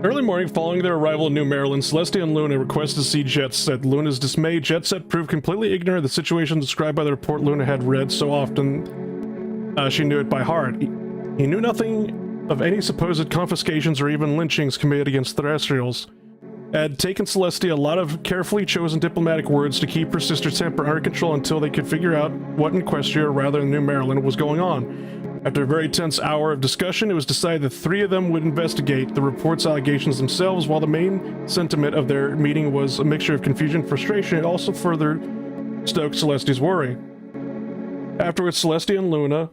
Early morning following their arrival in New Maryland, Celestia and Luna requested to see Jetet. Luna's dismay, Jetet proved completely ignorant of the situation described by the report Luna had read so often she knew it by heart. He knew nothing of any supposed confiscations or even lynchings committed against terrestrials. It had taken Celestia a lot of carefully chosen diplomatic words to keep her sister's temper under control until they could figure out what in Equestria, rather than New Maryland, was going on. After a very tense hour of discussion, it was decided that 3 of them would investigate the report's allegations themselves. While the main sentiment of their meeting was a mixture of confusion and frustration, it also further stoked Celestia's worry. Afterwards, Celestia and Luna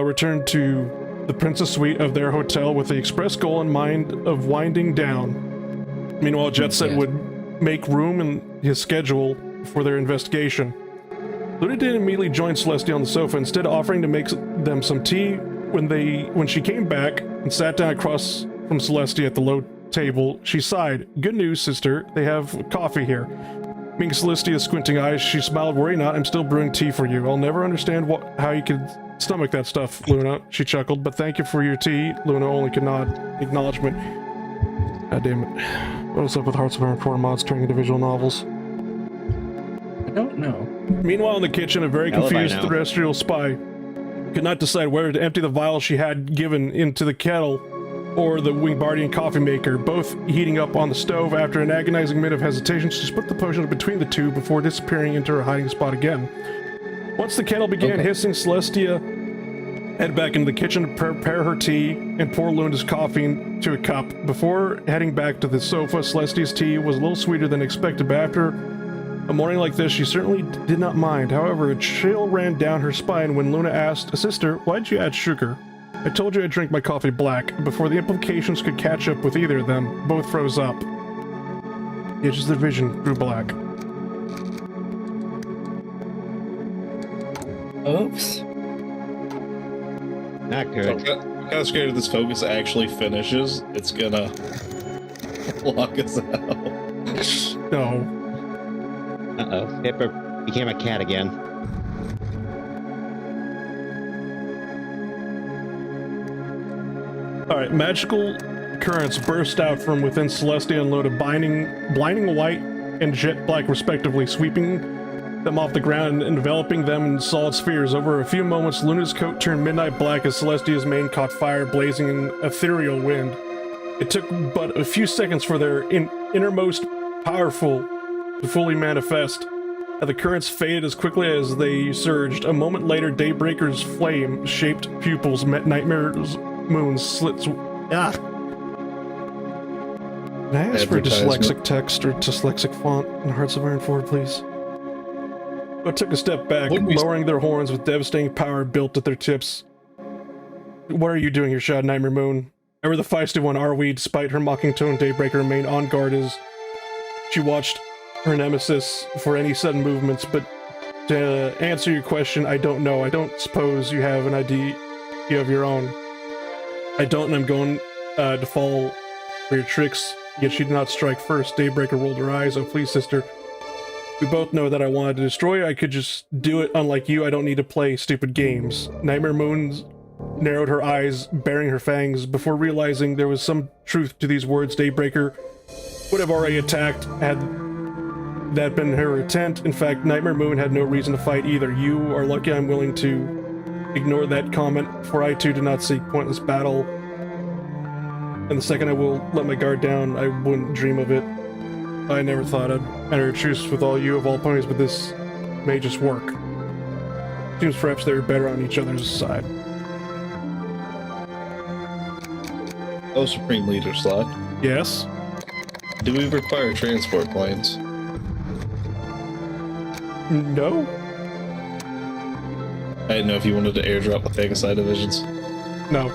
returned to the Princess Suite of their hotel with the express goal in mind of winding down. Meanwhile, Jetet would make room in his schedule for their investigation. Luna didn't immediately join Celestia on the sofa, instead offering to make them some tea. When she came back and sat down across from Celestia at the low table, she sighed. "Good news, sister. They have coffee here." Meeting Celestia's squinting eyes, she smiled. "Worry not, I'm still brewing tea for you. I'll never understand how you could stomach that stuff, Luna," she chuckled. "But thank you for your tea." Luna only could nod acknowledgement. God damn it. What's up with Hearts of Iron 4 mods turning into visual novels? I don't know. Meanwhile, in the kitchen, a very confused terrestrial spy could not decide whether to empty the vial she had given into the kettle or the Wingbardian coffee maker, both heating up on the stove. After an agonizing minute of hesitation, she split the potion between the two before disappearing into her hiding spot again. Once the kettle began hissing, Celestia headed back into the kitchen to prepare her tea and pour Luna's coffee into a cup. Before heading back to the sofa, Celestia's tea was a little sweeter than expected, but after a morning like this, she certainly did not mind. However, a chill ran down her spine when Luna asked, "Sister, why'd you add sugar?" "I told you I'd drink my coffee black." Before the implications could catch up with either of them, both froze up. The edges of their vision grew black. Oops. Not good. I'm kind of scared if this focus actually finishes, it's gonna lock us out. No. Uh-oh. Skipper became a cat again. Alright, magical currents burst out from within Celestia and Luna, blinding white and jet black respectively, sweeping them off the ground and enveloping them in solid spheres. Over a few moments, Luna's coat turned midnight black as Celestia's mane caught fire, blazing in ethereal wind. It took but a few seconds for their innermost powerful to fully manifest. The currents faded as quickly as they surged. A moment later, Daybreaker's flame-shaped pupils met Nightmare Moon's slits. Can I ask for dyslexic text or dyslexic font in Hearts of Iron 4, please? But took a step back, lowering their horns with devastating power built at their tips. "What are you doing here?" shouted Nightmare Moon. "Ever the feisty one, are we?" Despite her mocking tone, Daybreaker remained on guard as she watched her nemesis for any sudden movements. "But to answer your question, I don't know. I don't suppose you have an idea of your own." "I don't, and I'm going to fall for your tricks." Yet she did not strike first. Daybreaker rolled her eyes. "Oh, please, sister. We both know that I wanted to destroy you. I could just do it. Unlike you, I don't need to play stupid games." Nightmare Moon narrowed her eyes, baring her fangs. Before realizing there was some truth to these words, Daybreaker would have already attacked had that been her intent. In fact, Nightmare Moon had no reason to fight either. "You are lucky I'm willing to ignore that comment, for I too do not seek pointless battle. And the second I will let my guard down, I wouldn't dream of it. I never thought I'd enter a truce with all you of all ponies, but this may just work. Seems perhaps they were better on each other's side." Oh, Supreme Leader Slot. Yes? Do we require transport planes? No? I didn't know if you wanted to airdrop the Pegasus divisions. No.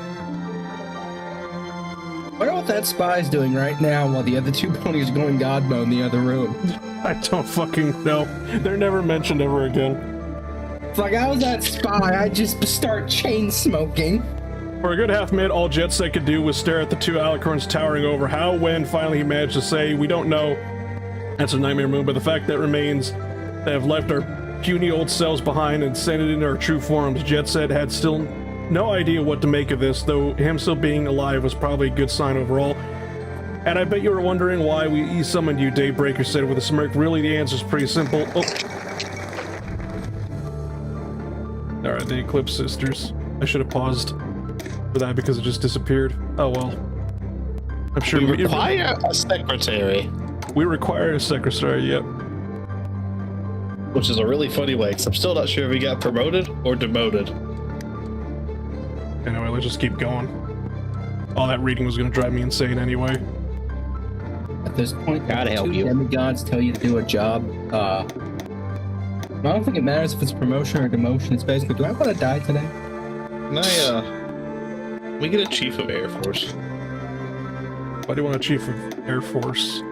I wonder what that spy's doing right now while the other 2 ponies are going god mode in the other room. I don't fucking know. They're never mentioned ever again. It's like, I was that spy, I just start chain smoking. For a good half minute, all Jetet could do was stare at the 2 alicorns towering over. How, when, finally he managed to say, "We don't know," answered Nightmare Moon, but the fact that remains, they have left our puny old selves behind and sent it into our true forms. Jetet had still no idea what to make of this, though him still being alive was probably a good sign overall. And I bet you were wondering why we summoned you, Daybreaker said with a smirk. Really, the answer's pretty simple. Oh. Alright, the Eclipse Sisters. I should have paused for that because it just disappeared. Oh well. I'm sure we require a secretary. We require a secretary, yep. Which is a really funny way, because I'm still not sure if he got promoted or demoted. Anyway, let's just keep going. All that reading was going to drive me insane anyway. At this point, Gotta help two you. demigods tell you to do a job. I don't think it matters if it's promotion or demotion. It's basically, do I want to die today? We get a chief of Air Force. Why do you want a chief of Air Force?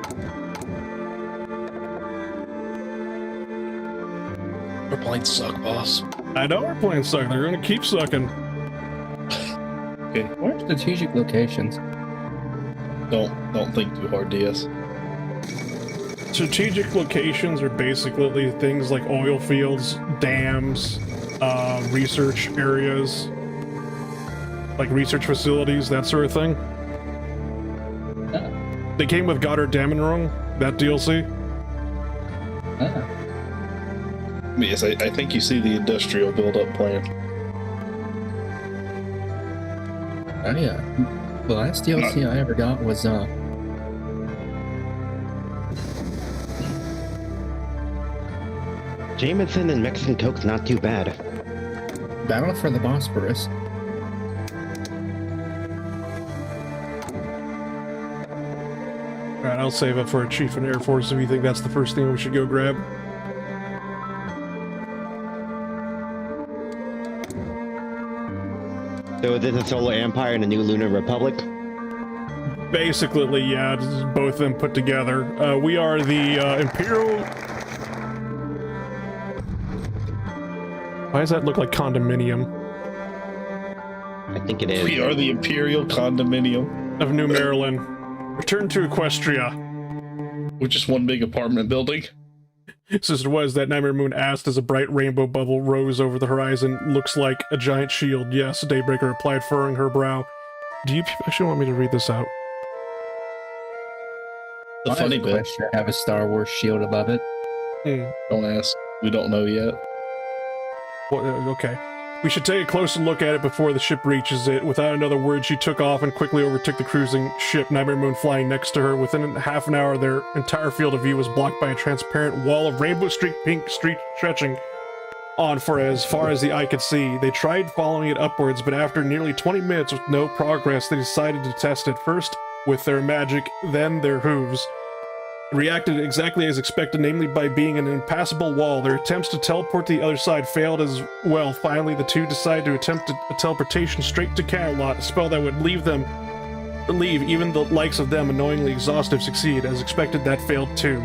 Our planes suck, boss. I know our planes suck. They're going to keep sucking. Okay. What are strategic locations? Don't think too hard, DS. Strategic locations are basically things like oil fields, dams, research areas, like research facilities, that sort of thing. They came with Goddard Damenrung, that DLC. Yes, I think you see the industrial build-up plan. Oh yeah. The last DLC I ever got was Jameson and Mexican Coke's not too bad. Battle for the Bosporus. Alright, I'll save up for a chief in Air Force if you think that's the first thing we should go grab. So is this a Solar Empire and a new Lunar Republic? Basically, yeah, this is both of them put together. We are the Imperial... Why does that look like condominium? I think it is. We are the Imperial Condominium. Of New Maryland. Return to Equestria. Which is one big apartment building. Sister was that Nightmare Moon asked as a bright rainbow bubble rose over the horizon. Looks like a giant shield. Yes, Daybreaker replied, furrowing her brow. Do you actually want me to read this out? The funny bit. Have a Star Wars shield above it. Don't ask. We don't know yet. Well, okay. We should take a closer look at it before the ship reaches it. Without another word, she took off and quickly overtook the cruising ship, Nightmare Moon flying next to her. Within half an hour, their entire field of view was blocked by a transparent wall of rainbow-streaked pink street stretching on for as far as the eye could see. They tried following it upwards, but after nearly 20 minutes with no progress, they decided to test it first with their magic, then their hooves. Reacted exactly as expected, namely by being an impassable wall. Their attempts to teleport to the other side failed as well. Finally, the two decided to attempt a teleportation straight to Camelot, a spell that would leave even the likes of them annoyingly exhausted succeed. As expected, that failed too.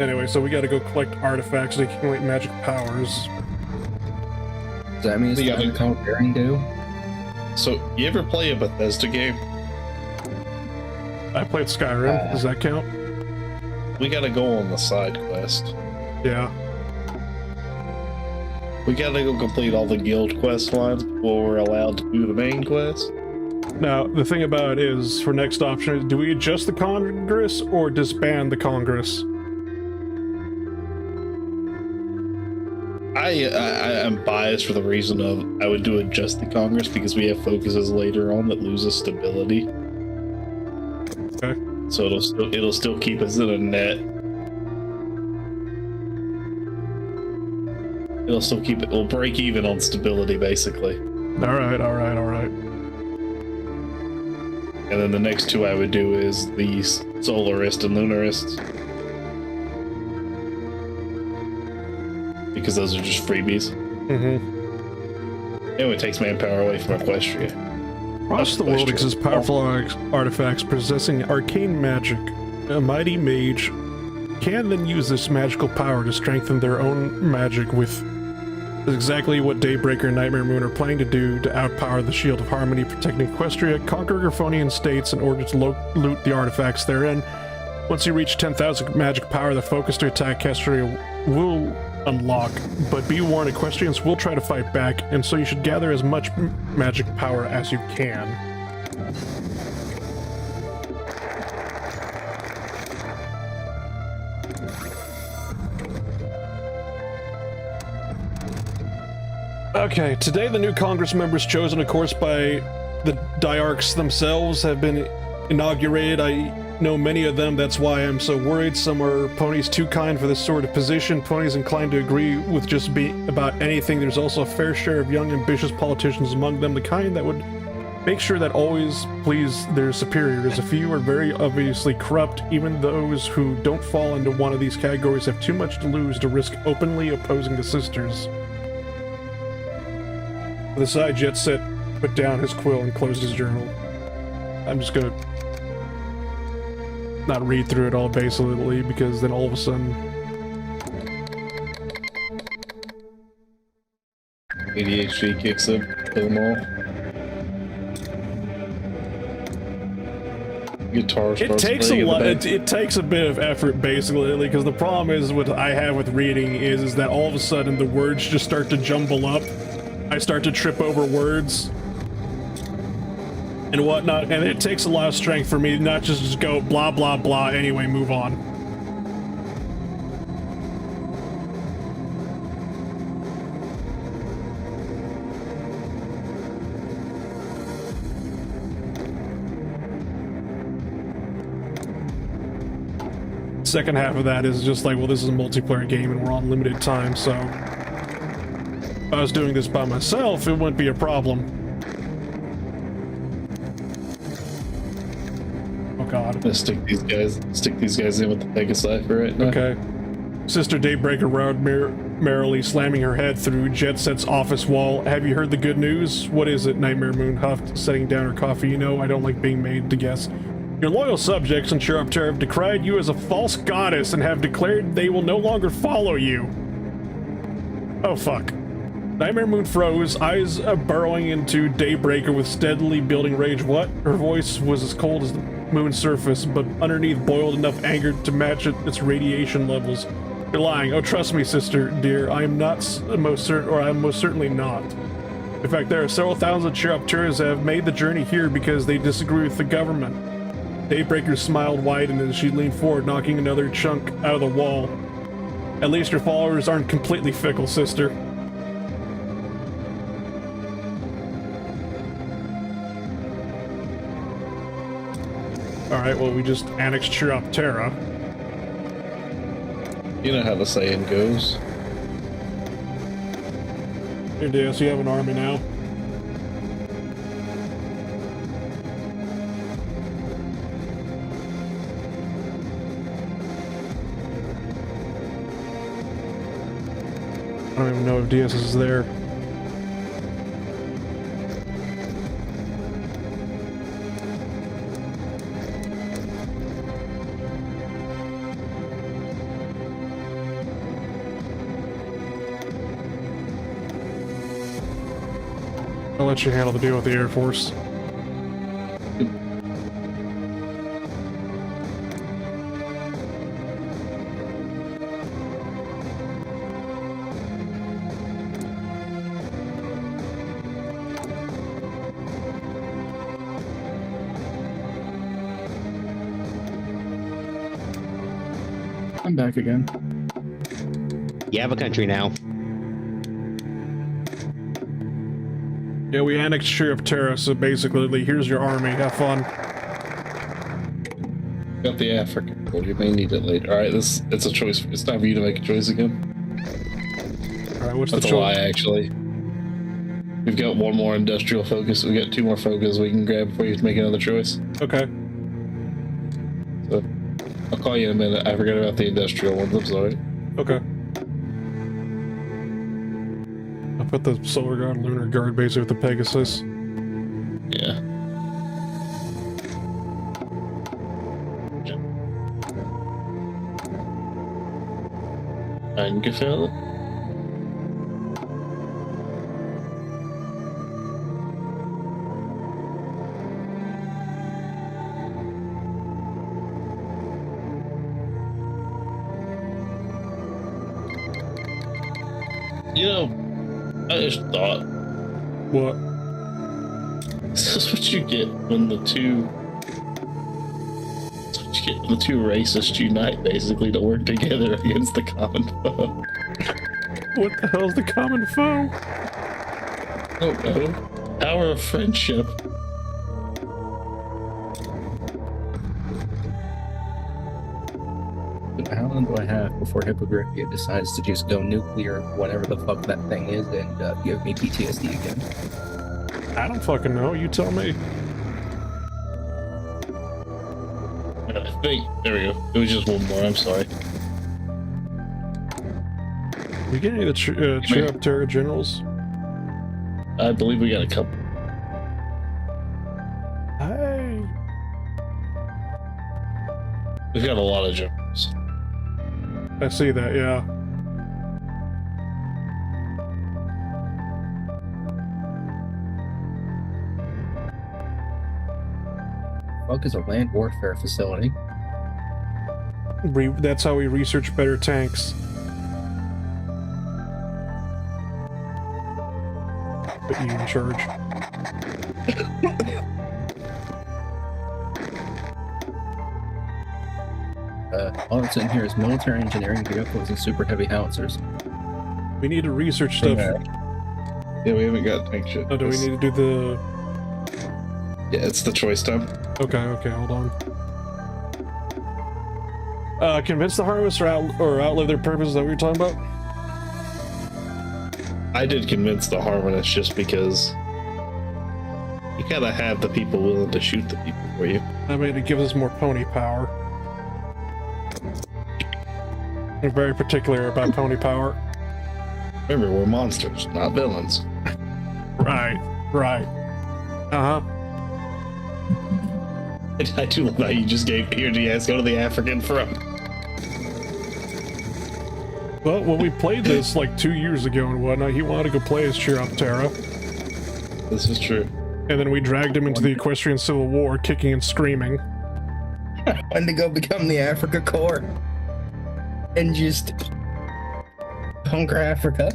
Anyway, so we gotta go collect artifacts to accumulate magic powers. Does that mean it's Yeah, what called Bearing Do? So, you ever play a Bethesda game? I played Skyrim. Does that count? We gotta go on the side quest. Yeah. We gotta go complete all the guild quest lines before we're allowed to do the main quest. Now, the thing about it is, for next option, do we adjust the Congress or disband the Congress? I'm biased for the reason of I would do adjust the Congress because we have focuses later on that loses stability. Okay. So it'll still keep us in a net. We'll break even on stability basically. Alright. And then the next two I would do is the Solarist and Lunarist. Because those are just freebies. Mm-hmm. It takes manpower away from Equestria. Across the world exist powerful artifacts possessing arcane magic. A mighty mage can then use this magical power to strengthen their own magic with exactly what Daybreaker and Nightmare Moon are planning to do to outpower the Shield of Harmony, protecting Equestria, conquer Griffonian states in order to loot the artifacts therein. Once you reach 10,000 magic power, the focus to attack Equestria will unlock, but be warned, Equestrians will try to fight back, and so you should gather as much magic power as you can. Okay, today the new Congress members chosen, of course, by the Diarchs themselves have been inaugurated. I know many of them, that's why I'm so worried. Some are ponies too kind for this sort of position, ponies inclined to agree with just about anything. There's also a fair share of young, ambitious politicians among them, the kind that would make sure that always please their superiors. A few are very obviously corrupt. Even those who don't fall into one of these categories have too much to lose to risk openly opposing the sisters. On the side, Jetet put down his quill and closed his journal. I'm just gonna not read through it all, basically, because then all of a sudden... ADHD kicks in, kill them all. Guitar starts playing in the back. It takes a bit of effort, basically, because the problem is what I have with reading is that all of a sudden the words just start to jumble up. I start to trip over words and whatnot, and it takes a lot of strength for me not just go blah blah blah, anyway, move on. Second half of that is just like, well, this is a multiplayer game and we're on limited time, so if I was doing this by myself, it wouldn't be a problem. Oh god. I'm gonna stick these guys in with the Pegasi for right now. Okay. Sister Daybreaker roared merrily, slamming her head through Jetet's office wall. Have you heard the good news? What is it? Nightmare Moon huffed, setting down her coffee. You know, I don't like being made to guess. Your loyal subjects in Chiroptera have decried you as a false goddess and have declared they will no longer follow you. Oh fuck. Nightmare Moon froze, eyes burrowing into Daybreaker with steadily building rage. What? Her voice was as cold as the moon's surface, but underneath boiled enough anger to match its radiation levels. You're lying. Oh, trust me, sister, dear. I am not most certainly not. In fact, there are several thousand Chiropteras that have made the journey here because they disagree with the government. Daybreaker smiled wide, and as she leaned forward, knocking another chunk out of the wall. At least your followers aren't completely fickle, sister. Alright, well, we just annexed Chiroptera. You know how the saying goes. Here, Deus, you have an army now. I don't even know if DS is there. I'll let you handle the deal with the Air Force. I'm back again. You have a country now. Yeah, we annexed Chiroptera, so basically, here's your army. Have fun. Got the African. Well, you may need it later. All right, it's a choice. It's time for you to make a choice again. All right, what's That's the a choice? lie, actually. We've got one more industrial focus. We got two more focus we can grab before you make another choice. Okay. So I'll call you in a minute. I forgot about the industrial ones. I'm sorry. Okay. I'll put the Solar Guard Lunar Guard base with the Pegasus. Yeah. Eingefälle? You know, I just thought, What? this is what you get when the two racists unite, basically, to work together against the common foe. What the hell's the common foe? I don't know. Power of friendship. How long do I have before Hippogriffia decides to just go nuclear, whatever the fuck that thing is, and give me PTSD again? I don't fucking know. You tell me. I think, there we go. It was just one more, I'm sorry. We get any of the Chiroptera generals? I believe we got a couple. Hey. We've got a lot of generals. I see that, yeah. Fuck is a land warfare facility. That's how we research better tanks. Put you in charge. All that's in here is military engineering vehicles and super heavy howitzers. We need to research stuff. Yeah, we haven't got tank shit. Oh, do we need to do the... Yeah, it's the choice time. Okay, hold on. Convince the harvest or outlive their purpose, is that what you're talking about? I did convince the harmonists just because you gotta have the people willing to shoot the people for you. I mean, it gives us more pony power. We're very particular about pony power. Remember, we're monsters, not villains. Right. Uh-huh. I do love how you just gave here, GS, go to the African front. Well, when we played this like 2 years ago and whatnot, he wanted to go play as Chiroptera. This is true. And then we dragged him into the Equestrian Civil War, kicking and screaming. When to go become the Africa Corps and just conquer Africa.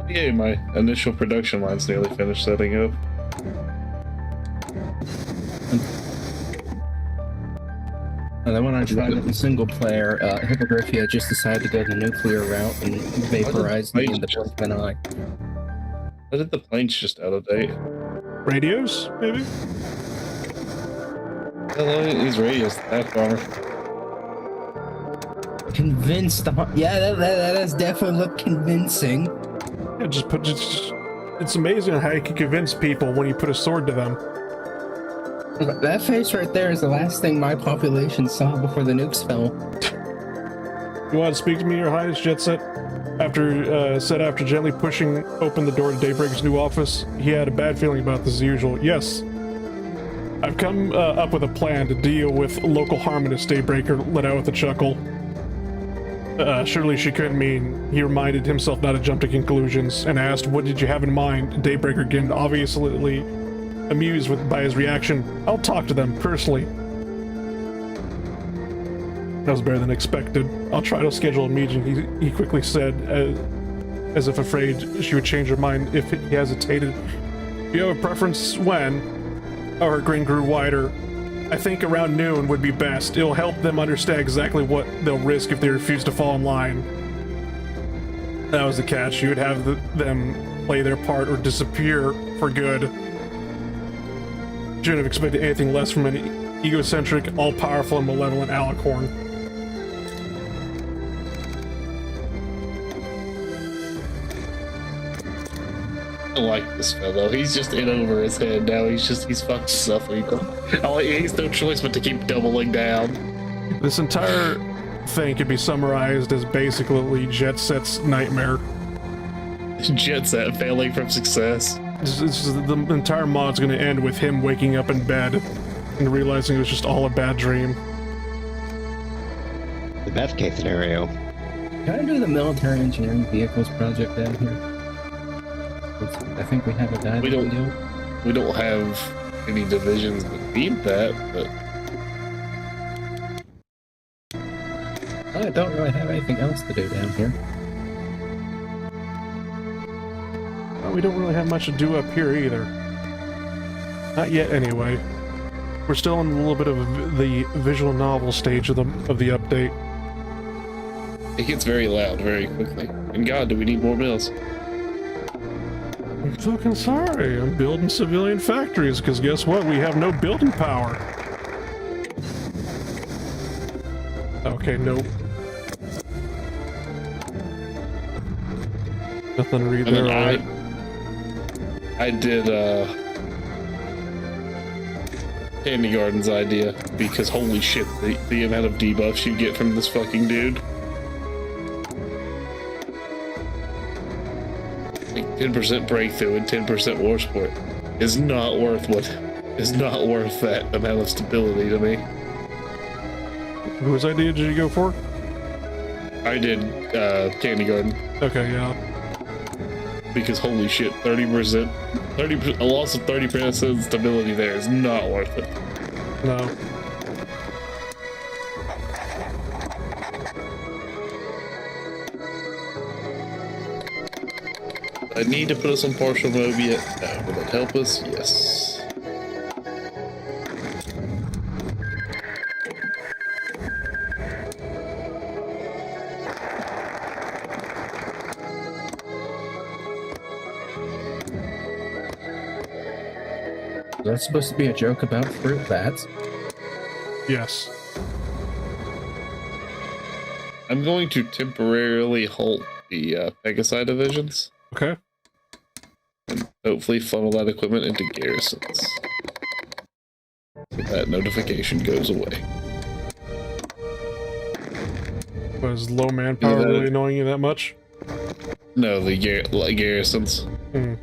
Yeah, my initial production line's nearly finished setting up. And then when I tried it in single player, Hippogriffia just decided to go the nuclear route and vaporize me in the blink of an eye. Why did the planes just out of date? Radios, maybe? Hello, these radios, that bomber. Convinced the yeah, that does definitely look convincing. Yeah, it's amazing how you can convince people when you put a sword to them. That face right there is the last thing my population saw before the nukes fell. You want to speak to me, Your Highness, Jetet? After gently pushing open the door to Daybreaker's new office, he had a bad feeling about this as usual. Yes. I've come up with a plan to deal with local harmonists, Daybreaker let out with a chuckle. Surely she couldn't mean. He reminded himself not to jump to conclusions and asked, what did you have in mind? Daybreaker again, obviously amused by his reaction. I'll talk to them personally. That was better than expected. I'll try to schedule a meeting, he quickly said, as if afraid she would change her mind if he hesitated. Do you have a preference when? Oh, her grin grew wider. I think around noon would be best. It'll help them understand exactly what they'll risk if they refuse to fall in line. That was the catch. You would have them play their part or disappear for good. Shouldn't have expected anything less from an egocentric, all-powerful, and malevolent alicorn. I like this fellow. He's just in over his head now. He's fucked himself. He's no choice but to keep doubling down. This entire thing could be summarized as basically Jetset's nightmare. Jetset failing from success. The entire mod's gonna end with him waking up in bed and realizing it was just all a bad dream. The best case scenario. Can I do the military engineering vehicles project down here? I think we have a guy. We don't have any divisions that need that, but I don't really have anything else to do down here. we don't really have much to do up here either. Not yet, anyway. We're still in a little bit of the visual novel stage of the update. It gets very loud very quickly. And God, do we need more mills? I'm fucking sorry. I'm building civilian factories because guess what? We have no building power. Okay, nope. Nothing to read there, alright. I did Candy Garden's idea because holy shit, the amount of debuffs you get from this fucking dude. Like 10% breakthrough and 10% war support is not worth that amount of stability to me. Whose idea did you go for? I did Candy Garden. Okay, yeah. Because holy shit, 30%, a loss of 30% stability there is not worth it. No. I need to put us on partial mode yet. Will that help us? Yes. That's supposed to be a joke about fruit bats. Yes. I'm going to temporarily halt the Pegasi divisions. Okay. And hopefully funnel that equipment into garrisons. So that notification goes away. Was low manpower really annoying you that much? No, the garrisons. Hmm.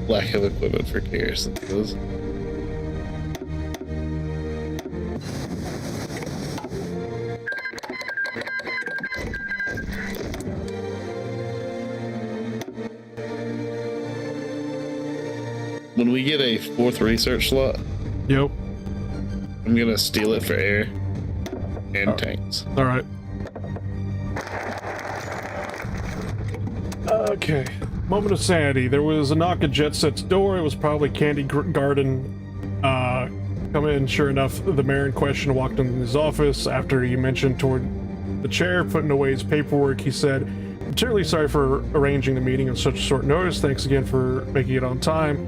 Lack of equipment for garrisons. When we get a 4th research slot, Yep. I'm gonna steal it for air and tanks. Alright. Okay. Moment of sanity. There was a knock at Jetet's door. It was probably Candy Garden. Come in. Sure enough, the mayor in question walked into his office. After he mentioned toward the chair, putting away his paperwork, he said, "I'm terribly sorry for arranging the meeting on such short notice. Thanks again for making it on time."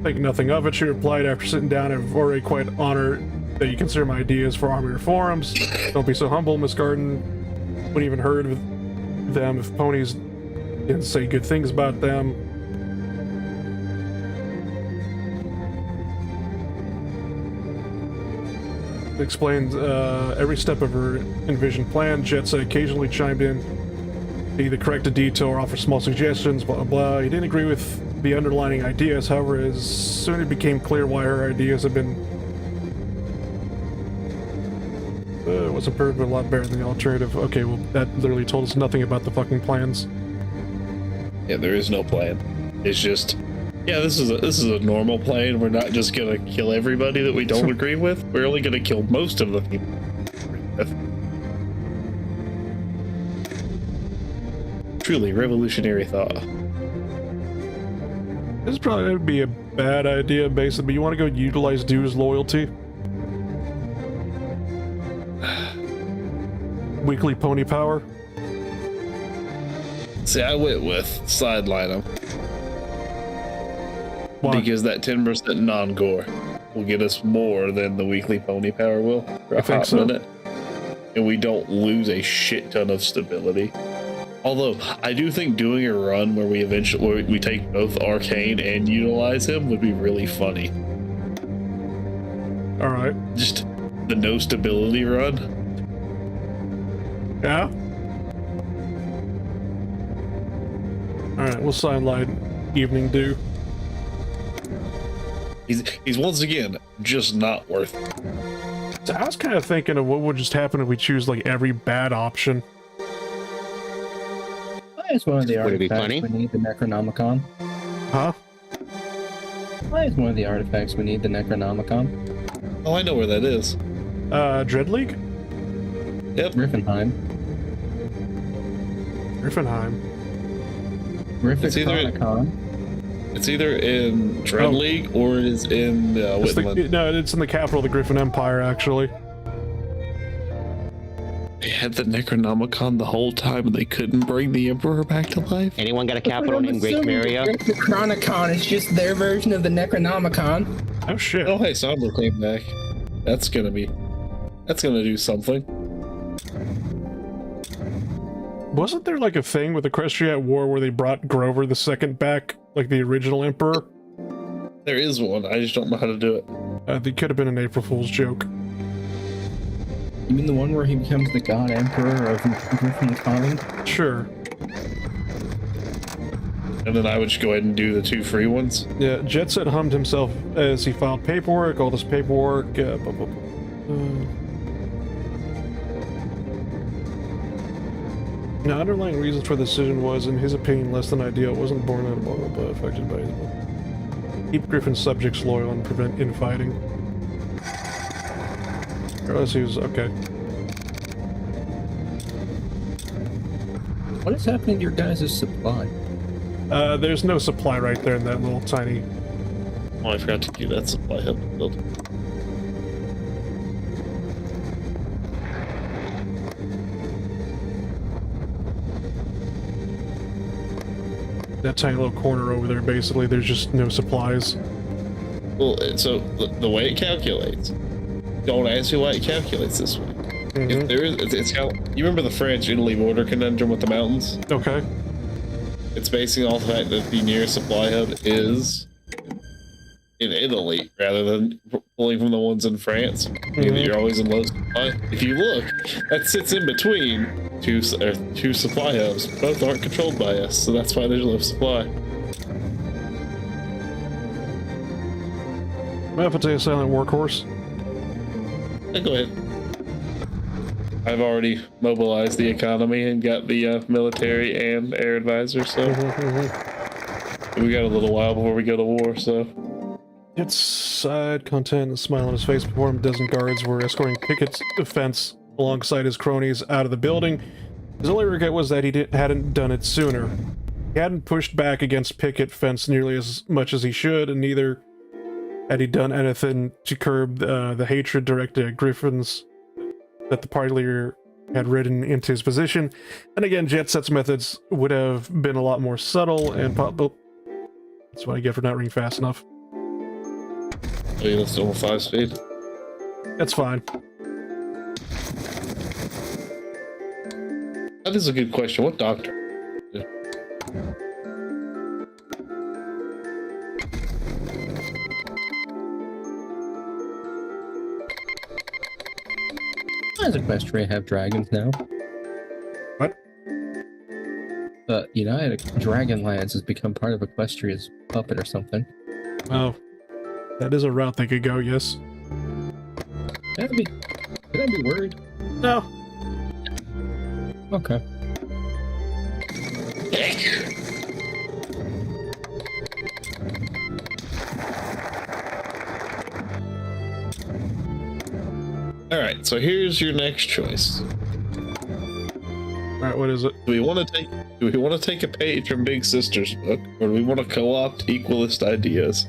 Think nothing of it, she replied after sitting down. "I've already quite honored that you consider my ideas for army reforms. Don't be so humble, Miss Garden. Wouldn't even heard of them if ponies didn't say good things about them." Explained every step of her envisioned plan. Jetet occasionally chimed in, either correct a detail or offer small suggestions, blah, blah, blah. He didn't agree with the underlying ideas, however, as soon as it became clear why her ideas had been it wasn't perfect, but a lot better than the alternative. Okay, well, that literally told us nothing about the fucking plans. Yeah, there is no plan. It's just, yeah, this is a normal plan. We're not just gonna kill everybody that we don't agree with. We're only gonna kill most of the people. Truly revolutionary thought. This is probably going to be a bad idea, basically, but you want to go utilize Dew's loyalty? Weekly pony power? See, I went with sideline him. Why? Because that 10% non-gore will get us more than the weekly pony power will for a hot minute. And we don't lose a shit ton of stability. Although, I do think doing a run where we take both Arcane and utilize him would be really funny. Alright. Just the no stability run. Yeah? Alright, we'll sideline Evening Dew. He's once again just not worth it. So I was kind of thinking of what would just happen if we choose like every bad option. It's one of the Would it be artifacts funny? we need, the Necronomicon. Huh? Why is one of the artifacts we need, the Necronomicon? Oh, I know where that is. Dread League? Yep. Griffinheim. Griffinheim. Griffith It's either- Chronicon. It's either in Dread League or it is in Whitland. No, it's in the capital of the Griffin Empire, actually. They had the Necronomicon the whole time and they couldn't bring the Emperor back to life? Anyone got a capital named Great Maria? Griffith Chronicon is just their version of the Necronomicon. Oh, shit. Oh, hey, Somber came back. That's gonna do something. Wasn't there like a thing with Equestria at War where they brought Grover the Second back, like the original Emperor? There is one, I just don't know how to do it. It could have been an April Fool's joke. You mean the one where he becomes the God Emperor of Griffin Conning? Sure. And then I would just go ahead and do the 2 free ones. Yeah, Jetet hummed himself as he filed paperwork, all this paperwork, blah, blah, blah. The underlying reasons for the decision was, in his opinion, less than ideal. It wasn't born out of blah, blah, blah, affected by his... Keep Griffin's subjects loyal and prevent infighting. Unless he was... okay. What is happening to your guys' supply? There's no supply right there in that little tiny... Oh, I forgot to do that supply hub build. that tiny little corner over there, basically. There's just no supplies. Well, so the way it calculates, don't ask me why it calculates this way. If there is, it's how you remember the French-Italy border conundrum with the mountains? Okay. It's basing off the fact that the nearest supply hub is in Italy rather than pulling from the ones in France. You're always in low supply. If you look, that sits in between two supply hubs. Both aren't controlled by us, so that's why there's low supply. I have to take a silent workhorse. Yeah, go ahead. I've already mobilized the economy and got the military and air advisor, so we got a little while before we go to war, so. It's side content, a smile on his face before him. A dozen guards were escorting Pickett's defense alongside his cronies out of the building. His only regret was that he hadn't done it sooner. He hadn't pushed back against Pickett fence nearly as much as he should, and neither had he done anything to curb the hatred directed at Griffins that the party leader had ridden into his position. And again, Jetet's methods would have been a lot more subtle and that's what I get for not reading fast enough. Oh, yeah, that's normal 5 speed. That's fine. That is a good question. What doctor? Why does Equestria have dragons now? What? The United Dragonlance has become part of Equestria's puppet or something. Oh. That is a route they could go, yes. Could I be worried? No. Okay. Alright, so here's your next choice. Alright, what is it? Do we want to take a page from Big Sister's book, or do we want to co-opt equalist ideas?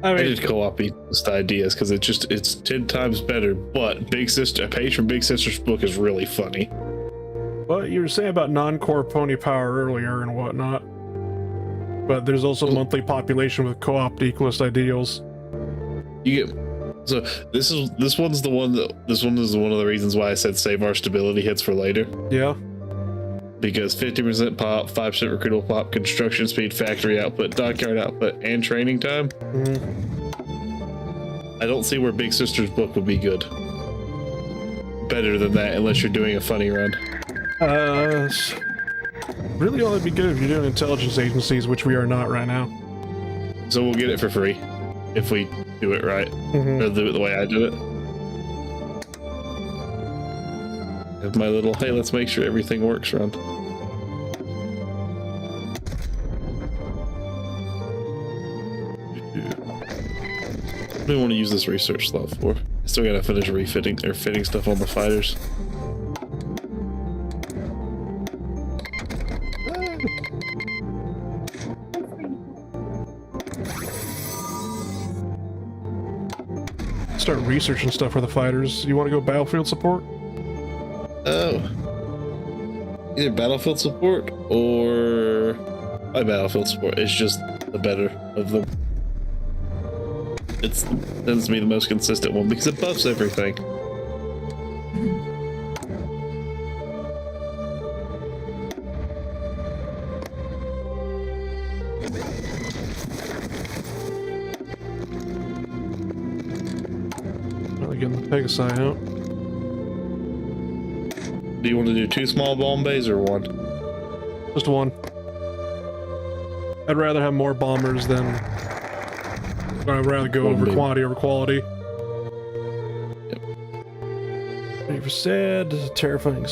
I did co-op equalist ideas because it's 10 times better, but a page from Big Sister's book is really funny. Well, you were saying about non-core pony power earlier and whatnot. But there's also monthly population with co-opt equalist ideals. You get so this one's the one of the reasons why I said save our stability hits for later. Yeah. Because 50% pop, 5% recruitable pop, construction speed, factory output, dockyard output, and training time. I don't see where Big Sister's book would be good. Better than that, unless you're doing a funny run. Really, all that'd be good if you're doing intelligence agencies, which we are not right now. So we'll get it for free if we do it right, or do it the way I do it. Have my little hey, let's make sure everything works run. What do we want to use this research slot for? Still gotta finish refitting or fitting stuff on the fighters. Start researching stuff for the fighters. You want to go battlefield support? Oh. Either battlefield support or my battlefield support. It's just the better of them. It tends to be the most consistent one because it buffs everything. Really getting the Pegasi out. Do you want to do 2 small bomb bays or 1? Just 1. I'd rather have more bombers than... I'd rather go over quantity over quality. Yep. Ready for sad, terrifying.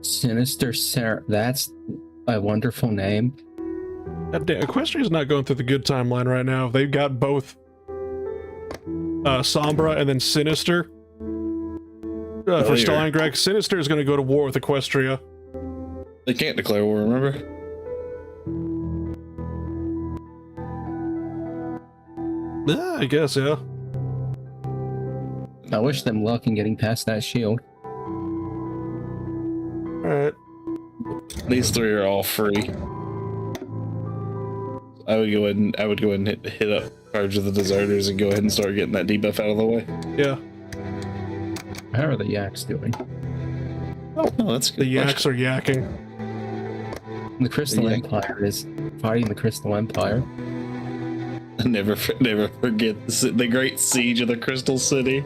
Sinister Sarah. That's a wonderful name. Equestria's not going through the good timeline right now. They've got both Sombra and then Sinister. For Stalingrad, Sinister is going to go to war with Equestria. They can't declare war, remember? Yeah, I guess, yeah. I wish them luck in getting past that shield. Alright. These 3 are all free. I would go ahead and hit up Charge of the Deserters and go ahead and start getting that debuff out of the way. Yeah. How are the yaks doing? Oh, no, that's good. The yaks are yakking. The Crystal Empire is fighting the Crystal Empire. Never forget the great siege of the Crystal City.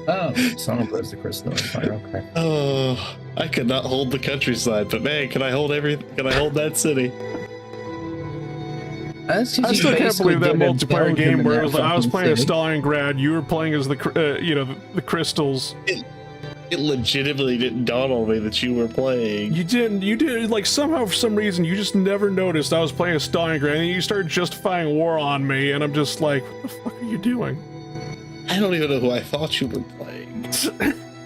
Oh, Sombra is the Crystal Empire. Okay. Oh, I could not hold the countryside, but man, can I hold that city? I still can't believe that multiplayer game where I was playing as Stalingrad, you were playing as the the crystals. It legitimately didn't dawn on me that you were playing. You did, like, somehow, for some reason, you just never noticed I was playing as Stalingrad, and you started justifying war on me, and I'm just like, what the fuck are you doing? I don't even know who I thought you were playing.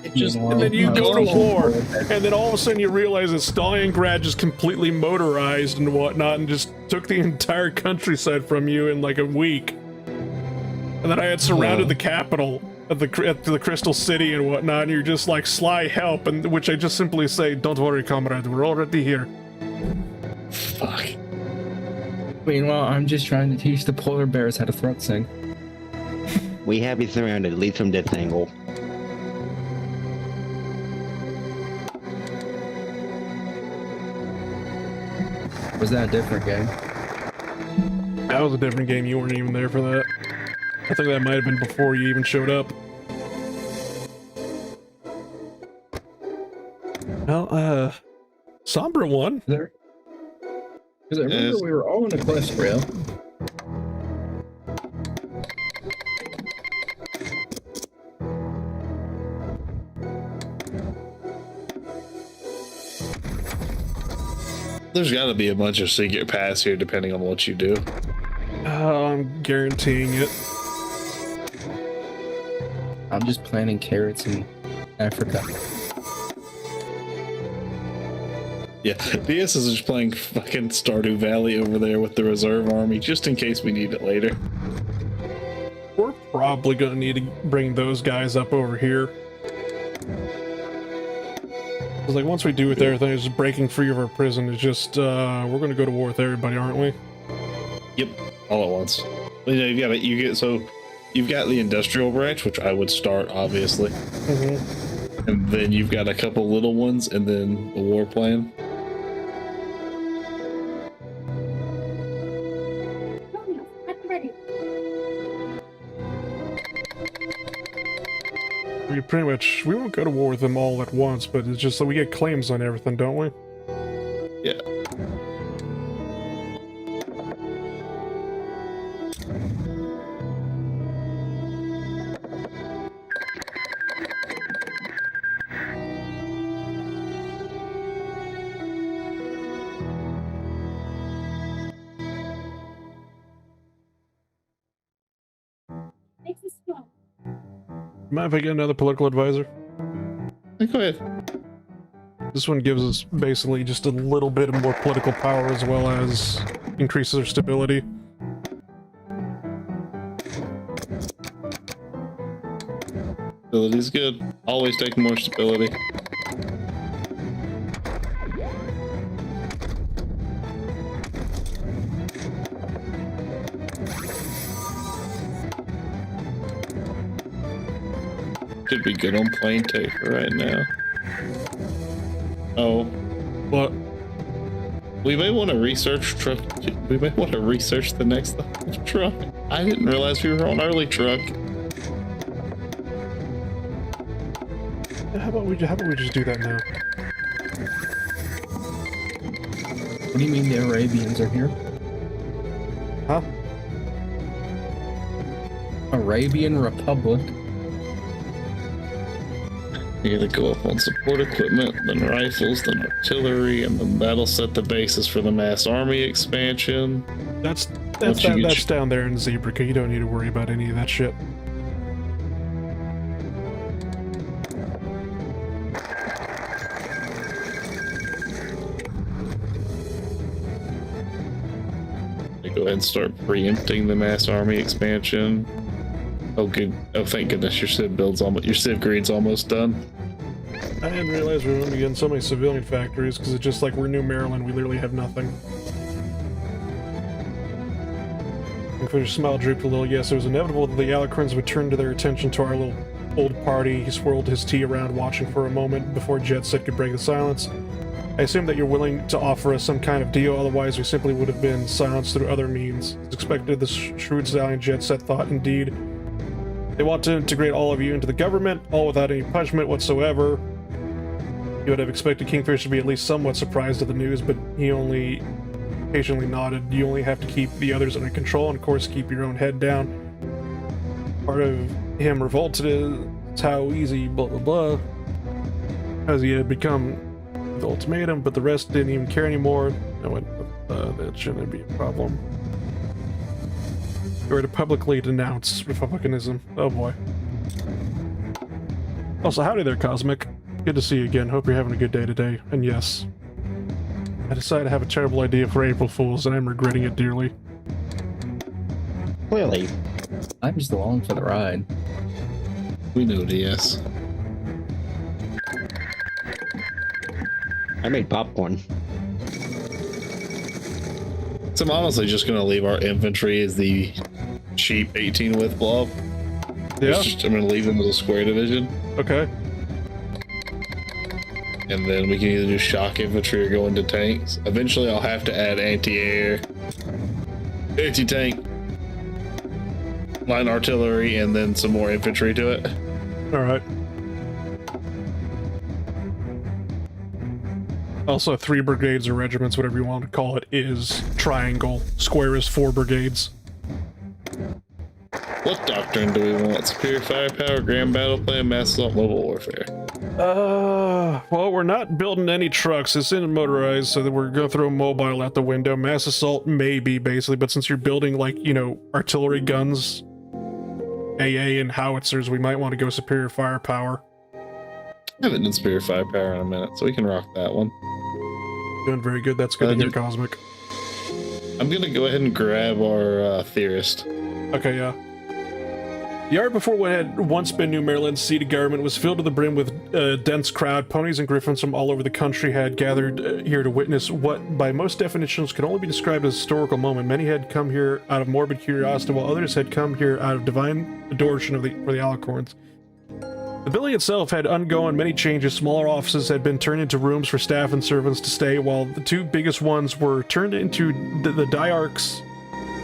It just, and then you go to war, and then all of a sudden you realize that Stalingrad just completely motorized and whatnot, and just took the entire countryside from you in like a week. And then I had surrounded the capital at the Crystal City and whatnot, and you're just like, Sly, help, and which I just simply say, don't worry, comrade, we're already here. Fuck. Meanwhile, I'm just trying to teach the polar bears how to throat sing. We have you surrounded. Lead from this angle. Was that a different game? That was a different game. You weren't even there for that. I think that might have been before you even showed up. Well, Sombra won. There. Because I remember we were all in Equestria. There's got to be a bunch of secret paths here, depending on what you do. I'm guaranteeing it. I'm just planting carrots in Africa. Yeah, DS is just playing fucking Stardew Valley over there with the reserve army, just in case we need it later. We're probably gonna need to bring those guys up over here. Cause like once we do with everything, it's just breaking free of our prison. It's just we're gonna go to war with everybody, aren't we? Yep, all at once. You know, you've got the industrial branch, which I would start obviously, and then you've got a couple little ones, and then the war plan. We won't go to war with them all at once, but it's just that we get claims on everything, don't we? Yeah. Mind if I get another political advisor? Go ahead. This one gives us basically just a little bit more political power as well as increases our stability. Stability's good. Always take more stability. Should be good on plane taker right now. Oh, What? we may want to research truck. We may want to research the next level of truck. I didn't realize we were on early truck. How about we just do that now? What do you mean the Arabians are here? Huh? Arabian Republic. You gotta go up on support equipment, then rifles, then artillery, and then that'll set the basis for the mass army expansion. That's Once down there in Zebraca. You don't need to worry about any of that shit. Go ahead and start preempting the mass army expansion. Oh good. Oh thank goodness, your civ grid's almost done. I didn't realize we were going to be getting so many civilian factories because it's just like we're New Maryland. We literally have nothing. Kingfisher's smile drooped a little. Yes, it was inevitable that the Alacrins would turn to their attention to our little old party. He swirled his tea around, watching for a moment before Jetet could break the silence. I assume that you're willing to offer us some kind of deal, otherwise we simply would have been silenced through other means. As expected, the shrewd stallion Jetet thought, indeed. They want to integrate all of you into the government, all without any punishment whatsoever. You would have expected Kingfisher to be at least somewhat surprised at the news, but he only patiently nodded. You only have to keep the others under control and, of course, keep your own head down. Part of him revolted is how easy, blah, blah, blah, as he had become the ultimatum, but the rest didn't even care anymore. No, that shouldn't be a problem. You were to publicly denounce republicanism. Oh boy. Also, howdy there, Cosmic. Good to see you again. Hope you're having a good day today. And yes, I decided to have a terrible idea for April Fools, and I'm regretting it dearly. Clearly. I'm just along for the ride. We know DS. I made popcorn. So I'm honestly just gonna leave our infantry as the cheap 18 width blob. Yeah? I'm gonna leave them as a square division. Okay. And then we can either do shock infantry or go into tanks. Eventually I'll have to add anti-air, anti-tank, line artillery, and then some more infantry to it. Alright. Also, 3 brigades or regiments, whatever you want to call it, is triangle. Square is 4 brigades. What doctrine do we want? Superior firepower, grand battle plan, mass assault, mobile warfare. Well, we're not building any trucks. It's in motorized, so that we're gonna throw mobile out the window. Mass assault, maybe, basically, but since you're building, like, you know, artillery guns, AA and howitzers, we might want to go superior firepower. I haven't done superior firepower in a minute, so we can rock that one. Doing very good. That's good to hear, Cosmic. I'm gonna go ahead and grab our theorist. Okay, yeah. The yard before what had once been New Maryland's seat of government was filled to the brim with a dense crowd. Ponies and griffins from all over the country had gathered here to witness what, by most definitions, could only be described as a historical moment. Many had come here out of morbid curiosity, while others had come here out of divine adoration for the Alicorns. The building itself had undergone many changes. Smaller offices had been turned into rooms for staff and servants to stay, while the 2 biggest ones were turned into the Diarch's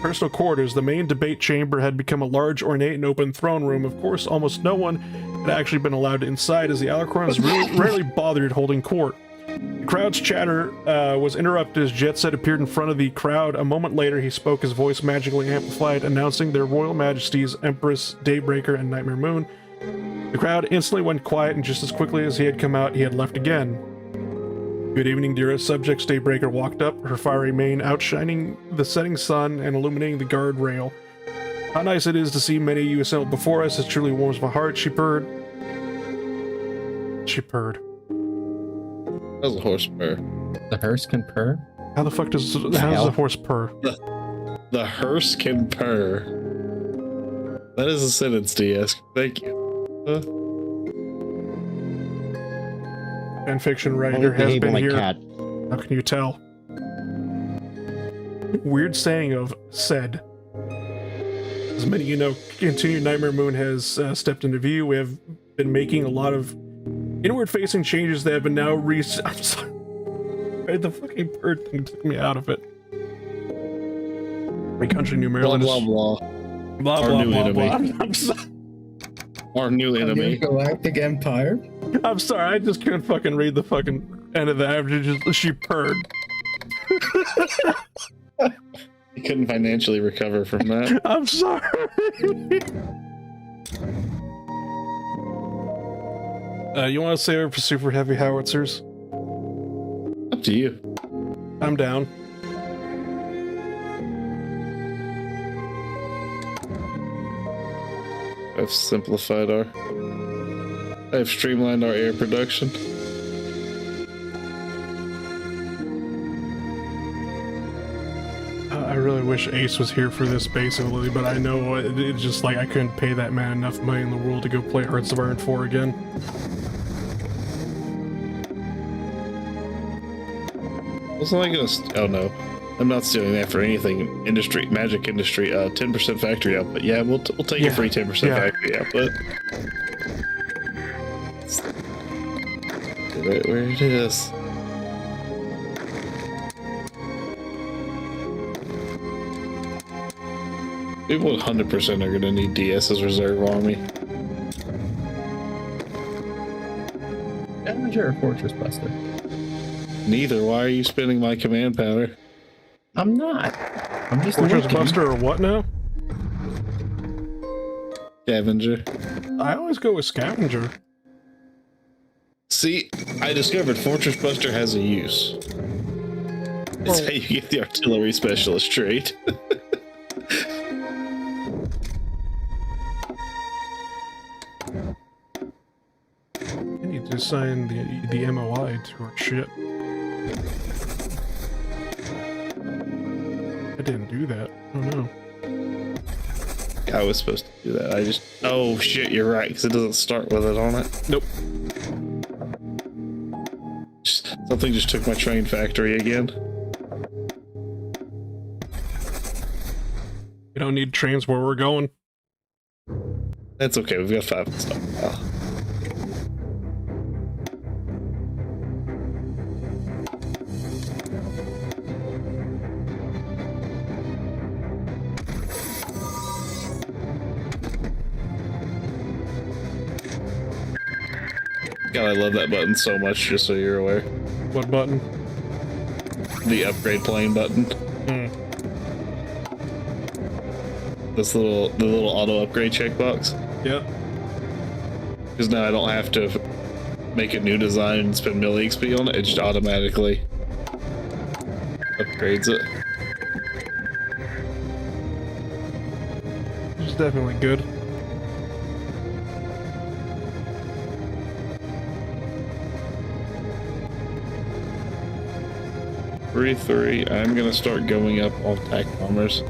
personal quarters. The main debate chamber had become a large, ornate, and open throne room. Of course, almost no one had actually been allowed inside, as the Alicorns rarely bothered holding court. The crowd's chatter was interrupted as Jetet appeared in front of the crowd. A moment later, he spoke, his voice magically amplified, announcing their Royal Majesties Empress Daybreaker and Nightmare Moon. The crowd instantly went quiet, and just as quickly as he had come out, he had left again. Good evening, dearest subjects. Daybreaker walked up, her fiery mane outshining the setting sun and illuminating the guardrail. How nice it is to see many of you assembled before us. It truly warms my heart, she purred. She purred. That was a horse purr. The hearse can purr? How the fuck does a horse purr? The hearse can purr. That is a sentence, DS. Thank you. Fanfiction writer has been like here. cat. How can you tell? Weird saying of said. As many of you know, continued Nightmare Moon has stepped into view. We have been making a lot of inward-facing changes that have been now I'm sorry. The fucking bird thing took me out of it. My country, New Maryland. Blah, blah, Blah, Our blah, new blah, enemy. blah. I'm sorry. Our new enemy. Galactic Empire? I'm sorry, I just couldn't fucking read the fucking end of that. She purred. You couldn't financially recover from that. I'm sorry. You want to save it for super heavy howitzers? Up to you. I'm down. I've simplified I've streamlined our air production. I really wish Ace was here for this, basically, but I know it's just like I couldn't pay that man enough money in the world to go play Hearts of Iron 4 again. Wasn't I gonna? Oh no, I'm not stealing that for anything. Industry, magic industry, 10% factory output. Yeah, we'll take your free 10% factory output. Right where it is. We 100% are gonna need DS's reserve army. Scavenger or Fortress Buster? Neither. Why are you spending my command power? I'm not. I'm just Fortress looking. Buster or what now? Scavenger. I always go with Scavenger. See, I discovered Fortress Buster has a use. It's how you get the artillery specialist trait. I need to sign the MOI to our ship. I didn't do that. Oh no. I was supposed to do that. Oh shit, you're right, because it doesn't start with it on it. Nope. Something just took my train factory again. You don't need trains where we're going. That's okay, we've got 5 in stock. Oh. God, I love that button so much, just so you're aware. What button? The upgrade plane button. Hmm. The little auto upgrade checkbox. Yeah. Because now I don't have to make a new design and spend milli XP on it. It just automatically upgrades it. It's definitely good. Three. I'm gonna start going up all attack bombers.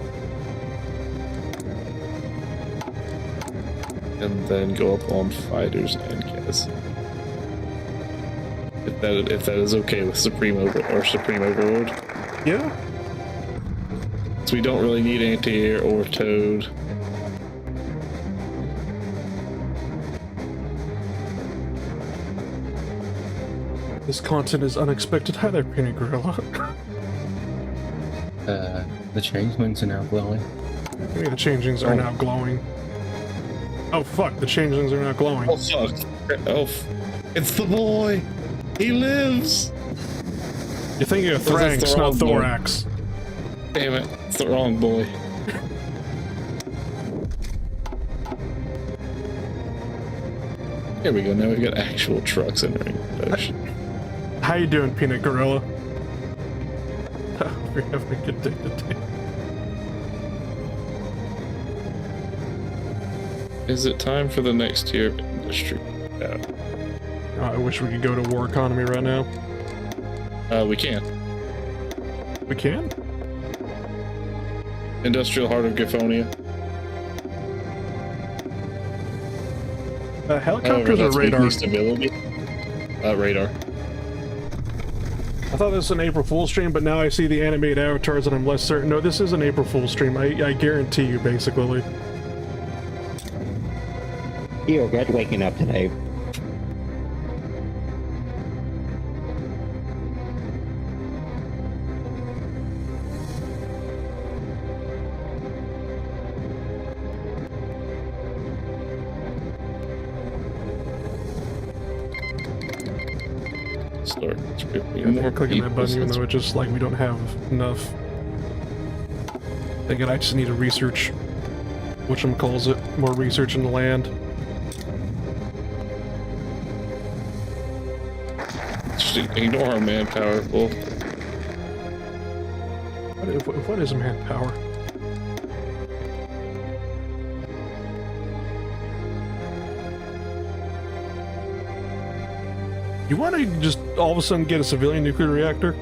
And then go up on fighters and Kez. If that is okay with Supreme Overlord. Yeah. So we don't really need anti-air or Toad. This content is unexpected. Hi there, Penny Gorilla. The changelings are now glowing. I mean, the changelings are now glowing. Oh fuck, the changelings are now glowing. Oh fuck. It's the boy! He lives! You're thinking of Thranx, not Thorax. Damn it, it's the wrong boy. Here we go, now we've got actual trucks entering production. How you doing, Peanut Gorilla? We're having a good day today. Is it time for the next tier of industry? Yeah. I wish we could go to war economy right now. We can. We can? Industrial heart of Griffonia. Helicopters or radar? Stability. Radar. I thought this was an April Fool's stream, but now I see the animated avatars and I'm less certain. No, this is an April Fool's stream. I guarantee you, basically. You regret waking up today. Start scripting. Yeah, more clicking that button, even though it's just like we don't have enough. Thinking I just need to research whatchamacallit, more research in the land. Just ignore our manpower, Wolf. What is manpower? You want to just all of a sudden get a civilian nuclear reactor?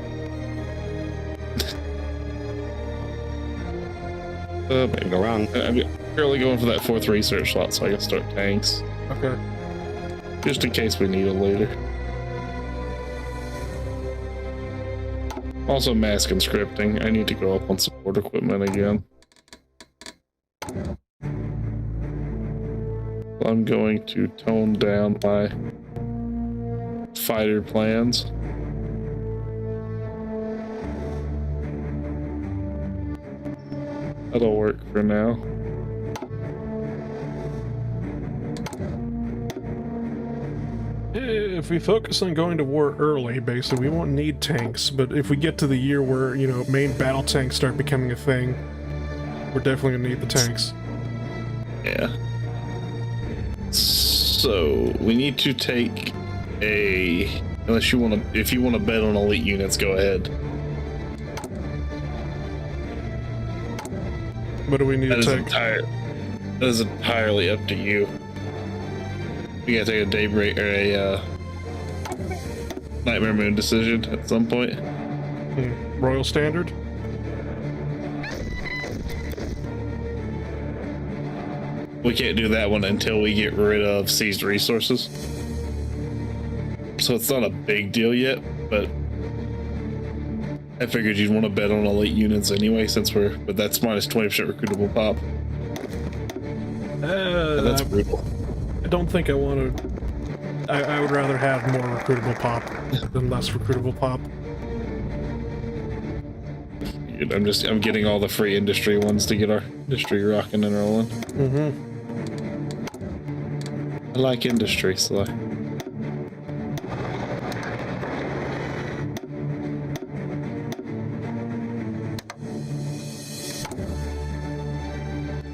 Maybe go wrong. I'm currently going for that 4th research slot so I can start tanks. Okay. Just in case we need it later. Also mass conscripting. I need to go up on support equipment again. I'm going to tone down my fighter plans. That'll work for now. If we focus on going to war early, basically, we won't need tanks, but if we get to the year where, you know, main battle tanks start becoming a thing, we're definitely gonna need the tanks. Yeah. So, we need to take unless you want to, if you want to bet on elite units, go ahead. What do we need to take? That is entirely up to you. We gotta take a daybreak or a Nightmare Moon decision at some point. Royal Standard? We can't do that one until we get rid of seized resources. So it's not a big deal yet, but I figured you'd want to bet on elite units anyway, but that's minus 20% recruitable pop. And that's brutal. I don't think I want to. I would rather have more recruitable pop than less recruitable pop. I'm getting all the free industry ones to get our industry rocking and rolling. I like industry, so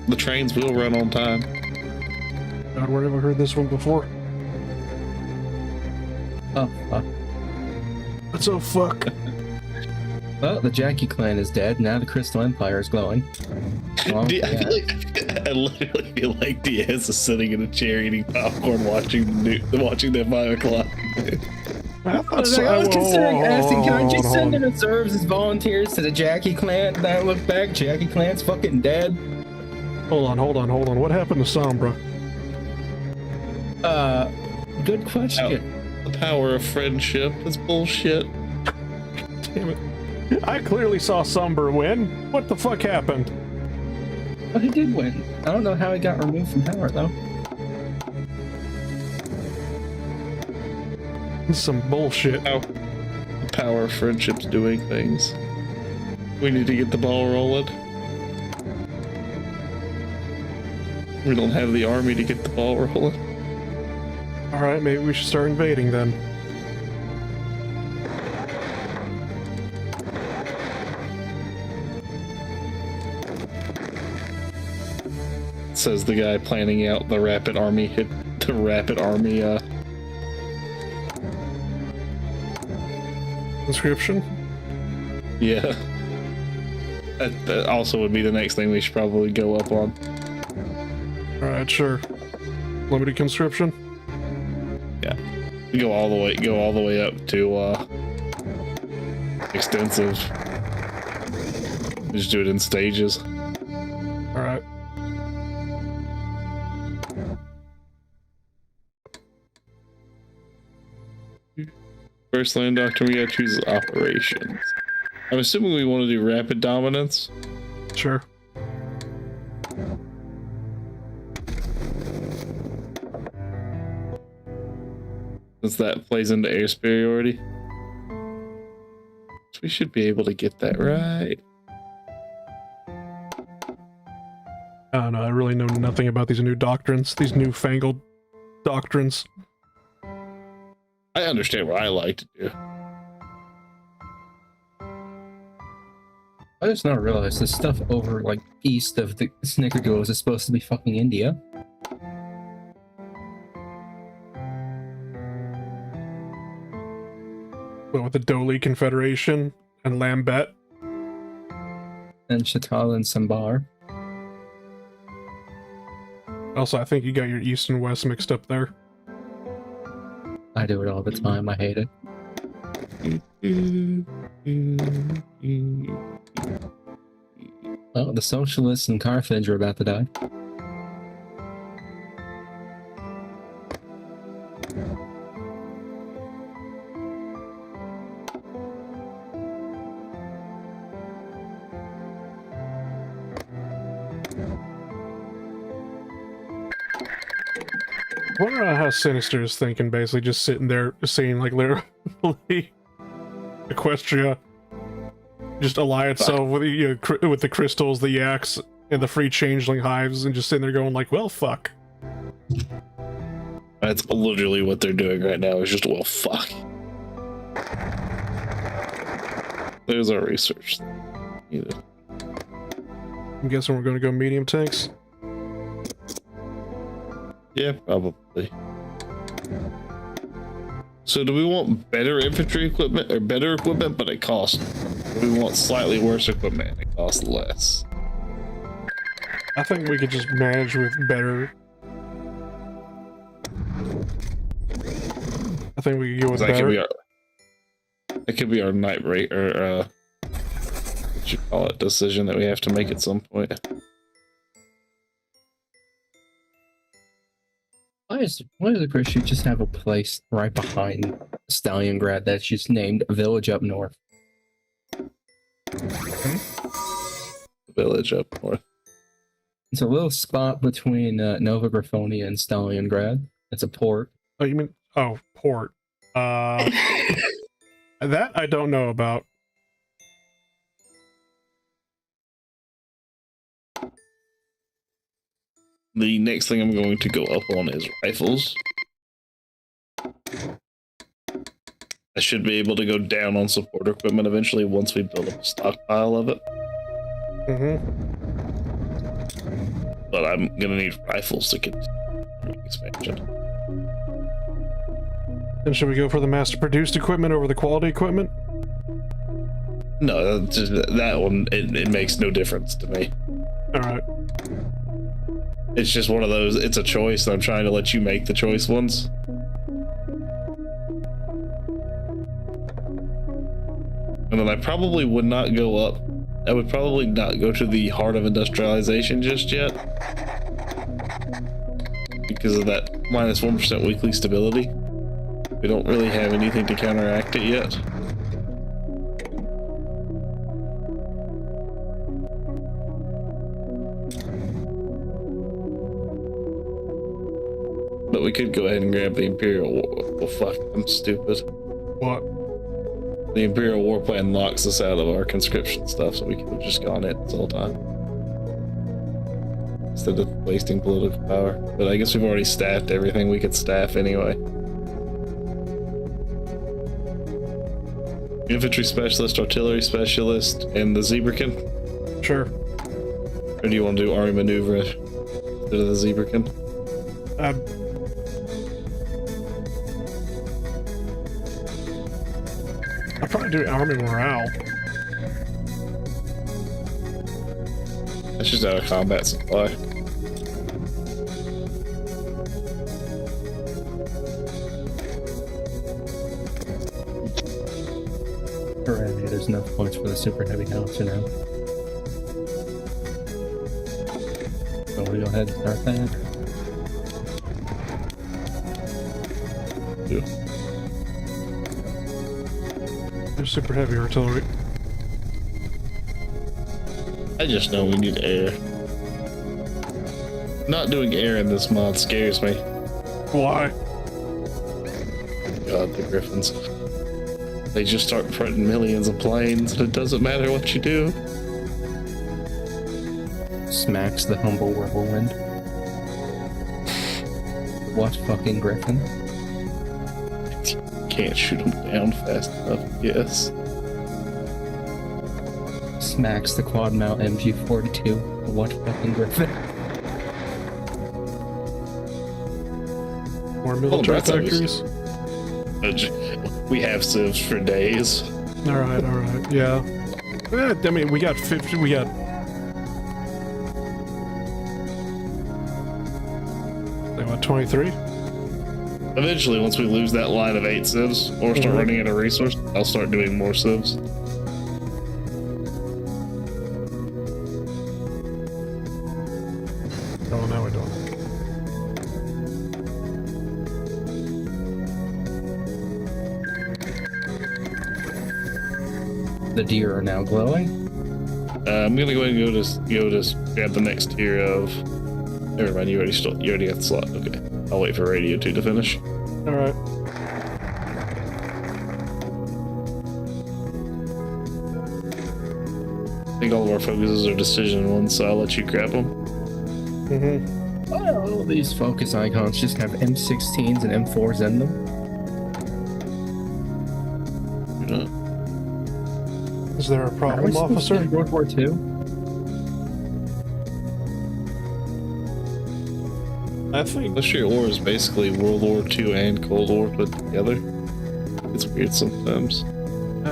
the trains will run on time. God, where have I heard this one before? Oh, fuck. What's so fuck? Well, the Jackie clan is dead. Now the Crystal Empire is glowing. Well, I literally feel like Diaz is sitting in a chair eating popcorn, watching that 5 o'clock. I was considering asking, can I just send the reserves as volunteers to the Jackie clan? Then I look back, Jackie clan's fucking dead. Hold on. What happened to Sombra? Good question. The power of friendship is bullshit. Damn it. I clearly saw Sombra win. What the fuck happened? Well, he did win. I don't know how he got removed from power, though. Some bullshit. Oh, the power of friendship's doing things. We need to get the ball rolling. We don't have the army to get the ball rolling. Alright, maybe we should start invading then. Says the guy planning out the rapid army Inscription? Yeah. That also would be the next thing we should probably go up on. Alright, sure. Limited conscription? Yeah. Go all the way up to extensive. Just do it in stages. Alright. First land doctrine, we gotta choose operations. I'm assuming we want to do rapid dominance. Sure. Since that plays into air superiority. So we should be able to get that right. I don't know, I really know nothing about these new doctrines, these newfangled doctrines. I understand what I like to do. I just not realized this stuff over like east of the Snickerdoodles is supposed to be fucking India. But with the Doli Confederation and Lambet. And Chatal and Sambar. Also, I think you got your east and west mixed up there. I do it all the time. I hate it. Oh, the socialists in Carthage are about to die. I wonder how Sinister is thinking, basically just sitting there seeing like literally Equestria just ally itself with, you know, with the crystals, the yaks, and the free changeling hives, and just sitting there going like, well, fuck. That's literally what they're doing right now, is just, well, fuck. There's our research. Either. I'm guessing we're going to go medium tanks. Yeah, probably. So do we want better infantry equipment or better equipment but it costs? Or do we want slightly worse equipment and it costs less? I think we could just manage with better. I think we could go with better. That could be our Nightmare, or what you call it, decision that we have to make at some point. Why does the Christian just have a place right behind Staliongrad that's just named Village Up North? Village up north. It's a little spot between Nova Graphonia and Staliongrad. It's a port. Oh, you mean, oh, port. That I don't know about. The next thing I'm going to go up on is rifles. I should be able to go down on support equipment eventually once we build up a stockpile of it. But I'm gonna need rifles to continue expansion. And should we go for the master-produced equipment over the quality equipment? No, that one, it makes no difference to me. Alright. It's just one of those, it's a choice, and I'm trying to let you make the choice ones. And then I probably would not go up. I would probably not go to the heart of industrialization just yet. Because of that minus 1% weekly stability. We don't really have anything to counteract it yet. But we could go ahead and grab the Imperial War. Oh fuck, I'm stupid. What? The Imperial War Plan locks us out of our conscription stuff, so we could have just gone it this whole time. Instead of wasting political power. But I guess we've already staffed everything we could staff anyway. Infantry specialist, artillery specialist, and the Zebrakin? Sure. Or do you want to do army maneuver instead of the Zebrakin? I'll probably do army morale. That's just out of combat supply. enough points for the super heavy howitzer now. So we'll go ahead and start that. Yeah. There's super heavy artillery. I just know we need air. Not doing air in this mod scares me. Why? God, the Griffins. They just start fronting millions of planes, and it doesn't matter what you do. Smacks the humble whirlwind. What fucking Griffin? Can't shoot them down fast enough, yes. Smacks the quad mount MG42. What fucking Griffin? More military that's factories? We have civs for days. Alright, yeah. I mean, we got 50, we got... Like, what, 23? Eventually, once we lose that line of 8 civs, or start running out of resource, I'll start doing more civs. Oh, no, I don't. The deer are now glowing. I'm gonna go ahead and go to grab the next tier of. Never mind, you already got the slot. Okay, I'll wait for Radio 2 to finish. Alright. I think all of our focuses are decision ones, so I'll let you grab them. Mm-hmm. All these focus icons just have M16s and M4s in them. Is there a problem, officer? World War II? I think... Industrial War is basically World War II and Cold War put together. It's weird sometimes.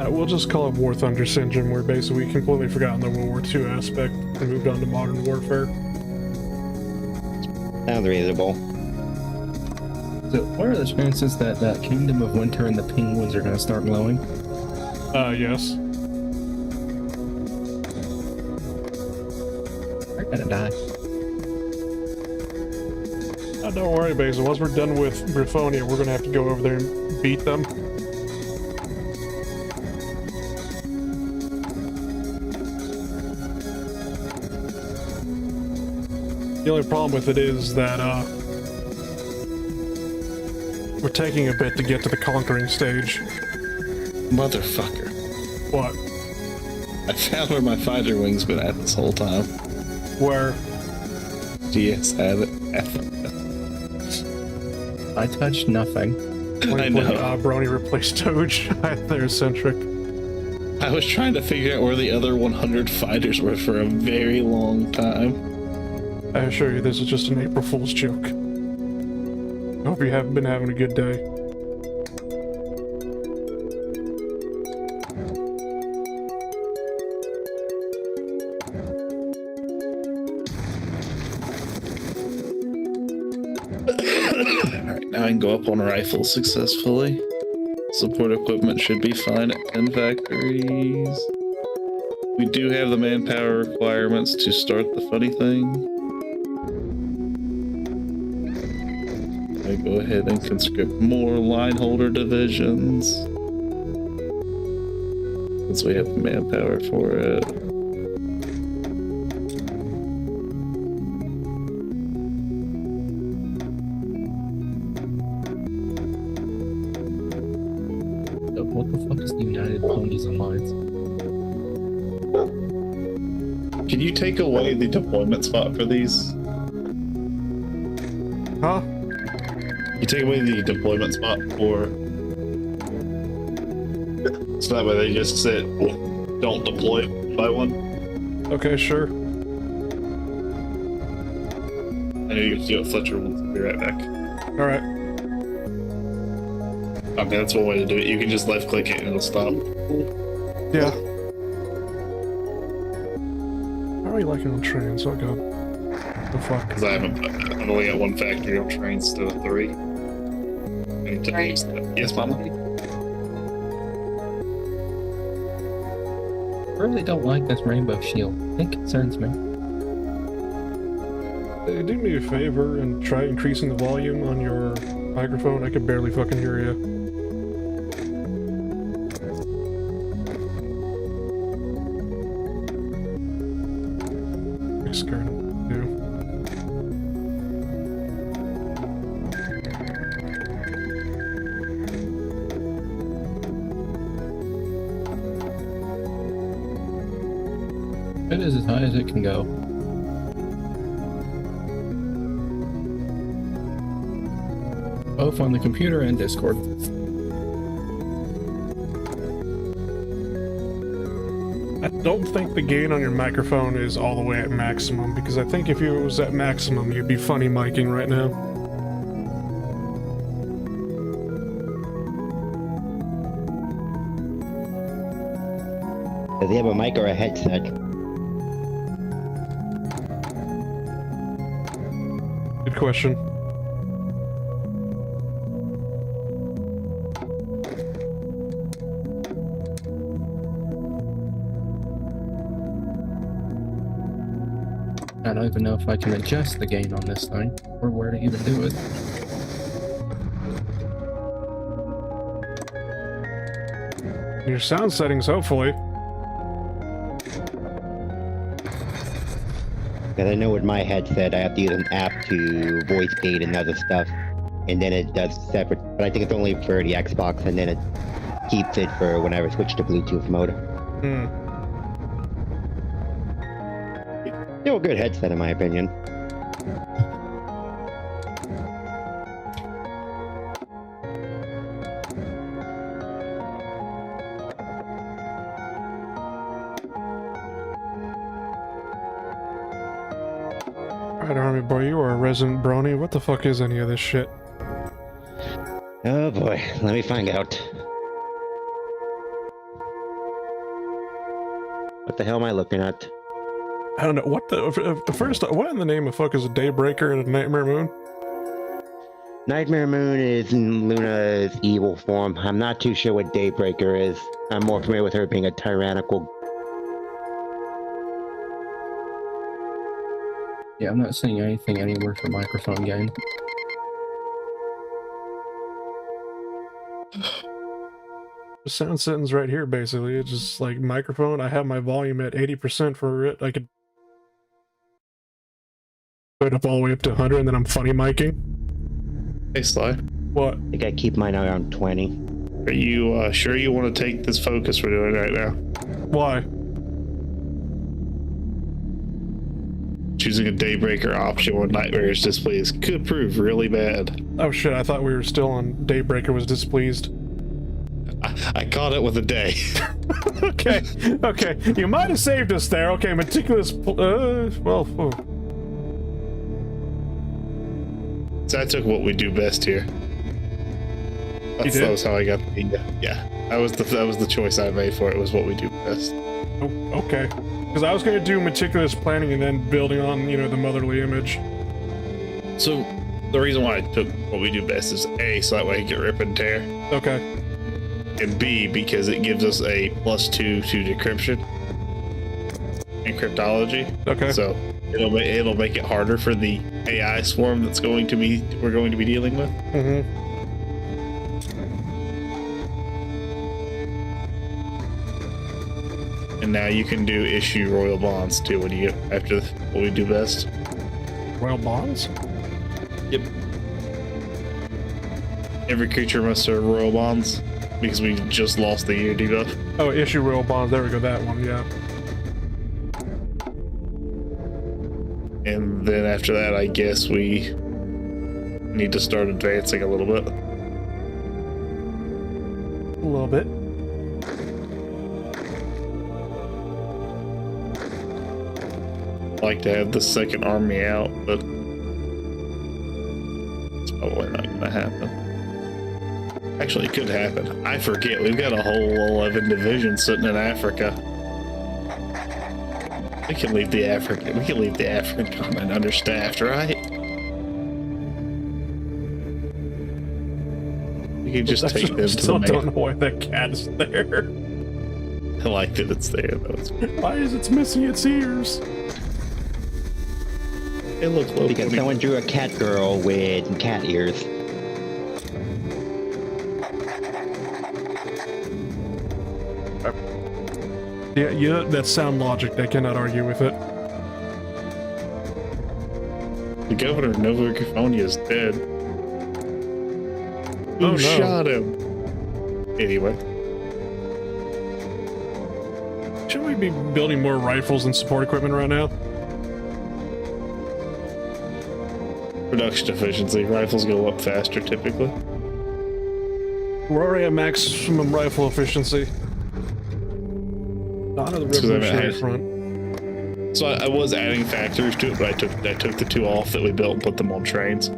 We'll just call it War Thunder Syndrome, where basically we completely forgotten the World War II aspect and moved on to modern warfare. Sounds reasonable. So, what are the chances that that Kingdom of Winter and the Penguins are going to start glowing? Yes. They're going to die. Don't worry, Basil. Once we're done with Griffonia, we're gonna have to go over there and beat them. The only problem with it is that, we're taking a bit to get to the conquering stage. Motherfucker. What? I found where my fighter wing's been at this whole time. Where? GS had it. I touched nothing. I know. Brony replaced Doge. They're eccentric. I was trying to figure out where the other 100 fighters were for a very long time. I assure you, this is just an April Fool's joke. I hope you haven't been having a good day. Alright, now I can go up on rifles successfully. Support equipment should be fine at 10 factories. We do have the manpower requirements to start the funny thing. I go ahead and conscript more line holder divisions. Since we have the manpower for it. What the fuck is the United Ponies and Lines? Can you take away the deployment spot for these? Huh? You take away the deployment spot for... So that way they just sit, don't deploy by one. Okay, sure. I know you can see what Fletcher wants. I'll be right back. Alright. Okay, that's one way to do it. You can just left click it and it'll stop. Yeah. How are you liking on trains? Oh god. The fuck? Because I've only got one factory on trains instead of 3. Yes, Mama? really don't like this rainbow shield. It concerns me. Hey, do me a favor and try increasing the volume on your microphone. I can barely fucking hear you. It is as high as it can go. Both on the computer and Discord. I don't think the gain on your microphone is all the way at maximum, because I think if it was at maximum, you'd be funny miking right now. Does he have a mic or a headset? Good question. I don't even know if I can adjust the gain on this thing, or where to even do it. Your sound settings, hopefully. Because I know with my headset, I have to use an app to voice gate and other stuff, and then it does separate. But I think it's only for the Xbox, and then it keeps it for whenever I switch to Bluetooth mode. Still a good headset, in my opinion. Alright, Army Boy, you are a resident brony. What the fuck is any of this shit? Oh boy, let me find out. What the hell am I looking at? I don't know, what the... First, what in the name of fuck is a Daybreaker and a Nightmare Moon? Nightmare Moon is Luna's evil form. I'm not too sure what Daybreaker is. I'm more familiar with her being a tyrannical. Yeah, I'm not seeing anything anywhere for microphone gain. The sound settings right here, basically. It's just like microphone. I have my volume at 80% for it. I could put it up all the way up to 100, and then I'm funny miking. Hey, Sly. What? I think I keep mine around 20. Are you sure you want to take this focus we're doing right now? Why? Choosing a Daybreaker option when Nightmare is displeased could prove really bad. Oh shit, I thought we were still on Daybreaker was displeased. I caught it with a day. Okay, okay. You might have saved us there. Okay, meticulous... well... Oh. So I took what we do best here. That was how I got the yeah. That was the choice I made for it. Was what we do best. Oh, okay. Because I was going to do meticulous planning and then building on, you know, the motherly image. So the reason why I took what we do best is A, so that way I can get rip and tear. Okay. And B, because it gives us a +2 to decryption and cryptology. Okay. So it'll make it harder for the AI swarm we're going to be dealing with. Mm-hmm. And now you can issue royal bonds too when you get after what we do best. Royal bonds? Yep. Every creature must serve royal bonds because we just lost the year debuff. Oh, issue royal bonds. There we go. That one. Yeah. And then after that, I guess we need to start advancing a little bit. A little bit. I'd like to have the second army out, but it's probably not going to happen. Actually, it could happen. I forget. We've got a whole 11 divisions sitting in Africa. We can leave the African continent understaffed, right? We can just take them to the still don't know why that cat is there. like that it's there, though. Why is it missing its ears? It looks low. Because someone drew a cat girl with cat ears. Yeah, that's sound logic. I cannot argue with it. The governor of Nova Griffonia is dead. Oh, Who shot him? Anyway. Should we be building more rifles and support equipment right now? Production efficiency. Rifles go up faster, typically. We're already at maximum rifle efficiency. Not on the Revolutionary Front. So I was adding factories to it, but I took the 2 off that we built and put them on trains.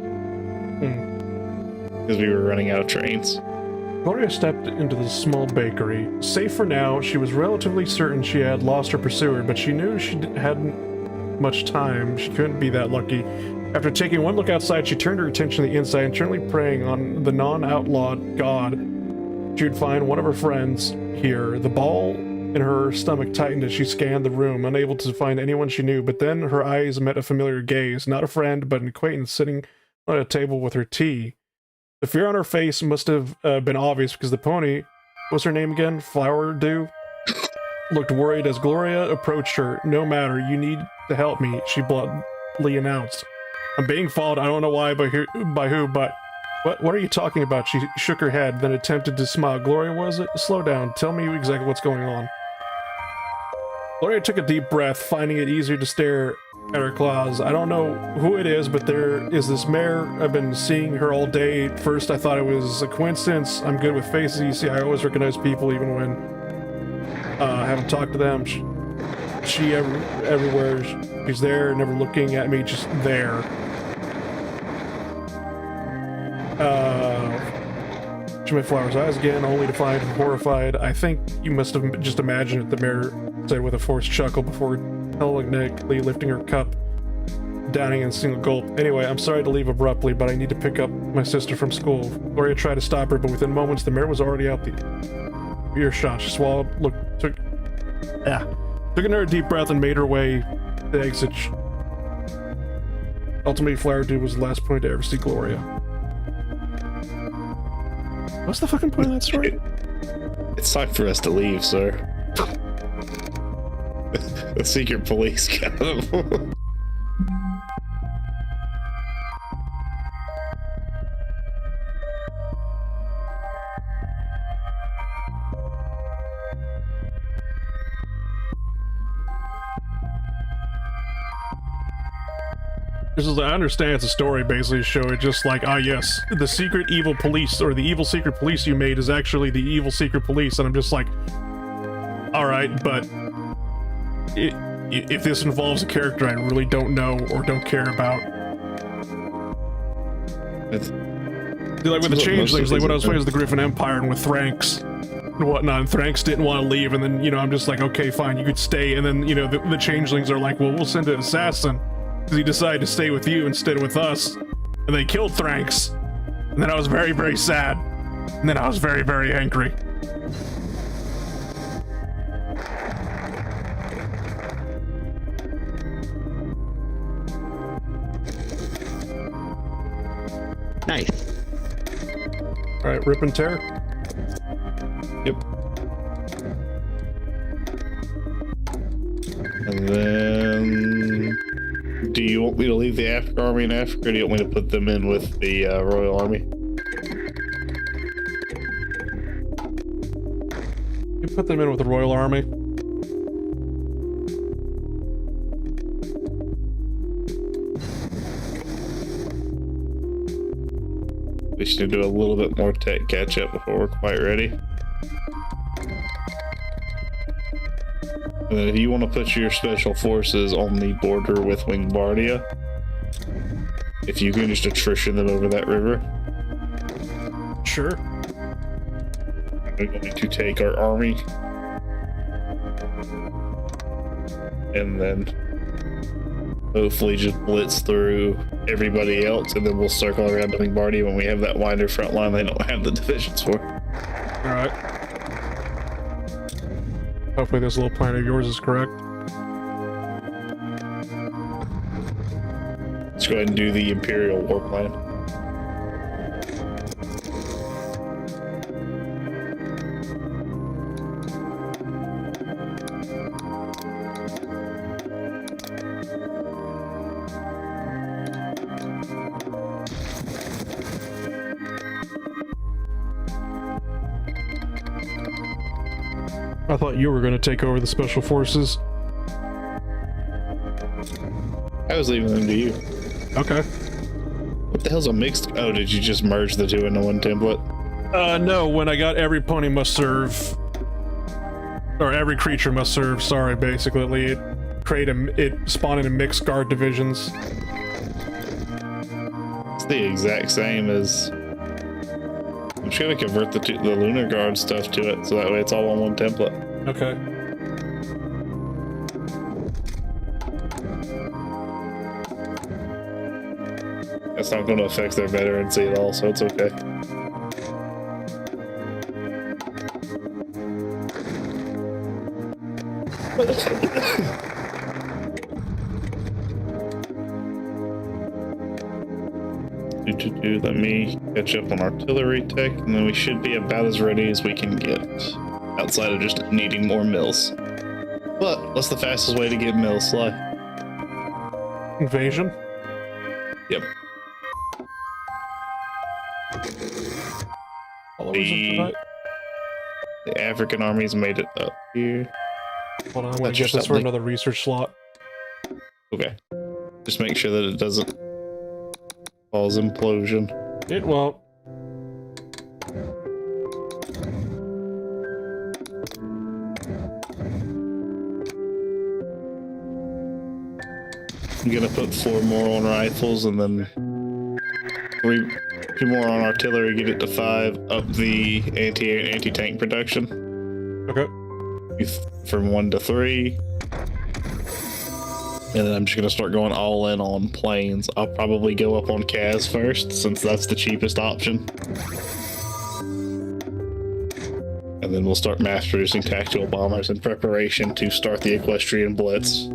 Because we were running out of trains. Gloria stepped into the small bakery. Safe for now, she was relatively certain she had lost her pursuer, but she knew she hadn't much time. She couldn't be that lucky. After taking one look outside, she turned her attention to the inside, internally praying on the non-outlawed god she would find one of her friends here. The ball in her stomach tightened as she scanned the room, unable to find anyone she knew, but then her eyes met a familiar gaze. Not a friend, but an acquaintance sitting on a table with her tea. The fear on her face must have been obvious because the pony, what's her name again? Flower Dew? Looked worried as Gloria approached her. No matter, you need to help me, she bluntly announced. I'm being followed, I don't know why, by who, but... What are you talking about? She shook her head, then attempted to smile. Gloria, was it? Slow down. Tell me exactly what's going on. Gloria took a deep breath, finding it easier to stare at her claws. I don't know who it is, but there is this mare. I've been seeing her all day. At first, I thought it was a coincidence. I'm good with faces. You see, I always recognize people, even when I haven't talked to them. She everywhere. She's there, never looking at me, just there. She met Flower's eyes again, only to find her horrified. I think you must have just imagined it, the mayor said with a forced chuckle before telekinetically lifting her cup, downing in a single gulp. Anyway, I'm sorry to leave abruptly, but I need to pick up my sister from school. Gloria tried to stop her, but within moments, the mayor was already out the earshot. She swallowed, took another deep breath and made her way to the exit. Ultimately, Flower Dude was the last point to ever see Gloria. What's the fucking point of that story? It's time for us to leave, sir. The secret police got him. I understand it's a story basically to show it just like, yes, the secret evil police, or the evil secret police you made is actually the evil secret police, and I'm just like, alright, but if this involves a character I really don't know or don't care about. Like with the changelings, like when I was playing as the Griffin Empire and with Thranks and whatnot, and Thranks didn't want to leave, and then, I'm just like, okay, fine, you could stay, and then, the changelings are like, well, we'll send an assassin. Because he decided to stay with you instead of with us. And they killed Thranks. And then I was very, very sad. And then I was very, very angry. Nice. Alright, rip and tear. Yep. And then... Do you want me to leave the African army in Africa, or do you want me to put them in with the Royal Army? You put them in with the Royal Army. We should do a little bit more tech catch up before we're quite ready. And then if you want to put your special forces on the border with Wingbardia, if you can just attrition them over that river. Sure. We're going to take our army. And then hopefully just blitz through everybody else, and then we'll circle around to Wingbardia when we have that wider front line they don't have the divisions for. Alright. Hopefully this little plan of yours is correct. Let's go ahead and do the Imperial war plan. I thought you were going to take over the special forces. I was leaving them to you. Okay. What the hell's a mixed? Oh, did you just merge the two into one template? No, when I got every pony must serve, or every creature must serve, sorry, basically, it spawned into mixed guard divisions. It's the exact same as... I'm just gonna convert the Lunar Guard stuff to it, so that way it's all on one template. Okay. That's not gonna affect their veterancy at all, so it's okay. Let me catch up on artillery tech, and then we should be about as ready as we can get, outside of just needing more mills. But what's the fastest way to get mills, Sly? Invasion? Yep. The African armies made it up here. Hold on, I'm gonna get this for another research slot. Okay. Just make sure that it doesn't cause implosion. It won't. I'm gonna put 4 more on rifles and then 2 more on artillery, get it to 5, up the anti-tank production. Okay. From 1 to 3. And then I'm just gonna start going all in on planes. I'll probably go up on Kaz first, since that's the cheapest option. And then we'll start mass producing tactical bombers in preparation to start the Equestrian Blitz.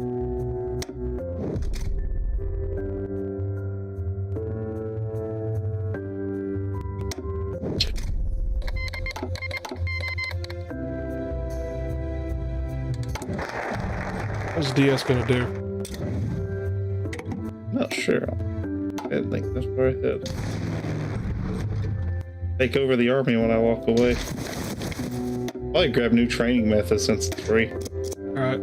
What's DS gonna do? Not sure. I think that's where I head. Take over the army when I walk away. Probably grab new training methods since it's free. Alright.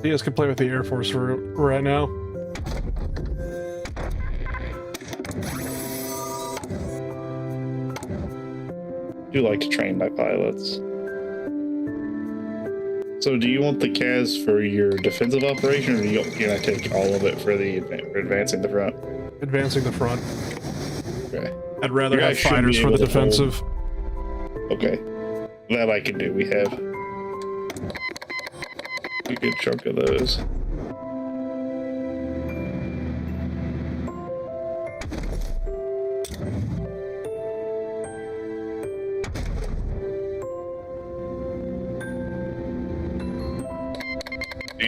DS can play with the Air Force for right now. I do like to train my pilots. So do you want the CAS for your defensive operation, or you're gonna take all of it for advancing the front? Advancing the front. Okay. I'd rather have fighters for the defensive. Okay. That I can do. We have a good chunk of those.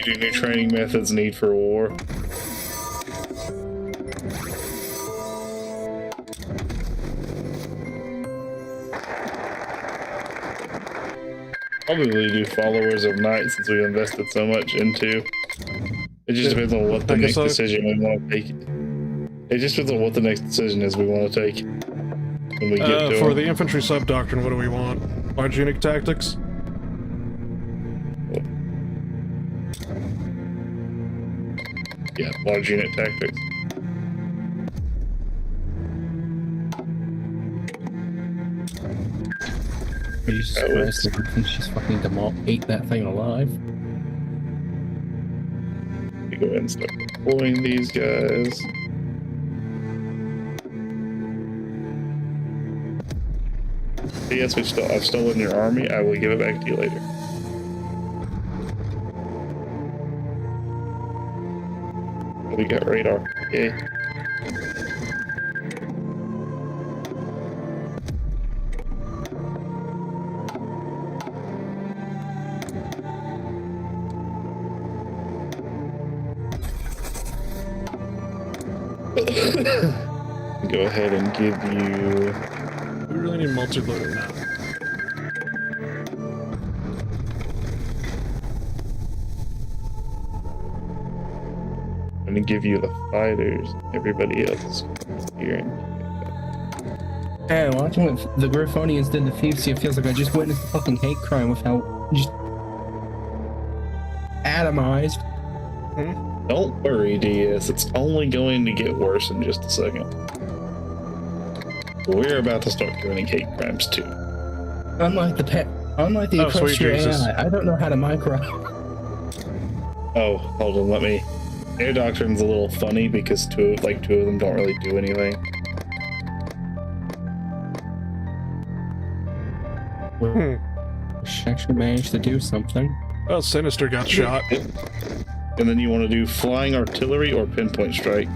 Do new training methods need for war? Probably do followers of night since we've invested so much into. It just depends on what the next decision we want to take. It just depends on what the next decision is we want to take when we get to for the infantry sub-doctrine, what do we want? Large unit tactics? Yeah, large unit tactics. Jesus Christ, the infantry just fucking ate that thing alive. You go ahead and start deploying these guys. Yes, I've stolen your army. I will give it back to you later. We got radar. Yay. Go ahead and give you. We really need multi-loader now. I'm gonna give you the fighters. Everybody else here. Man, watching what the Griffonians did to Thievesia feels like I just witnessed a fucking hate crime with how just atomized. Don't worry, DS. It's only going to get worse in just a second. We're about to start committing hate crimes too. Unlike the Equestria AI, I don't know how to micro. Oh, hold on, let me. Their doctrine's a little funny because two of them don't really do anything. She actually managed to do something. Oh, Sinister got shot. And then you want to do flying artillery or pinpoint strike.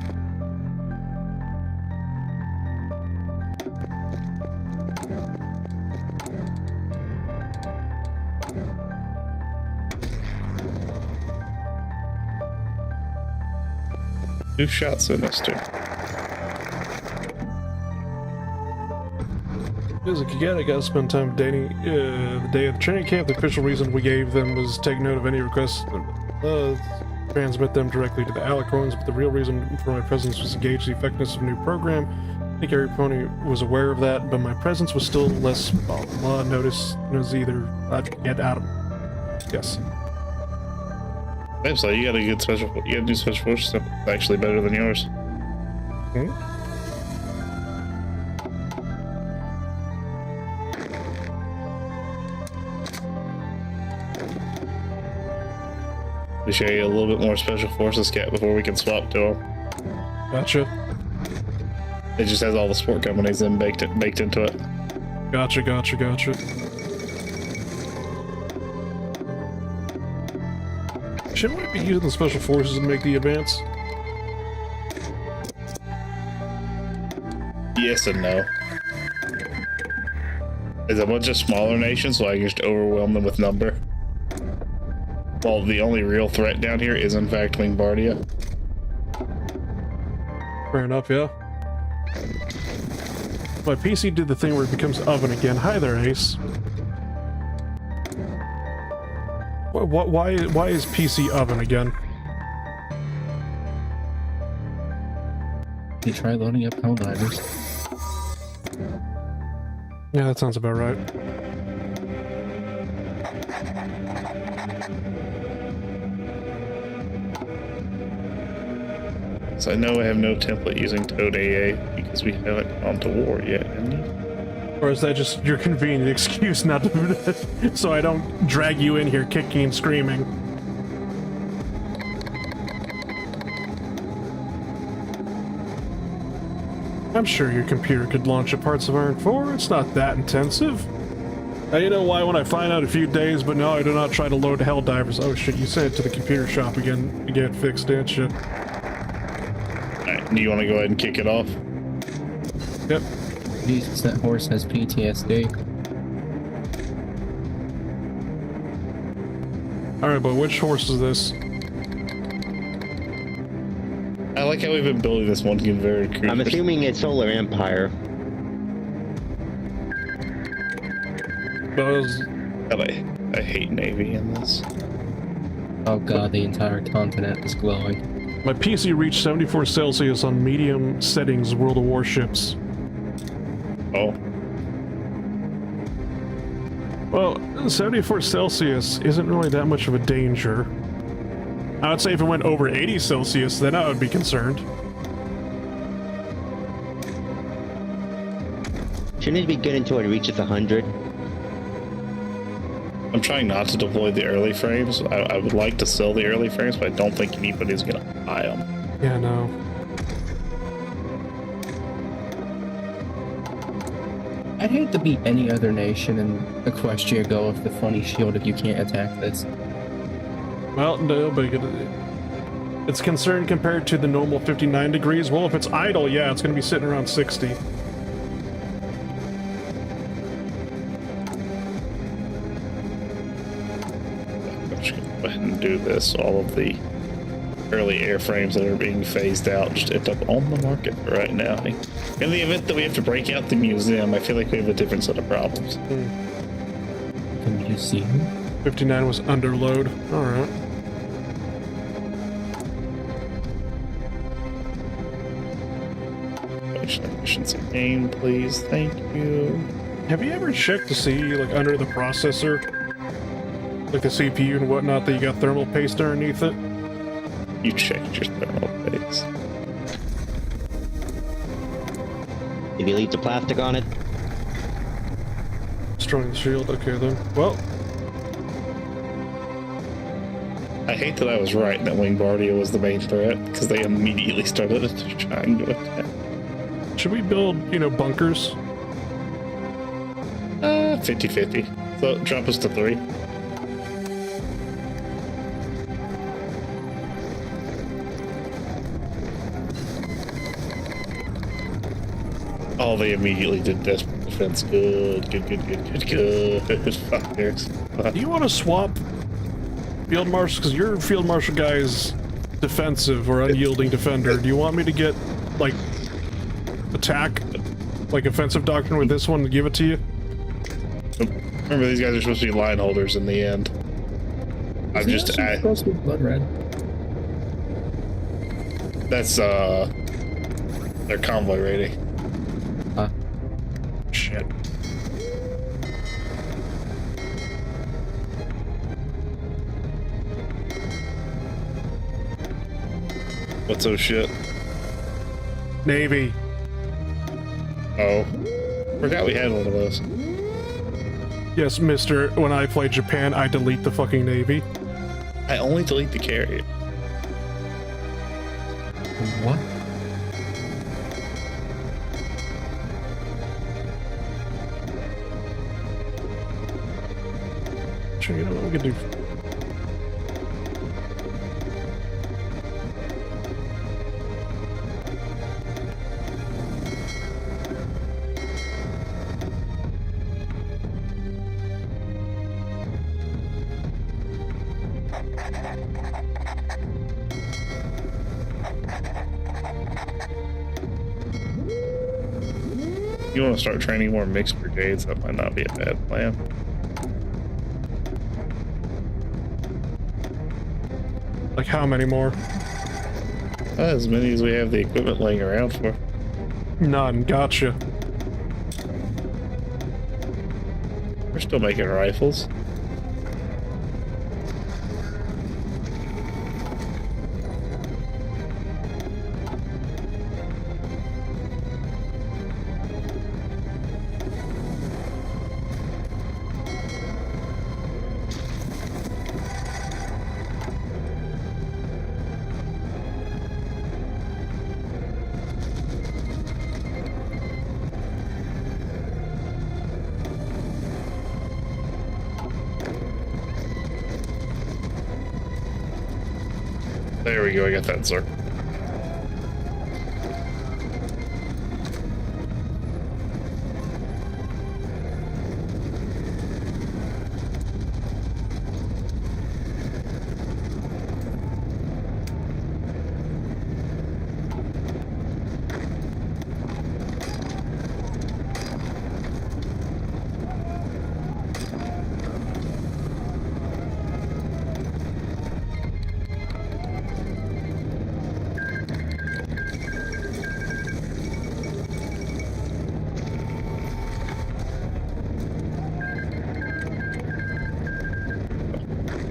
Who shot Sinister? Music again, I gotta spend time dating the day of the training camp. The official reason we gave them was take note of any requests, transmit them directly to the Alicorns, but the real reason for my presence was to gauge the effectiveness of a new program. I think every pony was aware of that, but my presence was still less notice as either get out of yes. So you got a good special. You got to do special forces stuff actually better than yours. To show you a little bit more special forces cat before we can swap to them. Gotcha. It just has all the sport companies in baked into it. Gotcha. Shouldn't we be using the special forces to make the advance? Yes and no. It's a bunch of smaller nations, so I can just overwhelm them with number. Well, the only real threat down here is in fact Wingbardia. Fair enough, yeah. My PC did the thing where it becomes oven again. Hi there, Ace. Why is PC oven again? You try loading up Helldivers. Yeah, that sounds about right. So I know I have no template using Toad AA because we haven't gone to war yet, indeed. Or is that just your convenient excuse not to do that, so I don't drag you in here kicking and screaming? I'm sure your computer could launch a Parts of Iron 4. It's not that intensive. Now you know why when I find out a few days, but no, I do not try to load Helldivers. Oh shit, you sent it to the computer shop again to get fixed, didn't you? Do you want to go ahead and kick it off? Yep. Jesus, that horse has PTSD. Alright, but which horse is this? I like how we've been building this one very cruiser. I'm assuming it's Solar Empire. God, I hate Navy in this. Oh god, the entire continent is glowing. My PC reached 74 Celsius on medium settings World of Warships. Oh. Well, 74 Celsius isn't really that much of a danger. I would say if it went over 80 Celsius, then I would be concerned. Shouldn't it be good until it reaches 100? I'm trying not to deploy the early frames. I would like to sell the early frames, but I don't think anybody's gonna buy them. Yeah, no. I'd hate to beat any other nation and Equestria go with the funny shield if you can't attack this. Well, no, but it's concerned compared to the normal 59 degrees. Well, if it's idle, yeah, it's going to be sitting around 60. I'm just gonna go ahead and do this. All of the early airframes that are being phased out just end up on the market right now. In the event that we have to break out the museum, I feel like we have a different set of problems. The museum? 59 was under load. Alright. Efficiency gain, please. Thank you. Have you ever checked to see, like, under the processor, like the CPU and whatnot, that you got thermal paste underneath it? You checked your thermal paste. Did you leave the plastic on it? Destroying the shield. Okay, then. Well, I hate that I was right that Wingbardia was the main threat, because they immediately started trying to attack. should we build, you know, bunkers? 50-50. So drop us to 3. Oh, they immediately did desperate defense. Good. Fuckers. Do you want to swap field marshal? Because your field marshal guy is defensive or unyielding defender. Do you want me to get, like, attack, like offensive doctrine with this one and give it to you? Remember, these guys are supposed to be line holders in the end. I'm just supposed to be blood red. That's their convoy rating. Shit. What's oh shit? Navy. Oh. Forgot we had one of those. Yes, mister, when I play Japan, I delete the fucking Navy. I only delete the carrier. What? Sure, you know what we can do. You want to start training more mixed brigades? That might not be a bad plan. Like how many more? As many as we have the equipment laying around for. None. Gotcha. We're still making rifles. There we go, I got that circle.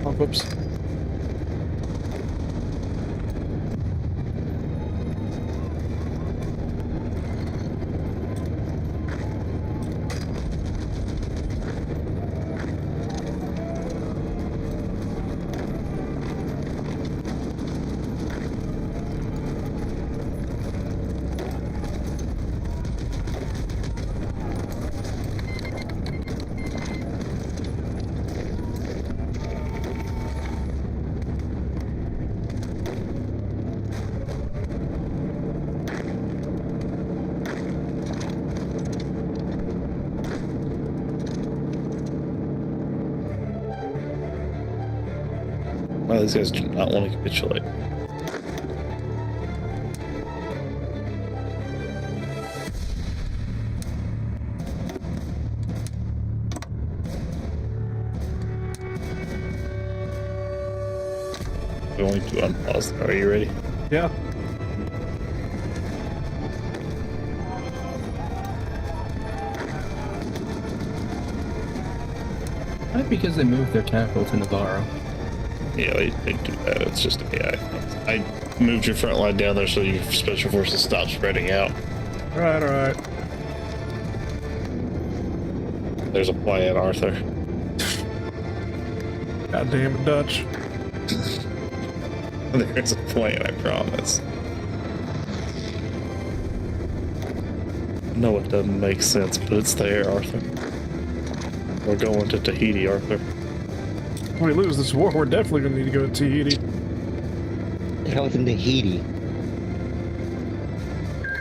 Oh, whoops. Well, these guys do not want to capitulate. going to unpause. Are you ready? Yeah. Not because they moved their capital to Navarro. Yeah, they do that. It's just AI. I moved your front line down there so your special forces stop spreading out. Alright, alright. There's a plan, Arthur. God damn it, Dutch. There's a plan, I promise. I know it doesn't make sense, but it's there, Arthur. We're going to Tahiti, Arthur. If we lose this war, we're definitely gonna need to go to Tahiti. The hell's in Tahiti?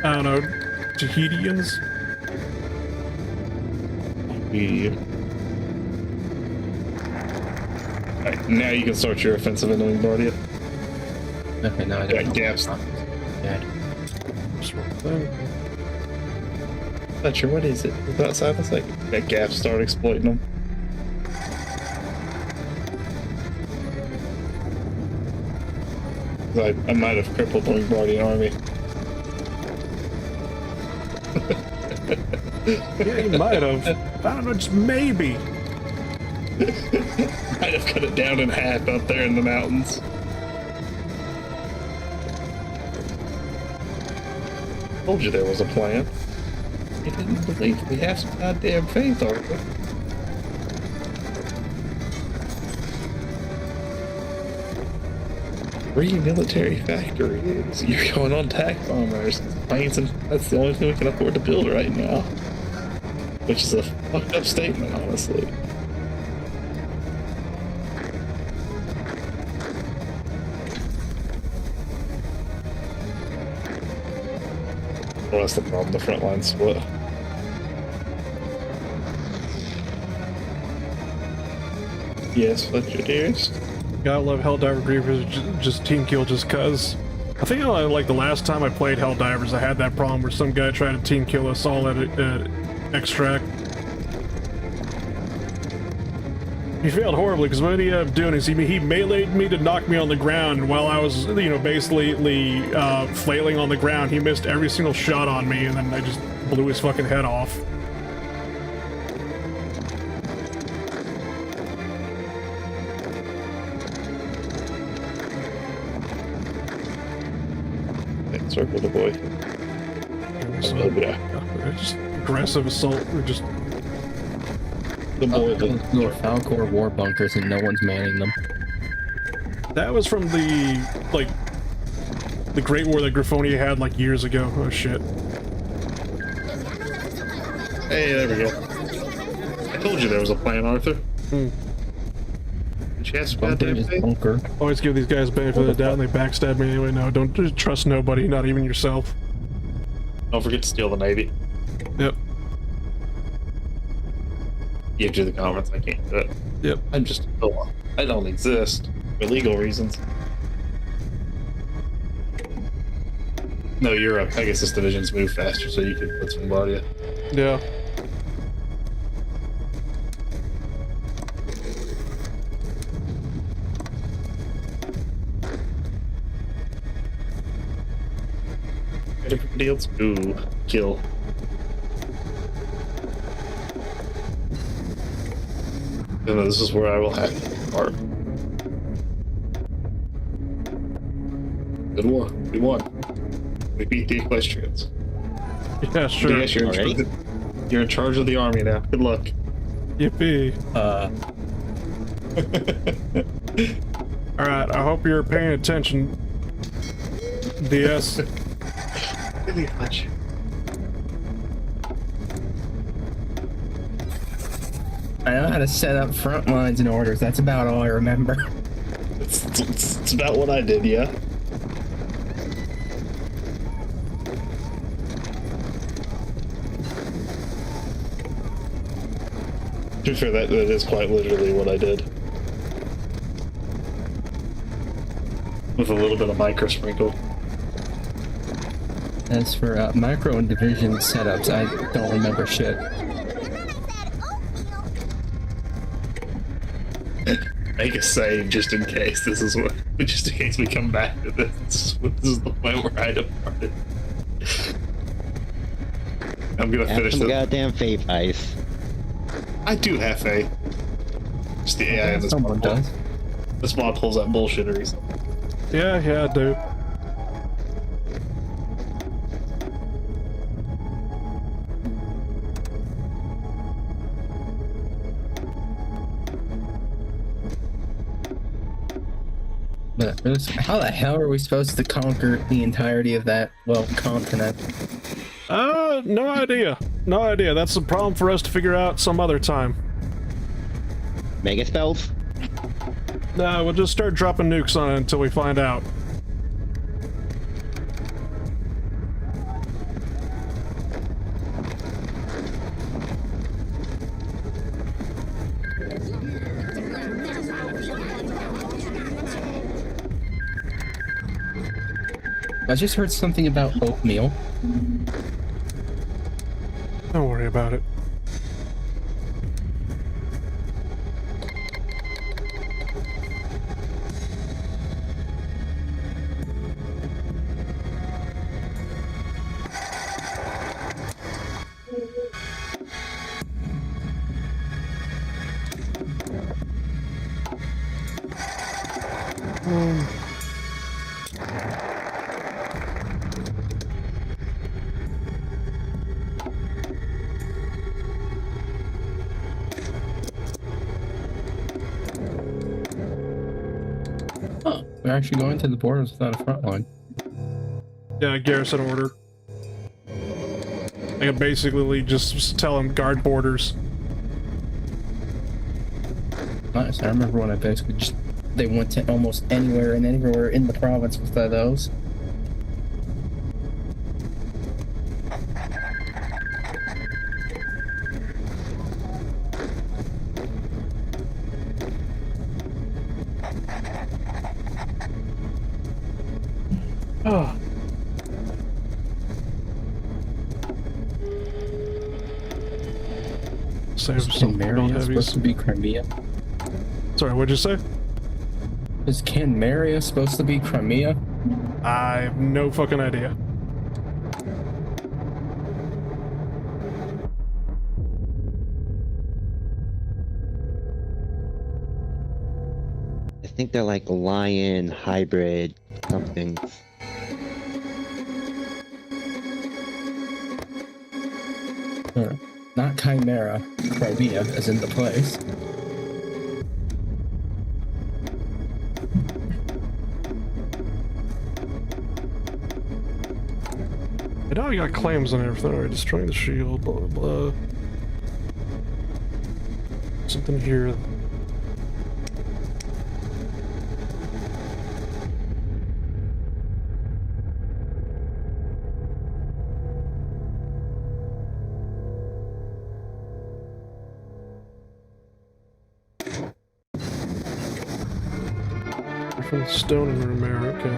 I don't know. Tahitians? Alright, now you can start your offensive into Lombardia. Okay, now I don't know. Gaps. Yeah. Fletcher, what is it? Is that silence like that Gaps start exploiting them? I might have crippled the Lombardian army. Yeah, you might have. I don't know, just maybe. Might have cut it down in half up there in the mountains. Told you there was a plan. You didn't believe me. Have some goddamn faith, Arthur. Free military factories. You're going on tack bombers, planes, and that's the only thing we can afford to build right now. Which is a fucked up statement, honestly. Well, that's the problem. The front line's split. Yes, Fletcher, dearest. Gotta love Helldiver Grievers, just team kill just cuz. I think like the last time I played Helldivers, I had that problem where some guy tried to team kill us all at extract. He failed horribly because what he ended up doing is he meleeed me to knock me on the ground, and while I was, you know, basically flailing on the ground, he missed every single shot on me, and then I just blew his fucking head off. Circle the boy. So, just aggressive assault. We're just The boy. Little Falcor war bunkers and no one's manning them. that was from the Great War that Griffonia had like years ago. Oh shit. Hey, there we go. I told you there was a plan, Arthur. Hmm. Did you have some Bunker goddamn is faith? bunker. Always give these guys benefit of the doubt and they backstab me anyway. No, don't just trust nobody, not even yourself. Don't forget to steal the Navy. Yep. You do the conference, I can't do it. Yep. I'm just a villain. I don't exist. For legal reasons. No, your Pegasus divisions move faster, so you can put some body. Yeah. Everybody else, ooh, kill. And this is where I will have to part. Good war. We won. We beat the Equestrians. Yeah, sure. Yes, you're in charge of the army now. Good luck. Yippee. Alright, I hope you're paying attention. DS. Really much. I know how to set up front lines and orders. That's about all I remember. It's about what I did, yeah. To be fair, that is quite literally what I did. With a little bit of micro sprinkle. As for micro and division setups, I don't remember shit. make a save just in case this is what, just in case we come back to this. This is the point where I departed. I'm gonna finish some the goddamn faith ice. I do have faith. Just the AI in this Someone mod. does. This mod pulls that bullshittery. Yeah, I do. But how the hell are we supposed to conquer the entirety of that, well, continent? No idea. No idea. That's a problem for us to figure out some other time. Mega spells? Nah, we'll just start dropping nukes on it until we find out. I just heard something about oatmeal. Don't worry about it. Oh, we're actually going to the borders without a front line. Yeah, garrison order. I can basically just tell them guard borders. Nice. I remember when I basically just they went to almost anywhere and everywhere in the province with those. Oh. Save some Canmaria supposed heavies. to be Crimea? Sorry, what'd you say? Is Canmaria supposed to be Crimea? I have no fucking idea. I think they're like lion hybrid something. Not Chimera, Crimea, as in the place. I know I got claims on everything. Alright, destroying the shield, blah blah blah. Something here. Different stone in Romero, okay.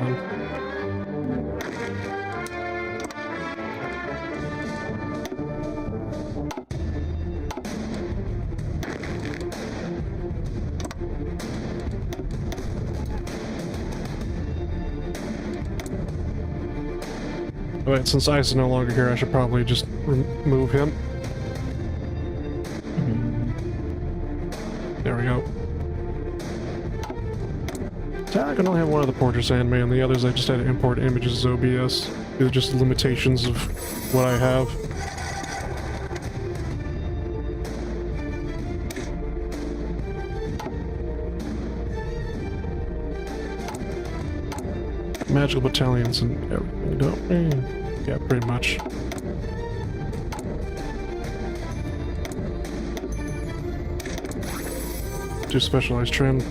Wait, since Ice is no longer here, I should probably just remove him. There we go. I can only have one of the portraits animated, and the others I just had to import images as OBS. These are just limitations of what I have. Magical battalions and everything, don't we? Yeah, pretty much. Do specialized trend.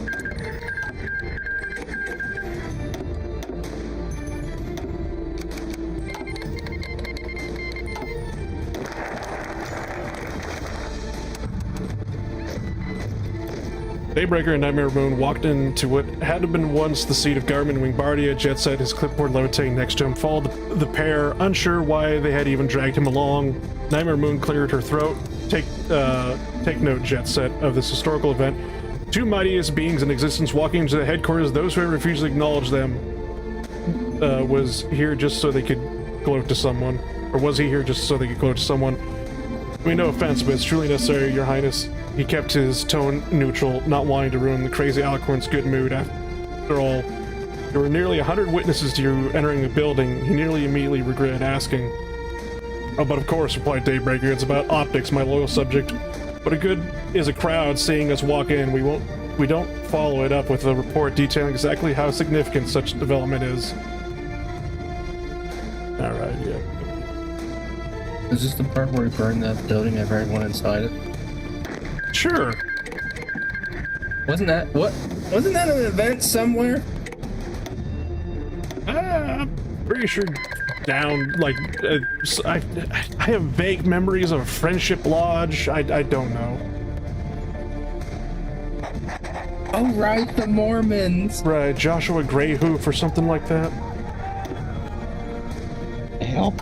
Daybreaker and Nightmare Moon walked into what had been once the seat of Garmin Wingbardia. Jetet, his clipboard levitating next to him, followed the pair, unsure why they had even dragged him along. Nightmare Moon cleared her throat. Take note, Jetet, of this historical event. two mightiest beings in existence walking into the headquarters. Those who refused to acknowledge them was here just so they could gloat to someone. Or was he here just so they could gloat to someone? I mean, no offense, but it's truly necessary, Your Highness. He kept his tone neutral, not wanting to ruin the crazy Alicorn's good mood. After all, there were nearly 100 witnesses to you entering the building. He nearly immediately regretted asking. Oh, but of course, replied Daybreaker, it's about optics, my loyal subject. What a good is a crowd seeing us walk in. We don't follow it up with a report detailing exactly how significant such development is. Alright, yeah. Is this the part where we burned that building and everyone inside it? Sure. Wasn't that an event somewhere? I'm pretty sure down, like, I have vague memories of a friendship lodge. I don't know. Oh, right, the Mormons. Right, Joshua Greyhoof or something like that. Help.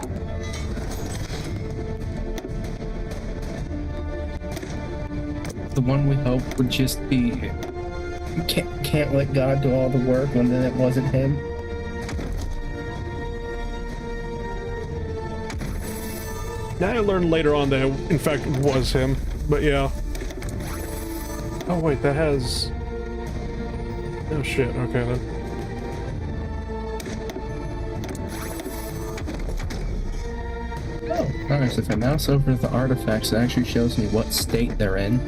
The one we hope would just be can't let God do all the work when then it wasn't him. Now I learned later on that it in fact was him, but yeah. Oh wait, that has... Oh shit, okay then. Oh, nice. If I mouse over the artifacts, it actually shows me what state they're in.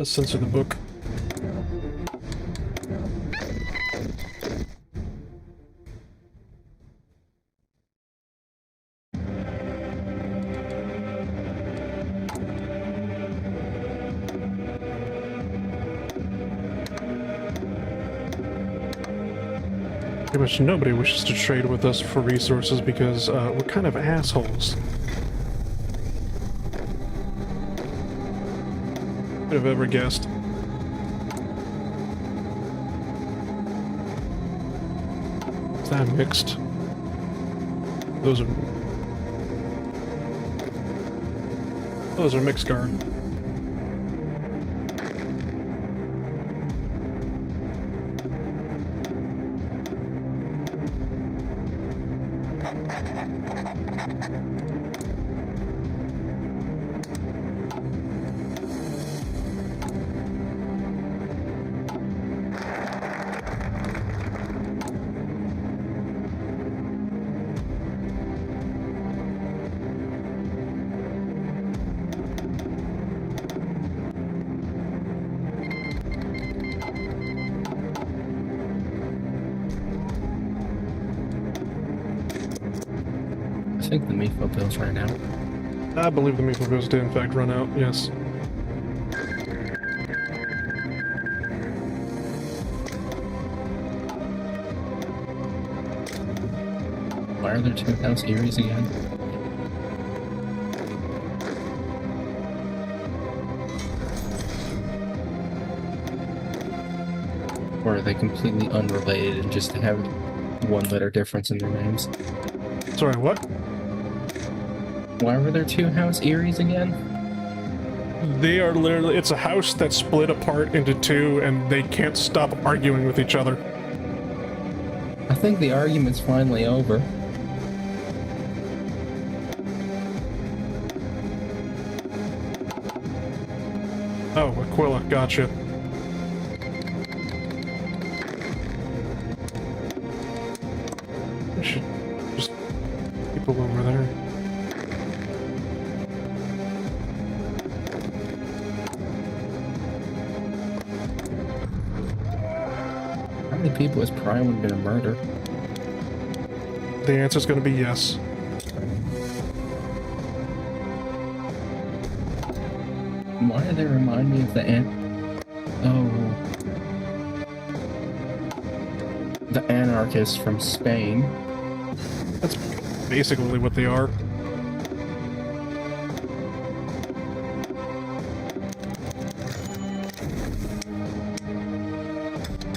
Censor the book. Pretty much nobody wishes to trade with us for resources because we're kind of assholes. Could have ever guessed. Is that mixed? Those are mixed guard. I think the Mifo bills ran out. I believe the Mifo bills did in fact run out, yes. Why are there two House Eries again? Or are they completely unrelated and just have one letter difference in their names? Sorry, what? Why were there two House Eries again? They are literally, it's a house that split apart into two and they can't stop arguing with each other. I think the argument's finally over. Oh, Aquila, gotcha. We should just people over there. How many people is Prime gonna murder? The answer's gonna be yes. Why do they remind me of the the anarchists from Spain? That's basically what they are.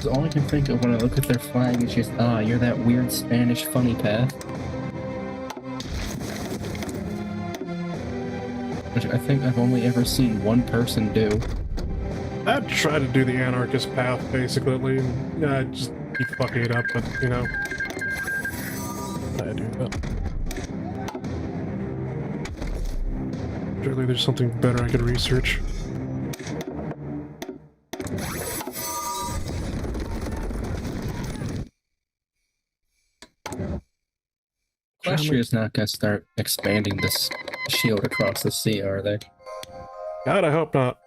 All I can think of when I look at their flag is just, you're that weird Spanish funny path. Which I think I've only ever seen one person do. I'd try to do the anarchist path, basically. Yeah, I just keep fucking it up, but, you know. I do that. Surely there's something better I could research. Equestria's not gonna start expanding this shield across the sea, are they? God, I hope not.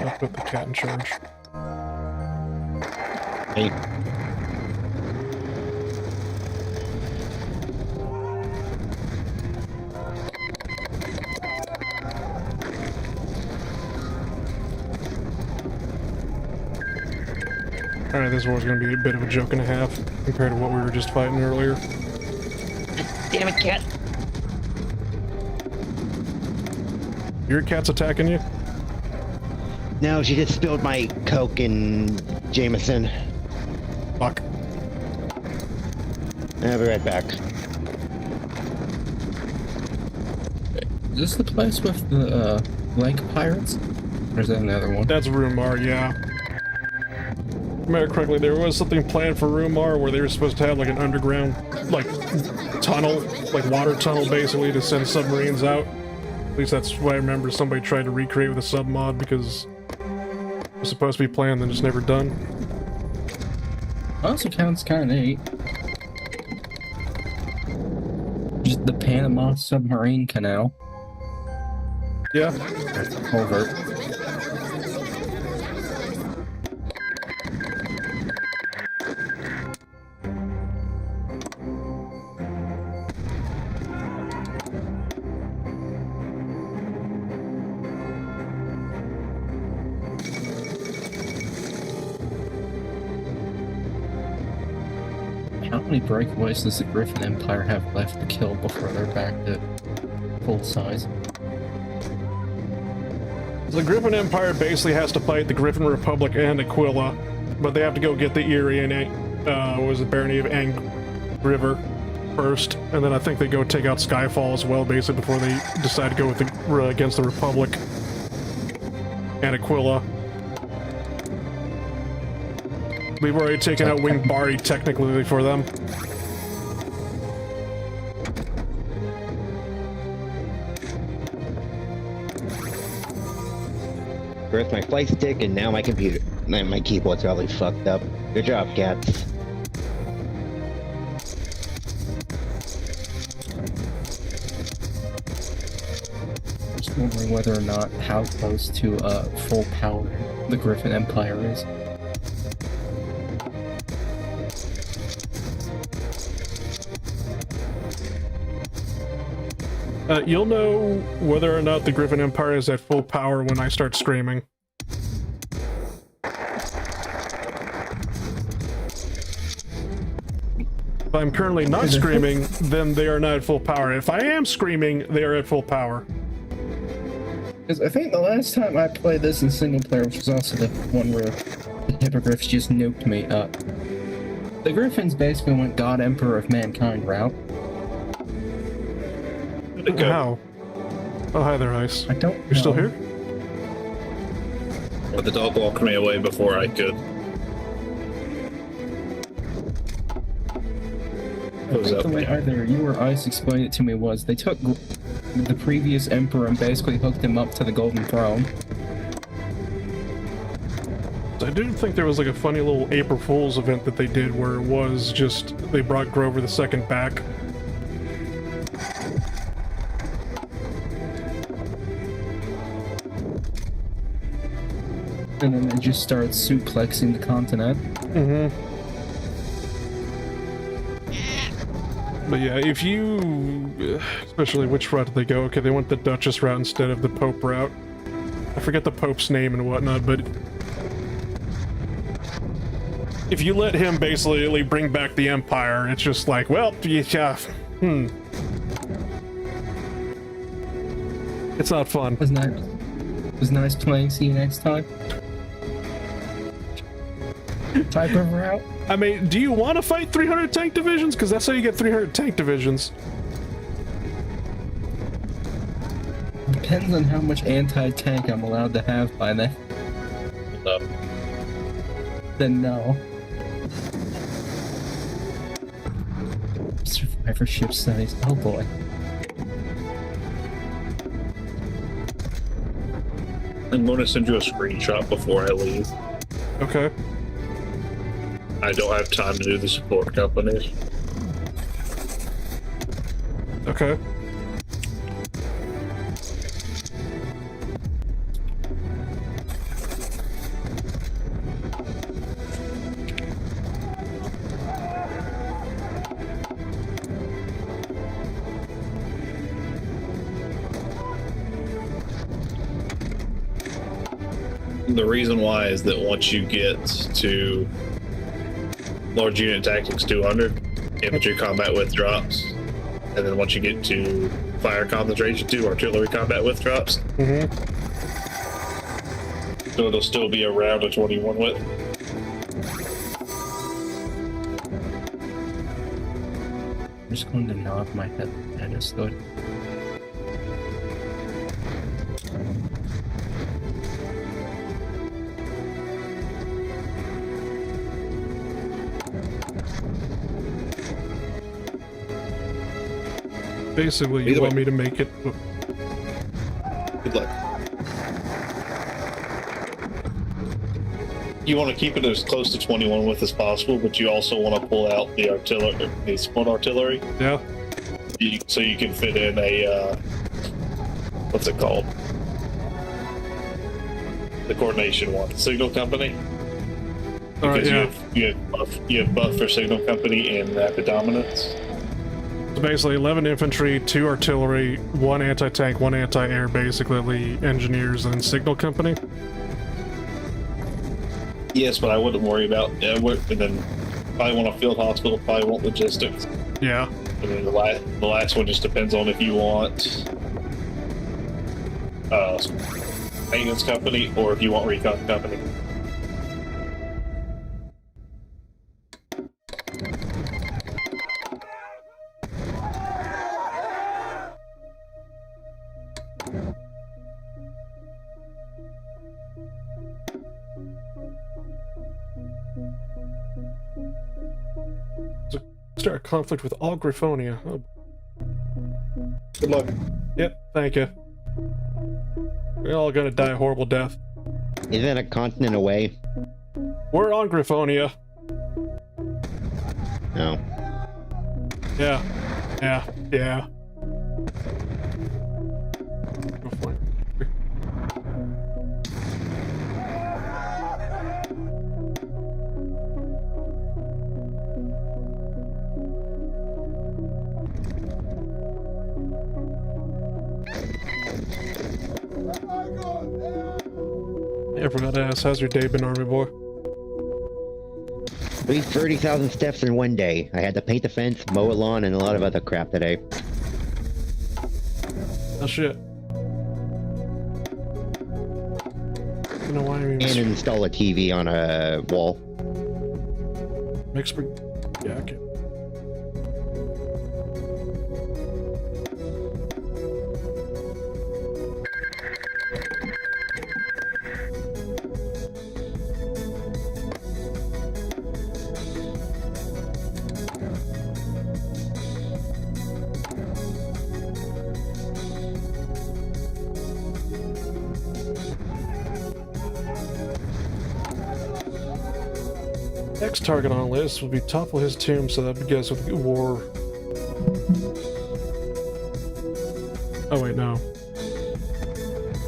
I'll put the cat in charge. Hey. Alright, this war's gonna be a bit of a joke and a half compared to what we were just fighting earlier. Damn it, cat. Your cat's attacking you? No, she just spilled my Coke and Jameson. Fuck. I'll be right back. Is this the place with the lake pirates? Or is that another one? That's Rumar, yeah. Remember correctly, there was something planned for Rumar where they were supposed to have like an underground, like, tunnel, like water tunnel basically to send submarines out. At least that's what I remember somebody tried to recreate with a sub mod because it was supposed to be planned and just never done. Also counts kind of neat. Just the Panama Submarine Canal. Yeah. Culvert. How many breakaways does the Griffin Empire have left to kill before they're back to full size? The Griffin Empire basically has to fight the Griffin Republic and Aquila, but they have to go get the Erie and, was it Barony of River first, and then I think they go take out Skyfall as well, basically, before they decide to go with the, against the Republic and Aquila. We've already taken out Wing Bari technically for them. First my flight stick and now my computer. My keyboard's probably fucked up. Good job, cats. Just wondering whether or not how close to full power the Griffin Empire is. You'll know whether or not the Griffin Empire is at full power when I start screaming. If I'm currently not screaming, then they are not at full power. If I am screaming, they are at full power. Because I think the last time I played this in single player, which was also the one where the Hippogriffs just nuked me up, the Griffins basically went God Emperor of Mankind route. How? Oh, hi there, Ice. I don't You're still here? But the dog walked me away before I could. What was The up? way either you or Ice explained it to me was they took the previous emperor and basically hooked him up to the Golden Throne. I do think there was like a funny little April Fool's event that they did where it was just they brought Grover II back. And then they just started suplexing the continent. Mm-hmm. But yeah, if you... Especially, which route did they go? Okay, they went the Duchess route instead of the Pope route. I forget the Pope's name and whatnot, but... If you let him basically bring back the Empire, it's just like, well, yeah, It's not fun. It was nice playing. See you next time. Type of route. I mean, do you want to fight 300 tank divisions? Because that's how you get 300 tank divisions. Depends on how much anti-tank I'm allowed to have by then. No. Then no. Survivorship studies. Oh boy. I'm going to send you a screenshot before I leave. Okay. I don't have time to do the support companies. Okay. The reason why is that once you get to large unit tactics 200, infantry combat with drops, and then once you get to fire concentration 2, artillery combat with drops, so it'll still be around a 21 width. I'm just going to nod my head. That is good. Basically, you Either want way. me to make it... Good luck. You want to keep it as close to 21 width as possible, but you also want to pull out the artillery, the support artillery, Yeah? so you can fit in a what's it called? The coordination one, signal company. Alright, Because yeah. you have buff for signal company and rapid dominance. So basically, 11 infantry, 2 artillery, 1 anti-tank, 1 anti-air, basically engineers, and signal company. Yes, but I wouldn't worry about and then probably want a field hospital, probably want logistics. Yeah. And then the last one just depends on if you want maintenance company or if you want recon company. Start a conflict with all Griffonia. Oh, Good luck. yep, thank you. We're all gonna die a horrible death. Isn't it a continent away? We're on Griffonia. No. Yeah. Yeah. Yeah. Go for it. Yeah, forgot to ask, how's your day been, Army Boy? We 30,000 steps in one day. I had to paint the fence, mow a lawn, and a lot of other crap today. Oh shit. You know why I mean, And install a TV on a wall. mixed brig. Yeah, okay. Next target on the list will be topple his tomb, so that begins with war. Oh wait, no.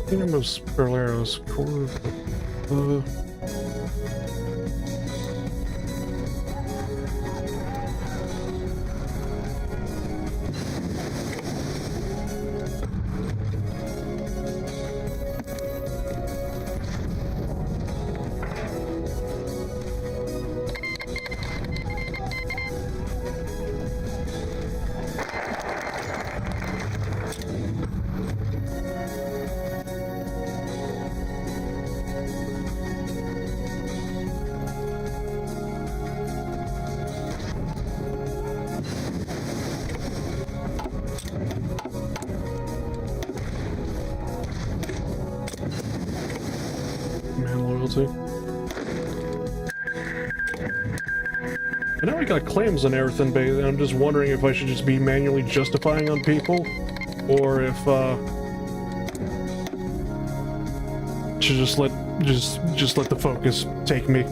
Kingdom of Sperleros, core. casualty. I know I got claims and everything, but I'm just wondering if I should just be manually justifying on people, or if should just let the focus take me. I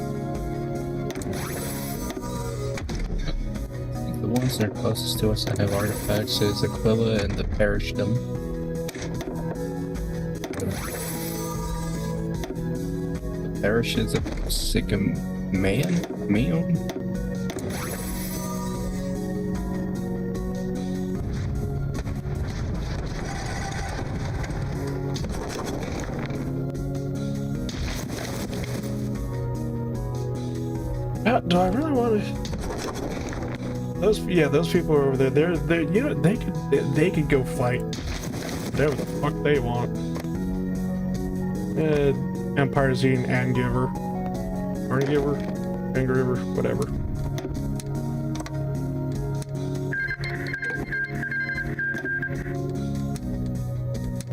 think the ones that are closest to us that have artifacts is Aquila and the Perishdom. The Perish is a Sycamore? Do I really want to? Those people are over there. They're you know, they could go fight whatever the fuck they want. Empire Zine and Giver, Giver, whatever.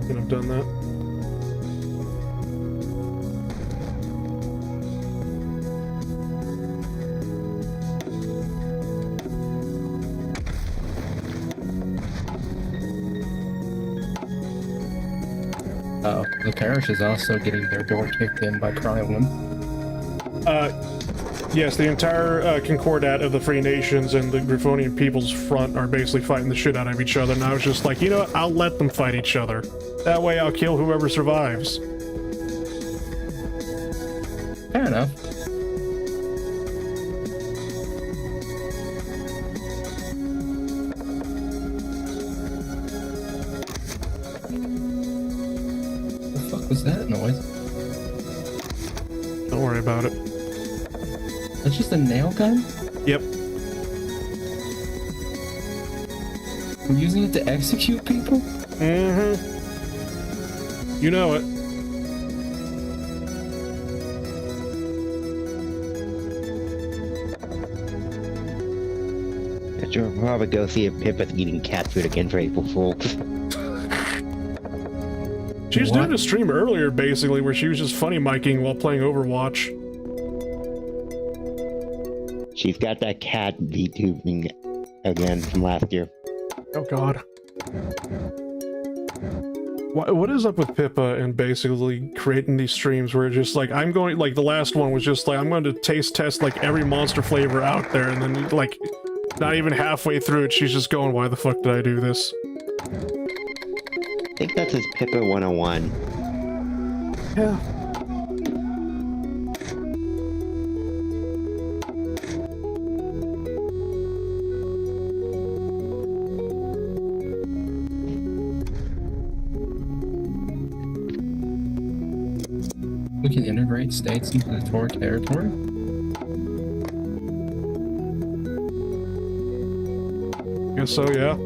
Could have done that. The parish is also getting their door kicked in by Krylon. Yes, the entire Concordat of the Free Nations and the Griffonian People's Front are basically fighting the shit out of each other, and I was just like, you know what, I'll let them fight each other. That way I'll kill whoever survives. Fair enough. What was that noise? Don't worry about it. That's just a nail gun? Yep. We're using it to execute people? Mm-hmm. You know it. I should probably go see if Pippa's eating cat food again for April Fools. She was doing a stream earlier, basically, where she was just funny miking while playing Overwatch. She's got that cat VTubing again from last year. Oh god. What is up with Pippa and basically creating these streams where it's just like, I'm going, like the last one was just like, I'm going to taste test like every monster flavor out there, and then like, not even halfway through it, she's just going, why the fuck did I do this? I think that's his Pippa 101. Yeah. We can integrate states into the Tor territory? Guess so, yeah.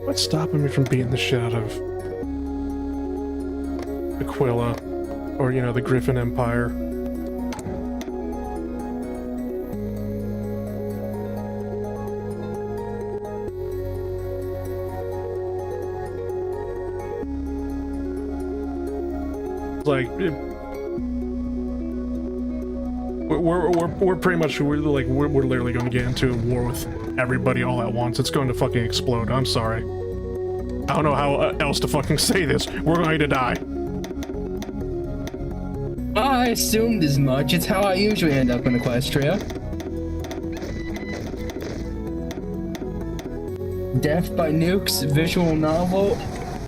What's stopping me from beating the shit out of Aquila, or, you know, the Griffin Empire? Like, we're pretty much, we're literally going to get into a war with everybody all at once. It's going to fucking explode. I'm sorry. I don't know how else to fucking say this. We're going to die. I assumed as much. It's how I usually end up in Equestria. Death by nukes, visual novel,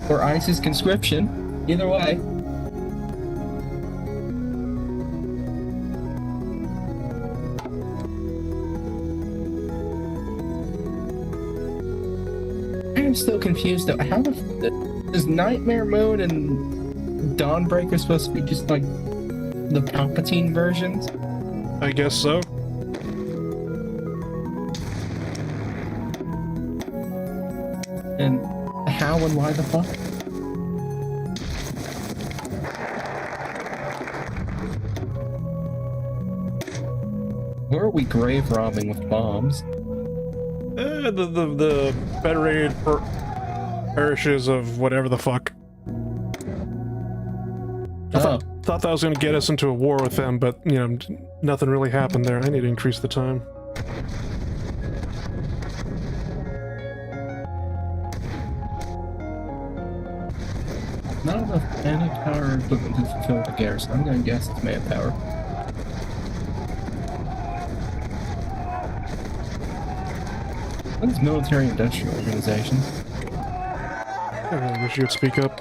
or ISIS conscription. Either way. I'm still confused though. How is Nightmare Moon and Dawnbreaker supposed to be just like the Palpatine versions? I guess so. And how and why the fuck? Where are we grave robbing with bombs? The federated parishes of whatever the fuck. Thought that was going to get us into a war with them, but, you know, nothing really happened there. I need to increase the time. Not enough anti-power equipment to fulfill the garrison. I'm gonna guess it's manpower. What is military-industrial organizations? I wish you would speak up.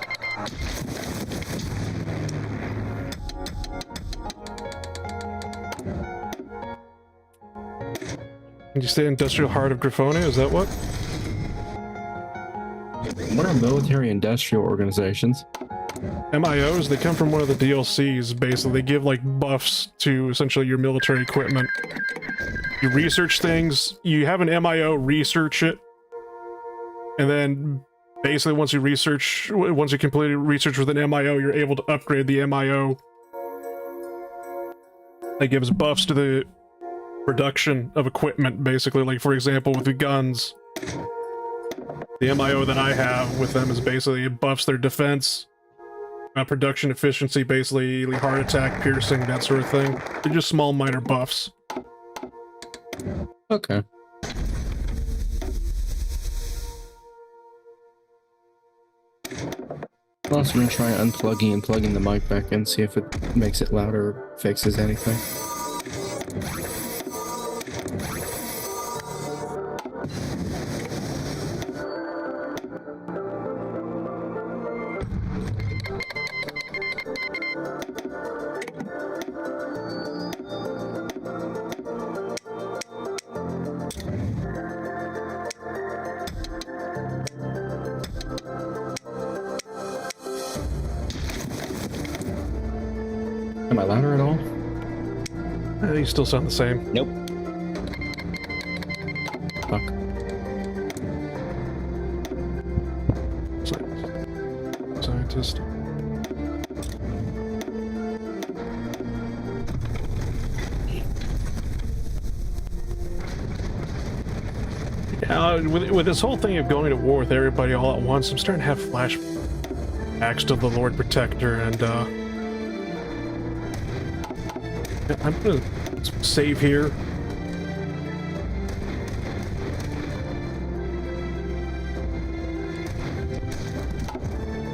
Did you say industrial heart of Griffonia? Is that what? What are military-industrial organizations? MIOs, they come from one of the DLCs, basically. They give, like, buffs to, essentially, your military equipment. You research things, you have an MIO research it, and then, basically, once you complete research with an MIO, you're able to upgrade the MIO. That gives buffs to the production of equipment, basically. Like, for example, with the guns, the MIO that I have with them is basically it buffs their defense, production efficiency, basically heart attack, piercing, that sort of thing. They're just small, minor buffs. Okay. I'm also gonna try unplugging and plugging the mic back in, see if it makes it louder or fixes anything. Am I louder at all? You still sound the same. Nope. Fuck. Scientist. Yeah, with this whole thing of going to war with everybody all at once, I'm starting to have flashbacks to the Lord Protector, and I'm gonna save here.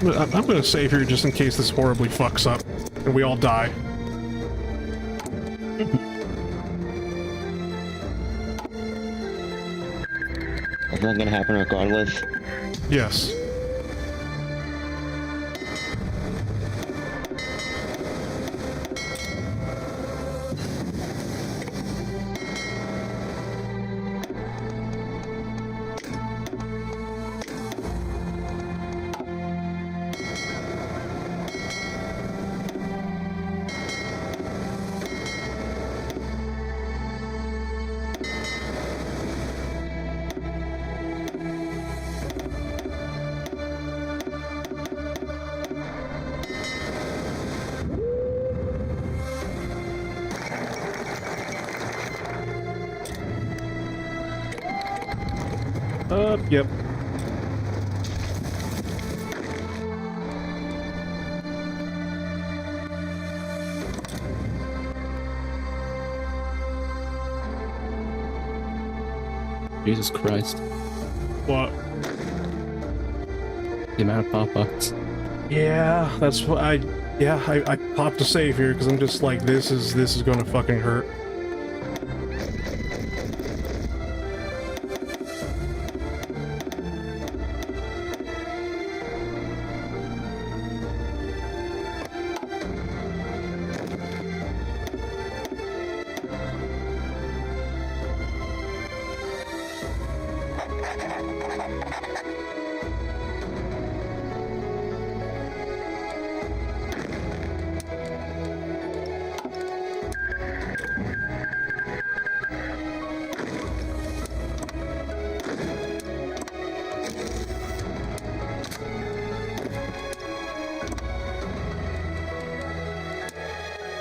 I'm gonna save here just in case this horribly fucks up and we all die. Is that gonna happen regardless? Yes. Yep. Jesus Christ. What? The amount of pop-ups. Yeah, that's what I popped a save here because I'm just like, this is gonna fucking hurt.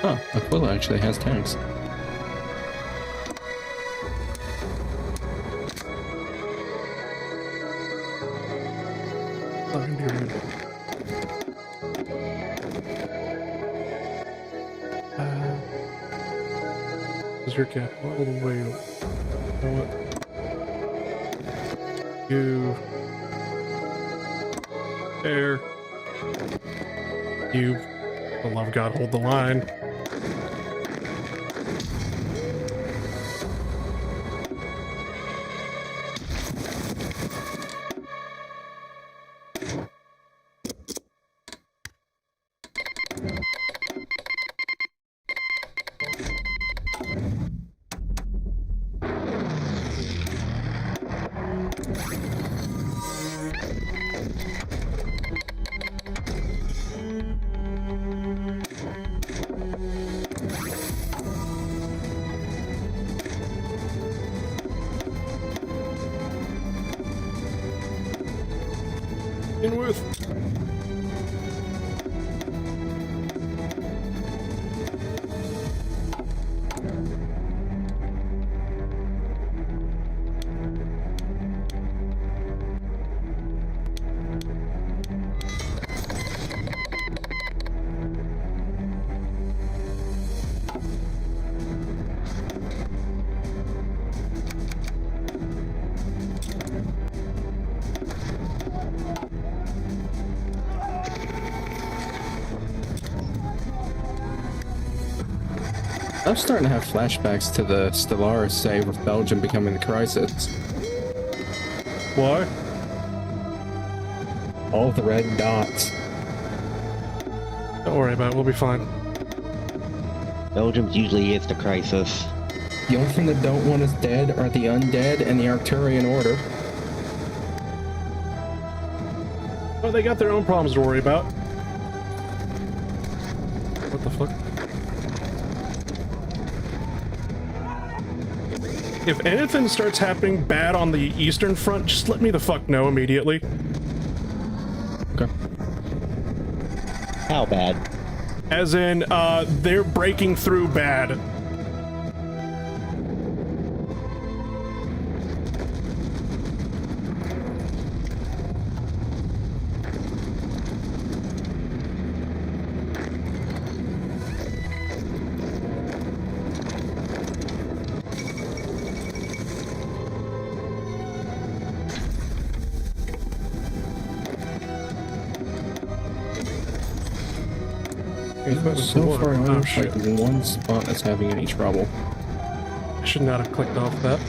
Oh, Aquila actually has tanks. Is your cat all the way up? You know what? You there. You, for the love of God, hold the line. In with. I'm starting to have flashbacks to the Stellaris save of Belgium becoming the crisis. Why? All of the red dots. Don't worry about it, we'll be fine. Belgium usually is the crisis. The only thing that don't want us dead are the undead and the Arcturian Order. Well, they got their own problems to worry about. What the fuck? If anything starts happening bad on the Eastern Front, just let me the fuck know immediately. Okay. How bad? As in, they're breaking through bad. So far, I'm like one spot that's having any trouble. I should not have clicked off that.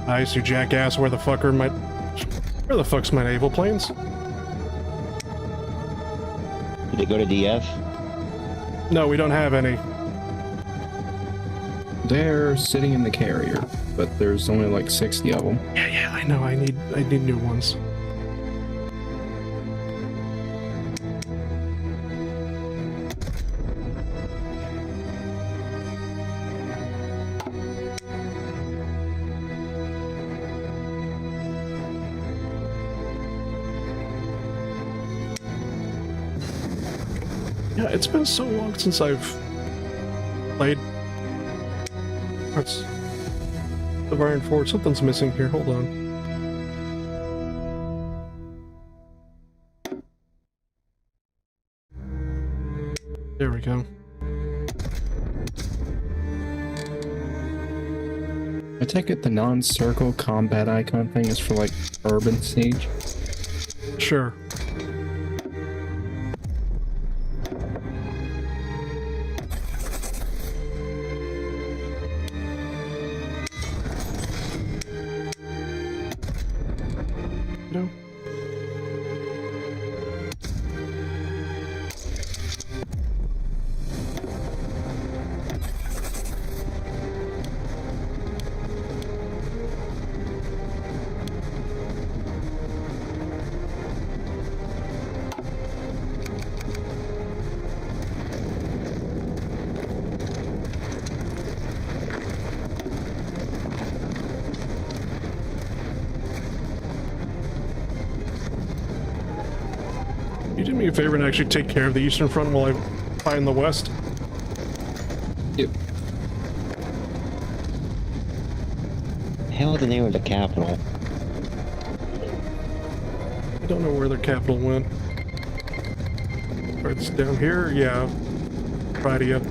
Nice, you jackass. Where the fuck's my naval planes? Did they go to DF? No, we don't have any. They're sitting in the carrier, but there's only like 60 of them. Yeah, I know. I need new ones. Yeah, it's been so long since I've played Hearts of Iron Forge. Something's missing here. Hold on. There we go. I take it the non-circle combat icon thing is for like urban siege. Sure. No. me a favor and actually take care of the Eastern Front while I fight in the West? Yep. Hell is the name of the capital? I don't know where their capital went. It's down here? Yeah. Radia.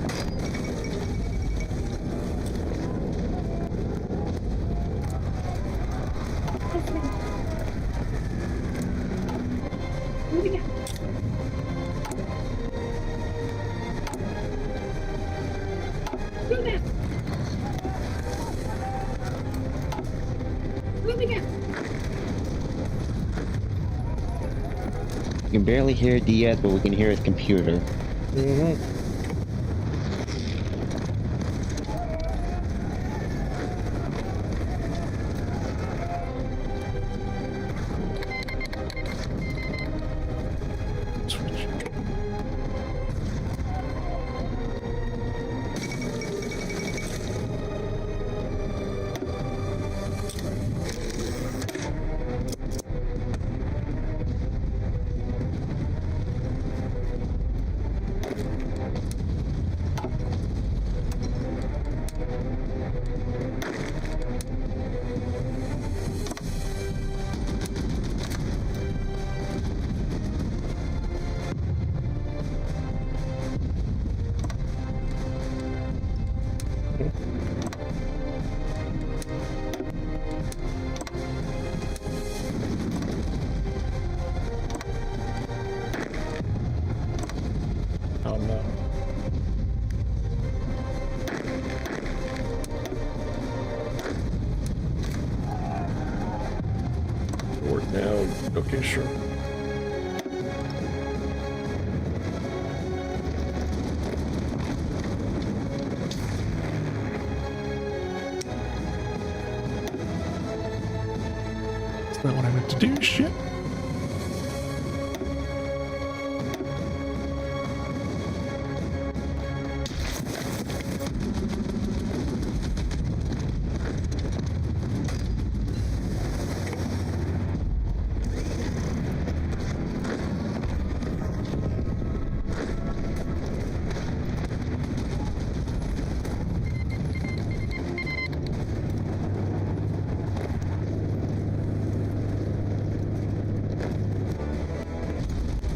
We can barely hear Diaz, but we can hear his computer. Mm-hmm. Switch. Oh no. Work now. Okay, sure. That's not what I meant to do, shit.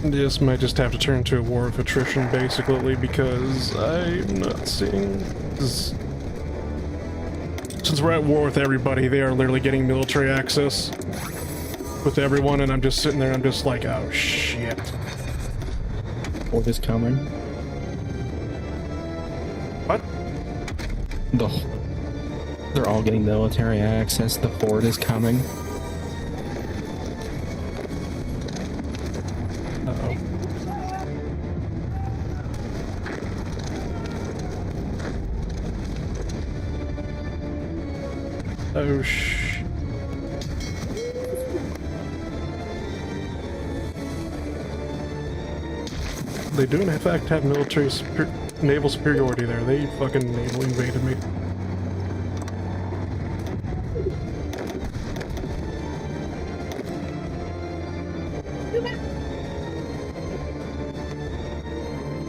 This might just have to turn to a war of attrition, basically, because I'm not seeing this. Since we're at war with everybody, they are literally getting military access with everyone, and I'm just sitting there, I'm just like, oh shit. Fort is coming. What? They're all getting military access. The fort is coming. Uh-oh. Oh shh. They do in fact have naval superiority there. They fucking naval invaded me.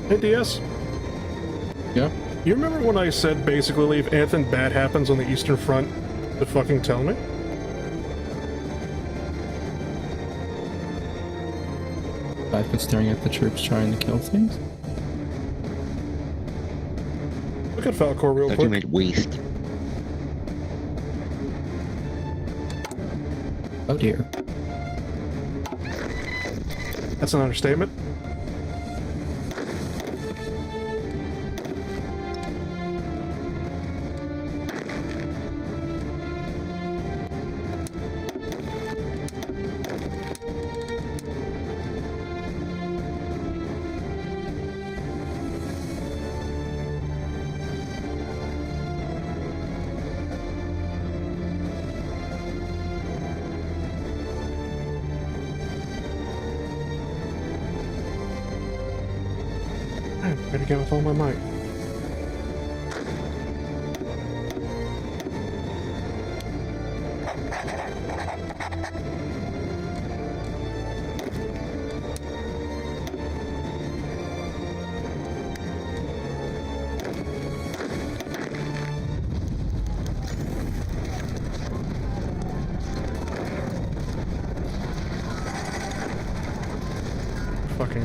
Hey DS. Yeah. You remember when I said basically if anything bad happens on the Eastern Front, to fucking tell me? I've been staring at the troops trying to kill things. Look at Falcor real Thought you quick. meant waste. Oh dear. That's an understatement. Ready to go with all my might.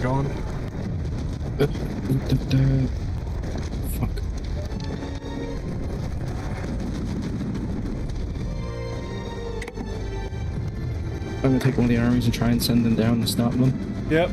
gone. Fuck. I'm gonna take one of the armies and try and send them down to stop them. Yep.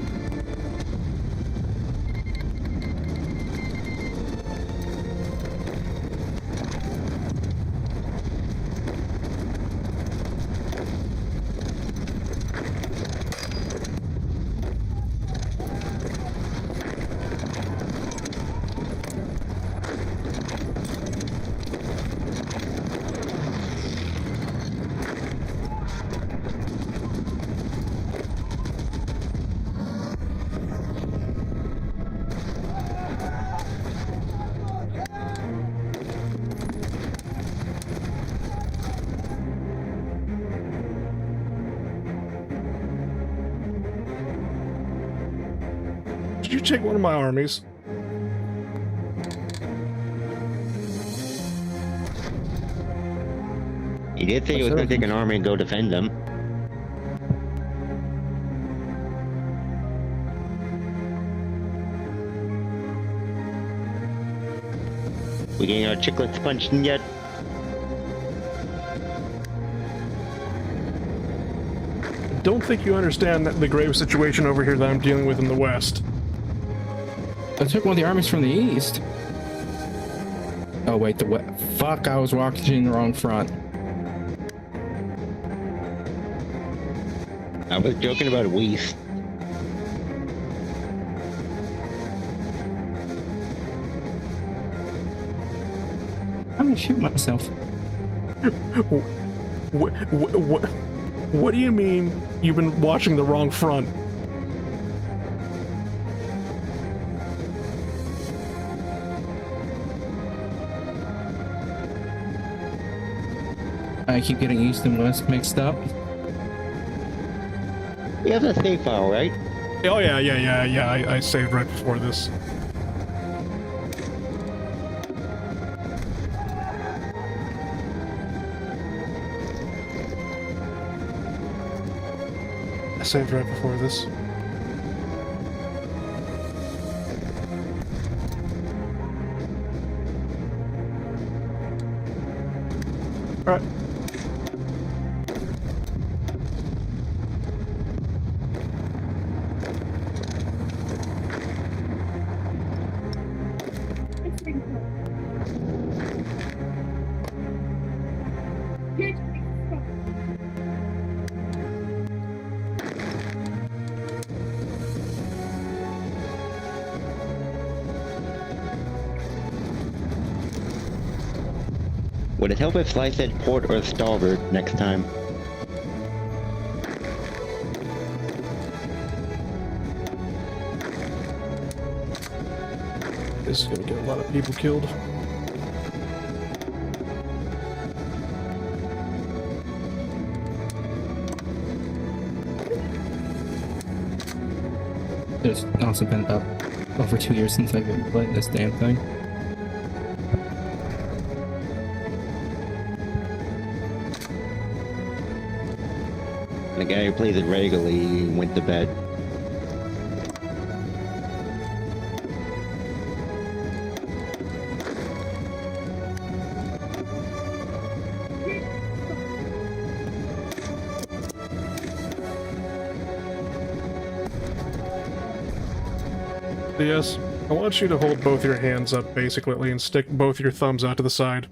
Did you take one of my armies? He did say he was going to take an army and go defend them. We getting our chiclets punched in yet? Don't think you understand the grave situation over here that I'm dealing with in the west. I took one of the armies from the east. Oh wait, the west. Fuck! I was walking in the wrong front. I was joking about West. I'm gonna shoot myself. What do you mean you've been watching the wrong front? I keep getting east and west mixed up. You have a save file, right? Oh yeah. I saved right before this. I saved right before this. All right. Would it help if I said port or starboard next time? This is gonna get a lot of people killed. It's also been about over 2 years since I've been playing this damn thing. The guy who plays it regularly went to bed. Yes, I want you to hold both your hands up, basically, and stick both your thumbs out to the side.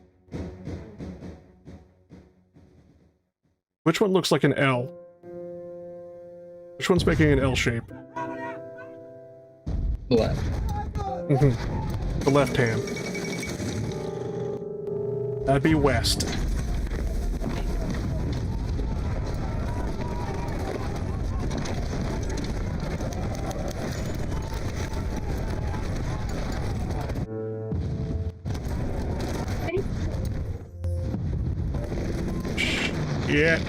Which one looks like an L? Which one's making an L shape? The left. The left hand. That'd be west. Yeah.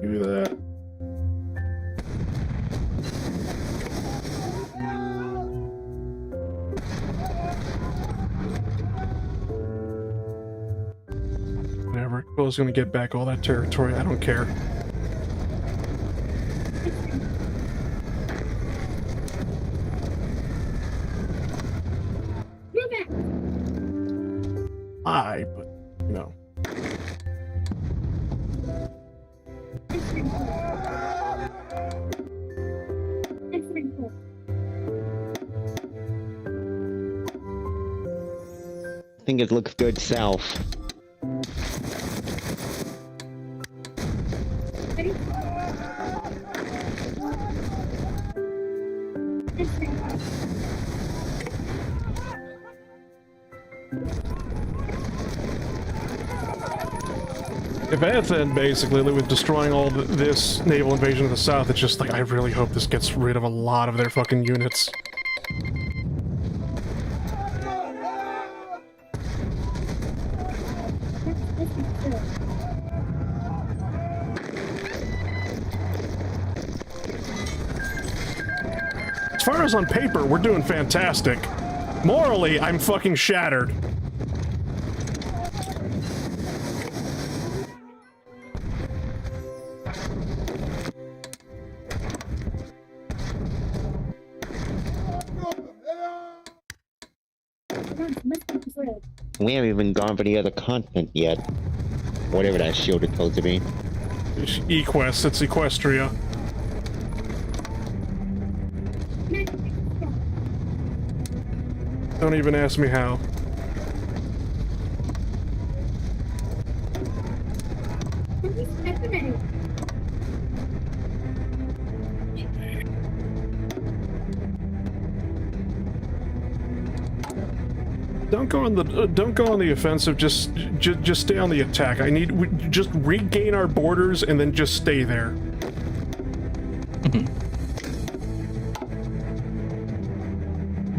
Do that. is going to get back all that territory. I don't care. But, you know. I think it looks good south. If I had to end basically with destroying all this naval invasion of the south, it's just like, I really hope this gets rid of a lot of their fucking units. As far as on paper, we're doing fantastic. Morally, I'm fucking shattered. We haven't even gone for the other continent yet. Whatever that shield is supposed to be. Equest, it's Equestria. Don't even ask me how. Don't go on the offensive. Just stay on the attack. Just regain our borders and then just stay there.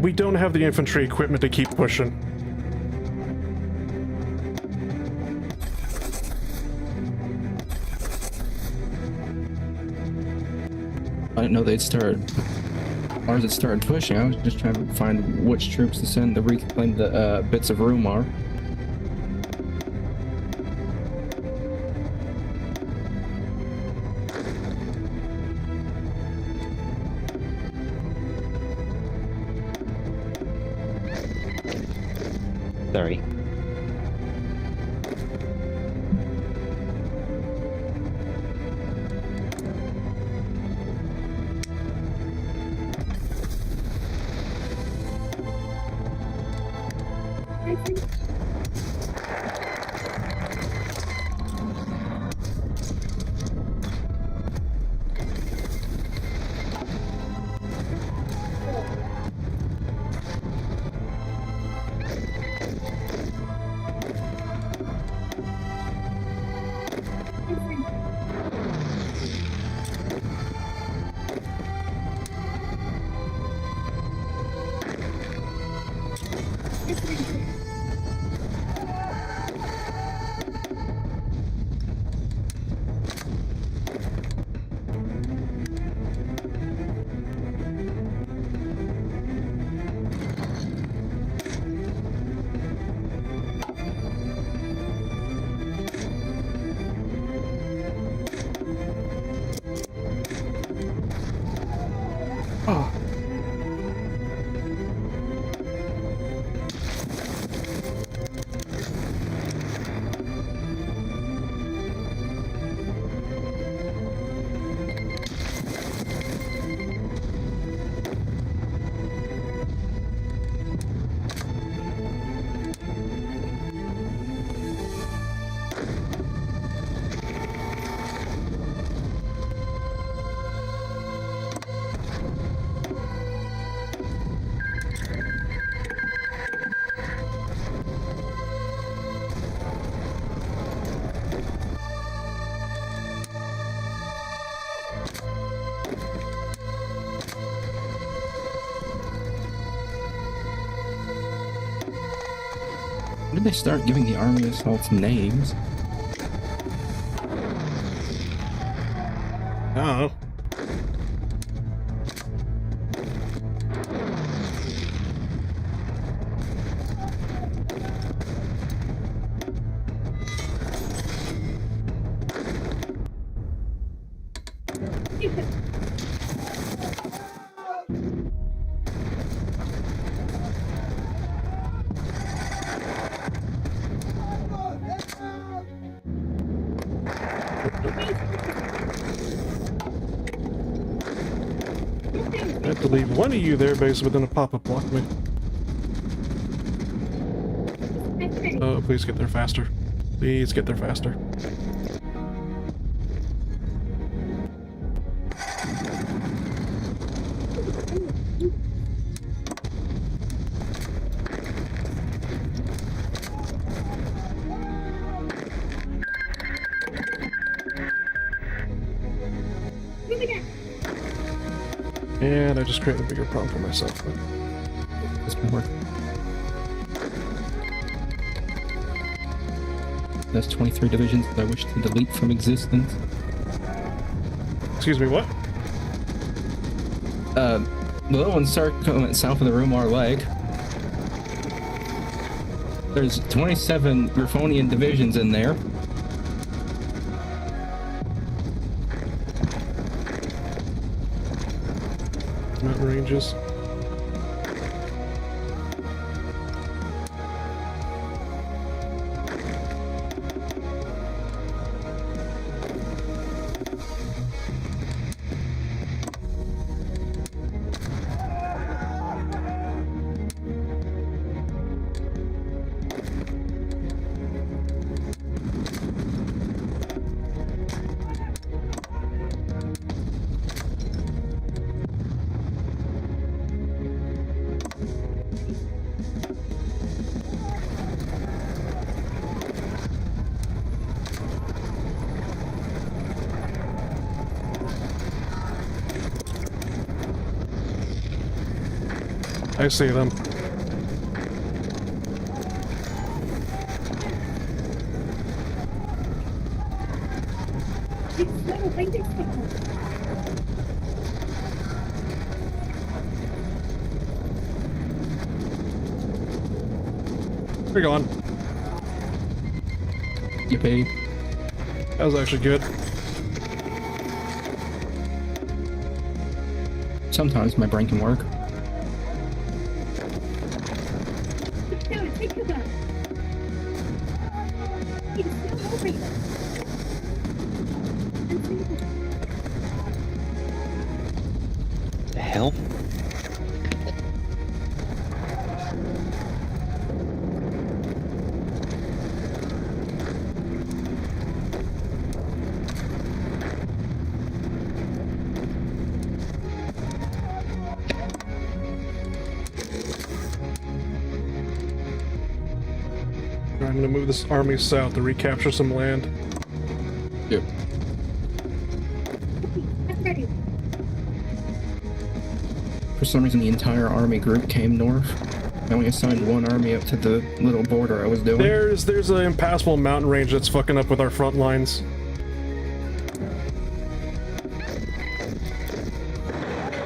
We don't have the infantry equipment to keep pushing. I didn't know they'd start. Ours had started pushing. I was just trying to find which troops to send to reclaim the bits of Rumar. Sorry. When did they start giving the army assaults names? Oh. I have to leave one of you there, base, but then a pop-up blocked me. Oh, please get there faster. Please get there faster. And I just created a bigger problem for myself. But This might work. That's 23 divisions that I wish to delete from existence. excuse me, what? The little ones start coming south of the Rumar Lake. There's 27 Griffonian divisions in there. Mountain ranges. I see them. We're going. Yippee. That was actually good. Sometimes my brain can work. The hell? I'm gonna move this army south to recapture some land. Yep. For some reason, the entire army group came north. I only assigned one army up to the little border I was doing. There's an impassable mountain range that's fucking up with our front lines.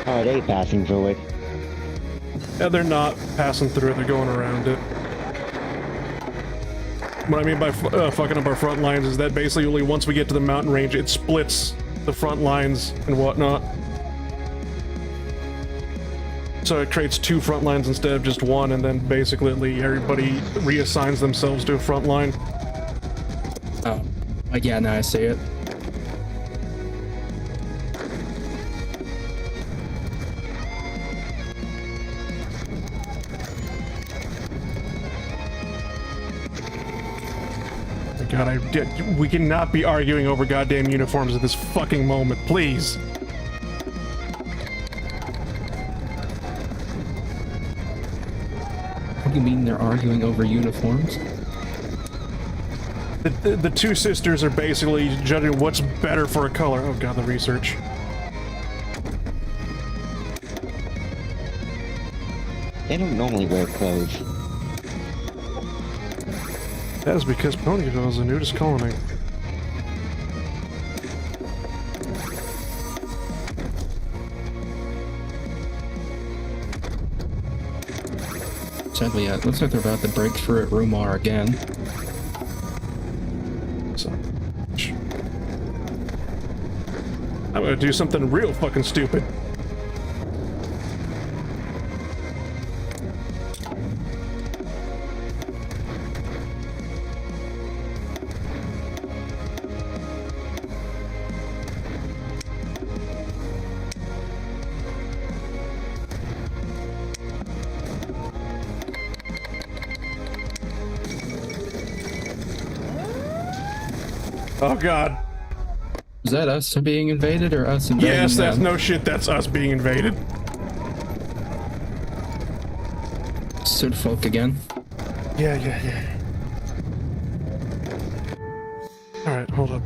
How are they passing through it? Yeah, they're not passing through it, they're going around it. What I mean by fucking up our front lines is that basically once we get to the mountain range, it splits the front lines and whatnot. So it creates two front lines instead of just one, and then basically everybody reassigns themselves to a front line. Oh, yeah, now I see it. God, we cannot be arguing over goddamn uniforms at this fucking moment, please. What do you mean they're arguing over uniforms? The two sisters are basically judging what's better for a color. Oh god, the research. They don't normally wear clothes. That is because Ponyville is the nudist colony. Sadly, yeah, it looks like they're about to break through at Rumar again. So, gonna do something real fucking stupid. Oh god. Is that us being invaded or us invading Yes, that's them? no shit, that's us being invaded. Sud folk again. Yeah. Alright, hold up.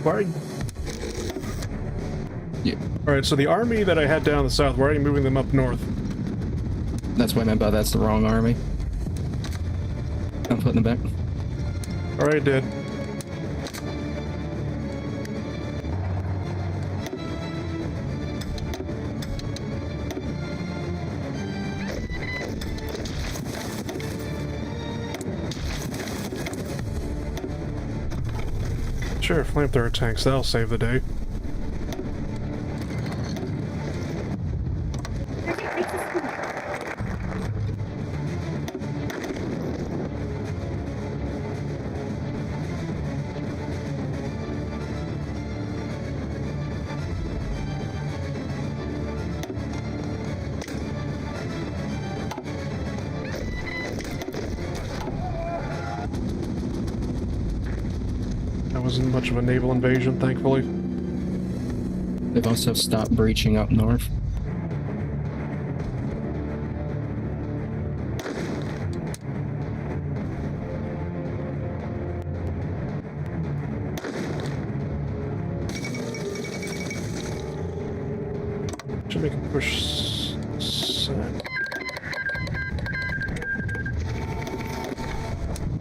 Why? Yeah, Alright, so the army that I had down the south, why are you moving them up north? that's what I meant by that's the wrong army. I'm putting them back. Alright, did. Sure, flamethrower tanks, that'll save the day. Wasn't much of a naval invasion, thankfully. They've also stopped breaching up north. Should make a push.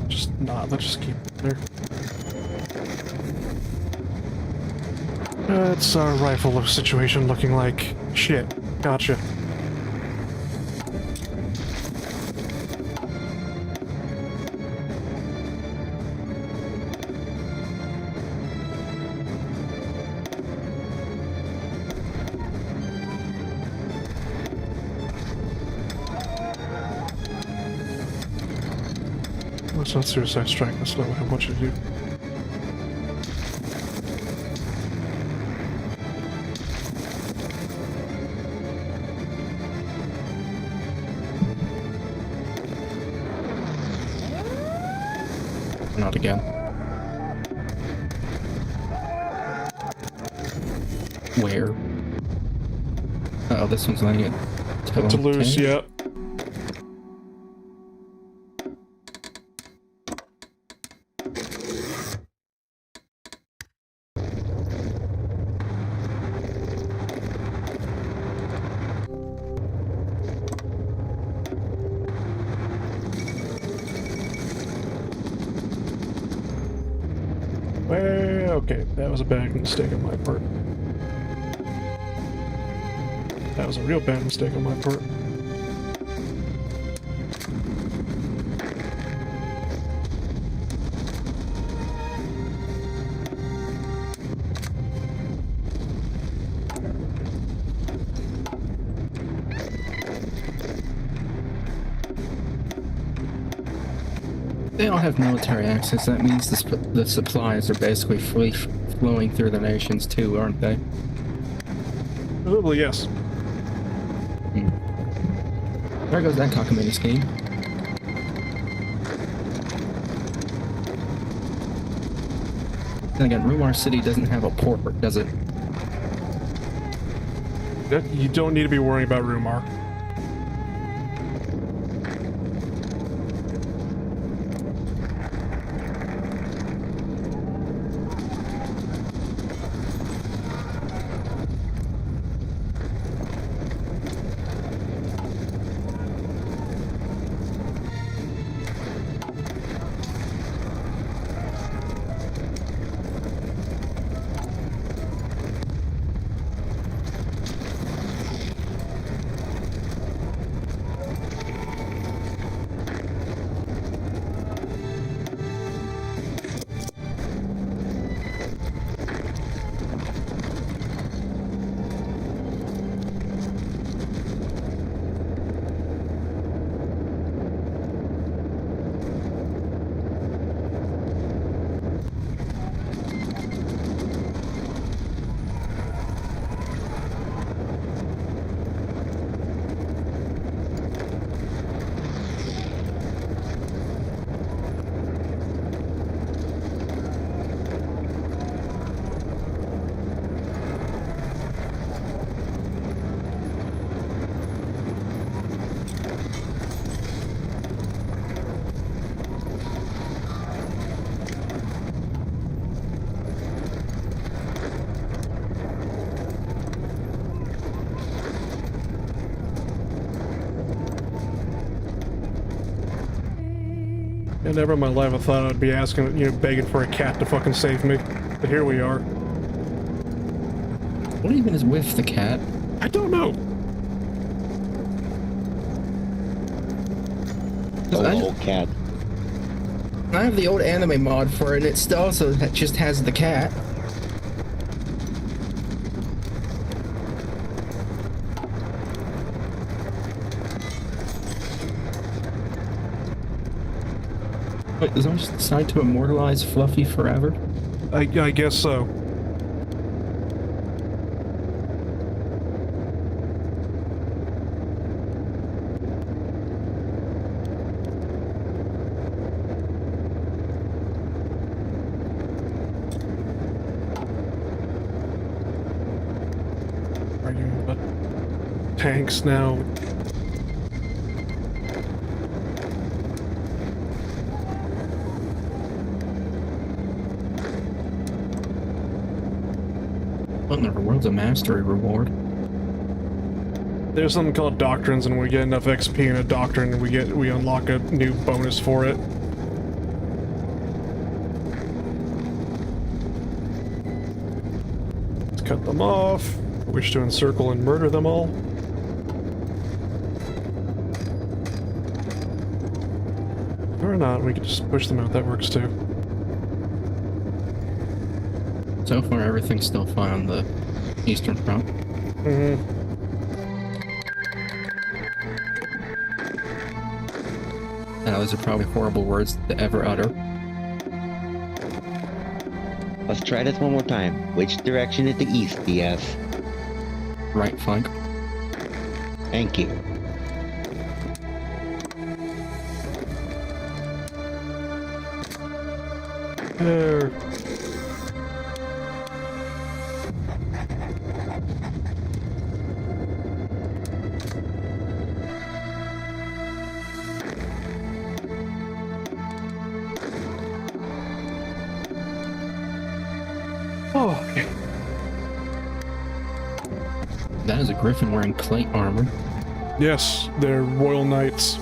Just not. Let's just keep it there. It's our rifle situation looking like shit. Gotcha. Let's not suicide strike. That's not what I want you to do. Not again. Where? Uh oh, this one's letting it To lose, yeah. Well, okay, that was a bad mistake on my part. That was a real bad mistake on my part. They don't have military access. That means the supplies are basically free flowing through the nations too, aren't they? Presumably, yes. There goes that cockamamie scheme. Then again, Rumar City doesn't have a port, does it? You don't need to be worrying about Rumar. And never in my life I thought I'd be asking, begging for a cat to fucking save me. But here we are. What even is with the cat? I don't know. Old cat. I have the old anime mod for it, and it still also just has the cat. Wait, does someone just decide to immortalize Fluffy forever? I guess so. Arguing about tanks now. What in the world's a mastery reward? There's something called doctrines, and we get enough XP in a doctrine, we unlock a new bonus for it. Let's cut them off. Wish to encircle and murder them all. Or not, we can just push them out, that works too. So far, everything's still fine on the Eastern Front. Mm-hmm. Now, those are probably horrible words to ever utter. Let's try this one more time. Which direction is the east, DS? Right flank. Thank you. There. Oh, okay. That is a griffin wearing plate armor. Yes, they're royal knights.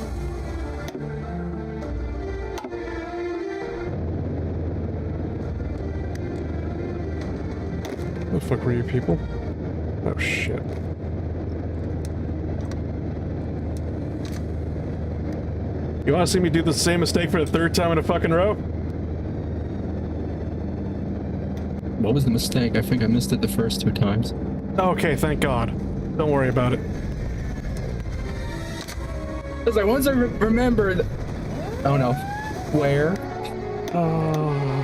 What the fuck were you people? Oh shit. You wanna see me do the same mistake for the third time in a fucking row? What was the mistake? I think I missed it the first 2 times. Okay, thank God. Don't worry about it. Because like once I remembered. Oh no. Where?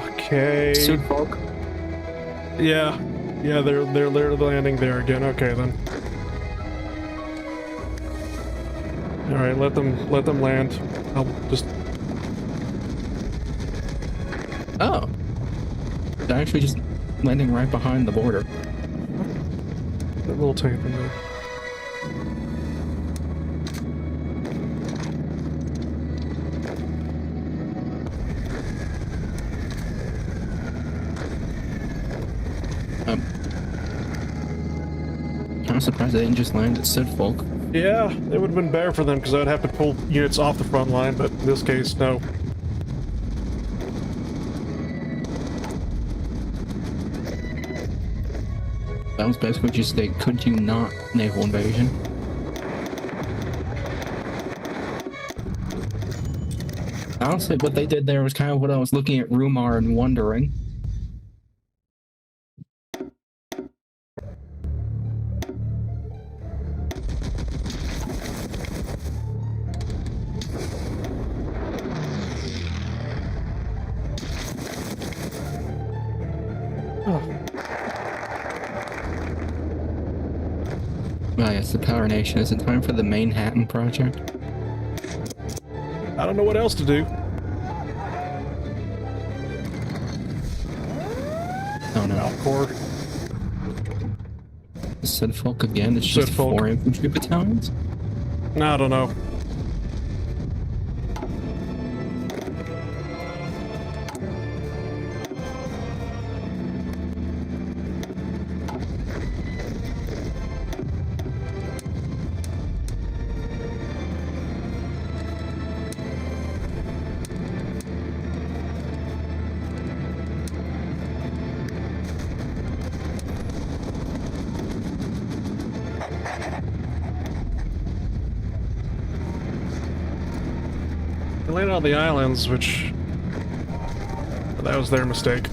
Okay. Sudfolk. Yeah. Yeah, they're landing there again. Okay then. Alright, let them land. I'll just Oh. They're actually just landing right behind the border. that little tank thing there. I'm surprised they didn't just land at Sudfolk. Yeah, it would have been better for them because I would have to pull units off the front line, but in this case, no. That was basically just a could you not naval invasion. Honestly, what they did there was kind of what I was looking at Rumar and wondering. Oh yes, the Power Nation. Is it time for the Manhattan Project? I don't know what else to do. Oh no. Alcor. Sudfolk again? It's just Sudfolk. 4 infantry battalions? I don't know. They landed on the islands, which... that was their mistake.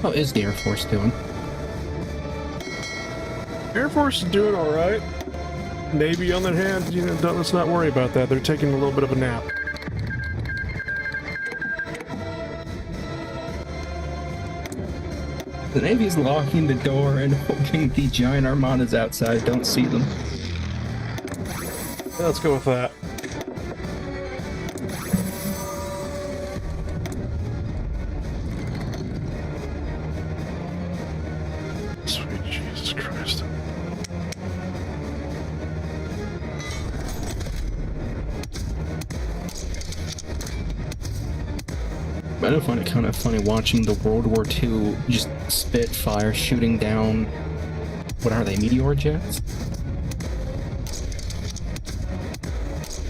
How is the Air Force doing? Air Force is doing alright. Navy, on their hand, you know, let's not worry about that. They're taking a little bit of a nap. The Navy's locking the door and hoping the giant armadas outside don't see them. Yeah, let's go with that. Sweet Jesus Christ. I do find it kind of funny watching the World War II just Spitfire shooting down, what are they, meteor jets?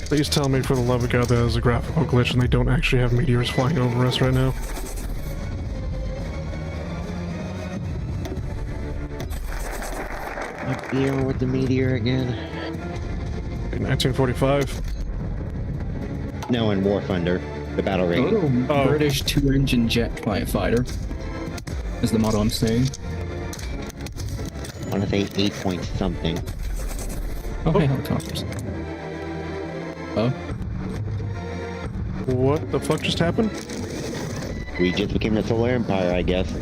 Please tell me for the love of God that is a graphical glitch and they don't actually have meteors flying over us right now. What year with the meteor again? In 1945. No, in War Thunder, the battle rig. Oh. British two-engine jet fighter is the model I'm saying. I want to say 8 point something. Oh, hey, helicopters. Oh, What the fuck just happened? We just became the Solar Empire, I guess.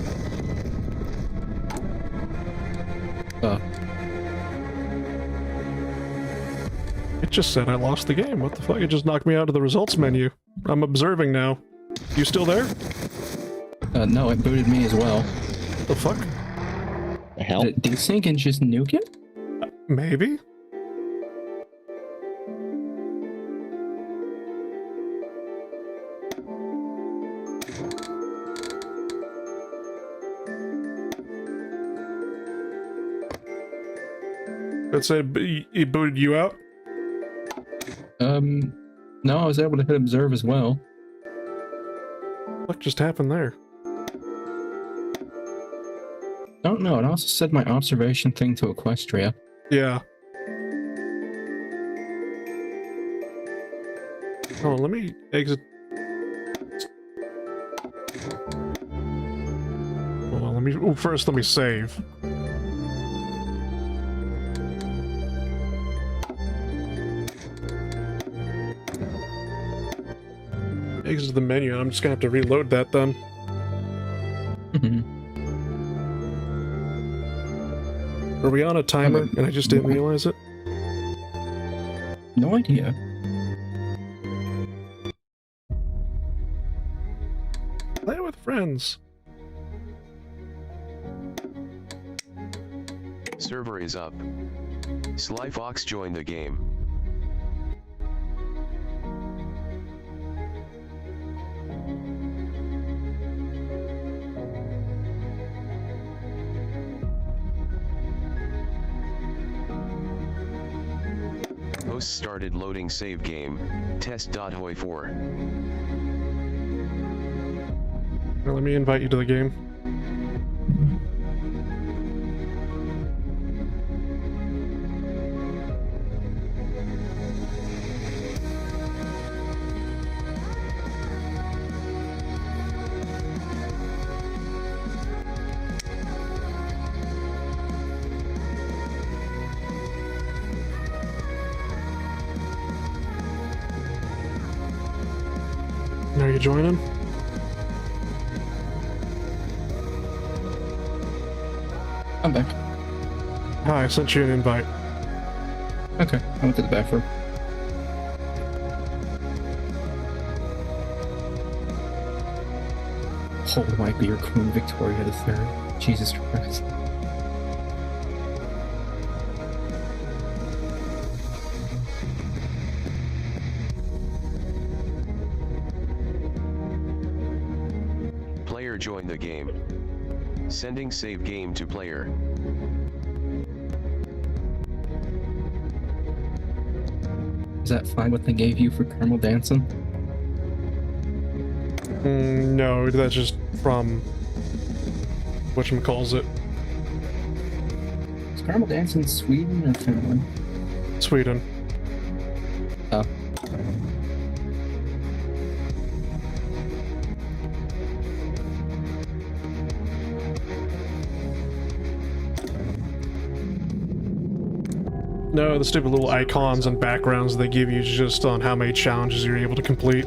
It just said I lost the game. What the fuck? It just knocked me out of the results menu. I'm observing now. You still there? no, it booted me as well. What the fuck? The hell? Did you think and just nuke it? Maybe? It said it booted you out? No, I was able to hit observe as well. What just happened there? Don't know, it also said my observation thing to Equestria. Yeah. Oh, let me exit. Hold on, let me. Oh, first, let me save. Exit the menu, and I'm just gonna have to reload that then. Are we on a timer and I just didn't realize it? No idea. Play with friends. Server is up. Sly Fox joined the game. Host started loading save game, test.hoy4. Now let me invite you to the game. Are you joining? I'm back. Hi, I sent you an invite. Okay, I went to the bathroom. Pole might be your Queen Victoria III. Jesus Christ. Player join the game. Sending save game to player. Is that fine what they gave you for caramel dancing? No, that's just from whatchamacallit. Is caramel dancing Sweden or Finland? Sweden. Oh. No, the stupid little icons and backgrounds they give you is just on how many challenges you're able to complete.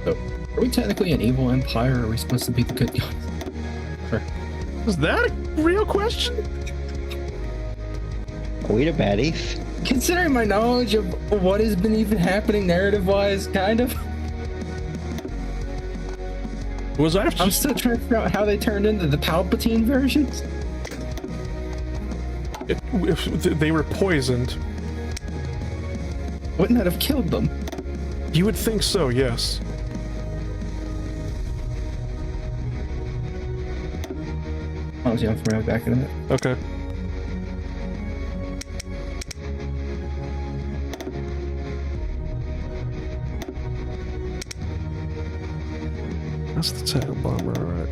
So, are we technically an evil empire, or are we supposed to be the good guys? Sure. Is that a real question? Are we the baddies? Considering my knowledge of what has been even happening narrative-wise, kind of. Was I I'm still trying to figure out how they turned into the Palpatine versions. if they were poisoned? Wouldn't that have killed them? You would think so, yes. I was young for my back in it. Okay. That's the tail bomber, alright.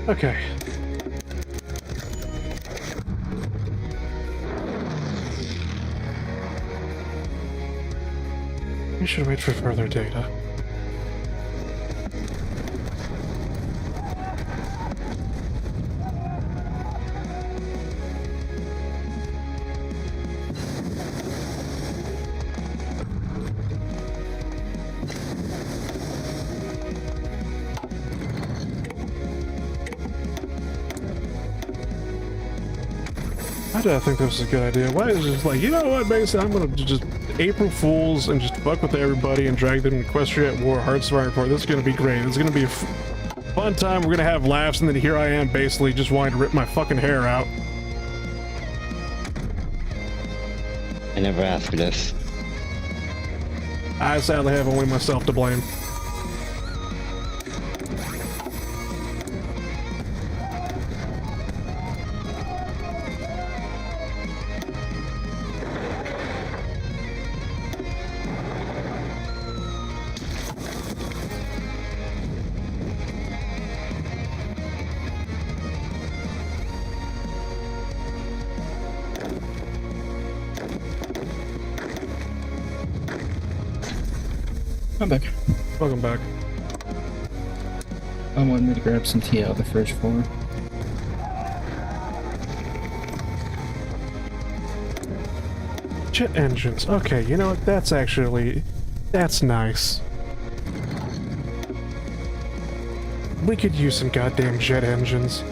Okay. We should wait for further data. Why did I think this was a good idea? Why is it just like, you know what, Mason, I'm gonna just April Fools and just fuck with everybody and drag them to Equestria at War, Hearthstone Report. This is gonna be great. This is gonna be a fun time. We're gonna have laughs, and then here I am basically just wanting to rip my fucking hair out. I never asked for this. I sadly have only myself to blame. I'm back. Welcome back. I wanted me to grab some tea out of the fridge for her. Jet engines. Okay, you know what? That's actually... that's nice. We could use some goddamn jet engines.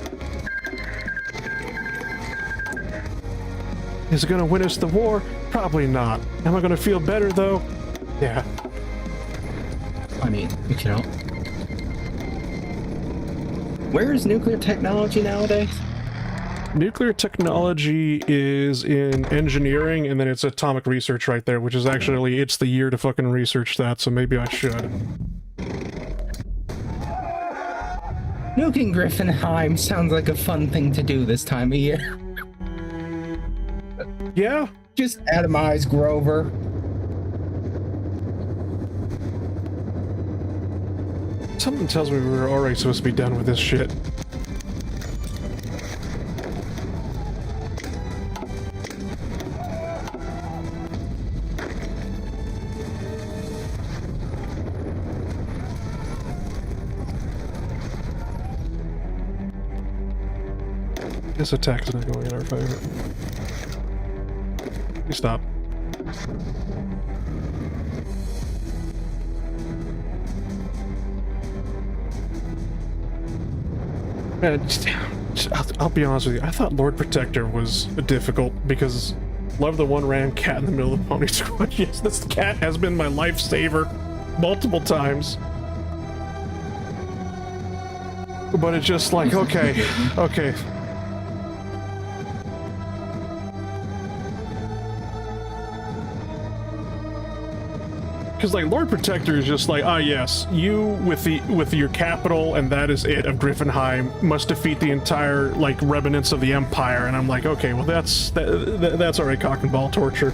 Is it gonna win us the war? Probably not. Am I gonna feel better though? Yeah. I mean, you can help. Where is nuclear technology nowadays? Nuclear technology is in engineering, and then it's atomic research right there, which is actually, it's the year to fucking research that, so maybe I should. Nuking Griffinheim sounds like a fun thing to do this time of year. Yeah? Just atomize Grover. Something tells me we were already supposed to be done with this shit. This attack's not going in our favor. You stop. Man, I'll be honest with you. I thought Lord Protector was difficult because love the one ram cat in the middle of the pony squad. Yes, this cat has been my lifesaver multiple times. But it's just like, okay, okay. Because like Lord Protector is just like, ah yes, you with your capital and that is it of Griffinheim must defeat the entire like remnants of the Empire, and I'm like, okay, well that's already cock and ball torture.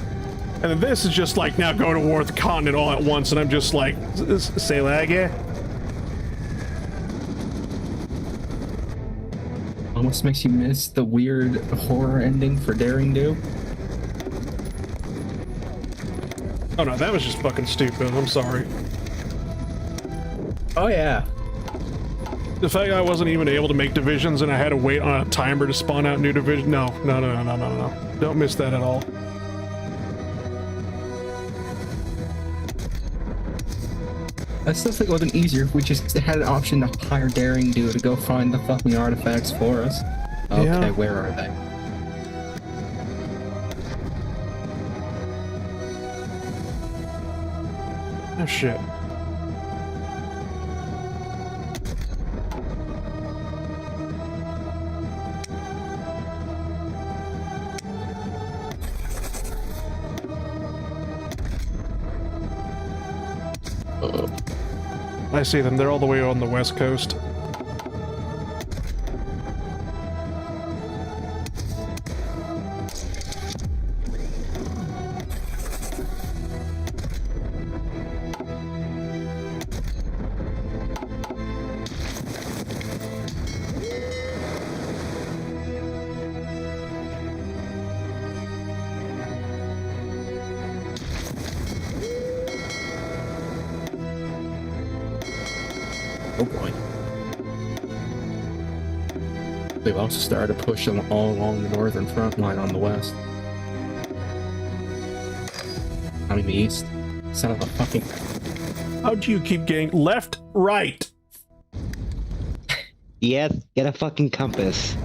And then this is just like, now go to war with the continent all at once, and I'm just like, say that again. Almost makes you miss the weird horror ending for Daring Do. Oh no, that was just fucking stupid. I'm sorry. Oh yeah. The fact I wasn't even able to make divisions and I had to wait on a timer to spawn out new division. No. Don't miss that at all. That stuff like wasn't easier if we just had an option to hire Daring Do to go find the fucking artifacts for us. Okay, Yeah. where are they? Oh shit. I see them. They're all the way on the west coast. Oh boy. They've also started to push them all along the northern front line on the west. I mean the east. Son of a fucking... How do you keep getting left, right? Yes, get a fucking compass.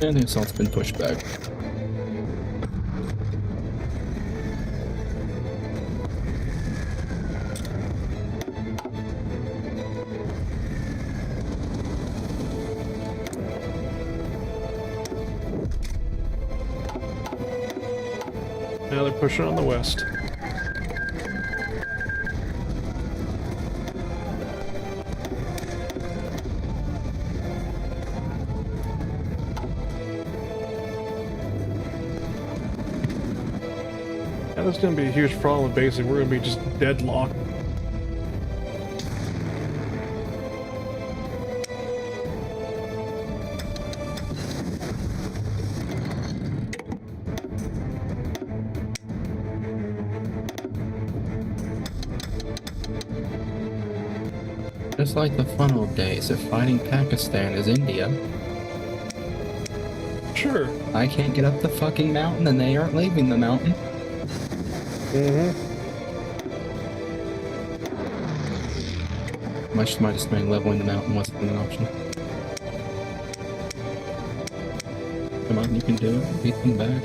And the assault's been pushed back. Now they're pushing on the west. Yeah, that's gonna be a huge problem. Basically, we're gonna be just deadlocked. Just like the fun old days of fighting Pakistan as India. Sure. I can't get up the fucking mountain and they aren't leaving the mountain. Much to my dismay, leveling the mountain wasn't an option. Come on, you can do it. Beat them back.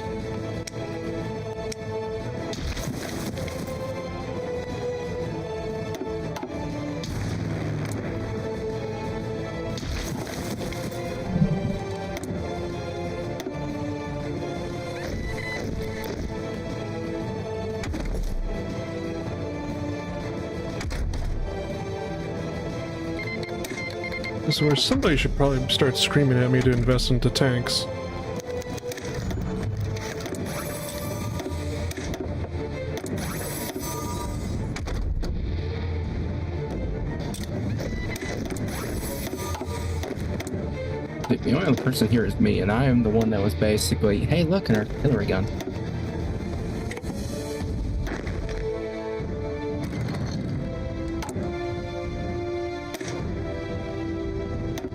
This is where somebody should probably start screaming at me to invest into tanks. the only other person here is me, and I am the one that was basically, hey, look, an artillery gun.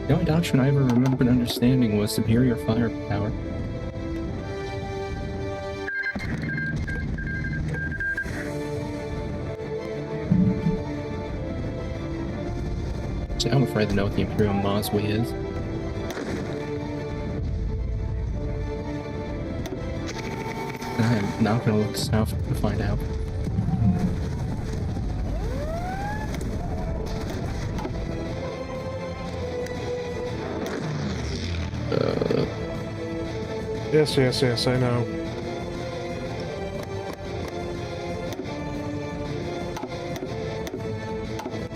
The only doctrine I ever remembered understanding was superior firepower. See, I'm afraid to know what the Imperial Moswe is. And I am not going to look south to find out. Yes, I know.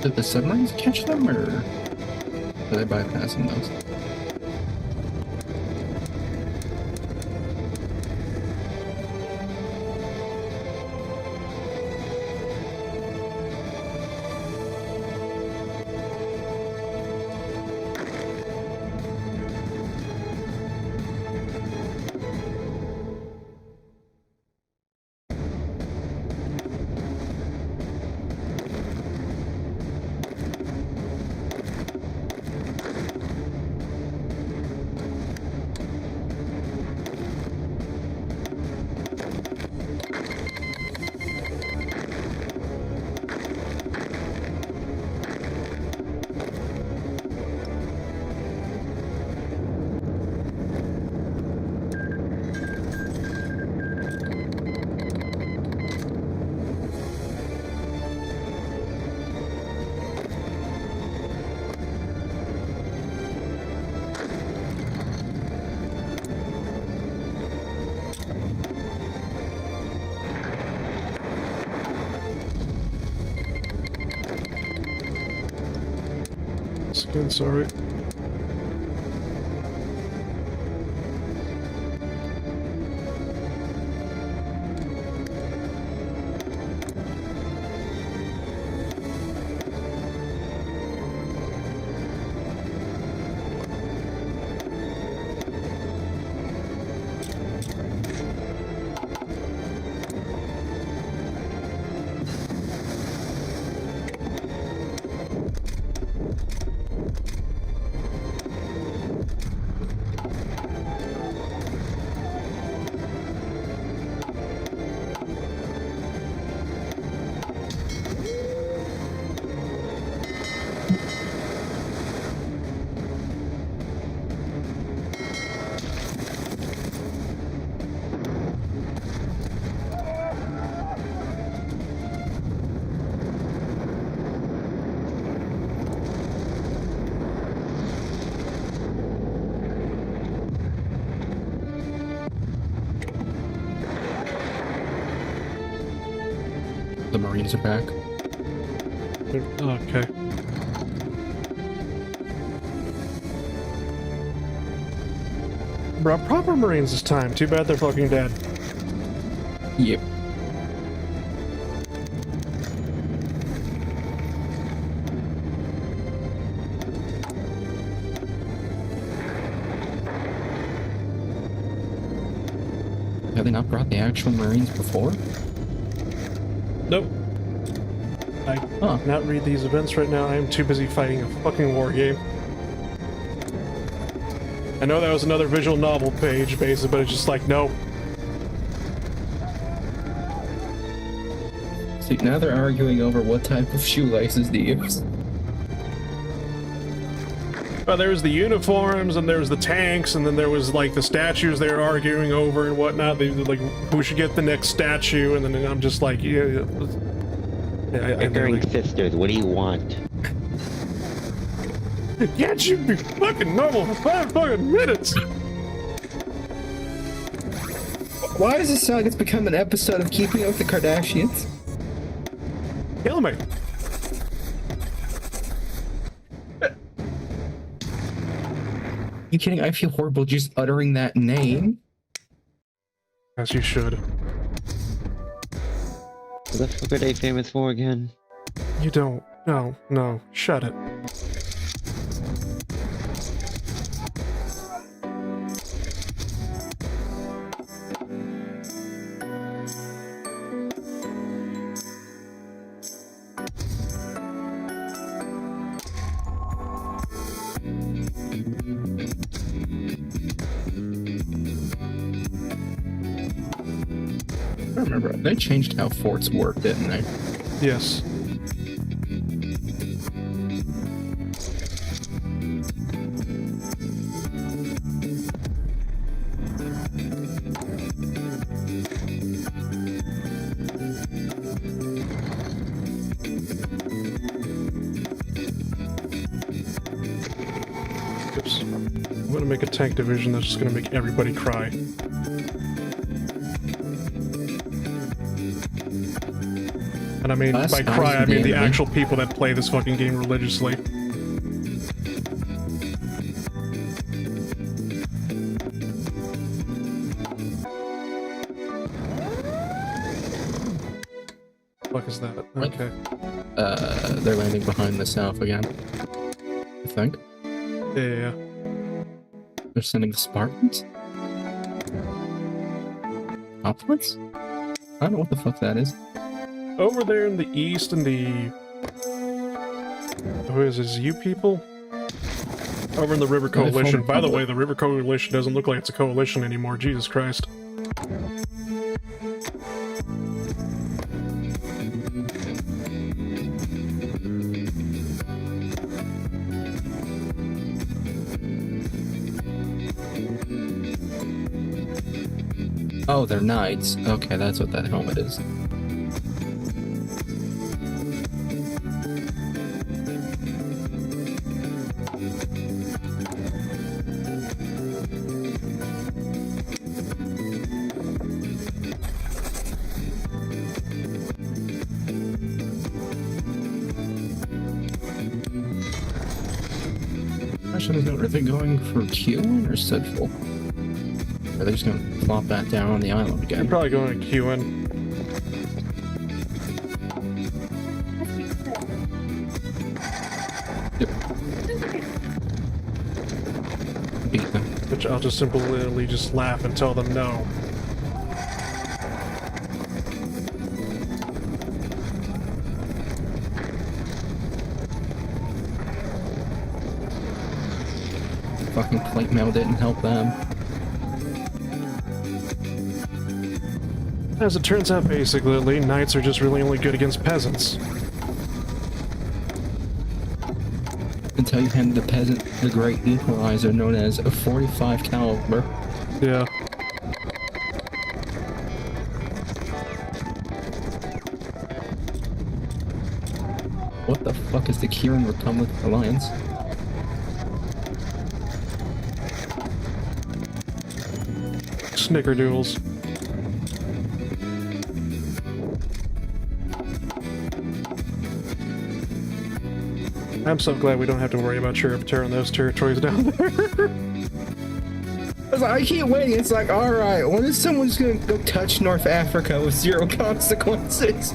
Did the submarines catch them, or are they bypassing those? Good, sorry. The Marines are back. Okay. Bro, proper Marines this time. Too bad they're fucking dead. Yep. Have they not brought the actual Marines before? Nope. I cannot read these events right now. I am too busy fighting a fucking war game. I know that was another visual novel page, basically, but it's just like, no. See, now they're arguing over what type of shoelaces to use. Well, there was the uniforms, and there was the tanks, and then there was, like, the statues they were arguing over and whatnot. They were like, who should get the next statue? And then I'm just like, yeah. Bickering sisters, what do you want? Can't you be fucking normal for 5 fucking minutes? Why does this sound like it's become an episode of Keeping Up with the Kardashians? Kill me. You kidding? I feel horrible just uttering that name. As you should. What the fuck are they famous for again? You don't. No. Shut it. I remember. They changed how forts work, didn't they? Yes. Oops. I'm gonna make a tank division that's just gonna make everybody cry. And I mean, by cry, I mean the actual people that play this fucking game religiously. What the fuck is that? Okay. They're landing behind the south again. I think. Yeah. They're sending the Spartans? Upwards? I don't know what the fuck that is. Over there in the east in the... Who is this? You people? Over in the River Coalition. By the way, the River Coalition doesn't look like it's a coalition anymore. Jesus Christ. Oh, they're knights. Okay, that's what that helmet is. Are they going for Q1 or Sedful? Are they just going to plop that down on the island again? I'm probably going to queue in. Yep. Beat them. Which I'll just simply just laugh and tell them no. Fucking plate mail didn't help them. As it turns out, basically, knights are just really only good against peasants. Until you hand the peasant the great equalizer known as a 45 caliber. Yeah. What the fuck is the Kieran Republic Alliance? Snickerdoodles. I'm so glad we don't have to worry about Sheriff tearing those territories down there. I was like, I keep waiting. It's like, alright, when is someone just gonna go touch North Africa with zero consequences?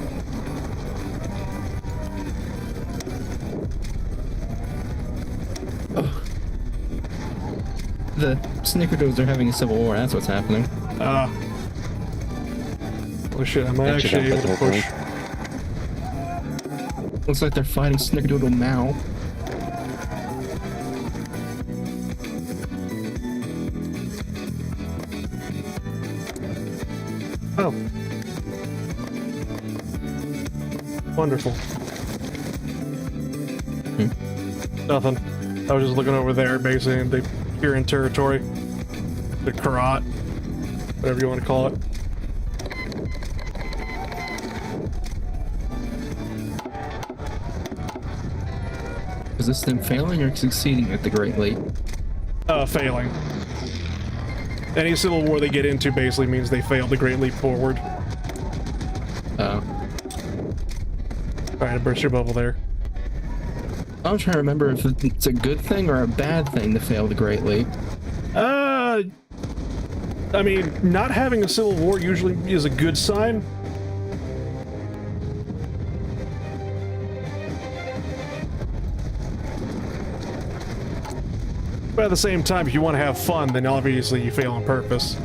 Oh. The Snickerdoodles are having a civil war, that's what's happening. Oh shit, am I actually able to push? Looks like they're fighting Snickerdoodle Mao. Oh. Wonderful. Nothing. I was just looking over there, basically, and they here in territory. The Karat. Whatever you want to call it. Is this them failing or succeeding at the Great Leap? Failing. Any civil war they get into basically means they failed the Great Leap Forward. Alright, I burst your bubble there. I'm trying to remember if it's a good thing or a bad thing to fail the Great Leap. I mean, not having a civil war usually is a good sign. But at the same time, if you want to have fun, then obviously you fail on purpose.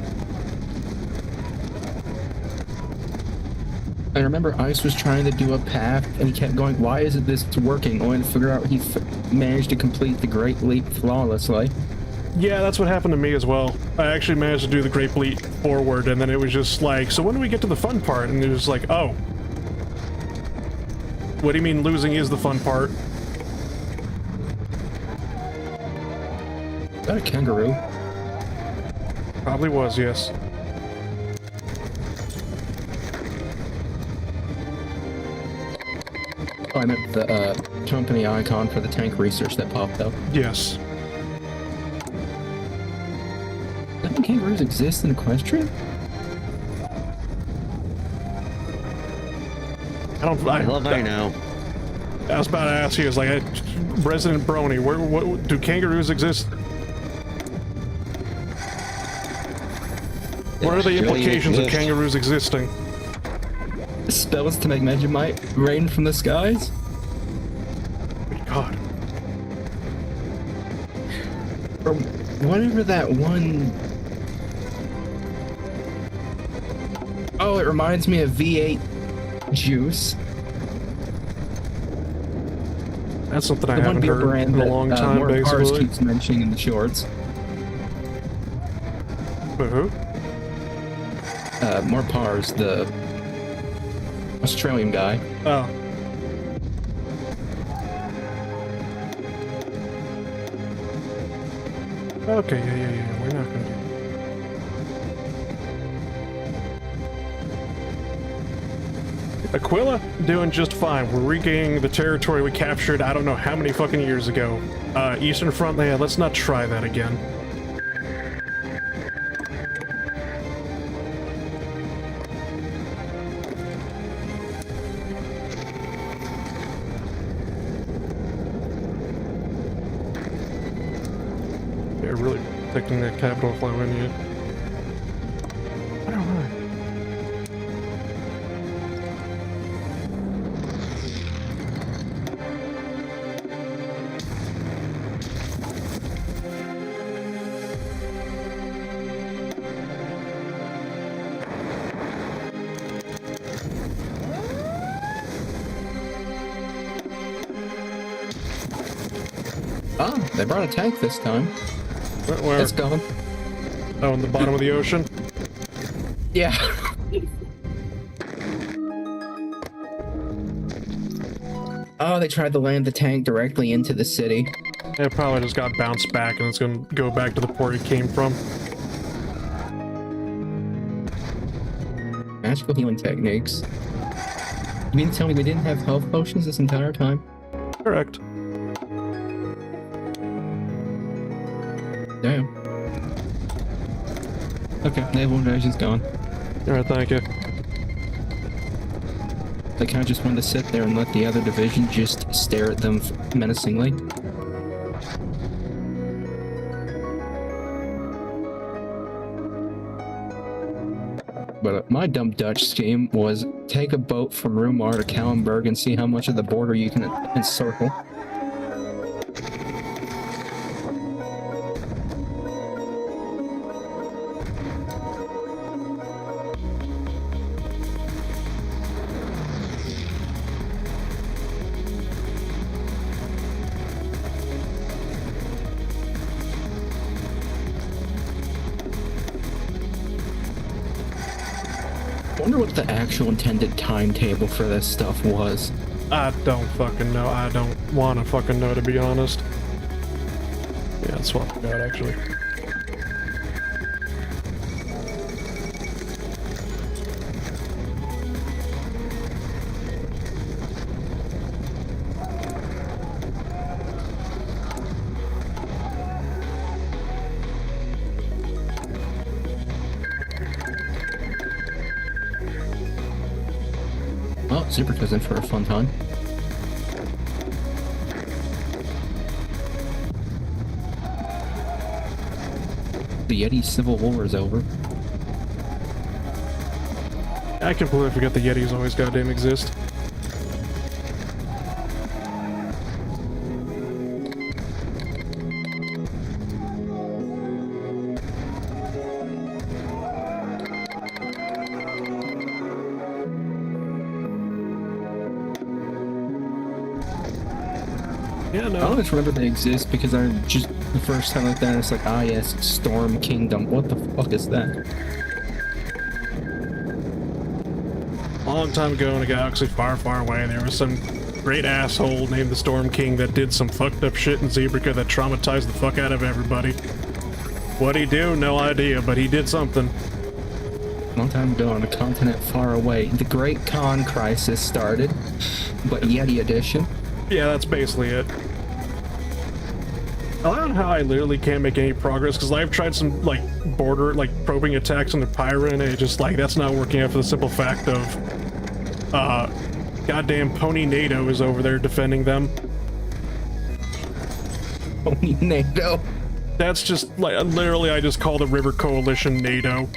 I remember Ice was trying to do a path, and he kept going, why isn't this working? Only to figure out he managed to complete the Great Leap flawlessly. Yeah, that's what happened to me as well. I actually managed to do the Great Bleat forward, and then it was just like, so when do we get to the fun part? And it was like, oh. What do you mean losing is the fun part? Is that a kangaroo? Probably was, yes. Oh, I meant the company icon for the tank research that popped up. Yes. Don't kangaroos exist in Equestria? I don't. I love I know. I was about to ask you, it's like, Resident Brony, what do kangaroos exist? What are the implications of kangaroos existing? Spells to make Vegemite rain from the skies? Good God. Or whatever that one... Oh, it reminds me of V8 juice. That's something I The one haven't beer heard brand in a that long time, More Cars basically. keeps mentioning in the shorts. But who? More Pars, the Australian guy. Oh. Okay, yeah. We're not gonna do Aquila doing just fine. We're regaining the territory we captured I don't know how many fucking years ago. Eastern Front, yeah, let's not try that again. They're really protecting that capital flow in you. I don't know. Ah, they brought a tank this time. Where? It's gone. Oh, in the bottom of the ocean? Yeah. Oh, they tried to land the tank directly into the city. It probably just got bounced back and it's gonna go back to the port it came from. Magical healing techniques. You mean to tell me we didn't have health potions this entire time? Correct. Damn. Okay, naval invasion's gone. Alright, thank you. They kind of just wanted to sit there and let the other division just stare at them menacingly. But my dumb Dutch scheme was take a boat from Rumar to Kallenberg and see how much of the border you can encircle. I wonder what the actual intended timetable for this stuff was. I don't fucking know. I don't want to fucking know, to be honest. Yeah, let's swap it out, actually. Oh, Superca's in for a fun time. The Yeti Civil War is over. I completely forget the Yetis always goddamn exist. Yeah, I no. always remember they exist because I just, the first time like that, it's like, ah yes, Storm Kingdom. What the fuck is that? A long time ago in a galaxy far, far away, there was some great asshole named the Storm King that did some fucked up shit in Zebrica that traumatized the fuck out of everybody. What'd he do? No idea, but he did something. A long time ago on a continent far away, the Great Khan Crisis started, but Yeti edition. Yeah, that's basically it. I don't know how I literally can't make any progress, because I've tried some, like, probing attacks on the Pyra, and it just, like, that's not working out for the simple fact of, goddamn Pony NATO is over there defending them. Pony NATO. That's just, like, literally I just call the River Coalition NATO.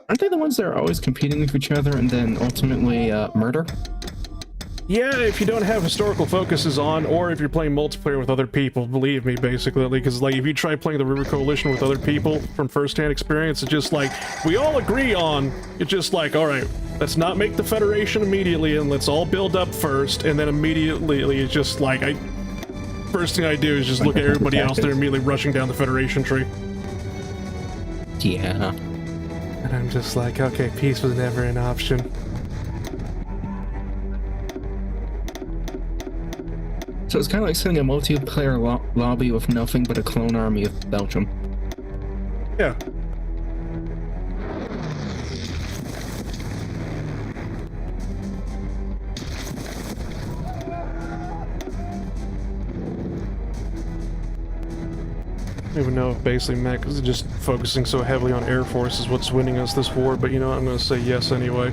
Aren't they the ones that are always competing with each other and then ultimately murder? Yeah, if you don't have historical focuses on, or if you're playing multiplayer with other people, believe me, basically, because, like, if you try playing the River Coalition with other people from first-hand experience, it's just like, we all agree on, it's just like, alright, let's not make the Federation immediately, and let's all build up first, and then immediately, it's just like, first thing I do is just look at everybody else, they're immediately rushing down the Federation tree. Yeah. And I'm just like, okay, peace was never an option. So it's kind of like setting a multiplayer lobby with nothing but a clone army of Belgium. Yeah. I don't even know if basically Mac is just focusing so heavily on Air Force is what's winning us this war, but you know, I'm gonna say yes anyway.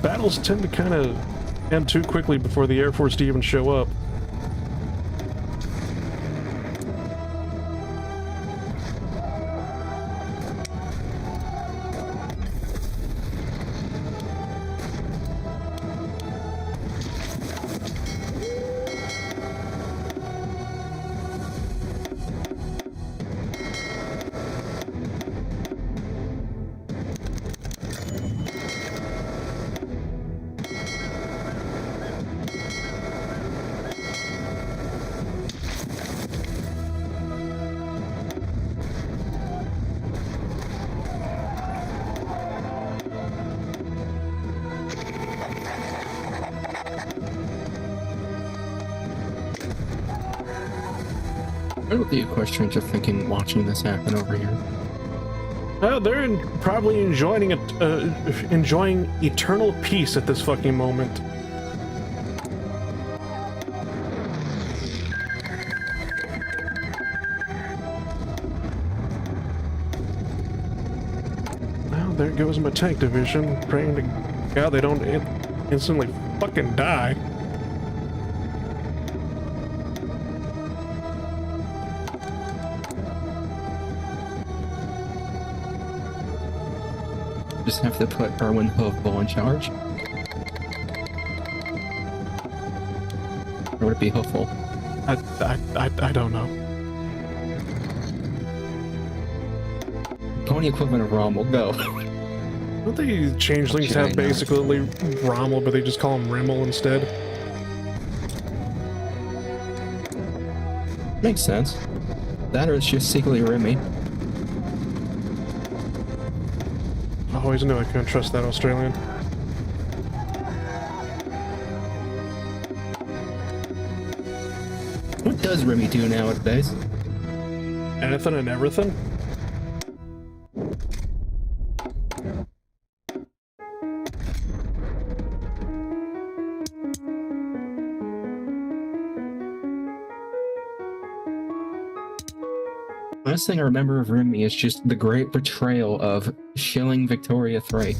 Battles tend to kind of end too quickly before the Air Force to even show up. I know what the Equestrians are thinking watching this happen over here. They're probably enjoying enjoying eternal peace at this fucking moment. Well, there goes my tank division, praying to God they don't instantly fucking die. Just have to put Erwin Hoofball in charge. Or would it be Hoofball? I don't know. Pony equivalent of Rommel, go. Don't they changelings have basically Rommel, but they just call him Rimmel instead? Makes sense. That or it's just secretly Remy. I always knew I couldn't trust that Australian. What does Remy do nowadays? Anything and everything? Last thing I remember of Remy is just the great betrayal of shilling Victoria 3.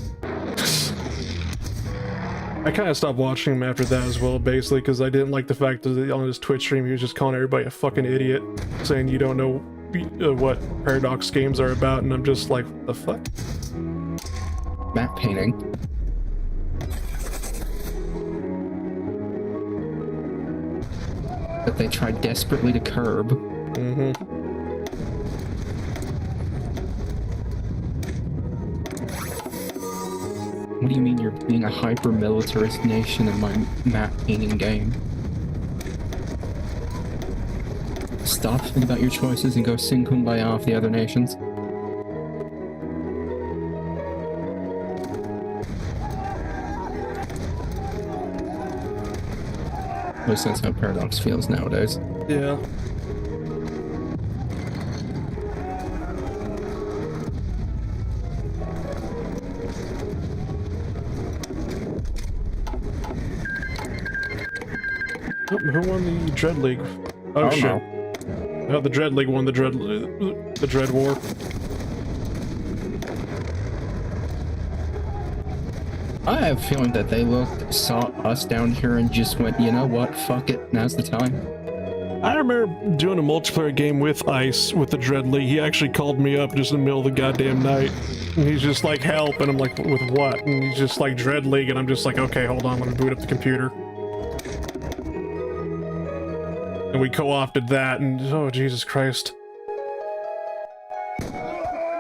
I kind of stopped watching him after that as well, basically, because I didn't like the fact that on his Twitch stream he was just calling everybody a fucking idiot, saying you don't know what Paradox games are about, and I'm just like, what the fuck? Map painting. That they tried desperately to curb. Mm-hmm. do you mean you're being a hyper-militarist nation in my map painting game? Stop thinking about your choices and go sing Kumbaya off the other nations. At least that's how Paradox feels nowadays. Yeah. Who won the Dread League? Oh shit! No, the Dread League won the Dread War. I have a feeling that they saw us down here and just went, you know what, fuck it, now's the time. I remember doing a multiplayer game with Ice with the Dread League. He actually called me up just in the middle of the goddamn night. And he's just like, help, and I'm like, with what? And he's just like, Dread League, and I'm just like, okay, hold on, let me boot up the computer. And we co-opted that, and oh, Jesus Christ.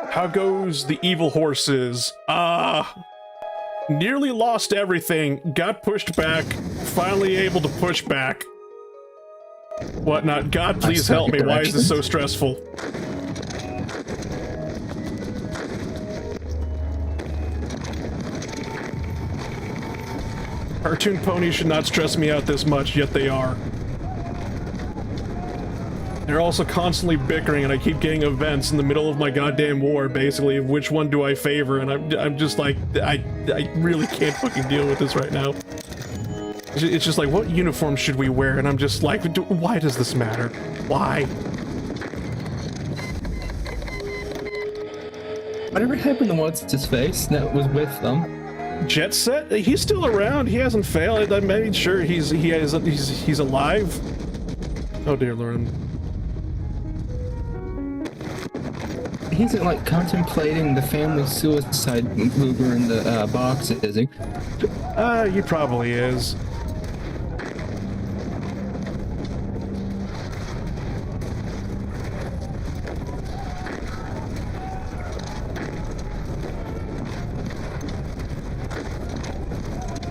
How goes the evil horses? Nearly lost everything, got pushed back, finally able to push back. Whatnot. God, please help me. Why is this so stressful? Cartoon ponies should not stress me out this much, yet they are. They're also constantly bickering, and I keep getting events in the middle of my goddamn war, basically, of which one do I favor, and I'm just like, I really can't fucking deal with this right now. It's just like, what uniform should we wear? And I'm just like, why does this matter? Why? Whatever happened to what's-his-face that was with them? Jetet? He's still around. He hasn't failed. I made sure he's alive. Oh dear Lord. He isn't like contemplating the family suicide mover in the box, is he? He probably is.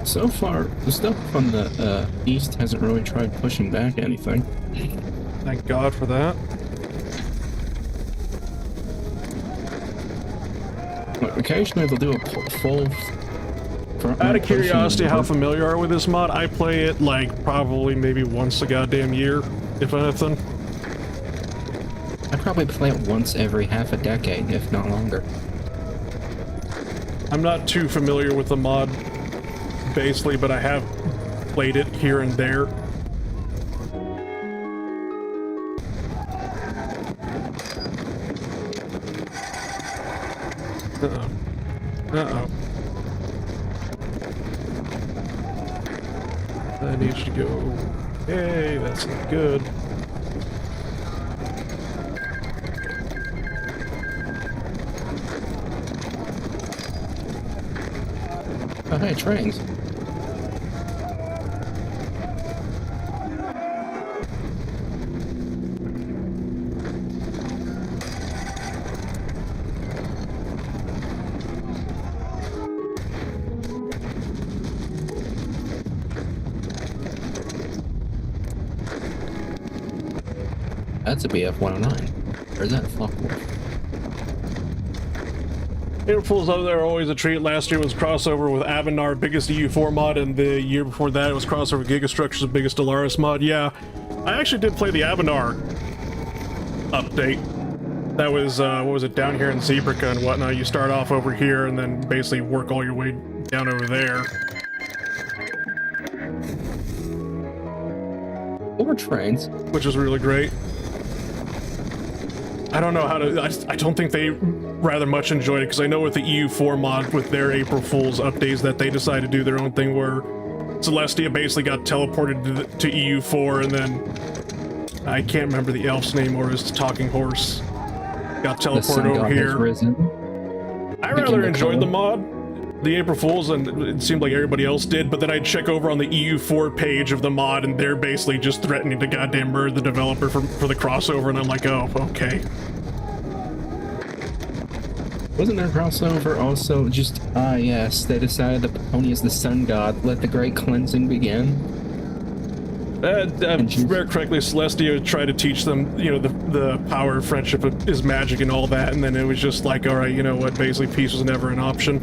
So far, the stuff from the east hasn't really tried pushing back anything. Thank God for that. Like, occasionally they'll do a full... Out of curiosity, how familiar are you with this mod? I play it like probably maybe once a goddamn year, if anything. I probably play it once every half a decade, if not longer. I'm not too familiar with the mod, basically, but I have played it here and there. Uh-oh. Uh-oh. I need you to go. Hey, that's not good. Oh, hey, trains. That's a BF-109. Or is that Fuckwolf? April's out there are always a treat. Last year was crossover with Avanar, biggest EU4 mod, and the year before that it was crossover with Gigastructure's biggest Stellaris mod. Yeah, I actually did play the Avanar update. That was, what was it, down here in Zebrica and whatnot. You start off over here and then basically work all your way down over there. Or trains. Which was really great. I don't know how to... I don't think they rather much enjoyed it, because I know with the EU4 mod, with their April Fool's updates, that they decided to do their own thing where Celestia basically got teleported to EU4, and then... I can't remember the elf's name, or his talking horse got teleported over here. I rather enjoyed the mod, the April Fool's, and it seemed like everybody else did, but then I'd check over on the EU4 page of the mod, and they're basically just threatening to goddamn murder the developer for the crossover, and I'm like, oh, okay. Wasn't there crossover also just, yes, they decided the pony is the sun god, let the great cleansing begin? Very correctly, Celestia tried to teach them, you know, the power of friendship is magic and all that, and then it was just like, alright, you know what, basically peace was never an option.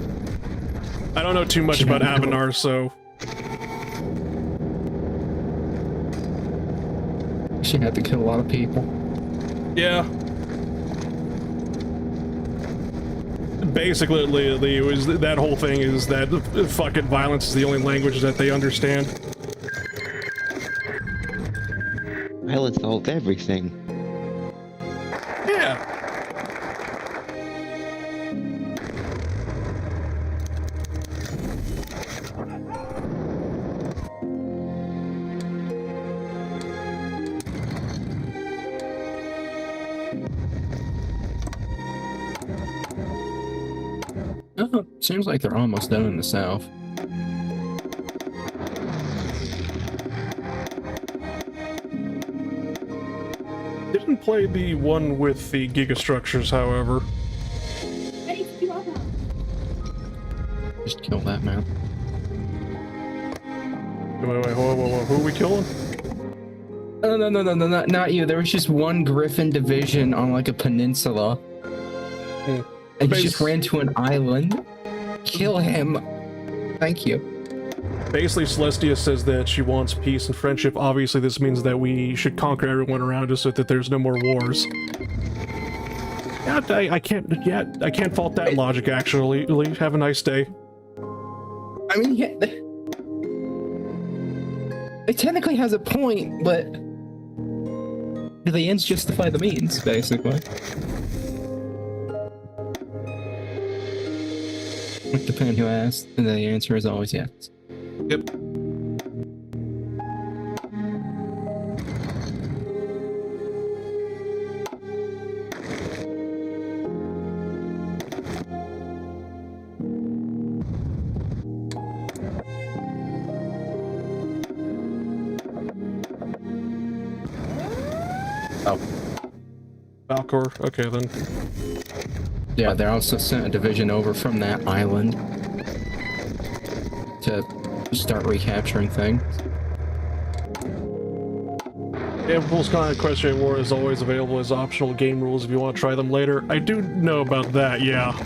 I don't know too much about Avanar, so... She had to kill a lot of people. Yeah. Basically, it was that whole thing is that fucking violence is the only language that they understand. Violence solves everything. Yeah. Oh, seems like they're almost done in the south. Didn't play the one with the gigastructures, however. Just kill that man. Wait, whoa, who are we killing? No, not you. There was just one Griffin division on like a peninsula. And he just ran to an island. Kill him. Thank you. Basically, Celestia says that she wants peace and friendship. Obviously, this means that we should conquer everyone around us so that there's no more wars. I can't fault that logic, actually. Have a nice day. I mean, yeah, it technically has a point, but the ends justify the means, basically. Depending who asked, and the answer is always yes. Yep. Oh. Valcor, okay then. Yeah, they also sent a division over from that island to start recapturing things. Yeah, Volscon Equestria War is always available as optional game rules if you want to try them later. I do know about that, yeah.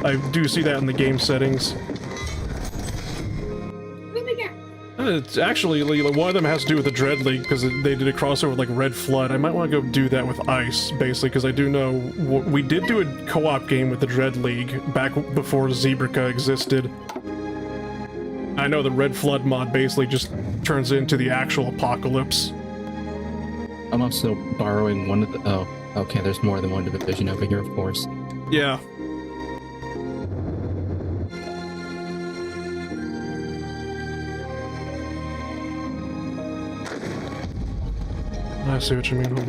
I do see that in the game settings. It's actually, one of them has to do with the Dread League, because they did a crossover with, like, Red Flood. I might want to go do that with Ice, basically, because I do know... We did do a co-op game with the Dread League back before Zebrica existed. I know the Red Flood mod basically just turns into the actual apocalypse. I'm also borrowing one of the... Oh, okay, there's more than one division over here, of course. Yeah. I see what you mean, hold on.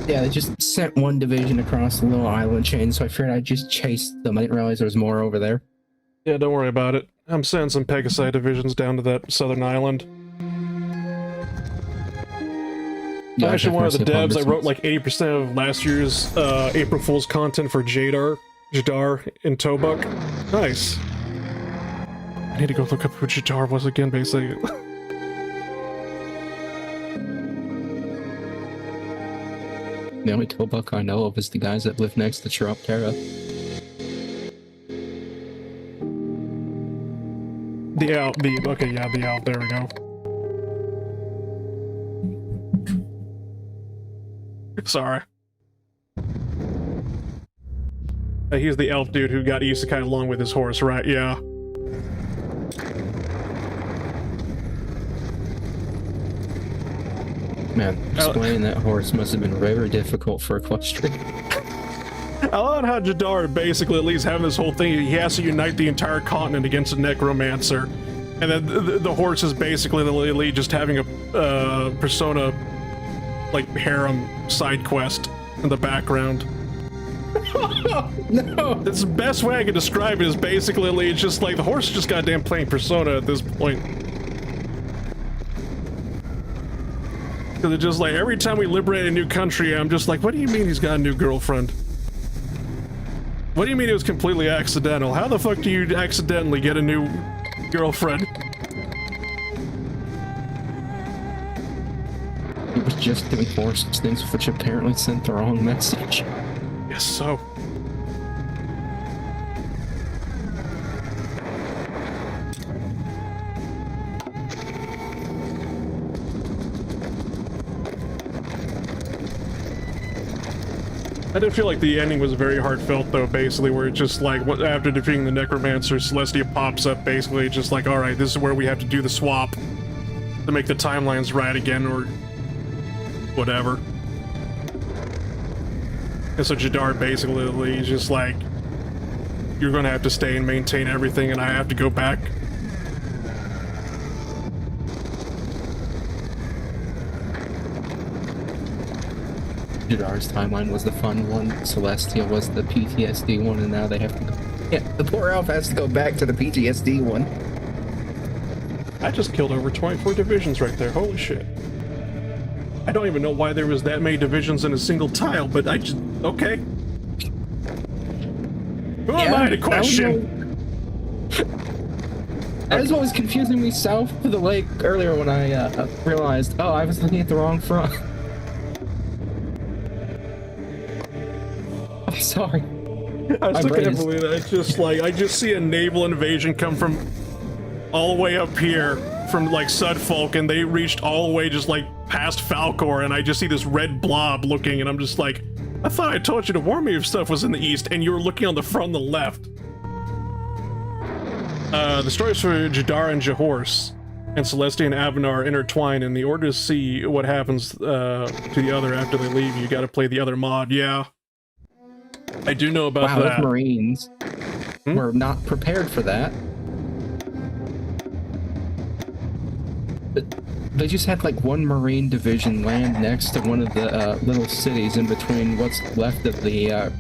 Yeah, they just sent one division across the little island chain, so I figured I'd just chase them. I didn't realize there was more over there. Yeah, don't worry about it. I'm sending some Pegasi divisions down to that southern island. Yeah, I'm actually one of the devs. I wrote like 80% of last year's April Fool's content for Jadar in Tobuk. Nice. I need to go look up who Jadar was again, basically. The only Tobuk I know of is the guys that live next to Chiroptera. The Alp, okay, yeah, the Alp, there we go. Sorry. He's the elf dude who got isekai along with his horse, right? Yeah. Man, explaining that horse must have been very difficult for Equestria. I love how Jadar basically at least having this whole thing, he has to unite the entire continent against a necromancer. And then the horse is basically the lead just having a persona, like, harem side quest. in the background. No! That's the best way I can describe it is basically it's just like the horse is just goddamn playing Persona at this point. Because it's just like every time we liberate a new country, I'm just like, what do you mean he's got a new girlfriend? What do you mean it was completely accidental? How the fuck do you accidentally get a new girlfriend? He was just doing horse things, which apparently sent the wrong message. Yes, so. I did feel like the ending was very heartfelt, though, basically, where it's just like, after defeating the Necromancer, Celestia pops up, basically, just like, alright, this is where we have to do the swap to make the timelines right again, or whatever. And so Jadar basically is just like, you're gonna have to stay and maintain everything, and I have to go back. Jadar's timeline was the fun one, Celestia was the PTSD one, and now they have to go. Yeah, the poor elf has to go back to the PTSD one. I just killed over 24 divisions right there, holy shit. I don't even know why there was that many divisions in a single tile, but I just, okay. Who am I to question? That was what was confusing me south of the lake earlier when I realized, oh, I was looking at the wrong front. I'm sorry. I still can't believe that. It's just like, I just see a naval invasion come from all the way up here, from like Sudfolk, and they reached all the way just like past Falcor, and I just see this red blob looking, and I'm just like, I thought I told you to warn me if stuff was in the east, and you were looking on the front and the left. The stories for Jadar and Jahorse and Celestia and Avanar intertwine, and in order to see what happens to the other after they leave, you gotta play the other mod, yeah. I do know about that. Wow, those Marines were not prepared for that. But they just had like one Marine division land next to one of the little cities in between what's left of the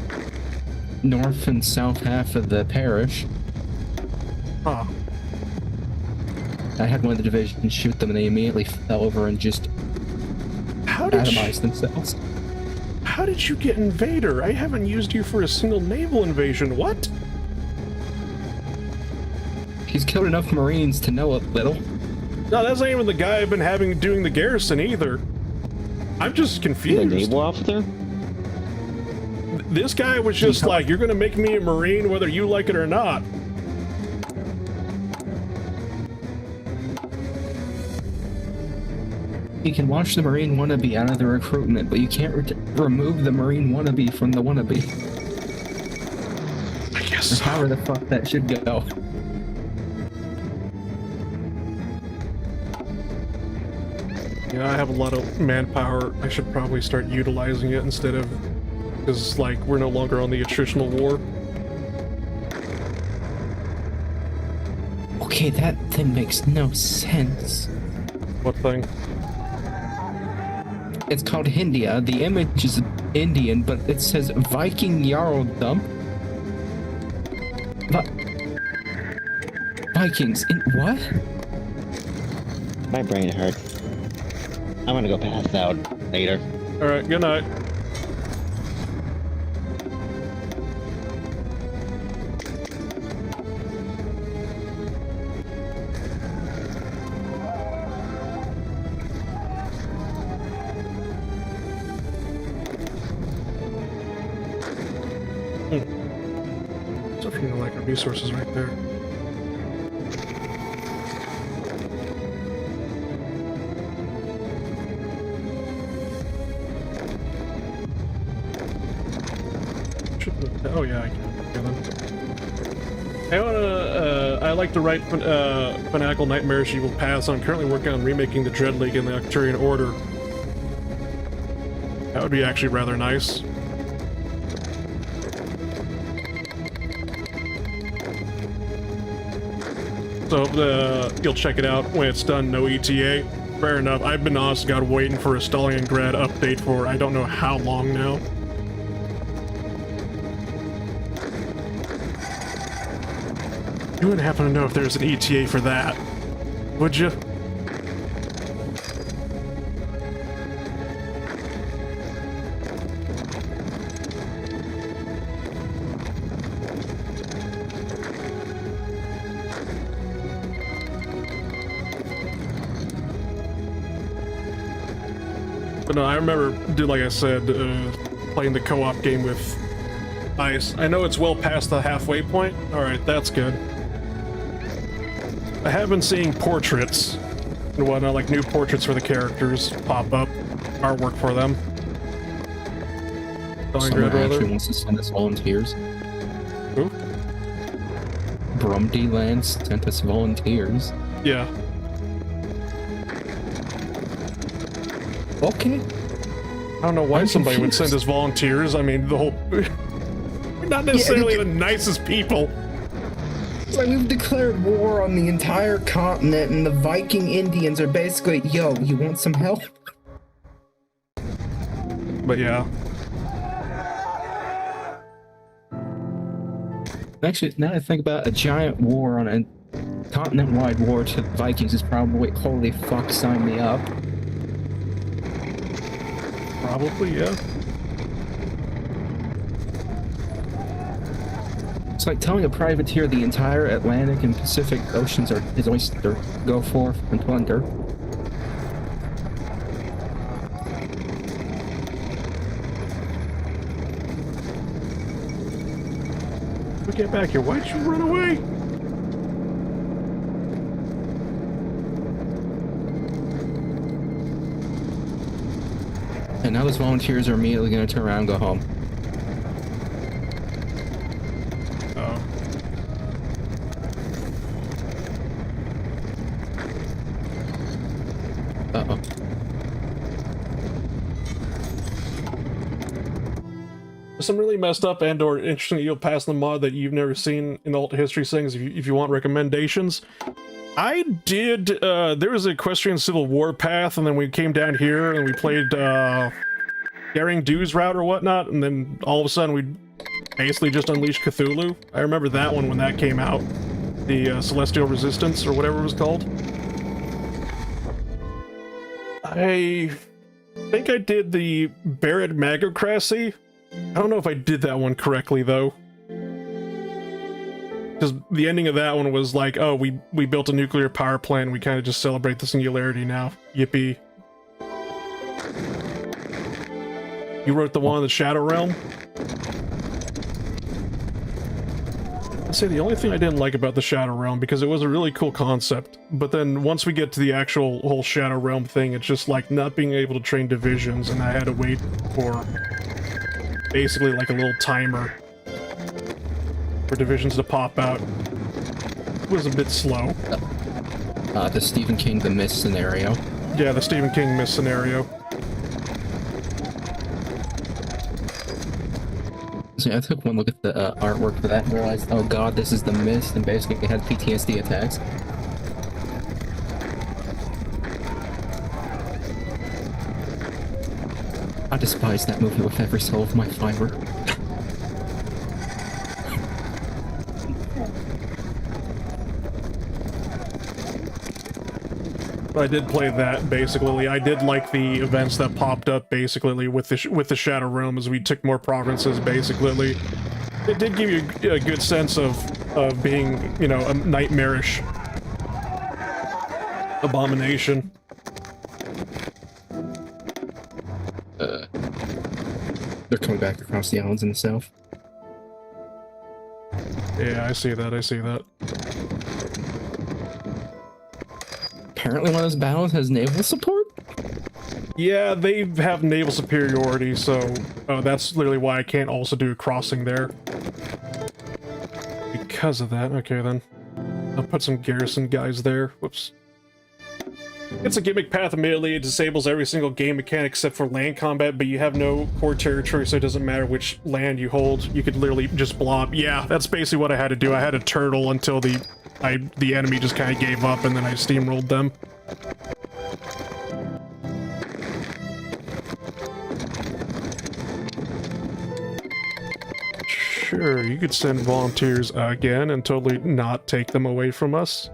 north and south half of the parish. Huh. I had one of the divisions shoot them, and they immediately fell over and just atomized themselves. How did you get Invader? I haven't used you for a single naval invasion. What? He's killed enough Marines to know a little. No, that's not even the guy I've been doing the garrison either. I'm just confused. The naval officer? This guy was just like, you're gonna make me a Marine whether you like it or not. You can watch the Marine wannabe out of the recruitment, but you can't remove the Marine wannabe from the wannabe. I guess Or so. however the fuck that should go. Yeah, I have a lot of manpower. I should probably start utilizing it instead of, because like we're no longer on the attritional war. Okay, that thing makes no sense. What thing? It's called Hindia. The image is Indian, but it says Viking Jarl Dump. Vikings in what? My brain hurts. I'm gonna go pass out later. Alright, good night. So if you know, like our resources right there. Oh yeah, I can hear them. I like to write fanatical nightmares she will pass. I'm currently working on remaking the Dread League in the Arcturian Order. That would be actually rather nice. So you'll check it out when it's done, no ETA. Fair enough. I've been honest to God waiting for a Stalingrad update for I don't know how long now. You wouldn't happen to know if there's an ETA for that, would you? But no, I remember, dude, like I said, playing the co-op game with Ice. I know it's well past the halfway point. Alright, that's good. I have been seeing portraits and whatnot, like new portraits for the characters pop up, artwork for them. Someone actually wants to send us volunteers. Who? Brumdy Land sent us volunteers. Yeah. Okay. I don't know why I'm somebody would confused. send us volunteers. I mean, the whole... We're not necessarily the nicest people. It's like we've declared war on the entire continent, and the Viking Indians are basically, yo, you want some help? But yeah. Actually, now I think about a giant war on a continent-wide war to the Vikings is probably, holy fuck, sign me up. Probably, yeah. It's like telling a privateer the entire Atlantic and Pacific Oceans are his oyster. Go forth and plunder. We get back here. Why'd you run away? And now those volunteers are immediately going to turn around and go home. Oh. Uh-oh. Some really messed up and or interesting you'll pass the mod that you've never seen in the alt history things if you want recommendations. I did, there was a Equestrian Civil War path, and then we came down here and we played, Daring Do's route or whatnot, and then all of a sudden we basically just unleashed Cthulhu. I remember that one when that came out. The, Celestial Resistance, or whatever it was called. I think I did the Barrett Magocracy. I don't know if I did that one correctly, though. Because the ending of that one was like, oh, we built a nuclear power plant, we kind of just celebrate the singularity now. Yippee. You wrote the one in the Shadow Realm? I'd say the only thing I didn't like about the Shadow Realm, because it was a really cool concept, but then once we get to the actual whole Shadow Realm thing, it's just like not being able to train divisions, and I had to wait for basically like a little timer for divisions to pop out. It was a bit slow. The Stephen King The Mist scenario. Yeah, the Stephen King Mist scenario. So I took one look at the artwork for that and realized, oh god, this is The Mist, and basically had PTSD attacks. I despise that movie with every soul of my fiber. I did play that, basically. I did like the events that popped up, basically, with the Shadow Realm as we took more provinces, basically. It did give you a good sense of being, you know, a nightmarish abomination. They're coming back across the islands in the south. Yeah, I see that, I see that. Apparently one of those battles has naval support? Yeah, they have naval superiority, so that's literally why I can't also do a crossing there. Because of that, okay then. I'll put some garrison guys there. Whoops. It's a gimmick path immediately. It disables every single game mechanic except for land combat, but you have no core territory, so it doesn't matter which land you hold. You could literally just blob. Yeah, that's basically what I had to do. I had to turtle until the enemy just kind of gave up, and then I steamrolled them. Sure, you could send volunteers again and totally not take them away from us.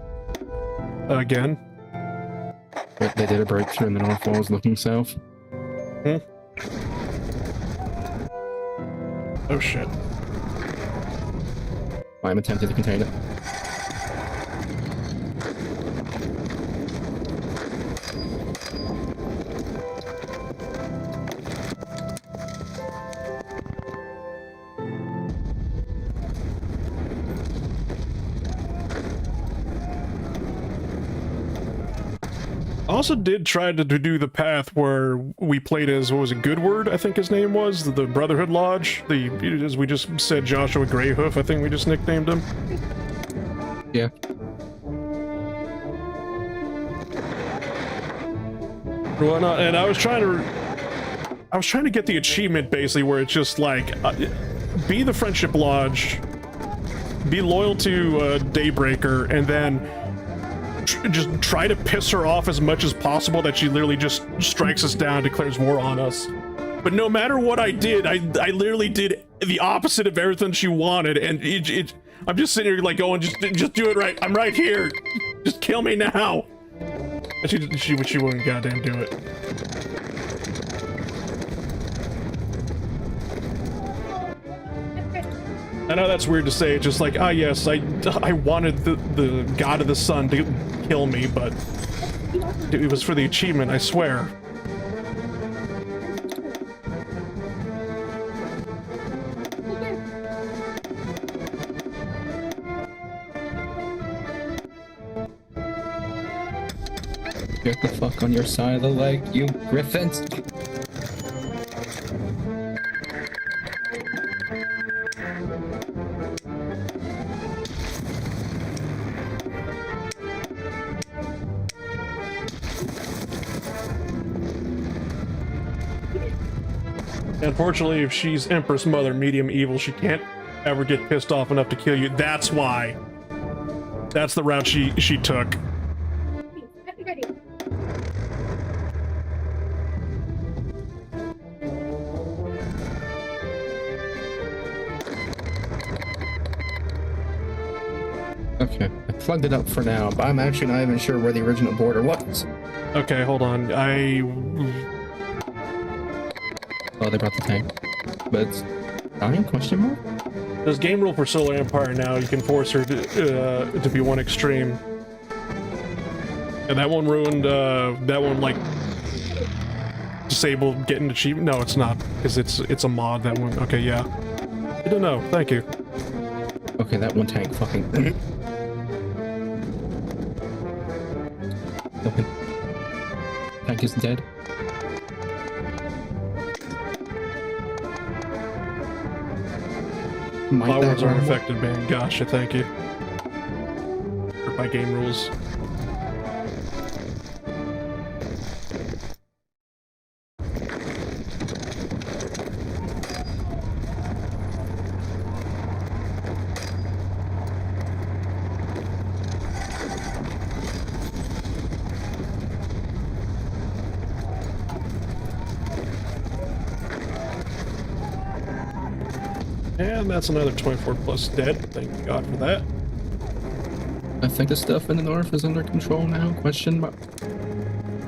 Again. But they did a breakthrough in the North Walls looking south. Hmm? Oh shit. I'm attempting to contain it. I also did try to do the path where we played as, what was it, Goodword, I think his name was? The Brotherhood Lodge? As we just said, Joshua Greyhoof, I think we just nicknamed him. Yeah. Whatnot, and I was trying to get the achievement, basically, where it's just like, be the Friendship Lodge, be loyal to Daybreaker, and then just try to piss her off as much as possible that she literally just strikes us down, declares war on us. But no matter what I did, I literally did the opposite of everything she wanted, and I'm just sitting here like going, just do it right. I'm right here. Just kill me now. And she wouldn't goddamn do it. I know that's weird to say, just like, ah yes, I wanted the god of the sun to kill me, but it was for the achievement, I swear. Get the fuck on your side of the leg, you griffins! Unfortunately, if she's Empress Mother, medium evil, she can't ever get pissed off enough to kill you. That's why. That's the route she took. Okay, I plugged it up for now, but I'm actually not even sure where the original border was. Okay, hold on. Oh, they brought the tank. But it's dying? Question mark? There's game rule for Solar Empire now. You can force her to be one extreme. And that one ruined, that one, like, disabled getting achievement. No, it's not, because it's a mod, that one. Okay, yeah. I don't know. Thank you. Okay, that one tank fucking... Okay. Tank is dead. Flowers aren't affected, man. Gotcha, thank you. By game rules. And that's another 24 plus dead. Thank God for that. I think the stuff in the north is under control now, question mark.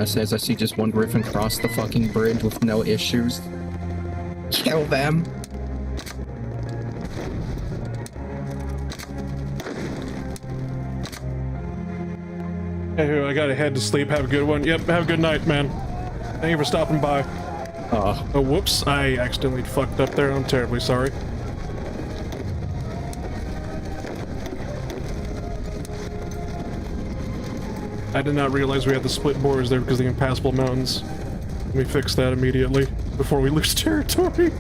I say as I see just one griffin cross the fucking bridge with no issues. Kill them! Hey, I gotta head to sleep. Have a good one. Yep, have a good night, man. Thank you for stopping by. Oh, whoops. I accidentally fucked up there. I'm terribly sorry. I did not realize we had the split borders there because of the impassable mountains. We fixed that immediately before we lose territory.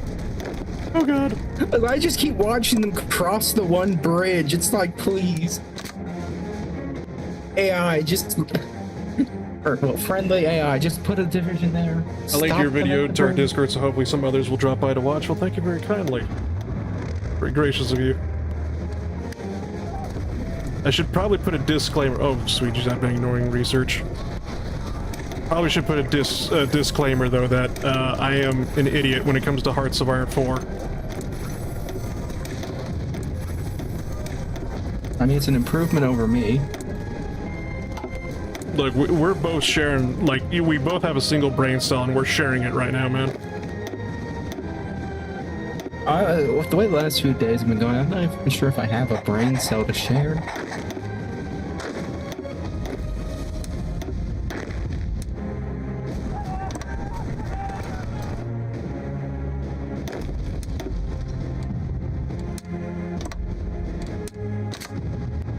Oh god. I just keep watching them cross the one bridge. It's like, please. AI, just... or, well, friendly AI, just put a division there. I linked your video to our Discord, so hopefully some others will drop by to watch. Well, thank you very kindly. Very gracious of you. I should probably put a disclaimer. Oh, sweet, I've been ignoring research. Probably should put a disclaimer, though, that I am an idiot when it comes to Hearts of Iron 4. I mean, it's an improvement over me. Look, we're both sharing, like, we both have a single brain cell and we're sharing it right now, man. With the way the last few days have been going, I'm not even sure if I have a brain cell to share.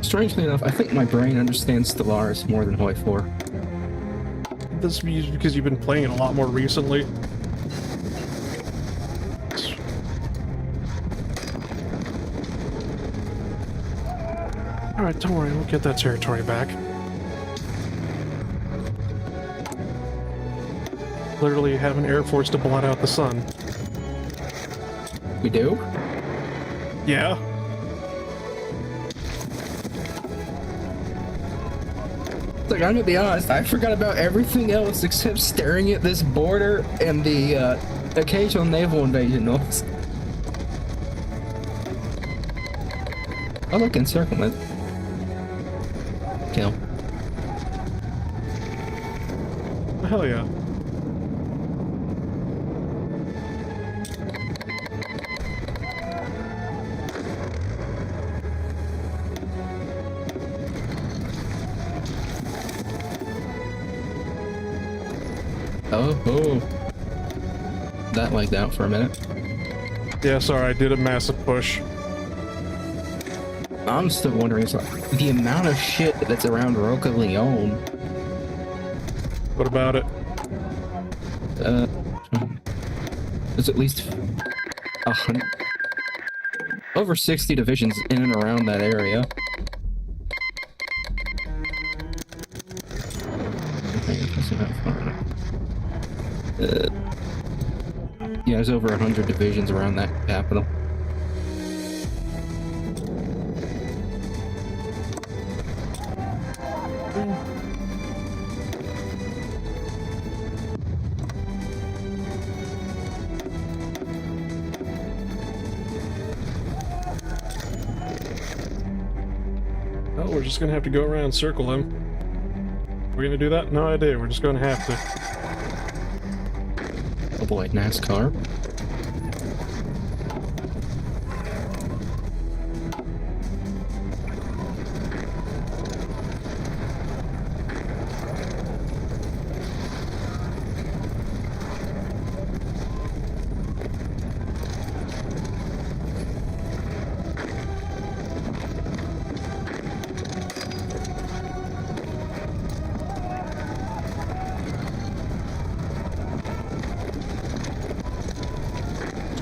Strangely enough, I think my brain understands Stellaris more than Hoi 4. This is because you've been playing it a lot more recently. Alright, don't worry, we'll get that territory back. Literally have an air force to blot out the sun. We do? Yeah. Like, I'm gonna be honest, I forgot about everything else except staring at this border and the occasional naval invasion notes. Oh look, encirclement. Kill. Hell yeah. Oh. That lagged out for a minute. Yeah, sorry, I did a massive push. I'm still wondering, so the amount of shit that's around Roca Leon. What about it? There's at least 100, over 60 divisions in and around that area. Yeah, there's over 100 divisions around that capital. Oh, we're just gonna have to go around and circle him. We're gonna do that? No idea, we're just gonna have to. Oh boy, NASCAR.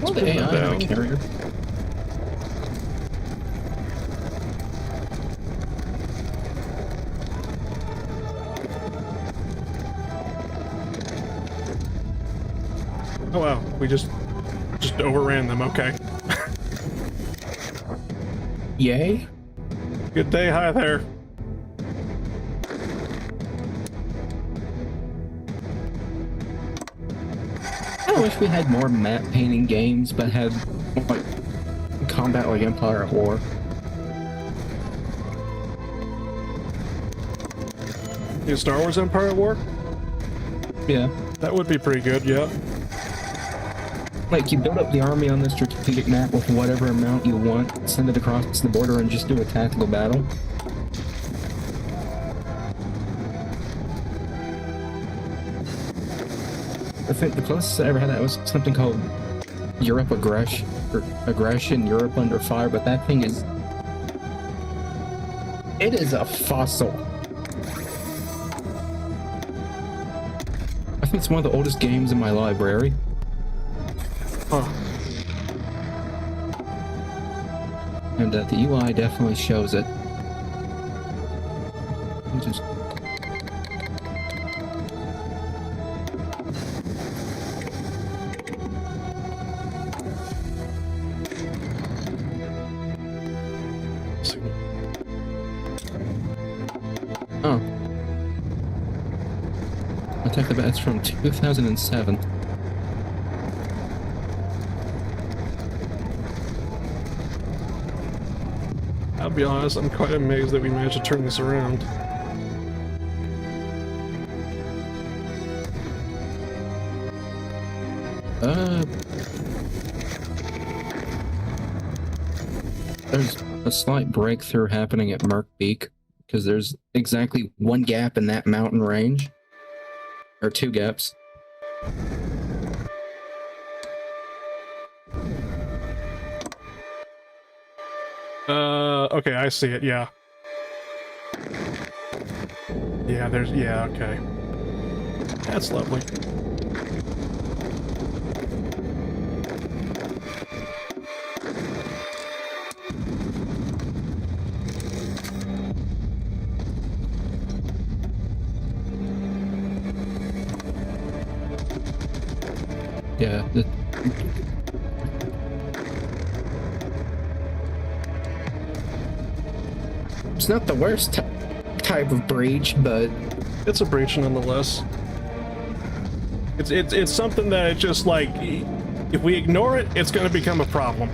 What's the AI carrier? Oh wow, we just overran them, okay. Yay? Good day, hi there. I wish we had more map painting games, but had like combat like Empire of War. Yeah, Star Wars Empire at War? Yeah. That would be pretty good, yeah. Like, you build up the army on the strategic map with whatever amount you want, send it across the border, and just do a tactical battle. I think the closest I ever had that was something called Europe Aggression, Europe Under Fire, but that thing is... it is a fossil. I think it's one of the oldest games in my library. Huh. And the UI definitely shows it. Just... oh. Attack the Bats from 2007. be honest, I'm quite amazed that we managed to turn this around. There's a slight breakthrough happening at Merc Peak, because there's exactly one gap in that mountain range. Or two gaps. Okay, I see it, yeah. Yeah, yeah, okay. That's lovely. Yeah, it's not the worst type of breach, but it's a breach nonetheless. It's something that it just like, if we ignore it, it's going to become a problem.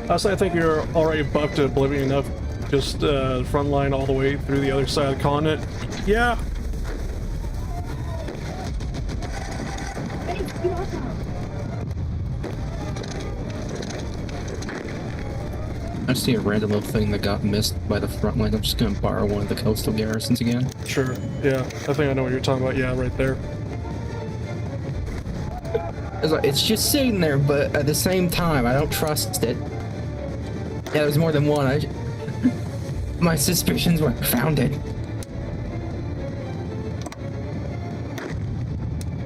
Also, I think you're already buffed to Oblivion enough. Just front line all the way through the other side of the continent. Yeah. I see a random little thing that got missed by the front line. I'm just gonna borrow one of the coastal garrisons again. Sure. Yeah, I think I know what you're talking about. Yeah, right there. It's just sitting there, but at the same time, I don't trust it. Yeah, there's more than one. My suspicions were founded.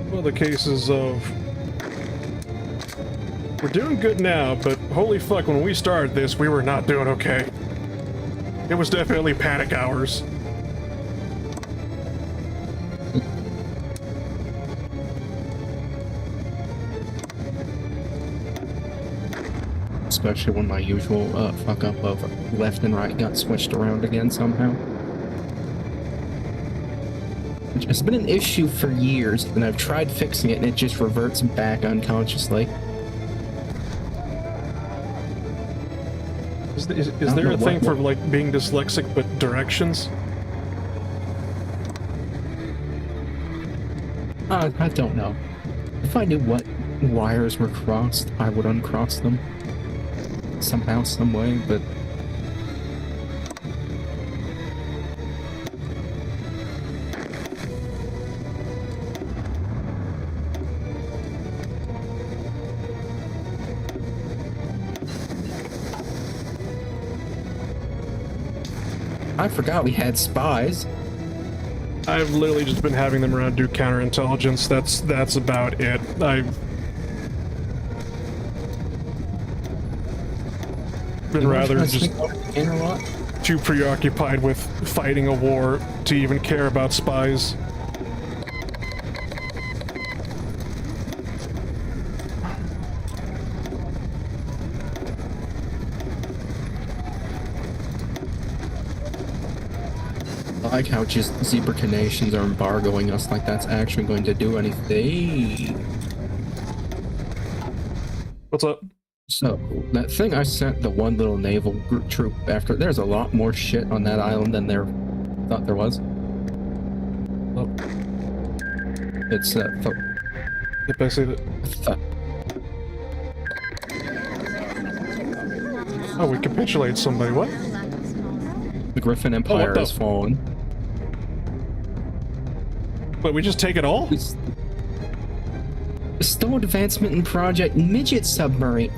One of the cases of we're doing good now, but holy fuck, when we started this, we were not doing okay. It was definitely panic hours. Especially when my usual fuck up of left and right got switched around again somehow. It's been an issue for years, and I've tried fixing it, and it just reverts back unconsciously. Is there a thing for like being dyslexic but directions? I don't know. If I knew what wires were crossed, I would uncross them. Somehow, some way, but I forgot we had spies. I've literally just been having them around do counterintelligence. That's about it. I've been rather just too preoccupied with fighting a war to even care about spies. I like how just zebra nations are embargoing us like that's actually going to do anything. What's up? So, that thing I sent the one little naval group troop after, there's a lot more shit on that island than there thought there was. Oh. It's, Yep, I see it. Oh, we capitulate somebody, what? The Griffin Empire has fallen. But we just take it all? Stall advancement in Project Midget Submarine.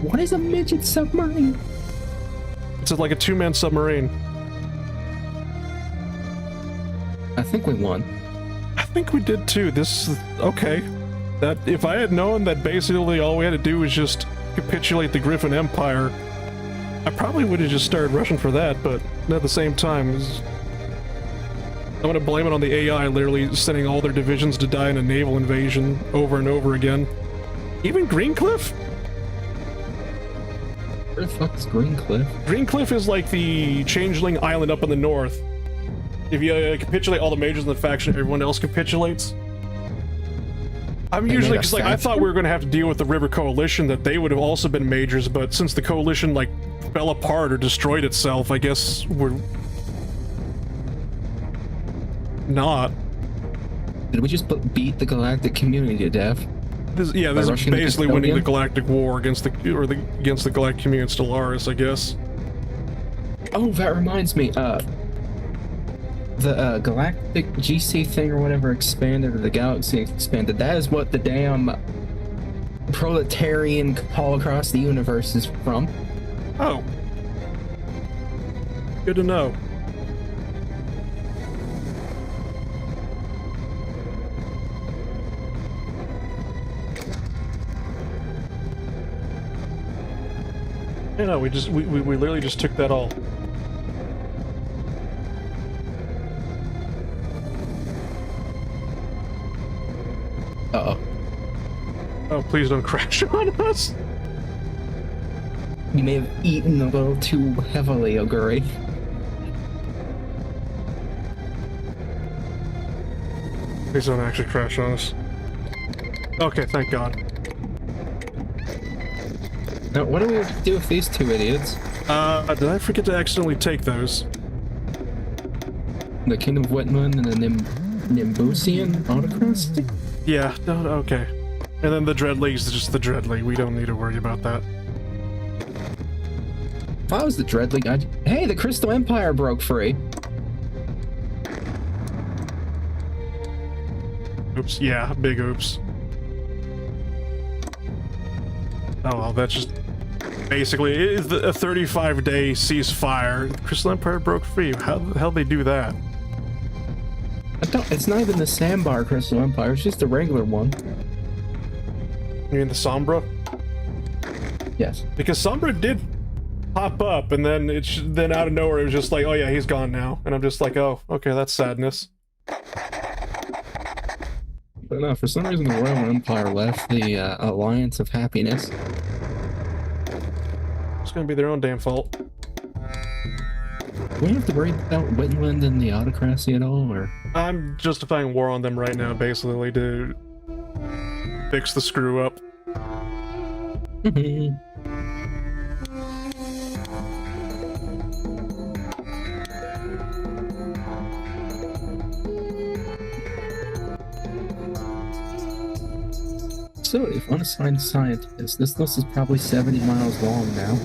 What is a midget submarine? It's like a two-man submarine. I think we won. I think we did too. Okay. That if I had known that basically all we had to do was just capitulate the Griffin Empire, I probably would have just started rushing for that, but at the same time, I'm gonna blame it on the AI literally sending all their divisions to die in a naval invasion over and over again. Even Greencliff? Where the fuck is Greencliff? Greencliff is like the changeling island up in the north. If you capitulate all the majors in the faction, everyone else capitulates. I'm usually, because like I thought we were going to have to deal with the River Coalition, that they would have also been majors, but since the coalition like fell apart or destroyed itself, I guess we're not. Did we just beat the galactic community to death? This is basically winning the galactic war against the galactic community in Stellaris, I guess. Oh, that reminds me. The galactic GC thing or whatever expanded, or the galaxy expanded. That is what the damn proletarian call across the universe is from. Oh, good to know. Yeah, no, we literally just took that all. Uh-oh. Oh, please don't crash on us. You may have eaten a little too heavily, Oguri. Please don't actually crash on us. Okay, thank God. Now, what do we do with these two idiots? Did I forget to accidentally take those? The Kingdom of Wetland and the Nimbusian autocracy? Yeah, no, okay. And then the Dreadleague's just the Dreadleague. We don't need to worry about that. If I was the Dreadleague, hey, the Crystal Empire broke free. Oops, yeah, big oops. Oh, well, that's just... Basically, it is a 35-day ceasefire. Crystal Empire broke free. How the hell they do that? It's not even the Sandbar Crystal Empire, it's just a regular one. You mean the Sombra? Yes. Because Sombra did pop up, and then then out of nowhere it was just like, oh yeah, he's gone now. And I'm just like, oh, okay, that's sadness. But no, for some reason the Royal Empire left the Alliance of Happiness. It's gonna be their own damn fault. Do we have to worry about Wetland and the autocracy at all, or? I'm justifying war on them right now, basically, to fix the screw up. So, if unassigned scientists, this list is probably 70 miles long now.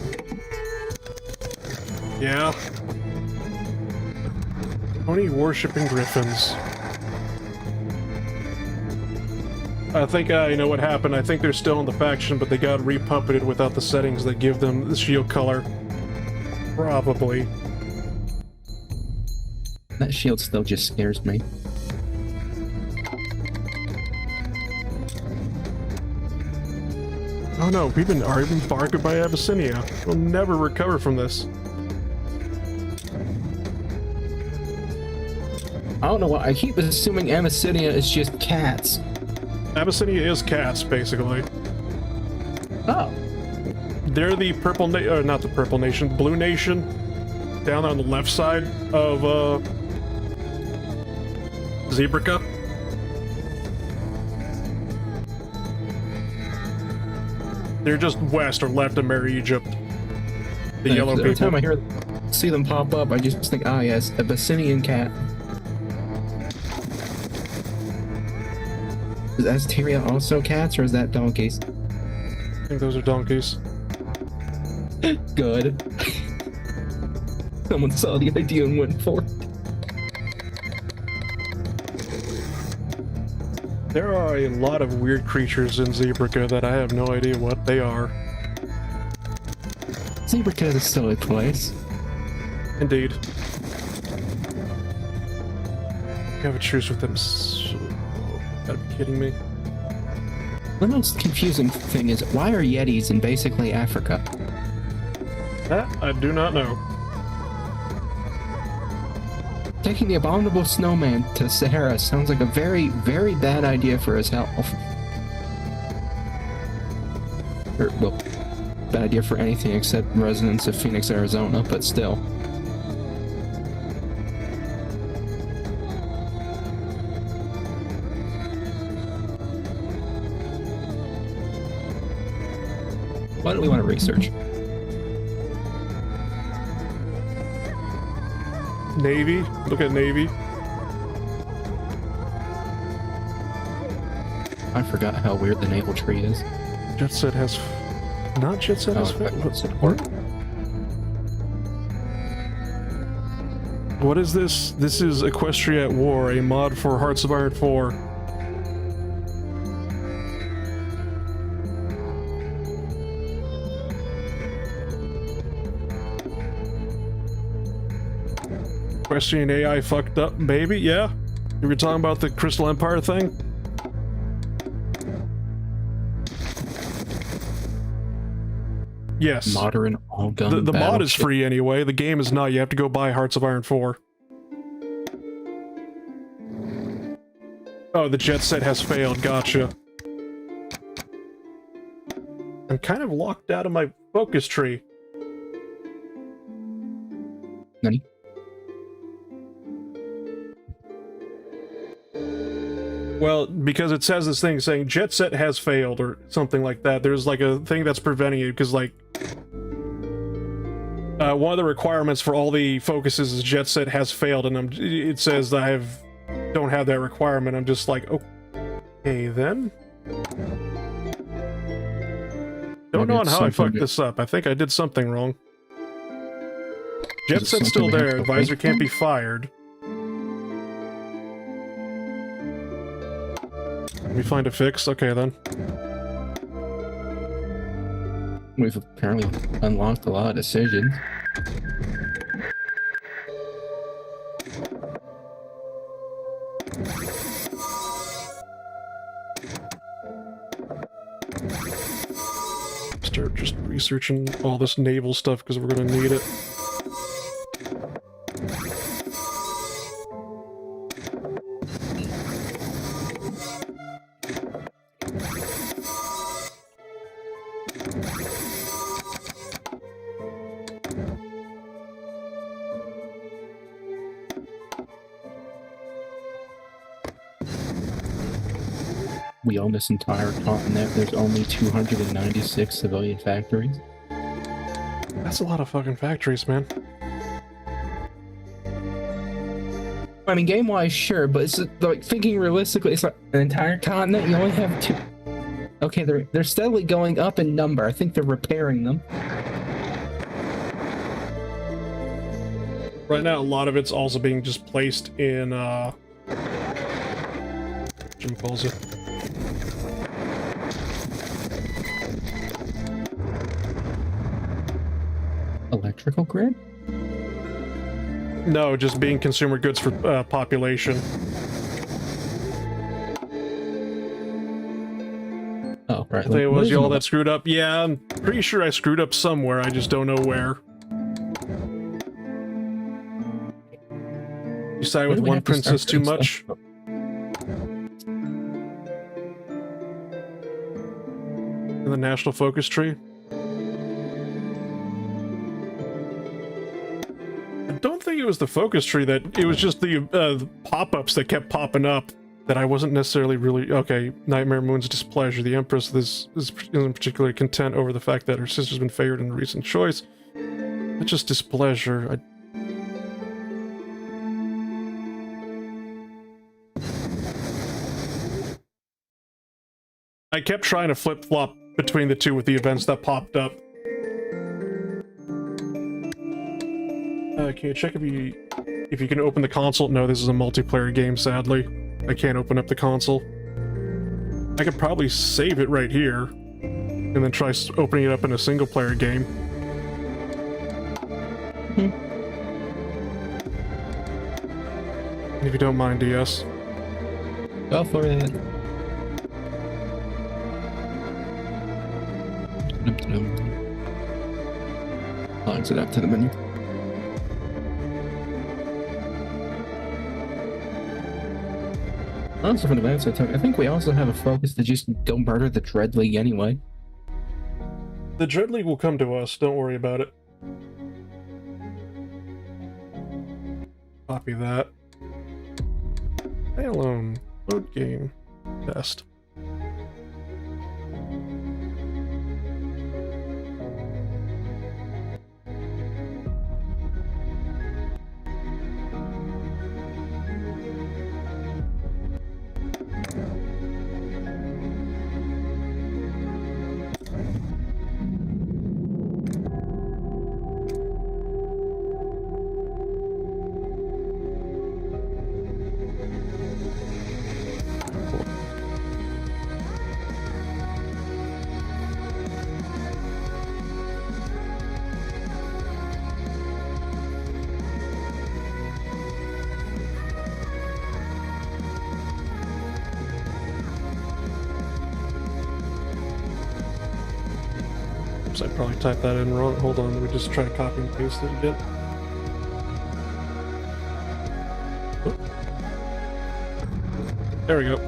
Yeah. Pony worshipping griffins. I think you know what happened. I think they're still in the faction, but they got repuppeted without the settings that give them the shield color. Probably. That shield still just scares me. Oh no, we've been bargained by Abyssinia. We'll never recover from this. I don't know why. I keep assuming Abyssinia is just cats. Abyssinia is cats, basically. Oh. They're the purple not the purple nation, blue nation, down on the left side of, Zebrica. They're just west or left of Mare Egypt. The yellow people. Every time I see them pop up, I just think, ah yes, a Abyssinian cat. Is Asteria also cats, or is that donkeys? I think those are donkeys. Good. Someone saw the idea and went for it. There are a lot of weird creatures in Zebrica that I have no idea what they are. Zebrica is still a place. Indeed. You have a truce with them. Gotta be kidding me. The most confusing thing is, why are Yetis in basically Africa? That I do not know. Taking the abominable snowman to Sahara sounds like a very, very bad idea for his health. Or, well, bad idea for anything except residents of Phoenix, Arizona, but still. Why do we want to research? Navy. Look at Navy. I forgot how weird the naval tree is. Jetet has... Not Jetet has... What's it for? What is this? This is Equestria at War, a mod for Hearts of Iron 4. Equestrian AI fucked up, baby, yeah? You were talking about the Crystal Empire thing? Yes. Modern all-gun The mod is battleship. free anyway, the game is not. You have to go buy Hearts of Iron 4. Oh, the Jetet has failed, gotcha. I'm kind of locked out of my focus tree. Nani? Well, because it says this thing saying Jetet has failed or something like that. There's like a thing that's preventing it because like one of the requirements for all the focuses is Jetet has failed, and it says that don't have that requirement. I'm just like, okay then. Don't know on how I fucked this up. I think I did something wrong. Jetet's still there. Advisor can't be fired. Let me find a fix. Okay, then. We've apparently unlocked a lot of decisions. Start just researching all this naval stuff because we're going to need it. We own this entire continent. There's only 296 civilian factories. That's a lot of fucking factories, man. I mean, game-wise, sure, but it's like thinking realistically, it's like an entire continent. You only have two. Okay, they're steadily going up in number. I think they're repairing them. Right now, a lot of it's also being just placed in, Jim calls it. Electrical grid? No, just being consumer goods for population. Oh, right. I think it was y'all that screwed up. Yeah, I'm pretty sure I screwed up somewhere. I just don't know where. You side with one princess too much? In the national focus tree? I don't think it was the focus tree that... It was just the pop-ups that kept popping up that I wasn't necessarily really... Okay, Nightmare Moon's displeasure. The Empress isn't particularly content over the fact that her sister's been favored in a recent choice. That's just displeasure. I kept trying to flip-flop between the two with the events that popped up. Can you check if you can open the console? No, this is a multiplayer game, sadly. I can't open up the console. I could probably save it right here, and then try opening it up in a single-player game. If you don't mind, DS. Go for it. I'll exit out to the menu. Also, from the events I took, I think we also have a focus to just go murder the Dread League anyway. The Dread League will come to us, don't worry about it. Copy that. Stay alone. Load game. Test. Oops, I probably typed that in wrong. Hold on, let me just try to copy and paste it again. Oh. There we go.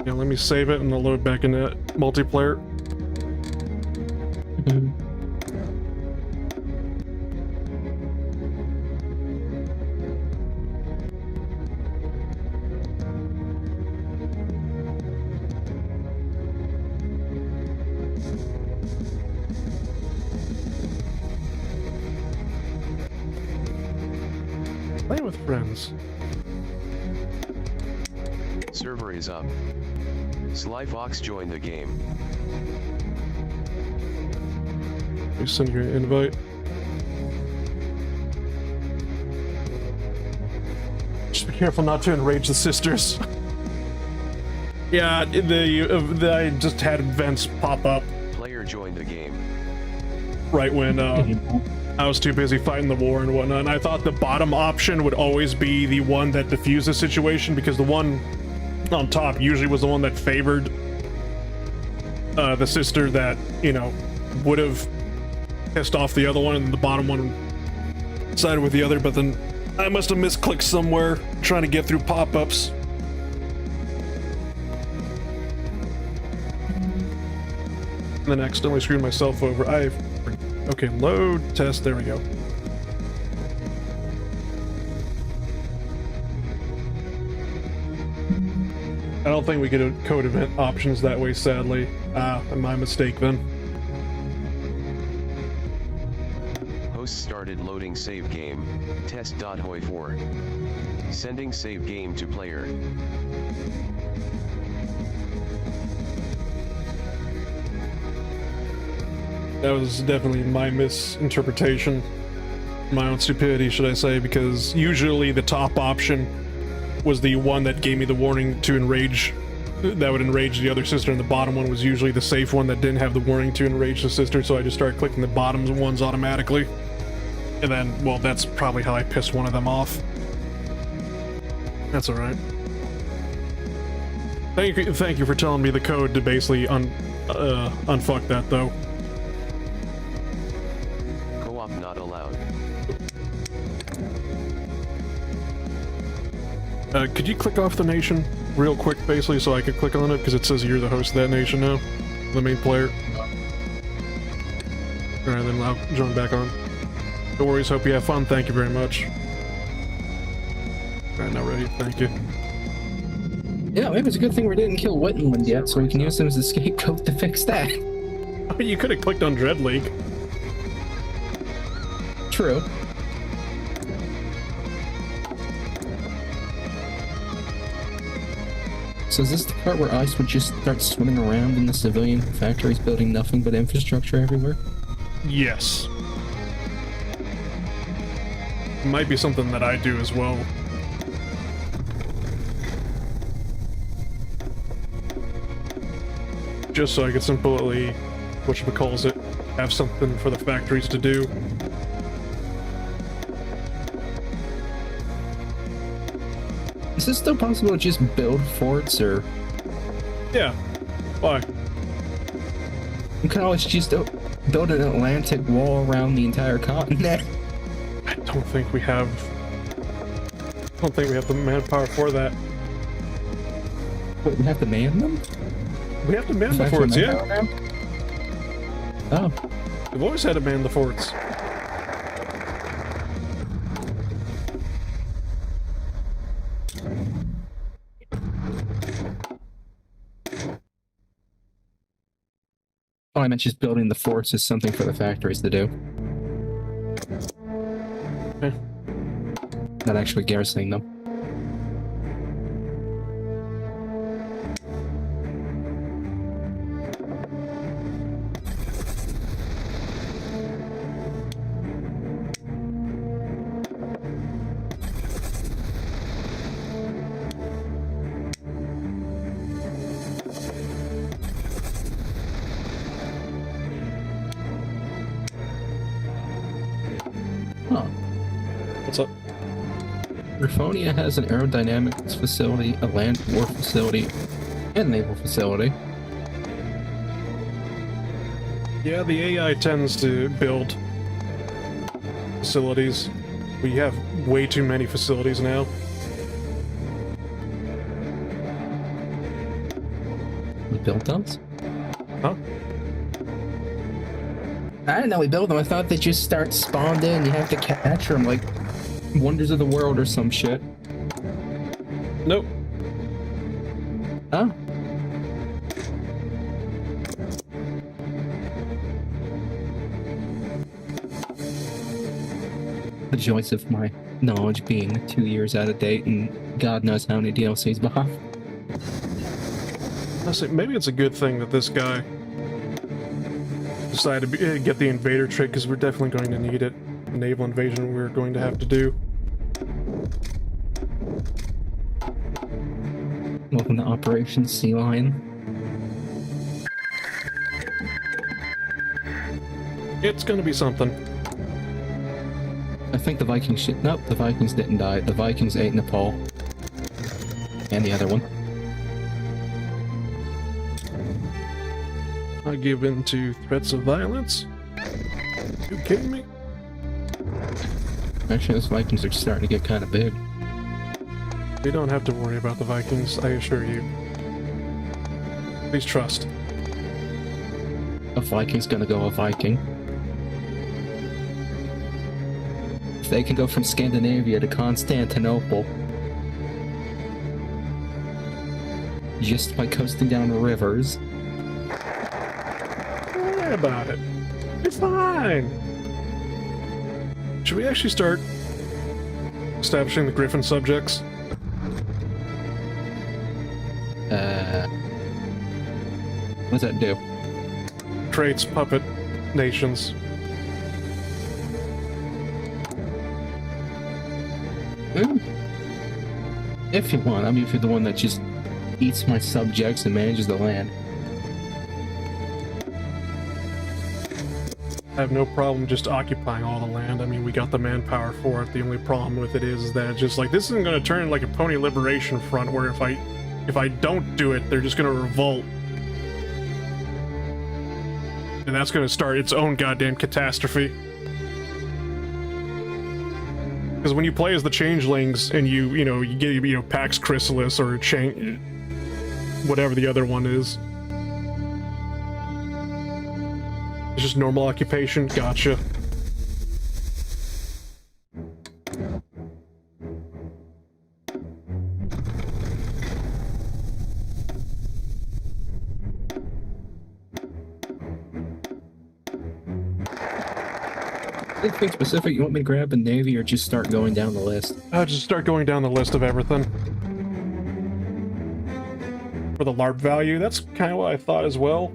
Yeah, let me save it and I'll load back into multiplayer. Play with friends. Server is up. Sly Fox joined the game. Let me send you an invite. Just be careful not to enrage the sisters. Yeah, I just had events pop up Player joined the game. right when I was too busy fighting the war and whatnot. And I thought the bottom option would always be the one that diffused the situation, because the one on top usually was the one that favored the sister that, you know, would have pissed off the other one, and the bottom one sided with the other. But then I must have misclicked somewhere trying to get through pop-ups. And then accidentally screwed myself over. Okay, load, test, there we go. I don't think we could code event options that way, sadly. My mistake then. Host started loading save game, test.hoy4. Sending save game to player. That was definitely my misinterpretation. My own stupidity, should I say, because usually the top option was the one that gave me the warning to enrage, that would enrage the other sister, and the bottom one was usually the safe one that didn't have the warning to enrage the sister, so I just started clicking the bottom ones automatically. And then, well, that's probably how I pissed one of them off. That's alright. Thank you for telling me the code to basically unfuck that, though. Co-op not allowed. Could you click off the nation real quick, basically, so I could click on it, because it says you're the host of that nation now, the main player. Alright, then I'll join back on. No worries, hope you have fun, thank you very much. Alright, now ready, thank you. Yeah, maybe it's a good thing we didn't kill Wittenland yet, so we can use them as a scapegoat to fix that. I mean, you could have clicked on Dread League. True. So is this the part where ICE would just start swimming around in the civilian factories, building nothing but infrastructure everywhere? Yes. Might be something that I do as well. Just so I could simply, whatchamacallit, have something for the factories to do. Is it still possible to just build forts, or...? Yeah. Why? You can always just build an Atlantic wall around the entire continent. I don't think we have the manpower for that. Wait, we have to man them? We have to man the forts, yeah. Oh. We've always had to man the forts. Oh, I meant just building the forts is something for the factories to do. Okay. Not actually garrisoning them. Griffonia has an aerodynamics facility, a land war facility, and naval facility. Yeah, the AI tends to build facilities. We have way too many facilities now. We built those? Huh? I didn't know we built them. I thought they just start spawned in. You have to capture them like Wonders of the World or some shit. Nope. Oh. The joys of my knowledge being 2 years out of date and God knows how many DLCs behind. Honestly, maybe it's a good thing that this guy decided to get the invader trait, because we're definitely going to need it. The naval invasion we're going to have to do. Welcome to Operation Sea Lion. It's gonna be something. I think the Vikings should. Nope, the Vikings didn't die. The Vikings ate Nepal. And the other one. I give in to threats of violence. You kidding me? Actually, those Vikings are starting to get kind of big. We don't have to worry about the Vikings, I assure you. Please trust. A Viking's gonna go a Viking. If they can go from Scandinavia to Constantinople just by coasting down the rivers. Don't worry about it. You're fine. Should we actually start establishing the Griffin subjects? What does that do? Creates puppet nations. If you want. I mean, if you're the one that just eats my subjects and manages the land. I have no problem just occupying all the land. I mean, we got the manpower for it. The only problem with it is that it's just like, this isn't going to turn like a pony liberation front where if I don't do it, they're just going to revolt. And that's going to start its own goddamn catastrophe. Because when you play as the changelings and you get Pax Chrysalis or whatever the other one is. It's just normal occupation, gotcha. Anything specific you want me to grab in Navy or just start going down the list? Just start going down the list of everything. For the LARP value, that's kind of what I thought as well.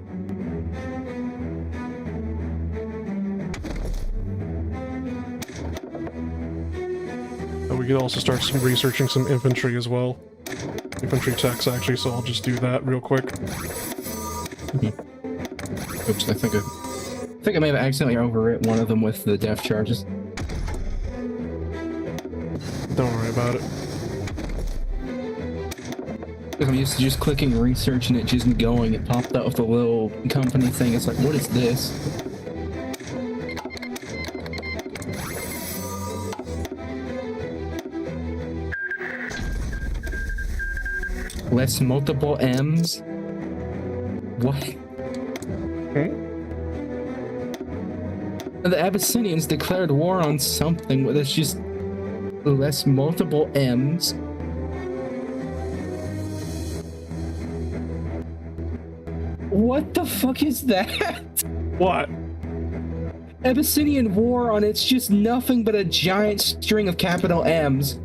We could also start researching some infantry as well. Infantry techs, actually, so I'll just do that real quick. Oops, I think I may have accidentally overwrit one of them with the death charges. Don't worry about it. I'm used to just clicking research and it just going. It popped out with a little company thing. It's like, what is this? Less multiple M's? What? The Abyssinians declared war on something with just less multiple M's. What the fuck is that? What? Abyssinian war on it's just nothing but a giant string of capital M's.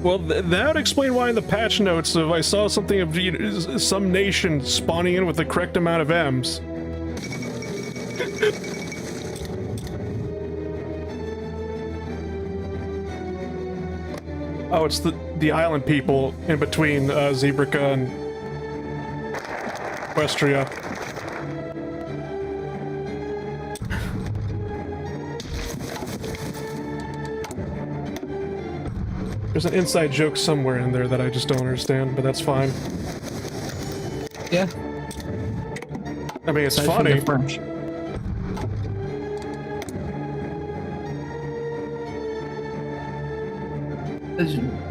Well, that would explain why in the patch notes, if I saw something of some nation spawning in with the correct amount of M's. Oh, it's the island people in between Zebrica and Equestria. There's an inside joke somewhere in there that I just don't understand, but that's fine. Yeah. I mean, it's Aside from funny. the French.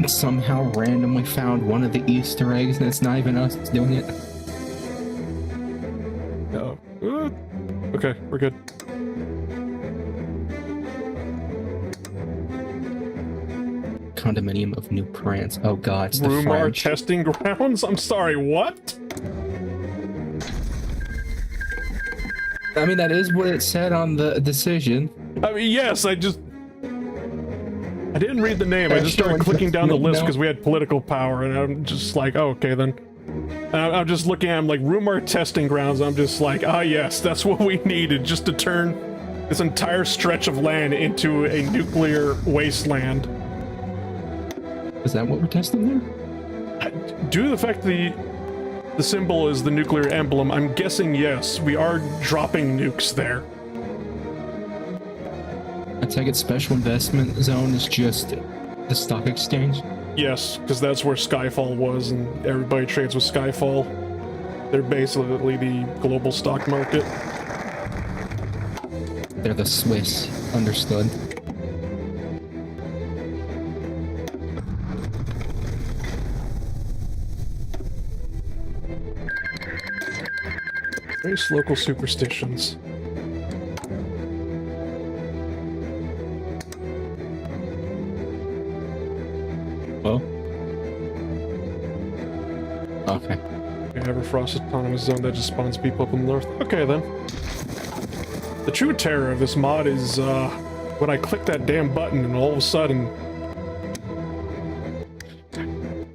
Somehow randomly found one of the Easter eggs, and it's not even us doing it. Oh. Okay, we're good. Condominium of New France. Oh god, it's the Rumor French. testing grounds? I'm sorry, what? I mean, that is what it said on the decision. I mean, yes, I didn't read the name. I just started clicking down the list because we had political power, and I'm just like, oh, okay, then. And I'm just looking at them like rumor testing grounds. I'm just like, ah, yes, that's what we needed just to turn this entire stretch of land into a nuclear wasteland. Is that what we're testing there? Due to the fact the symbol is the nuclear emblem, I'm guessing yes, we are dropping nukes there. I take it special investment zone is just the stock exchange? Yes, because that's where Skyfall was, and everybody trades with Skyfall. They're basically the global stock market. They're the Swiss. Understood. Various local superstitions. Oh? Okay. Everfrost Autonomous Zone that just spawns people up in the north. Okay, then. The true terror of this mod is, when I click that damn button and all of a sudden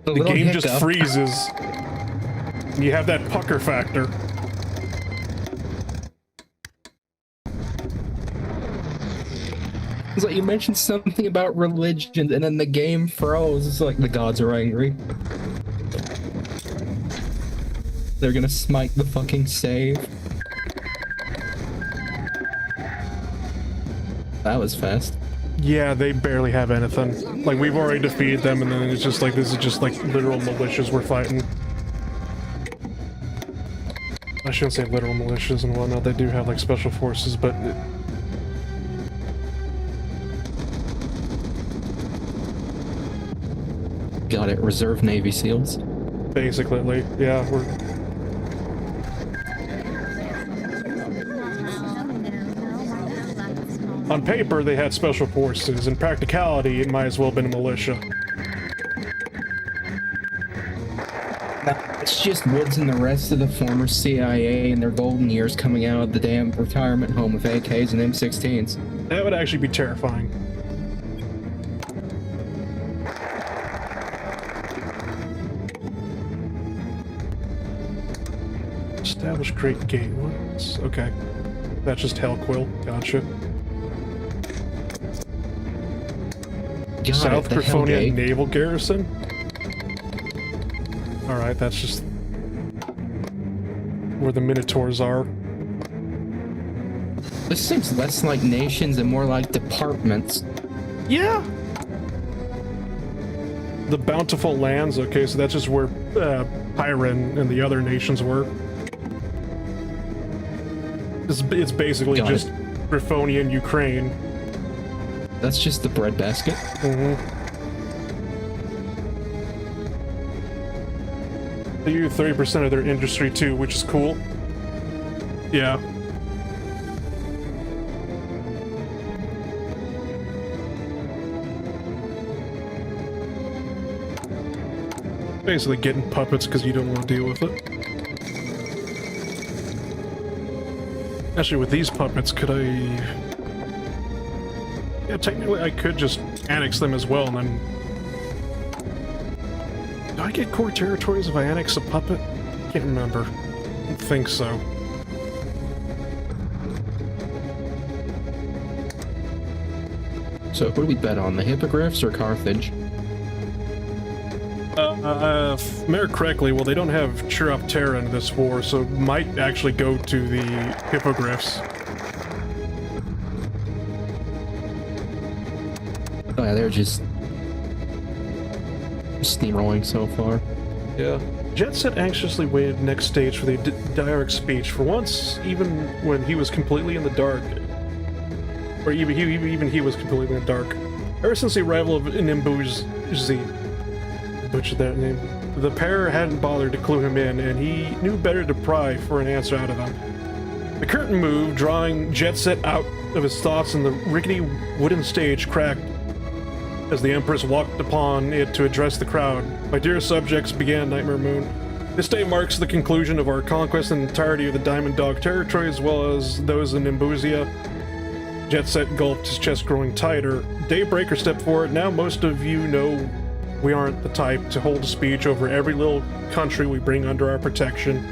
the game just freezes. And you have that pucker factor. It's like you mentioned something about religion, and then the game froze. It's like the gods are angry. They're gonna smite the fucking save. That was fast. Yeah, they barely have anything. Like, we've already defeated them, and then it's just like, this is just like literal militias we're fighting. I shouldn't say literal militias and whatnot, they do have like special forces, but... Got it, Reserve Navy SEALs. Basically, yeah, we're... On paper, they had special forces. In practicality, it might as well have been a militia. It's just Woods and the rest of the former CIA in their golden years coming out of the damn retirement home with AKs and M16s. That would actually be terrifying. Establish Great Gateways. Okay. That's just Hellquill. Gotcha. South Griffonia Naval Garrison? Alright, that's just where the Minotaurs are. This seems less like nations and more like departments. Yeah! The Bountiful Lands, okay, so that's just where Pyren and the other nations were. It's basically just Griffonia and Ukraine. That's just the breadbasket. Mm-hmm. They use 30% of their industry too, which is cool. Yeah. Basically getting puppets because you don't want to deal with it. Actually, with these puppets, could I... Yeah, technically I could just annex them as well, and then... Do I get core territories if I annex a puppet? Can't remember. I don't think so. So, what do we bet on, the Hippogriffs or Carthage? If I remember correctly, well, they don't have Chiroptera in this war, so it might actually go to the Hippogriffs. Oh yeah, they're just steamrolling so far. Yeah. Jetet anxiously waited next stage for the Diaric speech. For once, even when he was completely in the dark, or even he was completely in the dark. Ever since the arrival of Nimbuzi, butchered that name, the pair hadn't bothered to clue him in, and he knew better to pry for an answer out of them. The curtain moved, drawing Jetet out of his thoughts, and the rickety wooden stage cracked as the Empress walked upon it to address the crowd. My dear subjects, began Nightmare Moon. This day marks the conclusion of our conquest in the entirety of the Diamond Dog territory, as well as those in Nimbuzia. Jetet gulped, his chest growing tighter. Daybreaker stepped forward. Now most of you know we aren't the type to hold a speech over every little country we bring under our protection.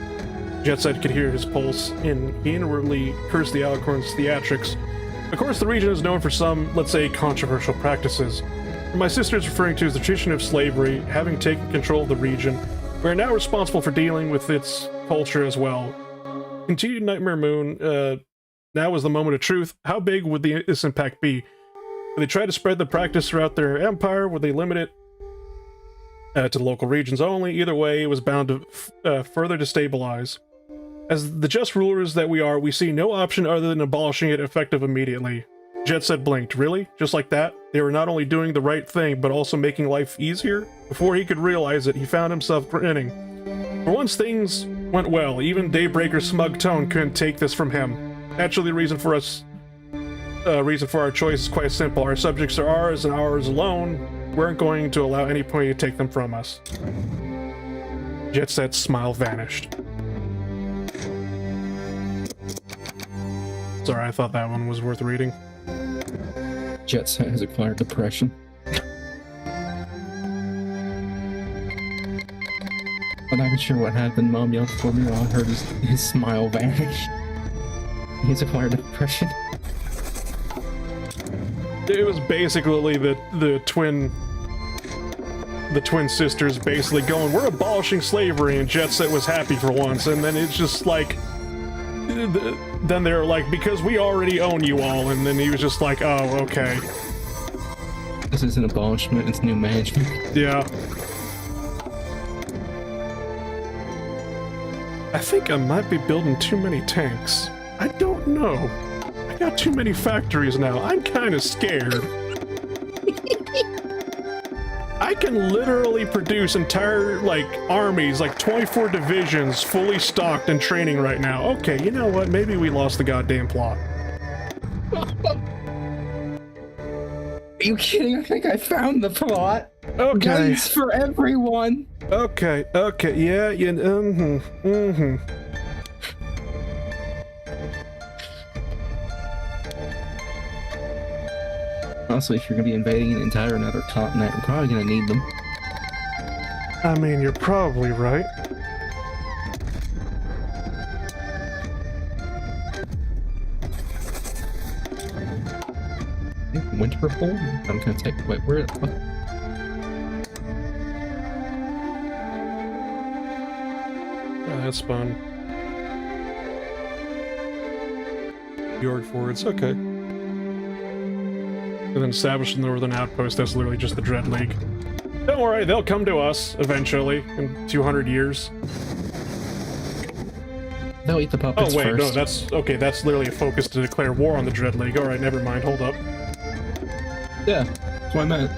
Jetet could hear his pulse, and he inwardly cursed the Alicorn's theatrics. Of course, the region is known for some, let's say, controversial practices. What my sister is referring to is the tradition of slavery. Having taken control of the region, we are now responsible for dealing with its culture as well. Continued Nightmare Moon, now was the moment of truth. How big would this impact be? Would they try to spread the practice throughout their empire? Would they limit it to the local regions only? Either way, it was bound to further destabilize. As the just rulers that we are, we see no option other than abolishing it effective immediately. Jetet blinked. Really? Just like that? They were not only doing the right thing, but also making life easier? Before he could realize it, he found himself grinning. For once, things went well. Even Daybreaker's smug tone couldn't take this from him. Naturally, the reason for our choice is quite simple. Our subjects are ours and ours alone. We weren't going to allow any pony to take them from us. Jetet's smile vanished. Sorry, I thought that one was worth reading. Jetet has acquired depression. I'm not even sure what happened. Mom yelled for me while I heard his smile vanish. He's acquired depression. It was basically the twin sisters basically going, we're abolishing slavery, and Jetet was happy for once, and then it's just like, then they're like, because we already own you all, and then he was just like, oh, okay. This isn't abolishment, it's new management. Yeah. I think I might be building too many tanks. I don't know. I got too many factories now. I'm kind of scared. I can literally produce entire, like, armies, like 24 divisions, fully stocked and training right now. Okay, you know what? Maybe we lost the goddamn plot. Are you kidding? I think I found the plot. Okay. Guns for everyone. Okay, yeah, Also, if you're gonna be invading an entire another continent, we're probably gonna need them. I mean, you're probably right. Winter hold? I'm gonna take. Wait, where? What? That's fun. York forwards, okay. And then establish the northern outpost. That's literally just the Dread League. Don't worry, they'll come to us eventually in 200 years. They'll eat the puppets Oh wait, first. no, that's okay. That's literally a focus to declare war on the Dread League. All right, never mind. Hold up. Yeah, that's what I meant.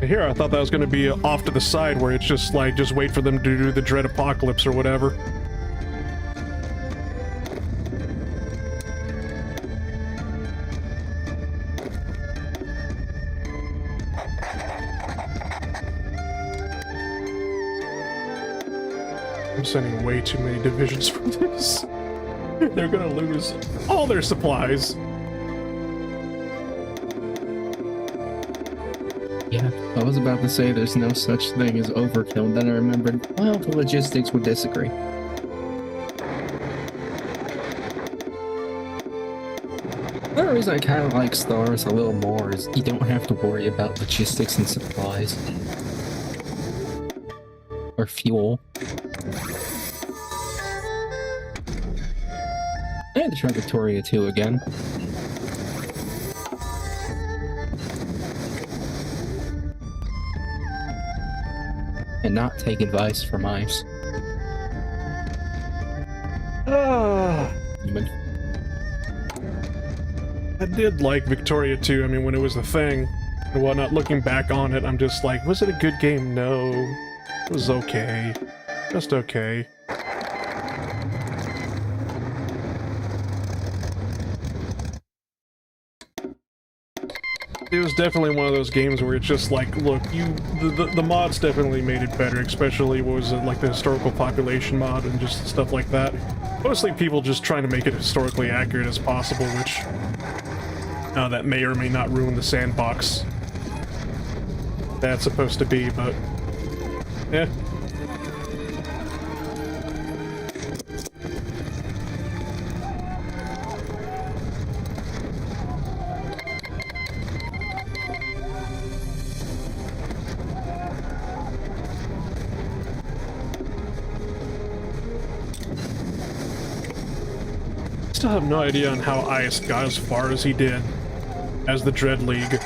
Here, I thought that was going to be off to the side, where it's just like, just wait for them to do the Dread Apocalypse or whatever. I'm sending way too many divisions for this. They're gonna lose all their supplies. Yeah, I was about to say there's no such thing as overkill, then I remembered, well, the logistics would disagree. Another reason I kind of like Stars a little more is you don't have to worry about logistics and supplies. Or fuel. I had to try Victoria 2 again. and not take advice from mice. Human. I did like Victoria too. I mean, when it was the thing and whatnot, looking back on it, I'm just like, was it a good game? No. It was okay. Just okay. It was definitely one of those games where it's just like, look, the mods definitely made it better, especially what was it, like the historical population mod and just stuff like that. Mostly people just trying to make it historically accurate as possible, which that may or may not ruin the sandbox that's supposed to be, but yeah. Still have no idea on how Ice got as far as he did as the Dread League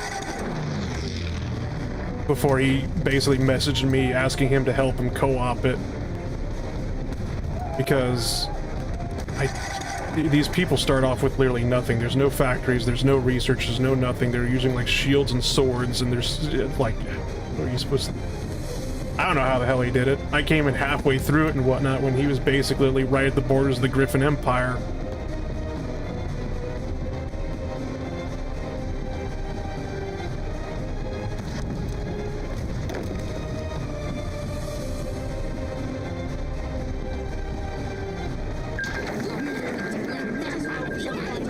before he basically messaged me asking him to help him co-op it, because these people start off with literally nothing. There's no factories, there's no research, there's no nothing. They're using like shields and swords, and there's like, what are you supposed to... I don't know how the hell he did it. I came in halfway through it and whatnot when he was basically right at the borders of the Griffin Empire.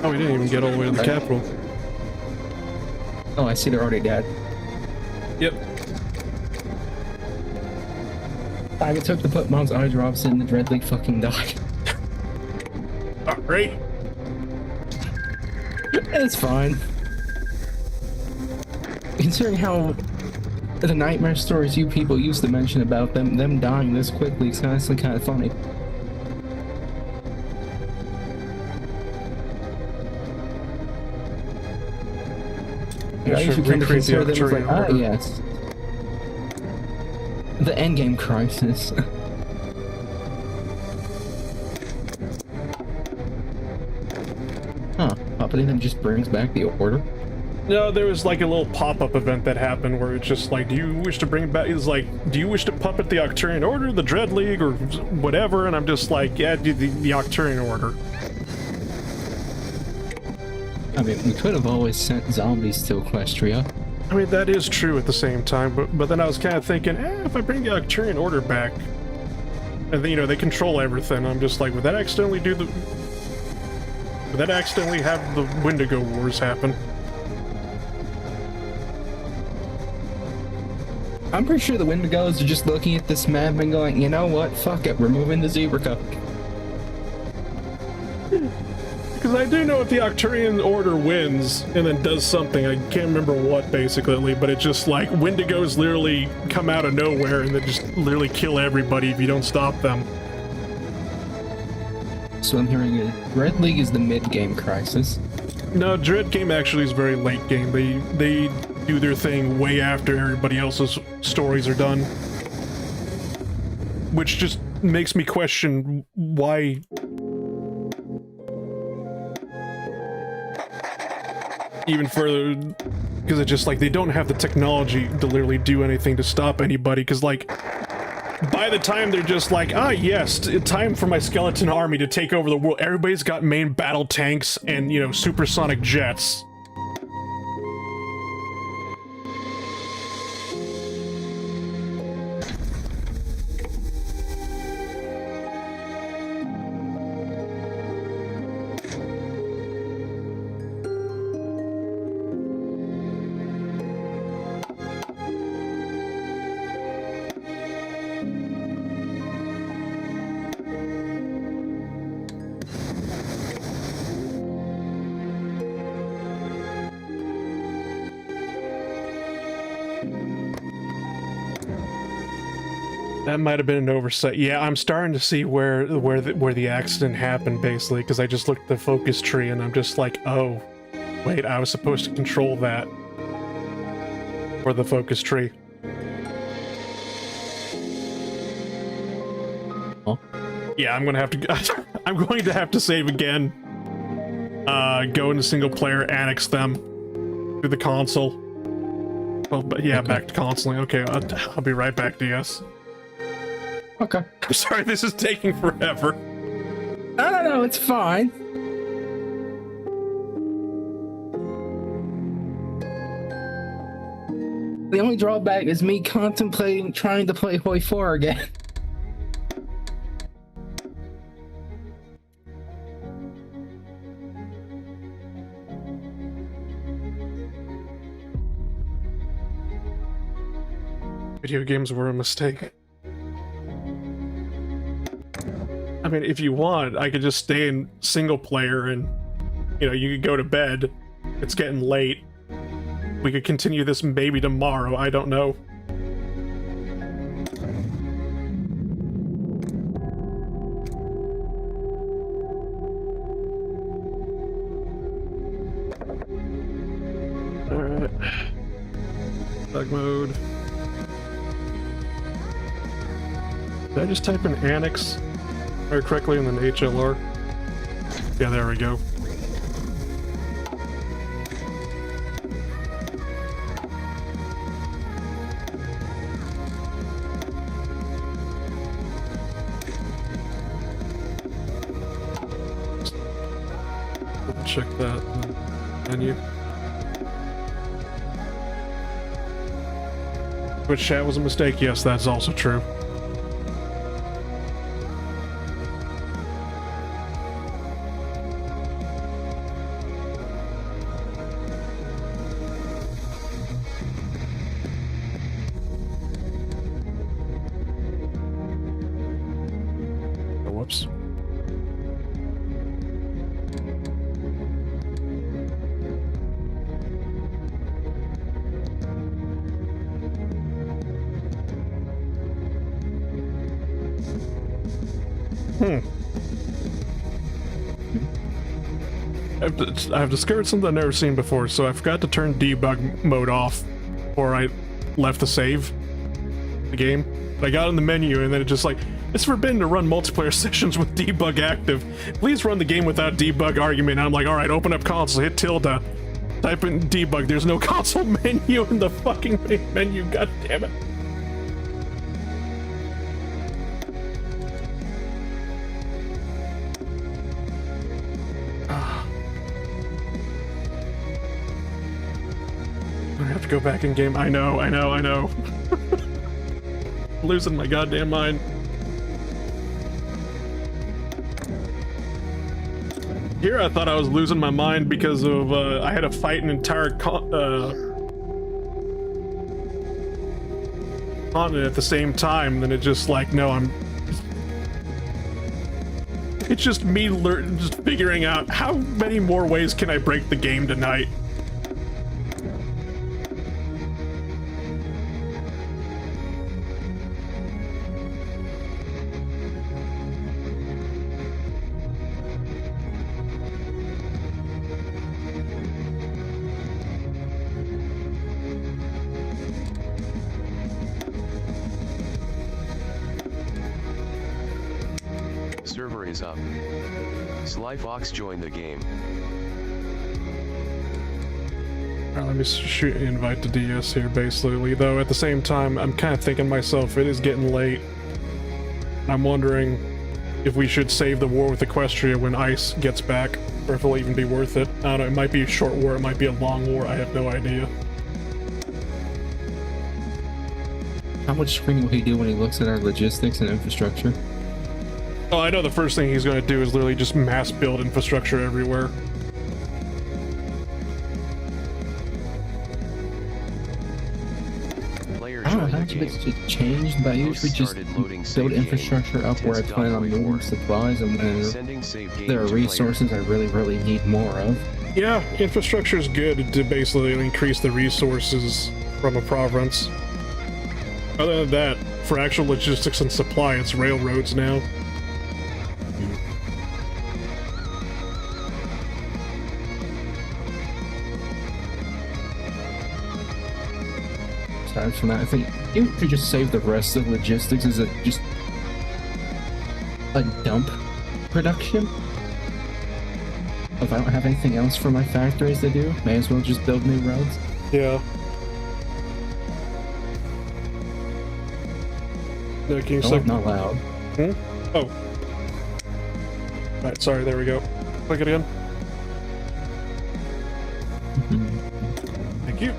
Oh, we didn't even get all the way to the capital. Oh, I see they're already dead. Yep. Time it took to put Mount eye drops in, the Dread League fucking died. Alright. It's fine. Considering how the nightmare stories you people used to mention about them dying this quickly, it's honestly kind of funny. I usually kind of consider them as like, ah, yes. The endgame crisis. Huh. Popping in just brings back the order? No, there was like a little pop-up event that happened where it's just like, do you wish to bring back, it's like, do you wish to puppet the Octurian Order, the Dread League, or whatever? And I'm just like, yeah, the Octurian Order. I mean, we could have always sent zombies to Equestria. I mean, that is true at the same time, but then I was kind of thinking, if I bring the Octurian Order back, and then, you know, they control everything, I'm just like, would that accidentally do the... Would that accidentally have the Wendigo Wars happen? I'm pretty sure the Wendigos are just looking at this map and going, you know what, fuck it, we're moving to Zebra Cup. Because I do know if the Octurian Order wins and then does something, I can't remember what basically, but it's just like Wendigos literally come out of nowhere and then just literally kill everybody if you don't stop them. So I'm hearing Dread League is the mid-game crisis. No, Dread game actually is very late game. They do their thing way after everybody else's stories are done. Which just makes me question why... even further, because it's just like they don't have the technology to literally do anything to stop anybody, because like by the time they're just like, ah yes, time for my skeleton army to take over the world, everybody's got main battle tanks and, you know, supersonic jets. That might have been an oversight. Yeah, I'm starting to see where the accident happened, basically, because I just looked at the focus tree and I'm just like, oh, wait, I was supposed to control that. Or the focus tree. Huh? Yeah, I'm gonna have to. I'm going to have to save again. Go into single player, annex them through the console. Well, but yeah, Okay. back to consoling. Okay, I'll be right back, DS. Okay. I'm sorry, this is taking forever. No, it's fine. The only drawback is me contemplating trying to play Hoi 4 again. Video games were a mistake. I mean, if you want, I could just stay in single player and, you know, you could go to bed. It's getting late. We could continue this maybe tomorrow, I don't know. Alright. Bug mode. Did I just type in annex correctly and then HLR? Yeah, there we go. Check that menu. Twitch chat was a mistake. Yes, that's also true. Whoops. I've discovered something I've never seen before, so I forgot to turn debug mode off before I left the save the game. But I got in the menu and then it just like, it's forbidden to run multiplayer sessions with debug active. Please run the game without debug argument. And I'm like, alright, open up console, hit tilde, type in debug. There's no console menu in the fucking main menu, god damn it. I have to go back in game. I know. Losing my goddamn mind. Here I thought I was losing my mind because of, I had to fight an entire continent at the same time, then it just like, no, it's just me just figuring out how many more ways can I break the game tonight. Server is up. Sly Fox joined the game. Alright, let me shoot an invite to DS here, basically, though at the same time, I'm kind of thinking to myself, it is getting late. I'm wondering if we should save the war with Equestria when Ice gets back, or if it'll even be worth it. I don't know, it might be a short war, it might be a long war, I have no idea. How much screening will he do when he looks at our logistics and infrastructure? Oh, I know the first thing he's going to do is literally just mass build infrastructure everywhere. I don't know how much of it's just changed, but I usually just build infrastructure up where I plan on moving supplies, and when there are resources I really need more of. Yeah, infrastructure is good to basically increase the resources from a province. Other than that, for actual logistics and supply, it's railroads now. Aside from that, I think you could just save the rest of logistics as a just a dump production. If I don't have anything else for my factories to do, may as well just build new roads. Yeah. No, can you Oh, I'm not loud. Hmm? Oh. Right, sorry, there we go. Click it again. Thank you.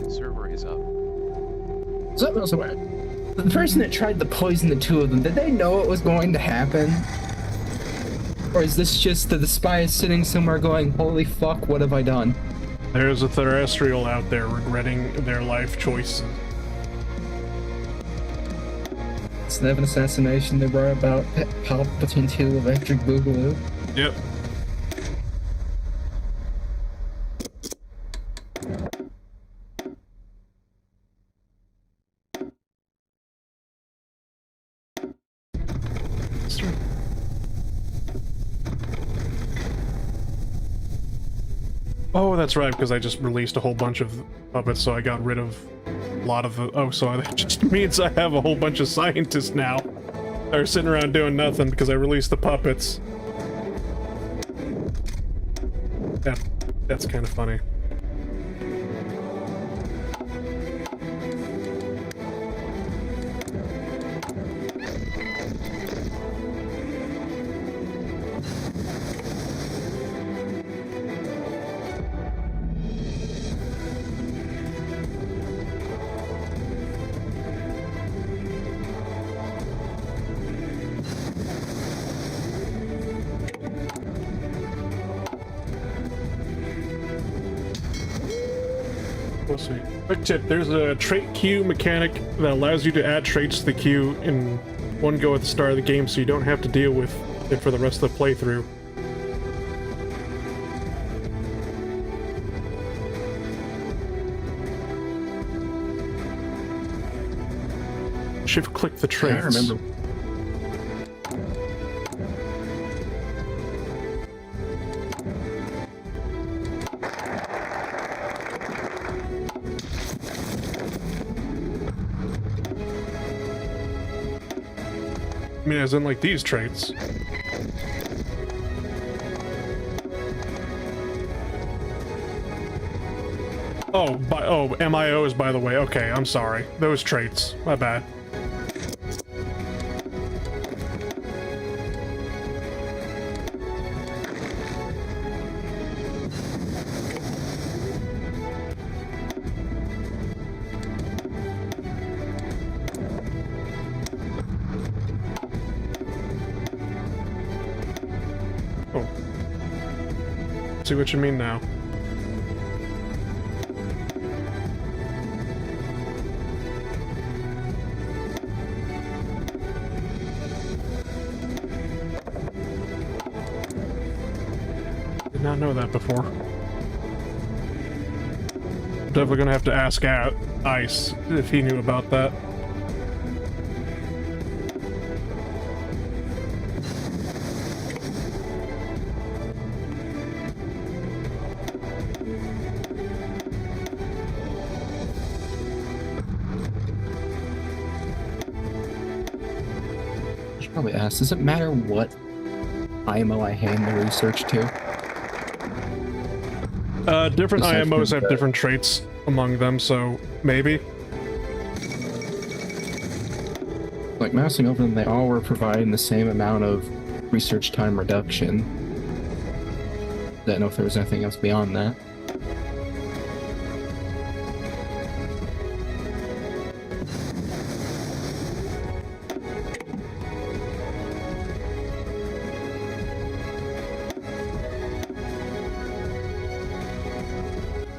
Server is up. So that was aware. The person that tried to poison the two of them, did they know it was going to happen? Or is this just that the spy is sitting somewhere going, holy fuck, what have I done? There's a terrestrial out there regretting their life choices. Instead of an assassination, they brought about Palpatine 2 Electric Boogaloo. Yep. Oh, that's right, because I just released a whole bunch of puppets, so I got rid of a lot of the... Oh, so that just means I have a whole bunch of scientists now. They're sitting around doing nothing because I released the puppets. That's kind of funny. Let's see. Quick tip, there's a trait queue mechanic that allows you to add traits to the queue in one go at the start of the game, so you don't have to deal with it for the rest of the playthrough. Shift-click the traits. I remember. I mean, as in, like, these traits. Oh, MIOs, by the way. Okay, I'm sorry. Those traits. My bad. See what you mean now. Did not know that before. Definitely gonna have to ask Ice if he knew about that. Probably ask, does it matter what IMO I hand the research to? Different Aside from IMOs have that. different traits among them, so maybe. Like, mousing over them, they all were providing the same amount of research time reduction. Didn't know if there was anything else beyond that.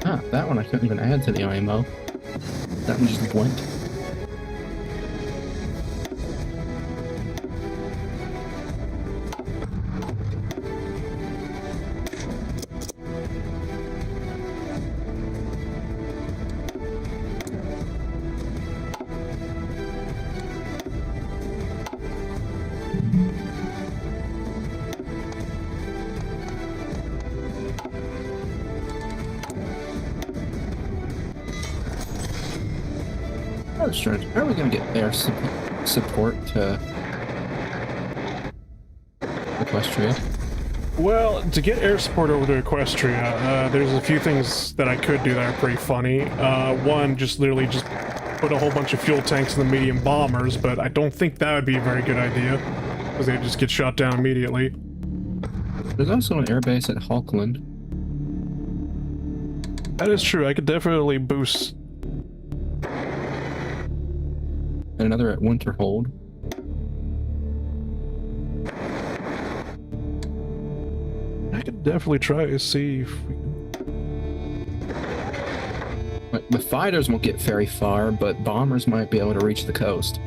Ah, that one I couldn't even add to the IMO. That one just went. That's strange. How are we gonna get air supply? support to Equestria? Well, to get air support over to Equestria, there's a few things that I could do that are pretty funny. One, just literally just put a whole bunch of fuel tanks in the medium bombers, but I don't think that would be a very good idea, because they'd just get shot down immediately. There's also an airbase at Hawkland. That is true, I could definitely boost. And another at Winterhold. I could definitely try to see if we can... But the fighters won't get very far, but bombers might be able to reach the coast.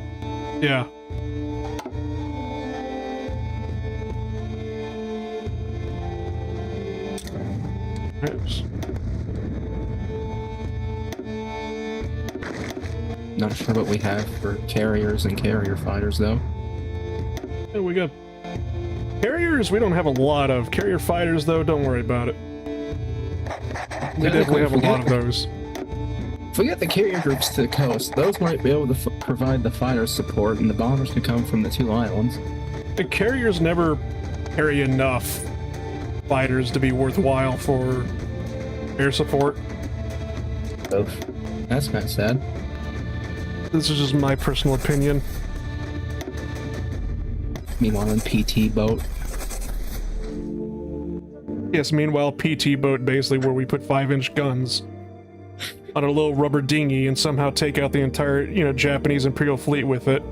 Yeah. Oops. Not sure what we have for carriers and carrier fighters, though. Yeah, we got... Carriers, we don't have a lot of. Carrier fighters, though, don't worry about it. We definitely have a lot of those. If we get the carrier groups to the coast, those might be able to provide the fighters support, and the bombers can come from the two islands. The carriers never carry enough fighters to be worthwhile for air support. Oh, that's kind of sad. This is just my personal opinion. Meanwhile, in PT boat. Yes, meanwhile, PT boat, basically where we put 5-inch guns on a little rubber dinghy and somehow take out the entire, you know, Japanese Imperial fleet with it.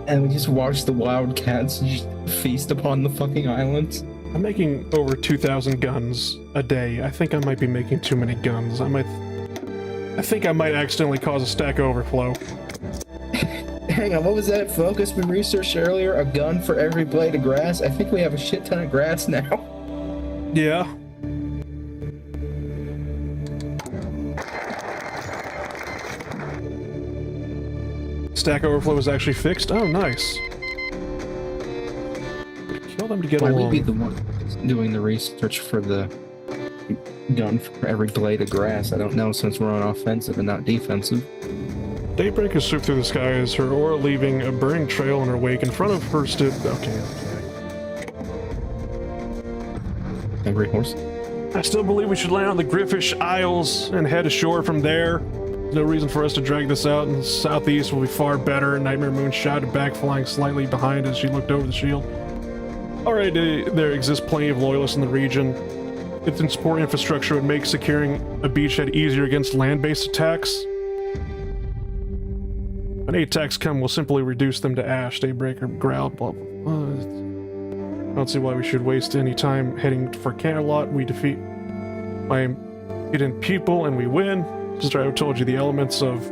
And we just watch the wildcats just feast upon the fucking islands. I'm making over 2,000 guns a day. I think I might be making too many guns. I think I might accidentally cause a stack overflow. Hang on, what was that focus we researched earlier? A gun for every blade of grass? I think we have a shit ton of grass now. Yeah. Stack overflow is actually fixed? Oh, nice. Kill them to get Why along. would be the one doing the research for the gun for every blade of grass? I don't know, since we're on offensive and not defensive. Daybreaker swooped through the sky as her aura leaving a burning trail in her wake. In front of her stood... Okay. Angry horse. I still believe we should land on the Griffish Isles and head ashore from there. There's no reason for us to drag this out, and the southeast will be far better. Nightmare Moon shouted back, flying slightly behind as she looked over the shield. Alright, there exists plenty of loyalists in the region. Its support infrastructure would make securing a beachhead easier against land-based attacks. When any attacks come, we'll simply reduce them to ash. Daybreaker growled, blah, blah, blah. I don't see why we should waste any time heading for Canterlot. We defeat my impudent people and we win. Just I told you the elements of...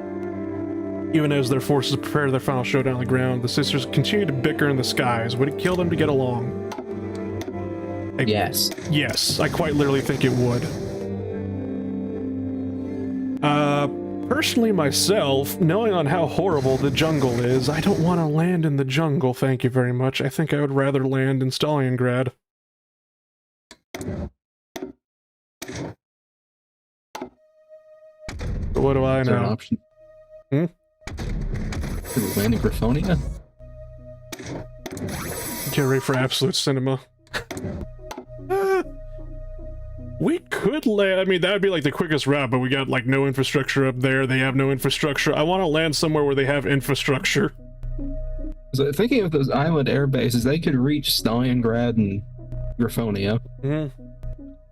Even as their forces prepare their final showdown on the ground, the sisters continue to bicker in the skies. Would it kill them to get along? Yes. Yes, I quite literally think it would. Personally myself, knowing on how horrible the jungle is, I don't want to land in the jungle, thank you very much. I think I would rather land in Stalingrad. But what do I Is there an know? option? Hmm? Could we land in Griffonia? Get ready for absolute cinema. We could land, I mean, that would be like the quickest route, but we got like no infrastructure up there. They have no infrastructure. I want to land somewhere where they have infrastructure. So thinking of those island air bases, they could reach Stalingrad and Griffonia.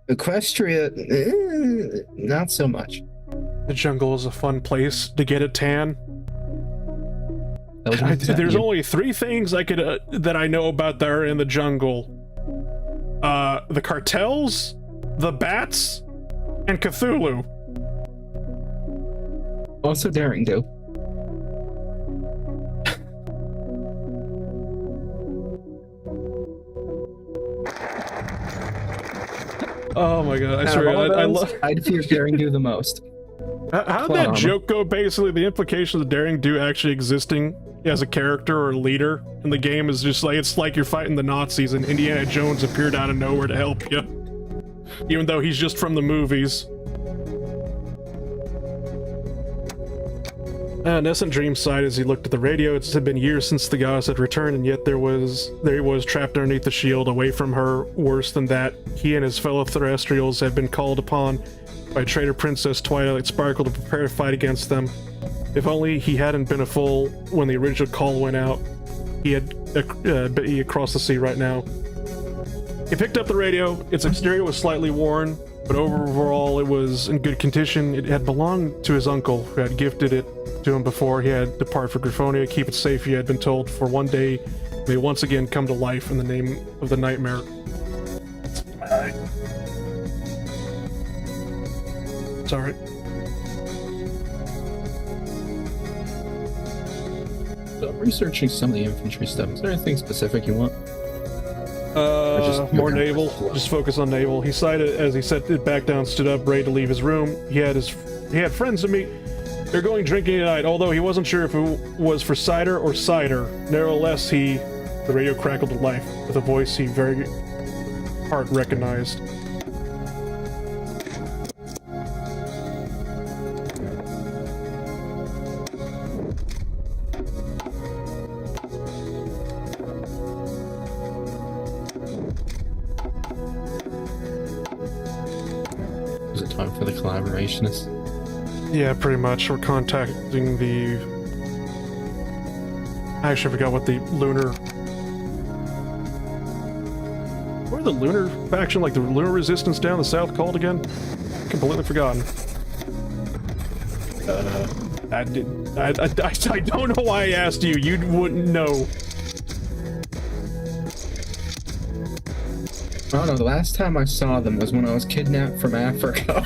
Equestria, not so much. The jungle is a fun place to get a tan. There's only 3 things I could that I know about that are in the jungle. The cartels, the bats, and Cthulhu. also Daring Do. Oh my god, I swear, I love... I'd fear Daring Do the most. How'd that joke go? Basically, the implication of the Daring Do actually existing as a character or leader in the game is just like, it's like you're fighting the Nazis and Indiana Jones appeared out of nowhere to help you. Even though he's just from the movies. Nessant Dream sighed as he looked at the radio. It had been years since the goddess had returned, and yet there he was, trapped underneath the shield, away from her. Worse than that, he and his fellow terrestrials had been called upon by traitor Princess Twilight Sparkle to prepare to fight against them. If only he hadn't been a fool when the original call went out. He had be across the sea right now. He picked up the radio. Its exterior was slightly worn, but overall it was in good condition. It had belonged to his uncle, who had gifted it to him before he had departed for Griffonia. Keep it safe, he had been told, for one day may once again come to life in the name of the Nightmare. Alright. Sorry. So I'm researching some of the infantry stuff. Is there anything specific you want? More naval. Just focus on naval. He sighed as he set it back down, stood up, ready to leave his room. He had friends to meet. They're going drinking tonight, although he wasn't sure if it was for cider or cider. Nevertheless, the radio crackled to life with a voice he very hard recognized. Is it time for the collaborationists? Yeah, pretty much. We're contacting the... I actually forgot what the lunar... What are the lunar faction, like the lunar resistance down the south, called again? Completely forgotten. I don't know why I asked you. You wouldn't know. I don't know, the last time I saw them was when I was kidnapped from Africa.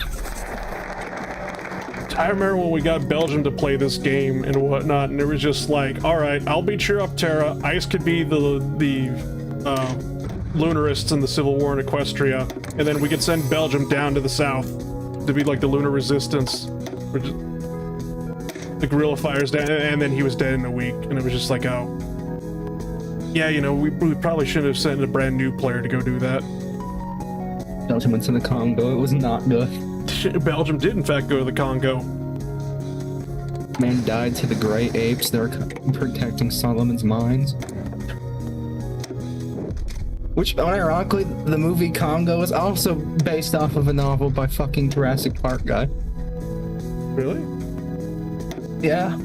I remember when we got Belgium to play this game and whatnot, and it was just like, alright, I'll be cheer up Terra, Ice could be the Lunarists in the Civil War in Equestria, and then we could send Belgium down to the south to be like the Lunar Resistance. The guerrilla fires down, and then he was dead in a week, and it was just like, oh. Yeah, you know, we probably shouldn't have sent a brand new player to go do that. Belgium went to the Congo, it was not good. Belgium did in fact go to the Congo. Man died to the gray apes that are protecting Solomon's mines. Which, ironically, the movie Congo is also based off of a novel by fucking Jurassic Park guy. Really? Yeah.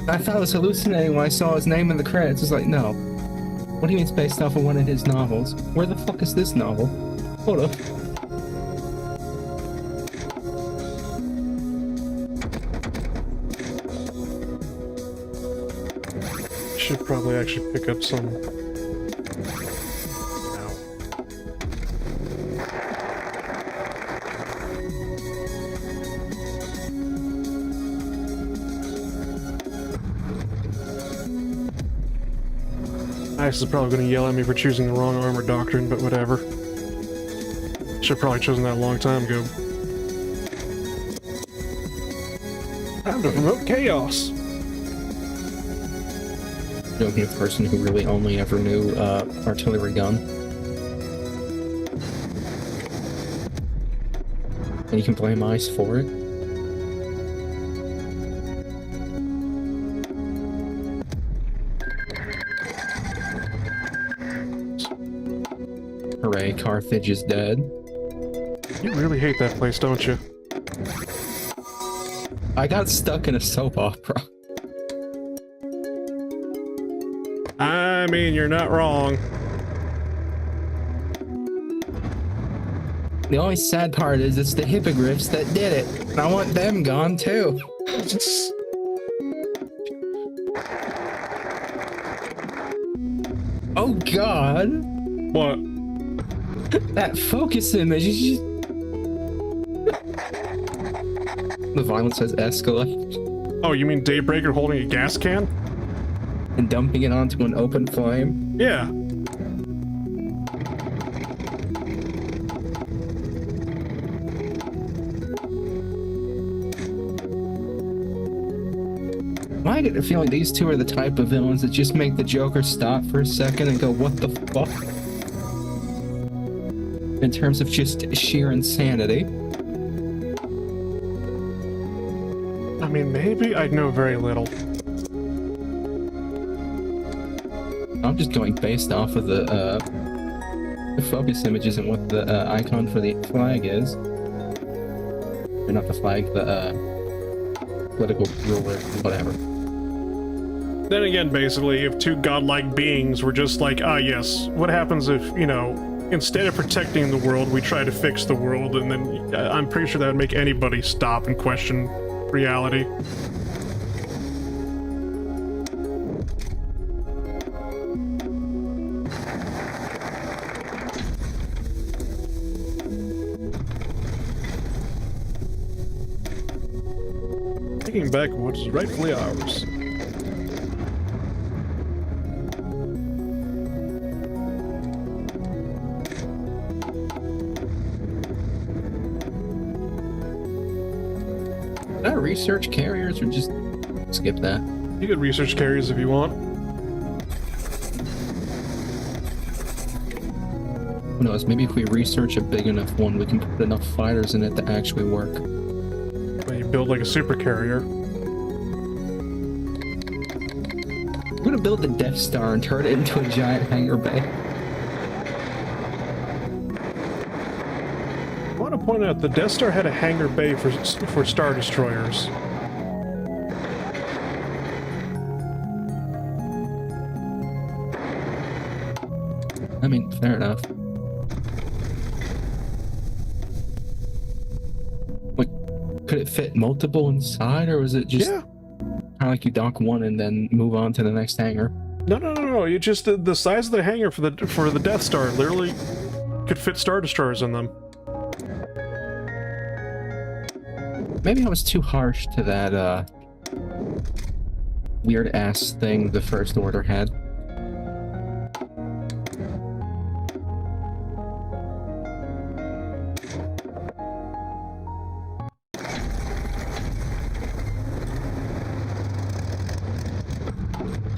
I thought it was hallucinating when I saw his name in the credits. It's like, no. What do you mean it's based off of one of his novels? Where the fuck is this novel? Hold up. Should probably actually pick up some... Ice is probably going to yell at me for choosing the wrong armor doctrine, but whatever. Should've probably chosen that a long time ago. Time to promote chaos! Don't be a person who really only ever knew artillery gun. And you can blame Ice for it. Hooray, Carthage is dead. You really hate that place, don't you? I got stuck in a soap opera. I mean, you're not wrong. The only sad part is it's the hippogriffs that did it. And I want them gone too. Oh god. What? That focus image is just... The violence has escalated. Oh, you mean Daybreaker holding a gas can? And dumping it onto an open flame? Yeah. I get the feeling these two are the type of villains that just make the Joker stop for a second and go, what the fuck? In terms of just sheer insanity. I mean, maybe. I know very little. I'm just going based off of the focus images and what the icon for the flag is. Or not the flag, the political ruler, whatever. Then again, basically, if two godlike beings were just like, ah, yes, what happens if, you know, instead of protecting the world, we try to fix the world, and then I'm pretty sure that would make anybody stop and question reality. Taking back what is rightfully ours. Did I research carriers or just skip that? You could research carriers if you want. Who knows, maybe if we research a big enough one, we can put enough fighters in it to actually work. You build like a super carrier. I'm gonna build the Death Star and turn it into a giant hangar bay. I want to point out the Death Star had a hangar bay for Star Destroyers. I mean, fair enough. Like, could it fit multiple inside, or was it just Yeah. kind of like you dock one and then move on to the next hangar? No. You just the size of the hangar for the Death Star literally could fit Star Destroyers in them. Maybe I was too harsh to that weird ass thing the First Order had.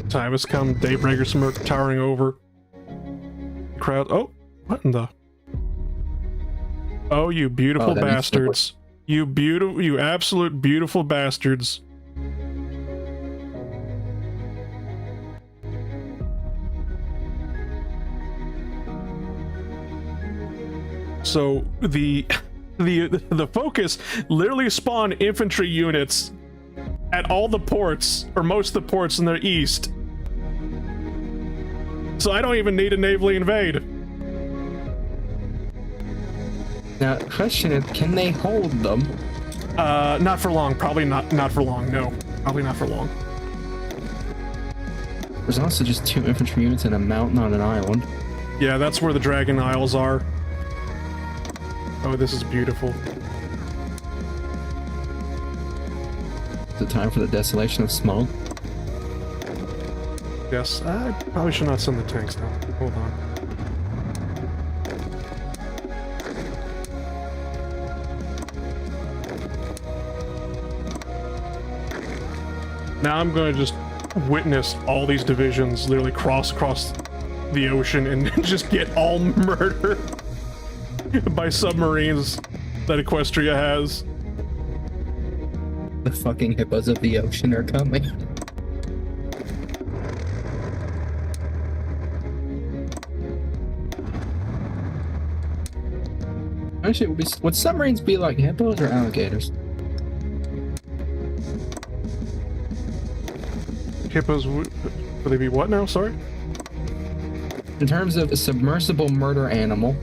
Time has come, Daybreaker smirk towering over. Crowd. Oh, what in the? Oh, you beautiful that makes no bastards! You absolute beautiful bastards! So the focus literally spawned infantry units at all the ports, or most of the ports in the east. So I don't even need to navally invade. Now, the question is, can they hold them? Not for long. Probably not for long. No, probably not for long. There's also just 2 infantry units and a mountain on an island. Yeah, that's where the Dragon Isles are. Oh, this is beautiful. Is it time for the desolation of Smog? Yes, I probably should not send the tanks now. Hold on. Now I'm going to just witness all these divisions literally cross across the ocean and just get all murdered by submarines that Equestria has. The fucking hippos of the ocean are coming. Actually, would submarines be like hippos or alligators? Hippos, would they be what now? Sorry? In terms of a submersible murder animal,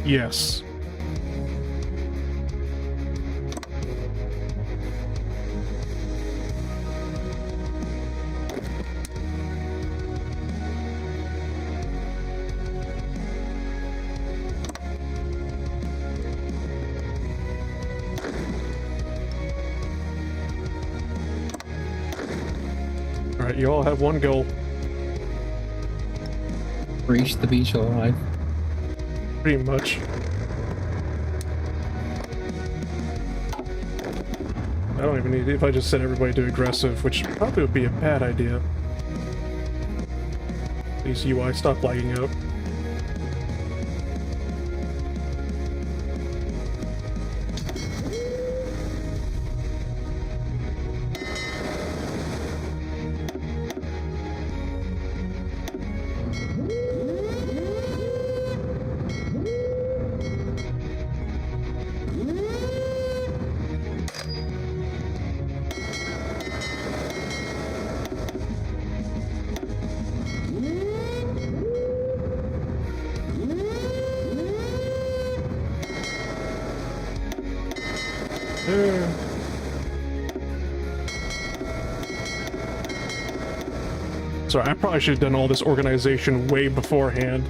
Yes. Alright, you all have one goal. reach the beach alive. Pretty much. I don't even need, if I just set everybody to aggressive, which probably would be a bad idea. Please UI, stop lagging out. Sorry, I probably should have done all this organization way beforehand.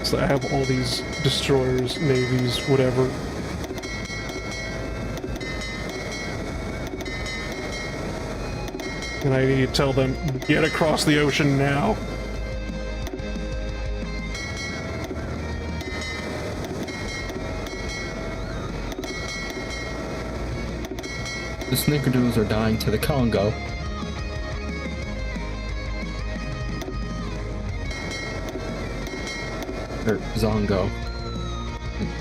So I have all these destroyers, navies, whatever. And I need to tell them, get across the ocean now. The snickerdoodles are dying to the Congo. Or Zongo.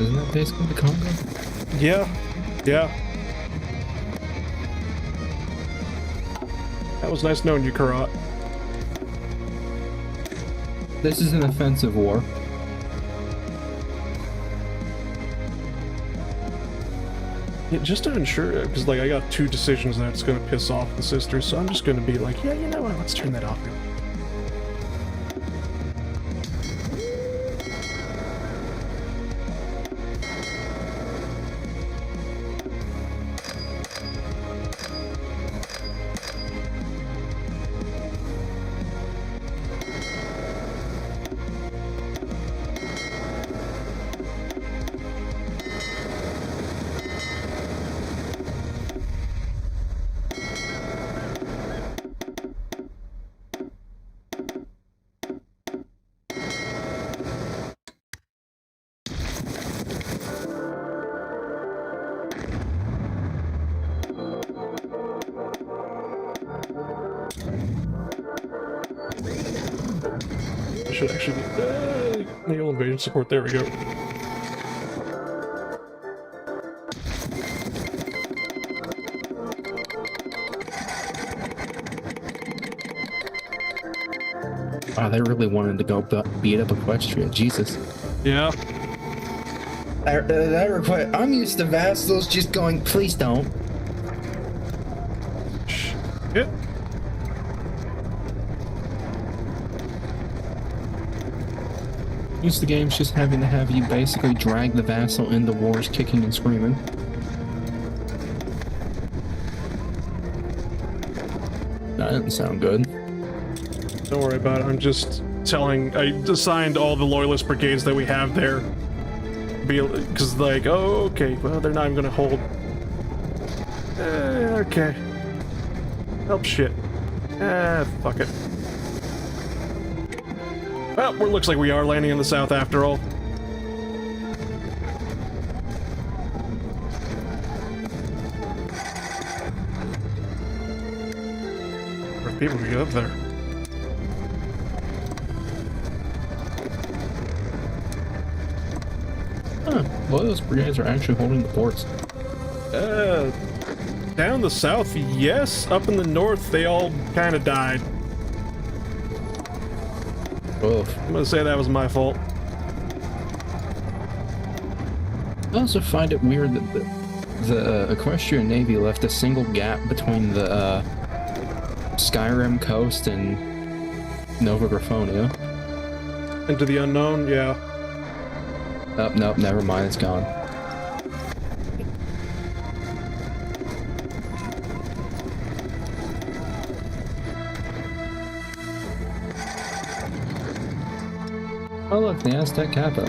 Isn't that basically the Congo? Yeah, yeah. That was nice knowing you, Karat. This is an offensive war. Yeah, just to ensure, because like I got 2 decisions that's gonna piss off the sisters, so I'm just gonna be like, yeah, you know what? Let's turn that off. Should actually be naval invasion support. There we go. Wow, they really wanted to go beat up Equestria. Jesus. Yeah. That request. I'm used to vassals just going, please don't. Shit. Used to games just having to have you basically drag the vassal into wars, kicking and screaming. That didn't sound good. Don't worry about it. I'm just telling. I assigned all the loyalist brigades that we have there. Because like, oh, okay, well, they're not even gonna hold. Okay. Help shit. Fuck it. Well, it looks like we are landing in the south after all. Where people we get up there? Huh. Well, those brigades are actually holding the ports. Down the south, yes. Up in the north, they all kind of died. Oof. I'm gonna say that was my fault. I also find it weird that the Equestrian Navy left a single gap between the Skyrim coast and Nova Graphonia. Into the unknown, yeah. Oh, nope, never mind, it's gone. Oh look, the Aztec capital.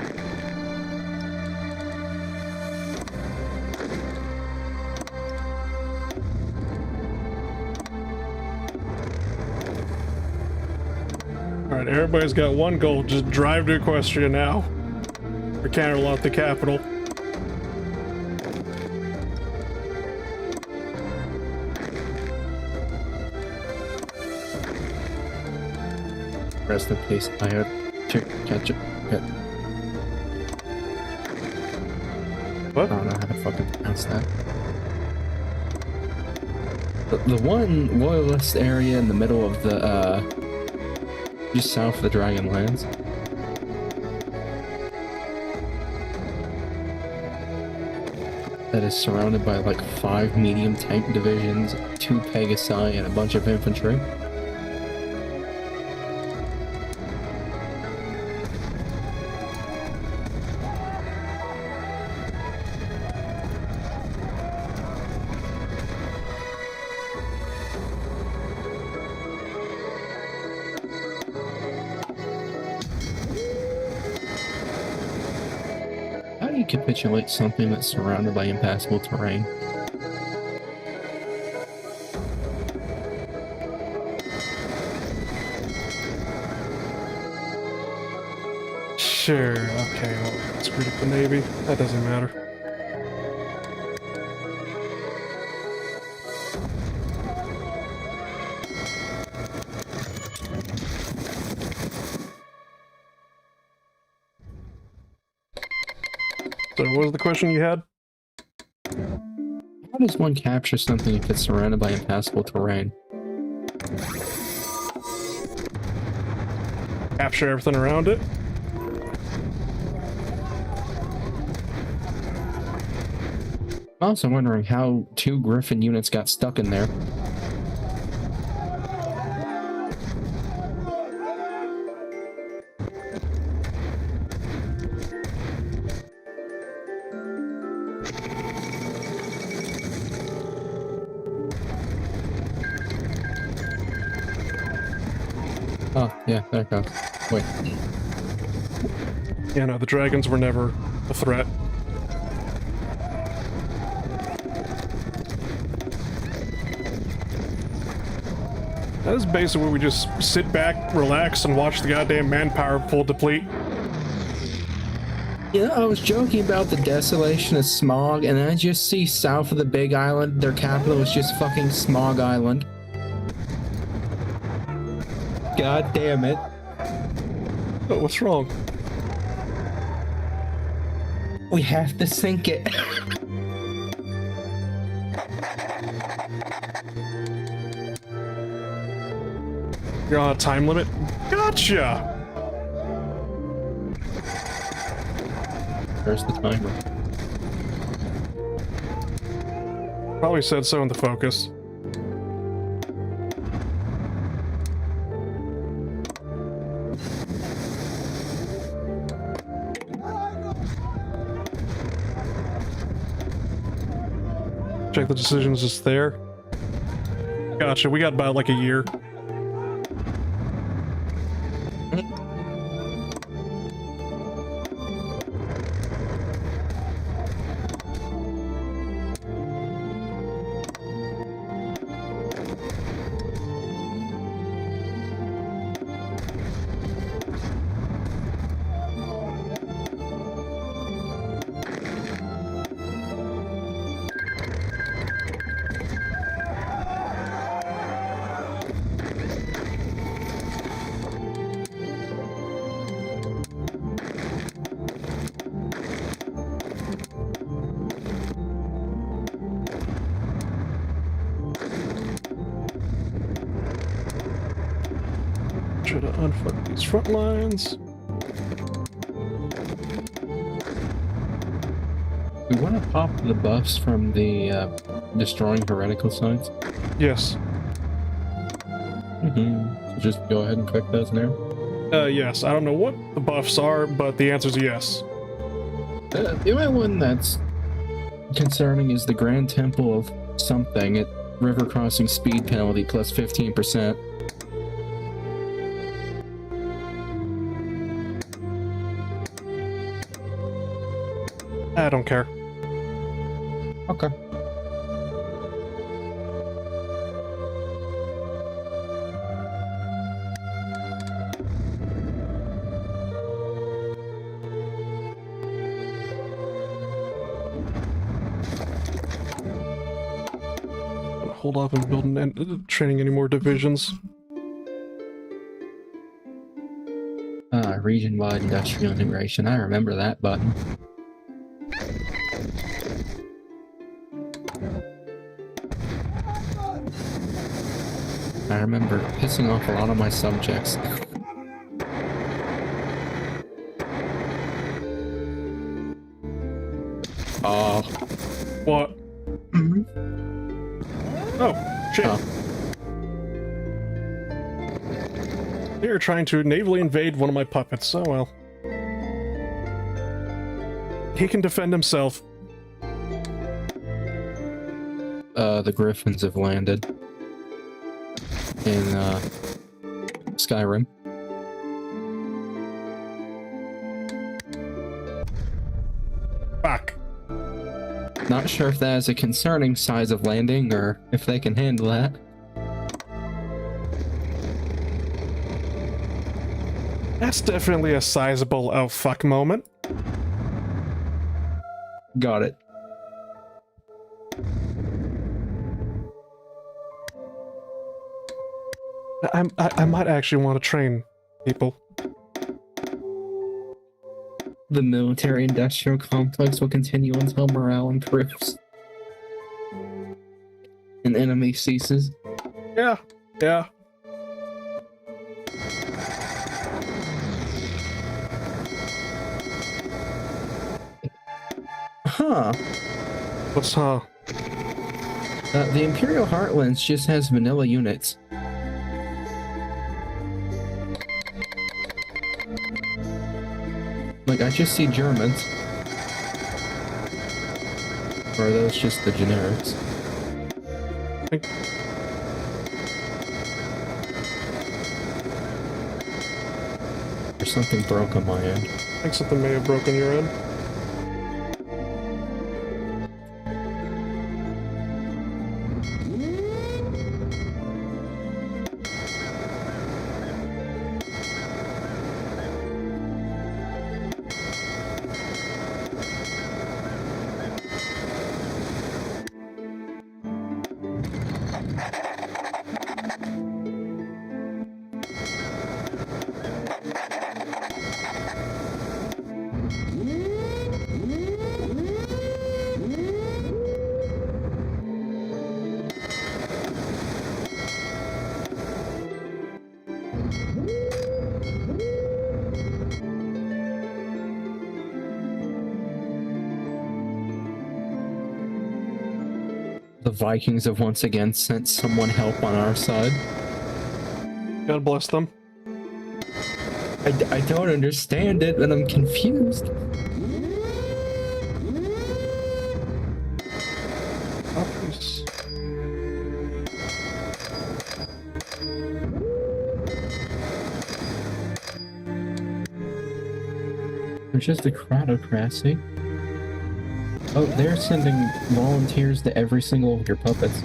Alright, everybody's got one goal, just drive to Equestria now. Or counterlock the capital. Rest in peace, I heard. Catch it. Yeah. What? I don't know how to fucking pronounce that. The one loyalist area in the middle of the, just south of the Dragonlands. That is surrounded by like 5 medium tank divisions, 2 Pegasi, and a bunch of infantry. How do you capitulate something that's surrounded by impassable terrain? Sure, okay, well, screwed up the Navy. That doesn't matter. So what was the question you had? How does one capture something if it's surrounded by impassable terrain? Capture everything around it? I'm also wondering how 2 Griffin units got stuck in there. Oh, yeah, there it goes. Wait. Yeah, no, the dragons were never a threat. That is basically where we just sit back, relax, and watch the goddamn manpower pool deplete. Yeah, I was joking about the desolation of Smog, and I just see south of the Big Island, their capital is just fucking Smog Island. God damn it. Oh, what's wrong? We have to sink it. You're on a time limit? Gotcha! Where's the timer? Probably said so in the focus. Check the decisions just there. Gotcha, we got about like a year. Try to unfuck these front lines. We want to pop the buffs from the destroying heretical sites. Yes. So just go ahead and click those now. Yes. I don't know what the buffs are, but the answer is yes. The only one that's concerning is the Grand Temple of something at river crossing speed penalty plus 15%. I don't care. Okay. Hold off and building and training any more divisions. Region-wide industrial integration. I remember that button. I remember pissing off a lot of my subjects. What? Oh, shit. Oh. You're trying to navally invade one of my puppets. Oh well. He can defend himself. The Griffins have landed in Skyrim. Fuck. Not sure if that is a concerning size of landing or if they can handle that. That's definitely a sizable oh fuck moment. Got it. I might actually want to train people. The military-industrial complex will continue until morale improves. An enemy ceases. Yeah, yeah. Huh. What's huh? The Imperial Heartlands just has vanilla units. Like, I just see Germans. Or are those just the generics? There's something broke on my end. I think something may have broken your end. The Vikings have once again sent someone help on our side. God bless them. I don't understand it, and I'm confused. Puppies. There's just a cratocracy. Oh, they're sending volunteers to every single of your puppets.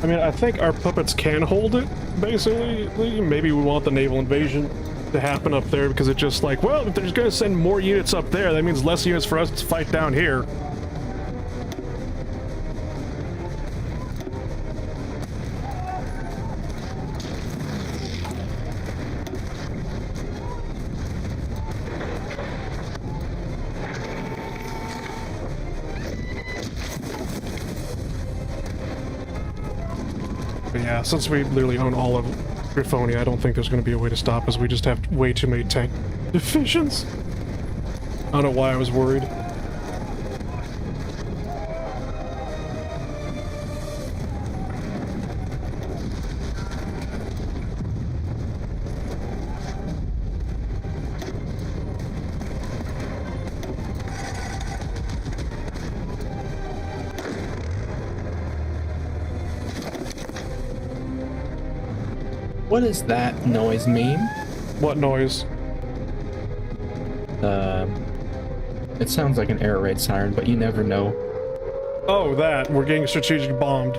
I mean, I think our puppets can hold it, basically. Maybe we want the naval invasion to happen up there because it's just like, well, if they're just going to send more units up there, that means less units for us to fight down here. But yeah, since we literally own all of Griffonia, I don't think there's going to be a way to stop us. We just have way too many tank divisions. I don't know why I was worried. What does that noise mean? What noise? It sounds like an air raid siren, but you never know. Oh, that. We're getting strategic bombed.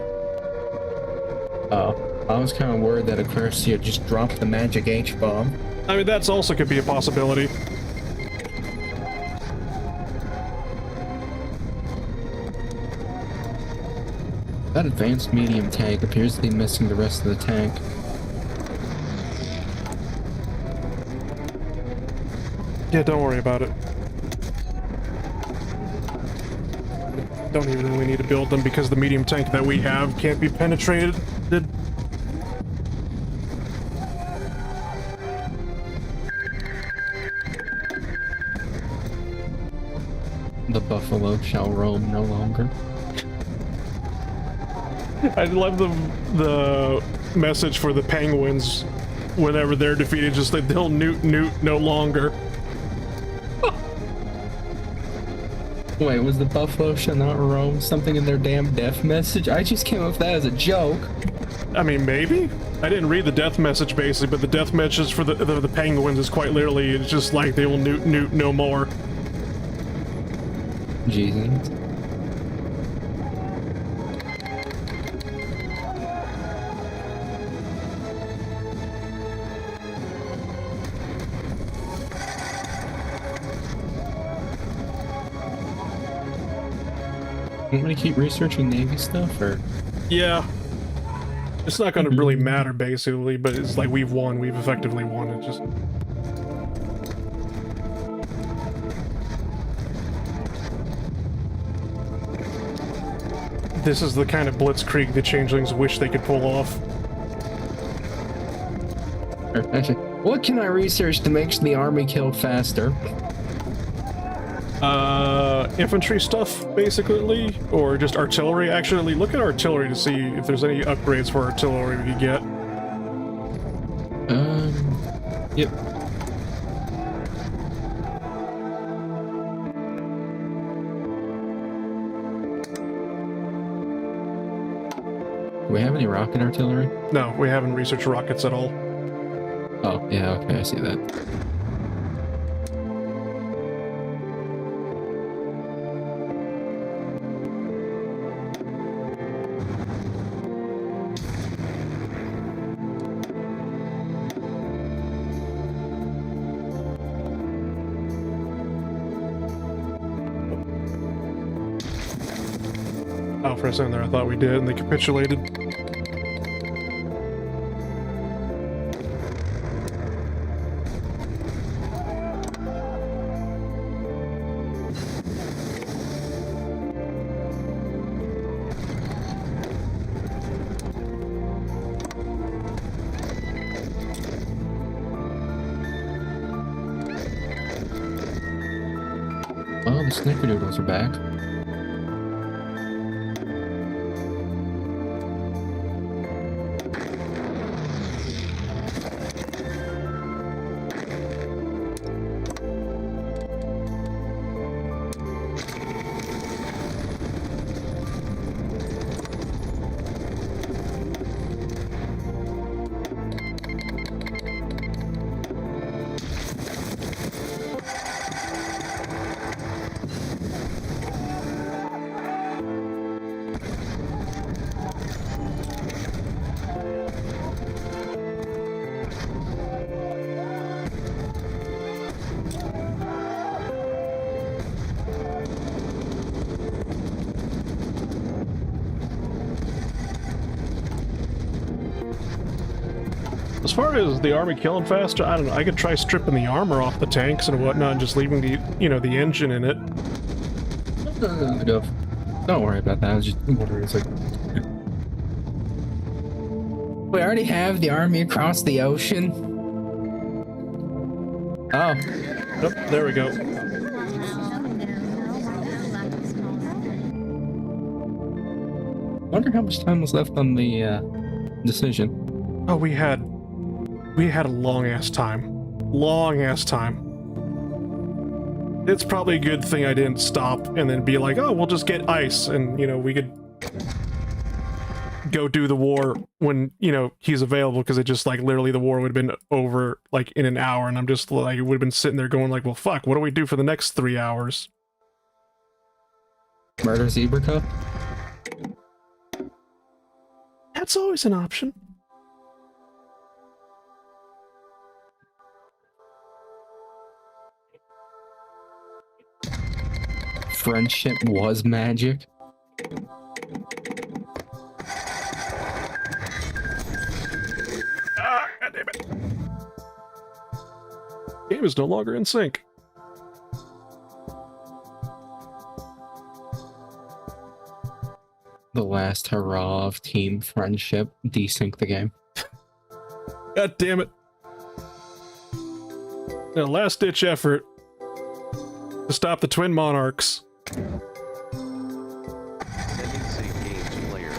Oh, I was kind of worried that Equestria just dropped the magic H-bomb. I mean, that's also could be a possibility. That advanced medium tank appears to be missing the rest of the tank. Yeah, don't worry about it. Don't even really need to build them because the medium tank that we have can't be penetrated. The buffalo shall roam no longer. I love the message for the penguins whenever they're defeated, just like they'll newt no longer. Wait, was the buffalo shall not roam something in their damn death message? I just came up with that as a joke. I mean, maybe? I didn't read the death message basically, but the death message for the penguins is quite literally, it's just like they will newt no more. Jesus. Want me to keep researching Navy stuff, or? Yeah. It's not gonna really matter, basically, but it's like we've won. We've effectively won. It just... This is the kind of blitzkrieg the changelings wish they could pull off. Actually, what can I research to make the army kill faster? Infantry stuff, basically, or just artillery. Actually, look at artillery to see if there's any upgrades for artillery we could get. Yep. Do we have any rocket artillery? No, we haven't researched rockets at all. Oh, yeah, okay, I see that. Oh, for a second there, I thought we did, and they capitulated. Oh, the snickerdoodles are back. As far as the army killing faster, I don't know. I could try stripping the armor off the tanks and whatnot, and just leaving the, you know, the engine in it. Don't worry about that. I was just wondering. It's like, we already have the army across the ocean. Oh, Yep, there we go. Wonder how much time was left on the decision. Oh, we had a long-ass time. Long-ass time. It's probably a good thing I didn't stop and then be like, oh, we'll just get ice, and, you know, we could go do the war when, you know, he's available, because it just, like, literally the war would have been over, like, in an hour, and I'm just, like, would have been sitting there going, like, well, fuck, what do we do for the next 3 hours? Murder Zebra Cup? That's always an option. Friendship was magic. game is no longer in sync. The last hurrah of team friendship. Desync the game. God damn it. A last-ditch effort to stop the Twin Monarchs. Sending save games player.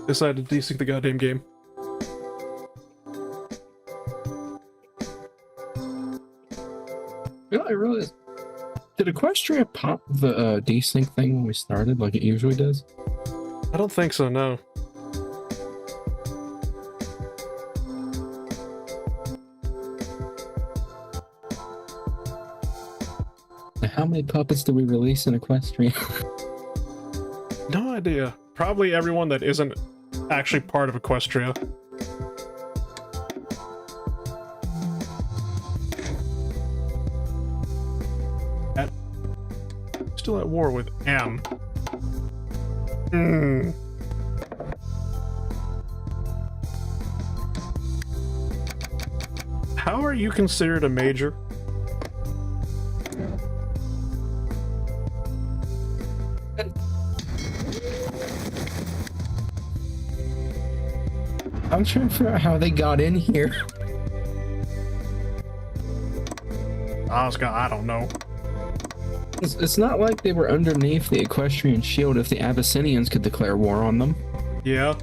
Decided to desync the goddamn game. You know, I realized, did Equestria pop the desync thing when we started like it usually does? I don't think so, no. How many puppets do we release in Equestria? No idea. Probably everyone that isn't actually part of Equestria. Still at war with M. How are you considered a major? I'm trying to figure out how they got in here. Oscar, I don't know. It's not like they were underneath the Equestrian shield if the Abyssinians could declare war on them. Yeah.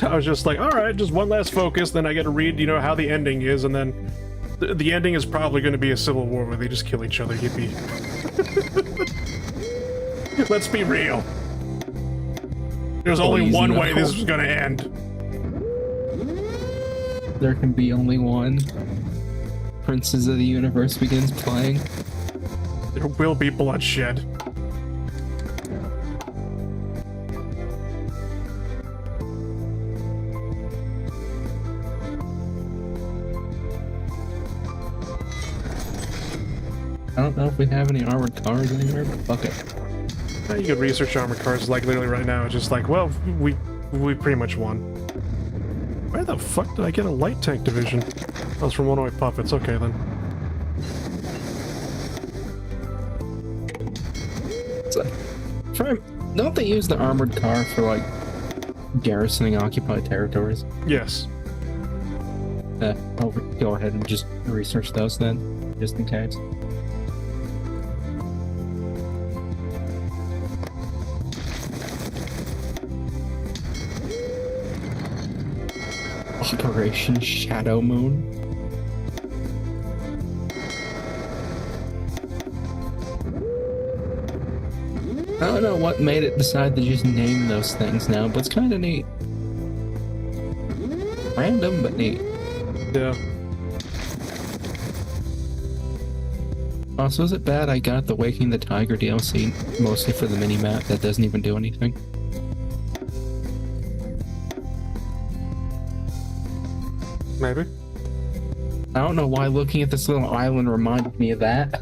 I was just like, alright, just one last focus, then I get to read, you know, how the ending is, and then the ending is probably going to be a civil war where they just kill each other, yippee. Let's be real. There's only one way this was going to end. There can be only one. Princes of the Universe begins playing. There will be bloodshed. I don't know if we have any armored cars anywhere, but fuck it. You could research armored cars like literally right now. It's just like, well, we pretty much won. Where the fuck did I get a light tank division? That was from One Way Puppets. Okay then. It's like, don't they use the armored car for like garrisoning occupied territories? Yes. I'll go ahead and just research those then, just in case. Operation Shadow Moon. I don't know what made it decide to just name those things now, but it's kind of neat. Random, but neat. Yeah. Also, is it bad I got the Waking the Tiger DLC mostly for the mini-map that doesn't even do anything? Maybe. I don't know why looking at this little island reminded me of that.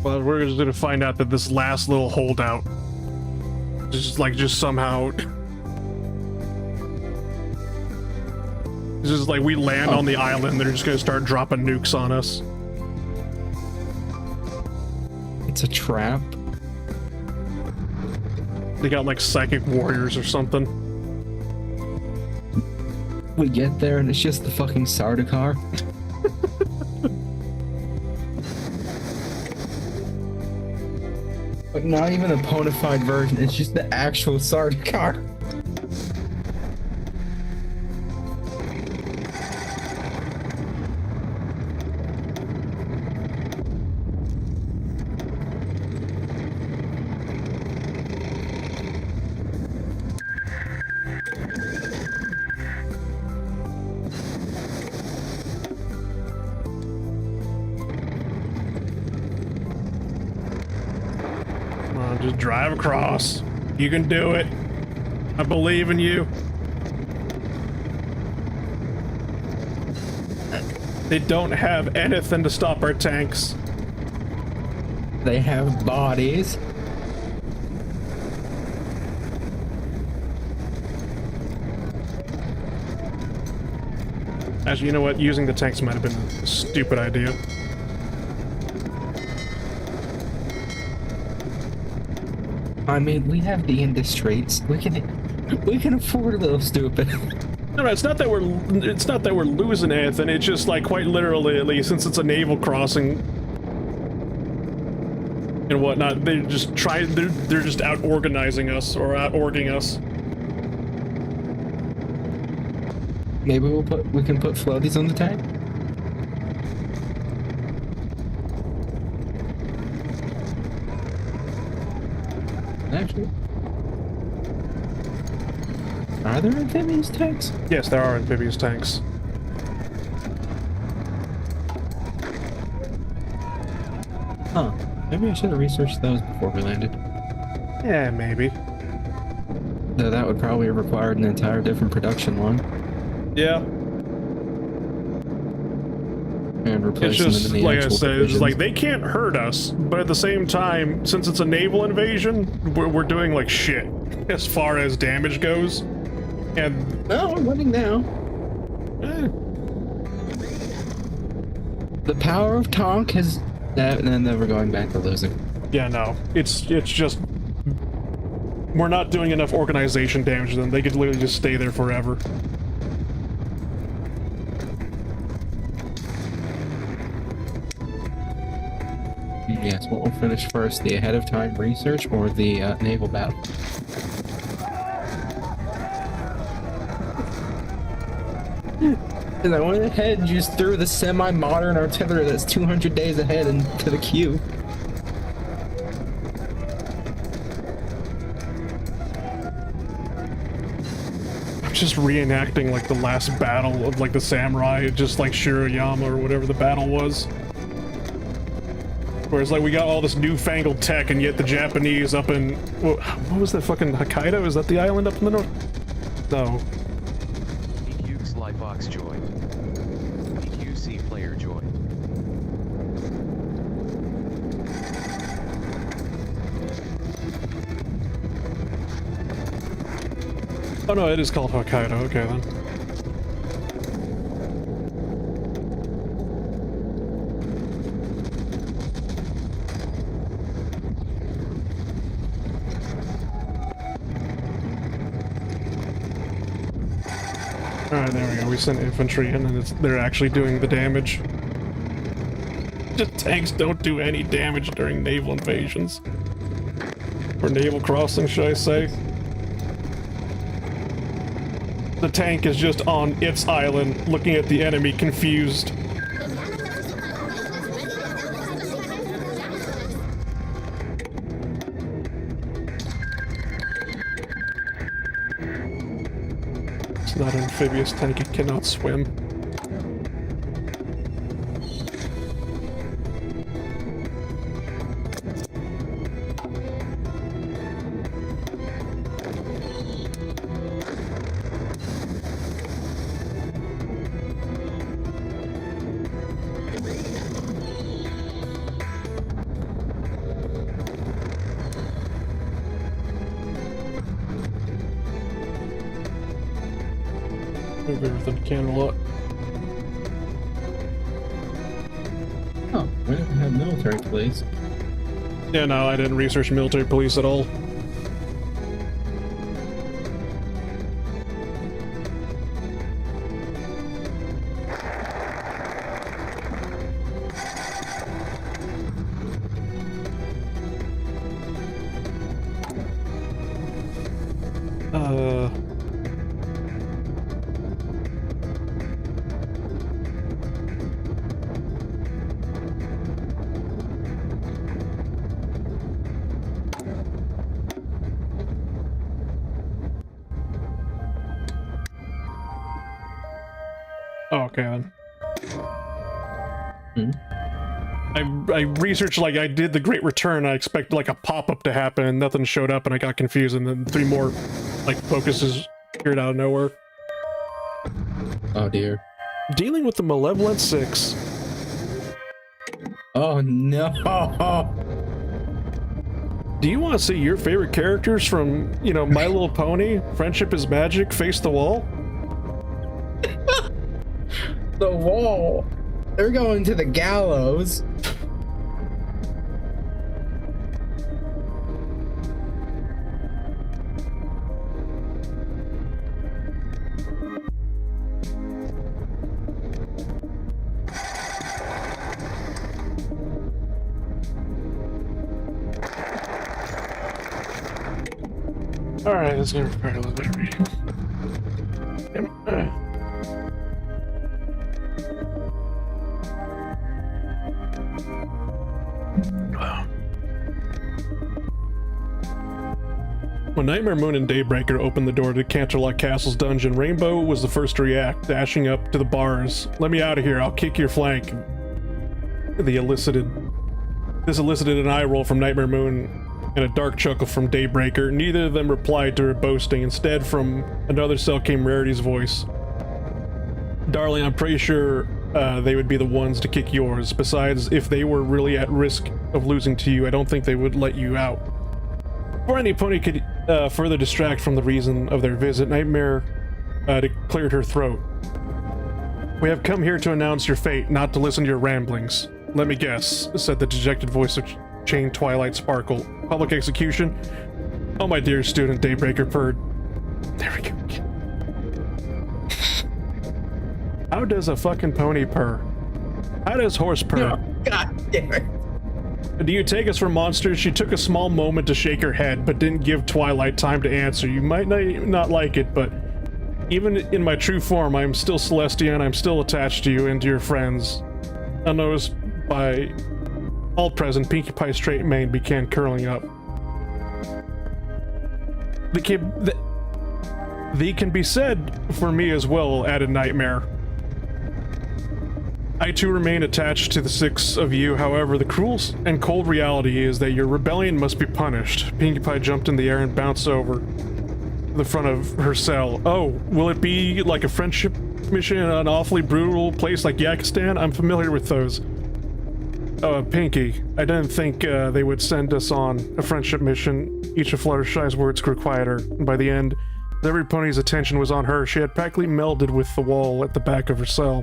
Well, we're just gonna find out that this last little holdout just somehow it's just like we land on the island, they're just gonna start dropping nukes on us. It's a trap. They got like psychic warriors or something. We get there and it's just the fucking Sardaukar. But not even a ponified version, it's just the actual Sardaukar. Just drive across. You can do it. I believe in you. They don't have anything to stop our tanks. They have bodies. Actually, you know what? Using the tanks might have been a stupid idea. I mean, we have the industries. We can afford a little stupid. No, it's not that we're losing anything. It's just like quite literally, at least, since it's a naval crossing and whatnot. They're just out organizing us or out orging us. Maybe we can put floaties on the tank. Actually, are there amphibious tanks? Yes, there are amphibious tanks. Huh. Maybe I should have researched those before we landed. Yeah, maybe. Though that would probably have required an entire different production line. Yeah. And replace It's them just, in the like I actual said, it's divisions. like they can't hurt us, but at the same time, since it's a naval invasion, we're doing like shit as far as damage goes. And No, we're winning now. eh, The power of Tonk has... and then we're going back to losing. yeah, no, it's just we're not doing enough organization damage to them. They could literally just stay there forever. Yes, what will finish first, the ahead of time research or the naval battle? And I went ahead and just threw the semi-modern artillery that's 200 days ahead into the queue. I'm just reenacting like the last battle of like the samurai, just like Shirayama or whatever the battle was. Whereas like we got all this newfangled tech, and yet the Japanese up in what was that fucking Hokkaido? Is that the island up in the north? No. EQ Slyfox joined. EQC player joined. Oh no, it is called Hokkaido. Okay then. Alright, there we go. We sent infantry in and they're actually doing the damage. Just tanks don't do any damage during naval invasions. Or naval crossings, should I say. The tank is just on its island, looking at the enemy, confused. It's not an amphibious tank, it cannot swim. Move everything can a lot. Oh, we don't have military police. Yeah, no, I didn't research military police at all. Oh, okay then. I researched, like, I did the Great Return. I expected like a pop-up to happen and nothing showed up and I got confused, and then 3 more like focuses appeared out of nowhere. Oh dear. Dealing with the Malevolent Six. Oh no! Do you want to see your favorite characters from, you know, My Little Pony, Friendship is Magic, face the wall? The wall. They're going to the gallows. Alright, let's get prepared a little bit of reading. When Nightmare Moon and Daybreaker opened the door to Canterlot Castle's dungeon, Rainbow was the first to react, dashing up to the bars. "Let me out of here, I'll kick your flank." This elicited an eye roll from Nightmare Moon and a dark chuckle from Daybreaker. Neither of them replied to her boasting. Instead, from another cell came Rarity's voice. "Darling, I'm pretty sure they would be the ones to kick yours. Besides, if they were really at risk of losing to you, I don't think they would let you out." Before any pony could further distract from the reason of their visit, Nightmare cleared her throat. "We have come here to announce your fate, not to listen to your ramblings." "Let me guess," said the dejected voice of Chain Twilight Sparkle. "Public execution?" "Oh, my dear student," Daybreaker purred. There we go. How does a fucking pony purr? How does horse purr? Oh, God damn it. "Do you take us for monsters?" She took a small moment to shake her head, but didn't give Twilight time to answer. "You might not like it, but even in my true form, I am still Celestia, and I'm still attached to you and to your friends." Unnoticed by all present, Pinkie Pie's straight mane began curling up. The can be said for me as well," added Nightmare. "I too remain attached to the six of you. However, the cruel and cold reality is that your rebellion must be punished." Pinkie Pie jumped in the air and bounced over the front of her cell. "Oh, will it be like a friendship mission in an awfully brutal place like Yakistan? I'm familiar with those." Pinkie, I didn't think they would send us on a friendship mission." Each of Fluttershy's words grew quieter, and by the end, every pony's attention was on her. She had practically melded with the wall at the back of her cell.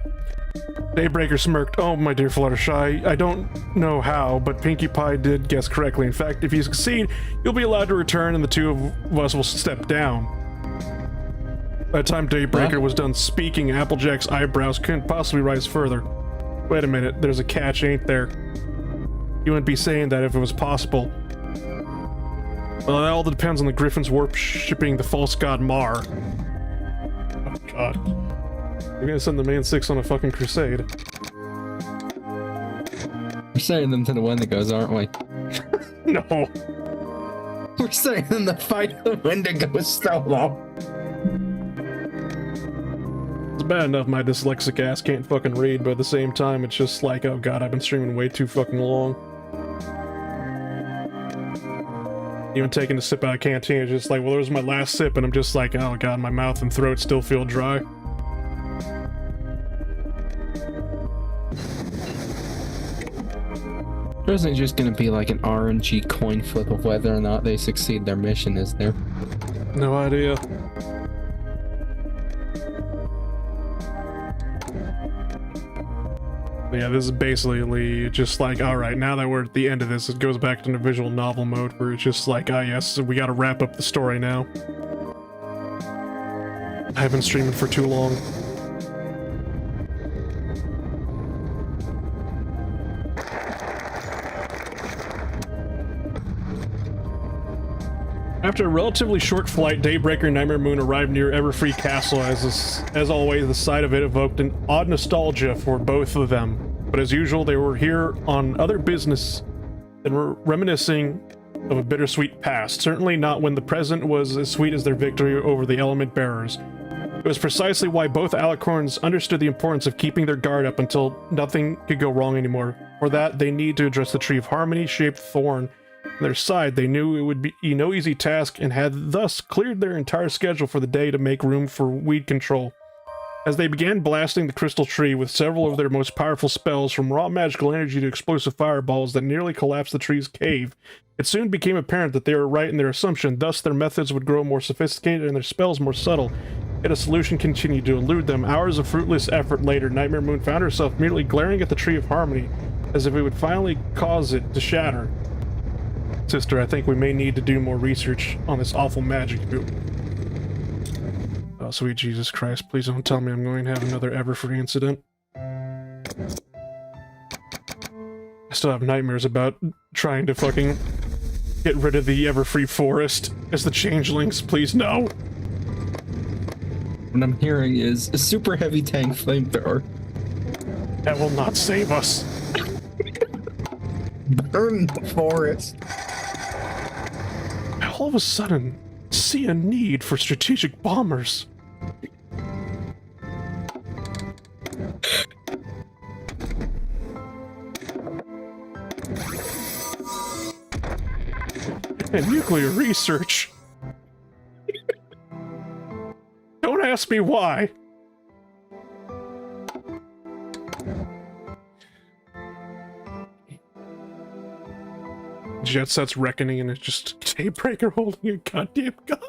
Daybreaker smirked. "Oh, my dear Fluttershy, I don't know how, but Pinkie Pie did guess correctly. In fact, if you succeed, you'll be allowed to return and the two of us will step down." By the time Daybreaker was done speaking, Applejack's eyebrows couldn't possibly rise further. "Wait a minute, there's a catch, ain't there? You wouldn't be saying that if it was possible." "Well, that all depends on the Griffins worshipping the false god Mar." Oh, God. You're gonna send the main six on a fucking crusade. We're sending them to the Wendigos, aren't we? No. We're sending them to fight the Wendigos solo. It's bad enough my dyslexic ass can't fucking read, but at the same time, it's just like, oh god, I've been streaming way too fucking long. Even taking a sip out of canteen, it's just like, well, there's my last sip, and I'm just like, oh god, my mouth and throat still feel dry. There isn't just gonna be like an RNG coin flip of whether or not they succeed their mission, is there? No idea. But yeah, this is basically just like, alright, now that we're at the end of this, it goes back to the visual novel mode where it's just like, ah yes, we gotta wrap up the story now. I have been streaming for too long. After a relatively short flight, Daybreaker and Nightmare Moon arrived near Everfree Castle. As always, the sight of it evoked an odd nostalgia for both of them. But as usual, they were here on other business and were reminiscing of a bittersweet past. Certainly not when the present was as sweet as their victory over the Element Bearers. It was precisely why both Alicorns understood the importance of keeping their guard up until nothing could go wrong anymore. For that, they need to address the Tree of Harmony-shaped thorn. On their side, they knew it would be no easy task and had thus cleared their entire schedule for the day to make room for weed control. As they began blasting the crystal tree with several of their most powerful spells, from raw magical energy to explosive fireballs that nearly collapsed the tree's cave, it soon became apparent that they were right in their assumption. Thus, their methods would grow more sophisticated and their spells more subtle. Yet a solution continued to elude them. Hours of fruitless effort later, Nightmare Moon found herself merely glaring at the Tree of Harmony, as if it would finally cause it to shatter. Sister, I think we may need to do more research on this awful magic group. Oh, sweet Jesus Christ, please don't tell me I'm going to have another Everfree incident. I still have nightmares about trying to fucking get rid of the Everfree forest as the changelings, please no. What I'm hearing is a super heavy tank flamethrower. That will not save us. Burn the forest. I all of a sudden see a need for strategic bombers. And nuclear research. Don't ask me why. Jetet's reckoning, and it's just Daybreaker holding a goddamn gun.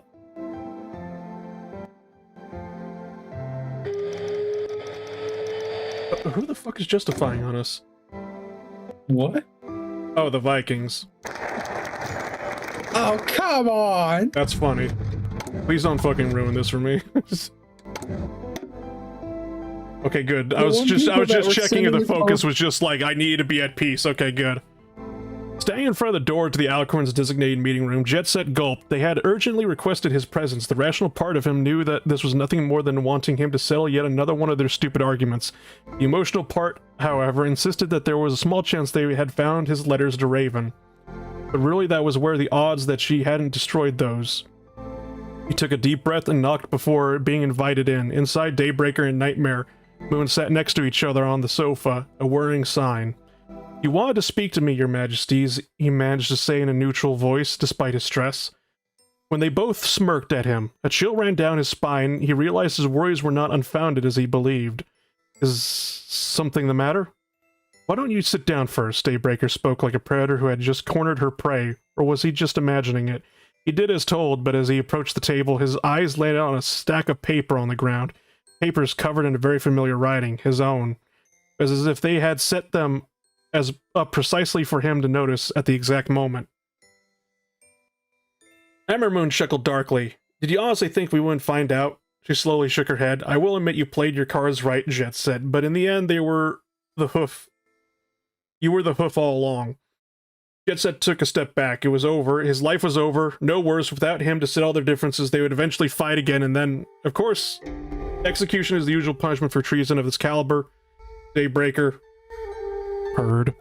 Who the fuck is justifying on us? What? Oh, the Vikings. Oh, come on! That's funny. Please don't fucking ruin this for me. Okay, good. I was just checking if the focus was just like, I need to be at peace. Okay, good. Standing in front of the door to the Alicorn's designated meeting room, Jetet gulped. They had urgently requested his presence. The rational part of him knew that this was nothing more than wanting him to settle yet another one of their stupid arguments. The emotional part, however, insisted that there was a small chance they had found his letters to Raven. But really, that was where the odds that she hadn't destroyed those. He took a deep breath and knocked before being invited in. Inside, Daybreaker and Nightmare Moon sat next to each other on the sofa, a worrying sign. "You wanted to speak to me, your majesties," he managed to say in a neutral voice, despite his stress. When they both smirked at him, a chill ran down his spine. He realized his worries were not unfounded as he believed. "Is something the matter?" "Why don't you sit down first?" Daybreaker spoke like a predator who had just cornered her prey, or was he just imagining it? He did as told, but as he approached the table, his eyes landed on a stack of paper on the ground. Papers covered in a very familiar writing, his own, as if they had set them up precisely for him to notice at the exact moment. Nightmare Moon chuckled darkly. "Did you honestly think we wouldn't find out?" She slowly shook her head. "I will admit you played your cards right," Jet said, "but in the end they were the hoof. You were the hoof all along." Jetet took a step back. It was over. His life was over. No worse. Without him to settle their differences, they would eventually fight again, and then, of course, execution is the usual punishment for treason of this caliber. Daybreaker. Heard.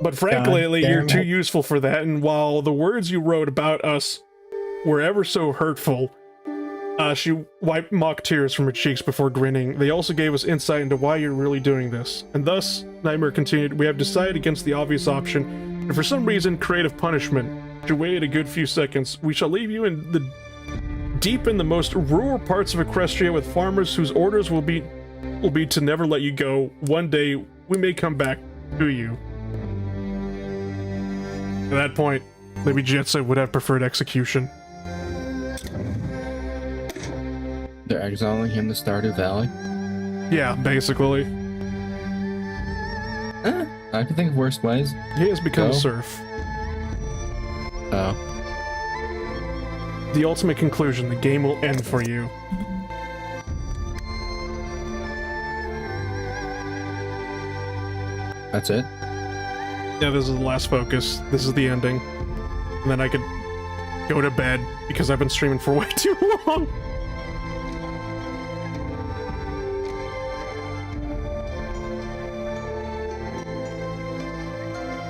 But frankly, lately, you're too useful for that, and while the words you wrote about us were ever so hurtful, she wiped mock tears from her cheeks before grinning. "They also gave us insight into why you're really doing this. And thus," Nightmare continued, "we have decided against the obvious option, and for some reason, creative punishment. To wait a good few seconds, we shall leave you deep in the most rural parts of Equestria with farmers whose orders will be to never let you go. One day, we may come back to you." At that point, maybe Jetet would have preferred execution. They're exiling him to Stardew Valley? Yeah, basically. I can think of worse ways. He has become a serf. Oh. The ultimate conclusion, the game will end for you. That's it? Yeah, this is the last focus. This is the ending. And then I could go to bed, because I've been streaming for way too long.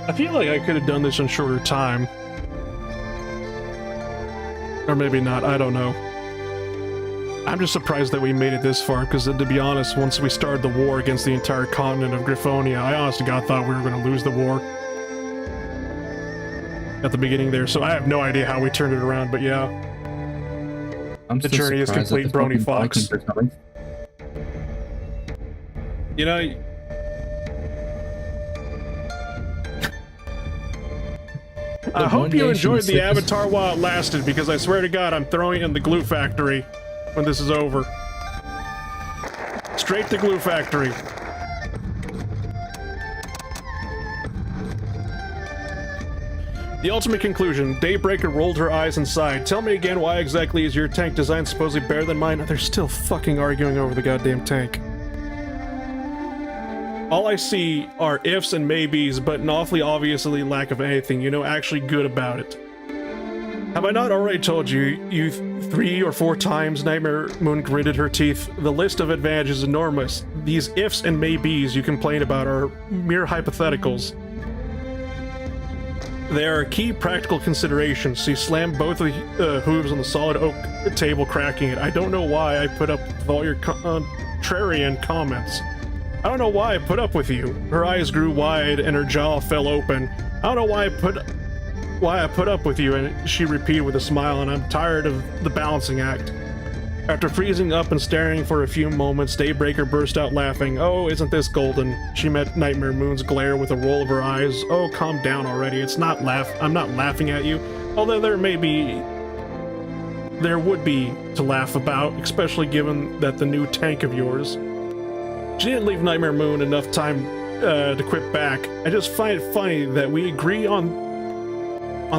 I feel like I could have done this in shorter time. Or maybe not, I don't know. I'm just surprised that we made it this far, because to be honest, once we started the war against the entire continent of Griffonia, I honest to God thought we were going to lose the war. At the beginning there, so I have no idea how we turned it around, but yeah. The journey is complete, Brony Fox. You know, I hope you enjoyed the Avatar while it lasted, because I swear to God, I'm throwing it in the glue factory when this is over. Straight to glue factory. The ultimate conclusion. Daybreaker rolled her eyes and sighed. Tell me again, why exactly is your tank design supposedly better than mine? They're still fucking arguing over the goddamn tank. All I see are ifs and maybes, but an awfully obviously lack of anything, you know, actually good about it. Have I not already told you, 3 or 4 times? Nightmare Moon gritted her teeth. The list of advantages is enormous. These ifs and maybes you complain about are mere hypotheticals. There are key practical considerations. She slammed both of the hooves on the solid oak table, cracking it. I don't know why I put up with all your contrarian comments. I don't know why I put up with you. Her eyes grew wide and her jaw fell open. I don't know why I put up with you, and she repeated with a smile, and I'm tired of the balancing act. After freezing up and staring for a few moments, Daybreaker burst out laughing. Oh, isn't this golden? She met Nightmare Moon's glare with a roll of her eyes. Oh, calm down already. I'm not laughing at you. Although there would be to laugh about, especially given that the new tank of yours. She didn't leave Nightmare Moon enough time to quip back. I just find it funny that we agree on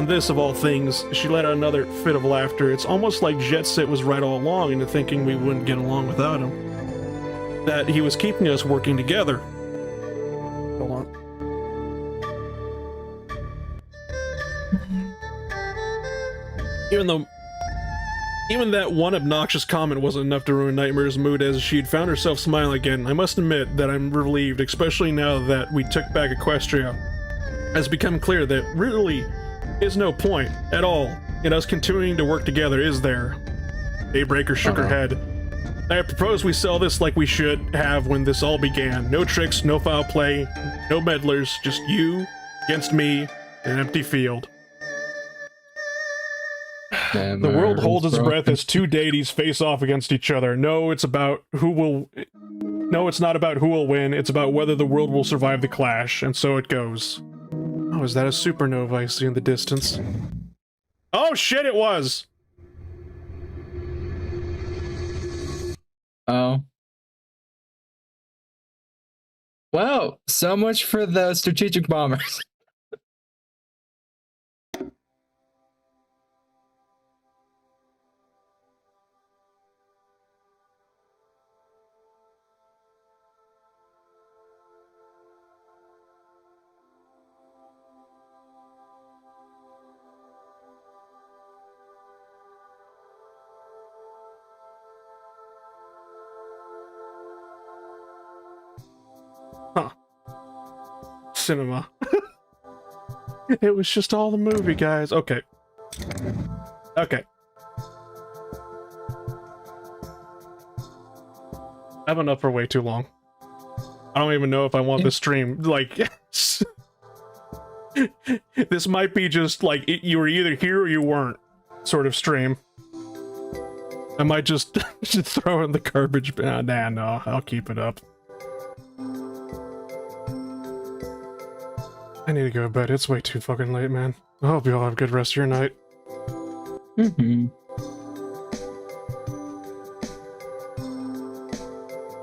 this of all things. She let out another fit of laughter. It's almost like Jetet was right all along into thinking we wouldn't get along without him. That he was keeping us working together. Hold on. Even that one obnoxious comment wasn't enough to ruin Nightmare's mood, as she'd found herself smiling again. I must admit that I'm relieved, especially now that we took back Equestria. It has become clear that really is no point at all in us continuing to work together, is there? Daybreaker shook her head. I propose we sell this like we should have when this all began. No tricks, no foul play, no meddlers, just you against me in an empty field. The world holds its breath as 2 deities face off against each other. No, it's not about who will win, it's about whether the world will survive the clash, and so it goes. Oh, is that a supernova I see in the distance? Oh shit, it was! Oh. Well, so much for the strategic bombers. Huh. Cinema. It was just all the movie, guys. Okay. Okay. I've been up for way too long. I don't even know if I want this stream. Like, this might be just like, you were either here or you weren't sort of stream. I might just throw in the garbage. Nah, no, I'll keep it up. I need to go to bed. It's way too fucking late, man. I hope you all have a good rest of your night. Mm-hmm.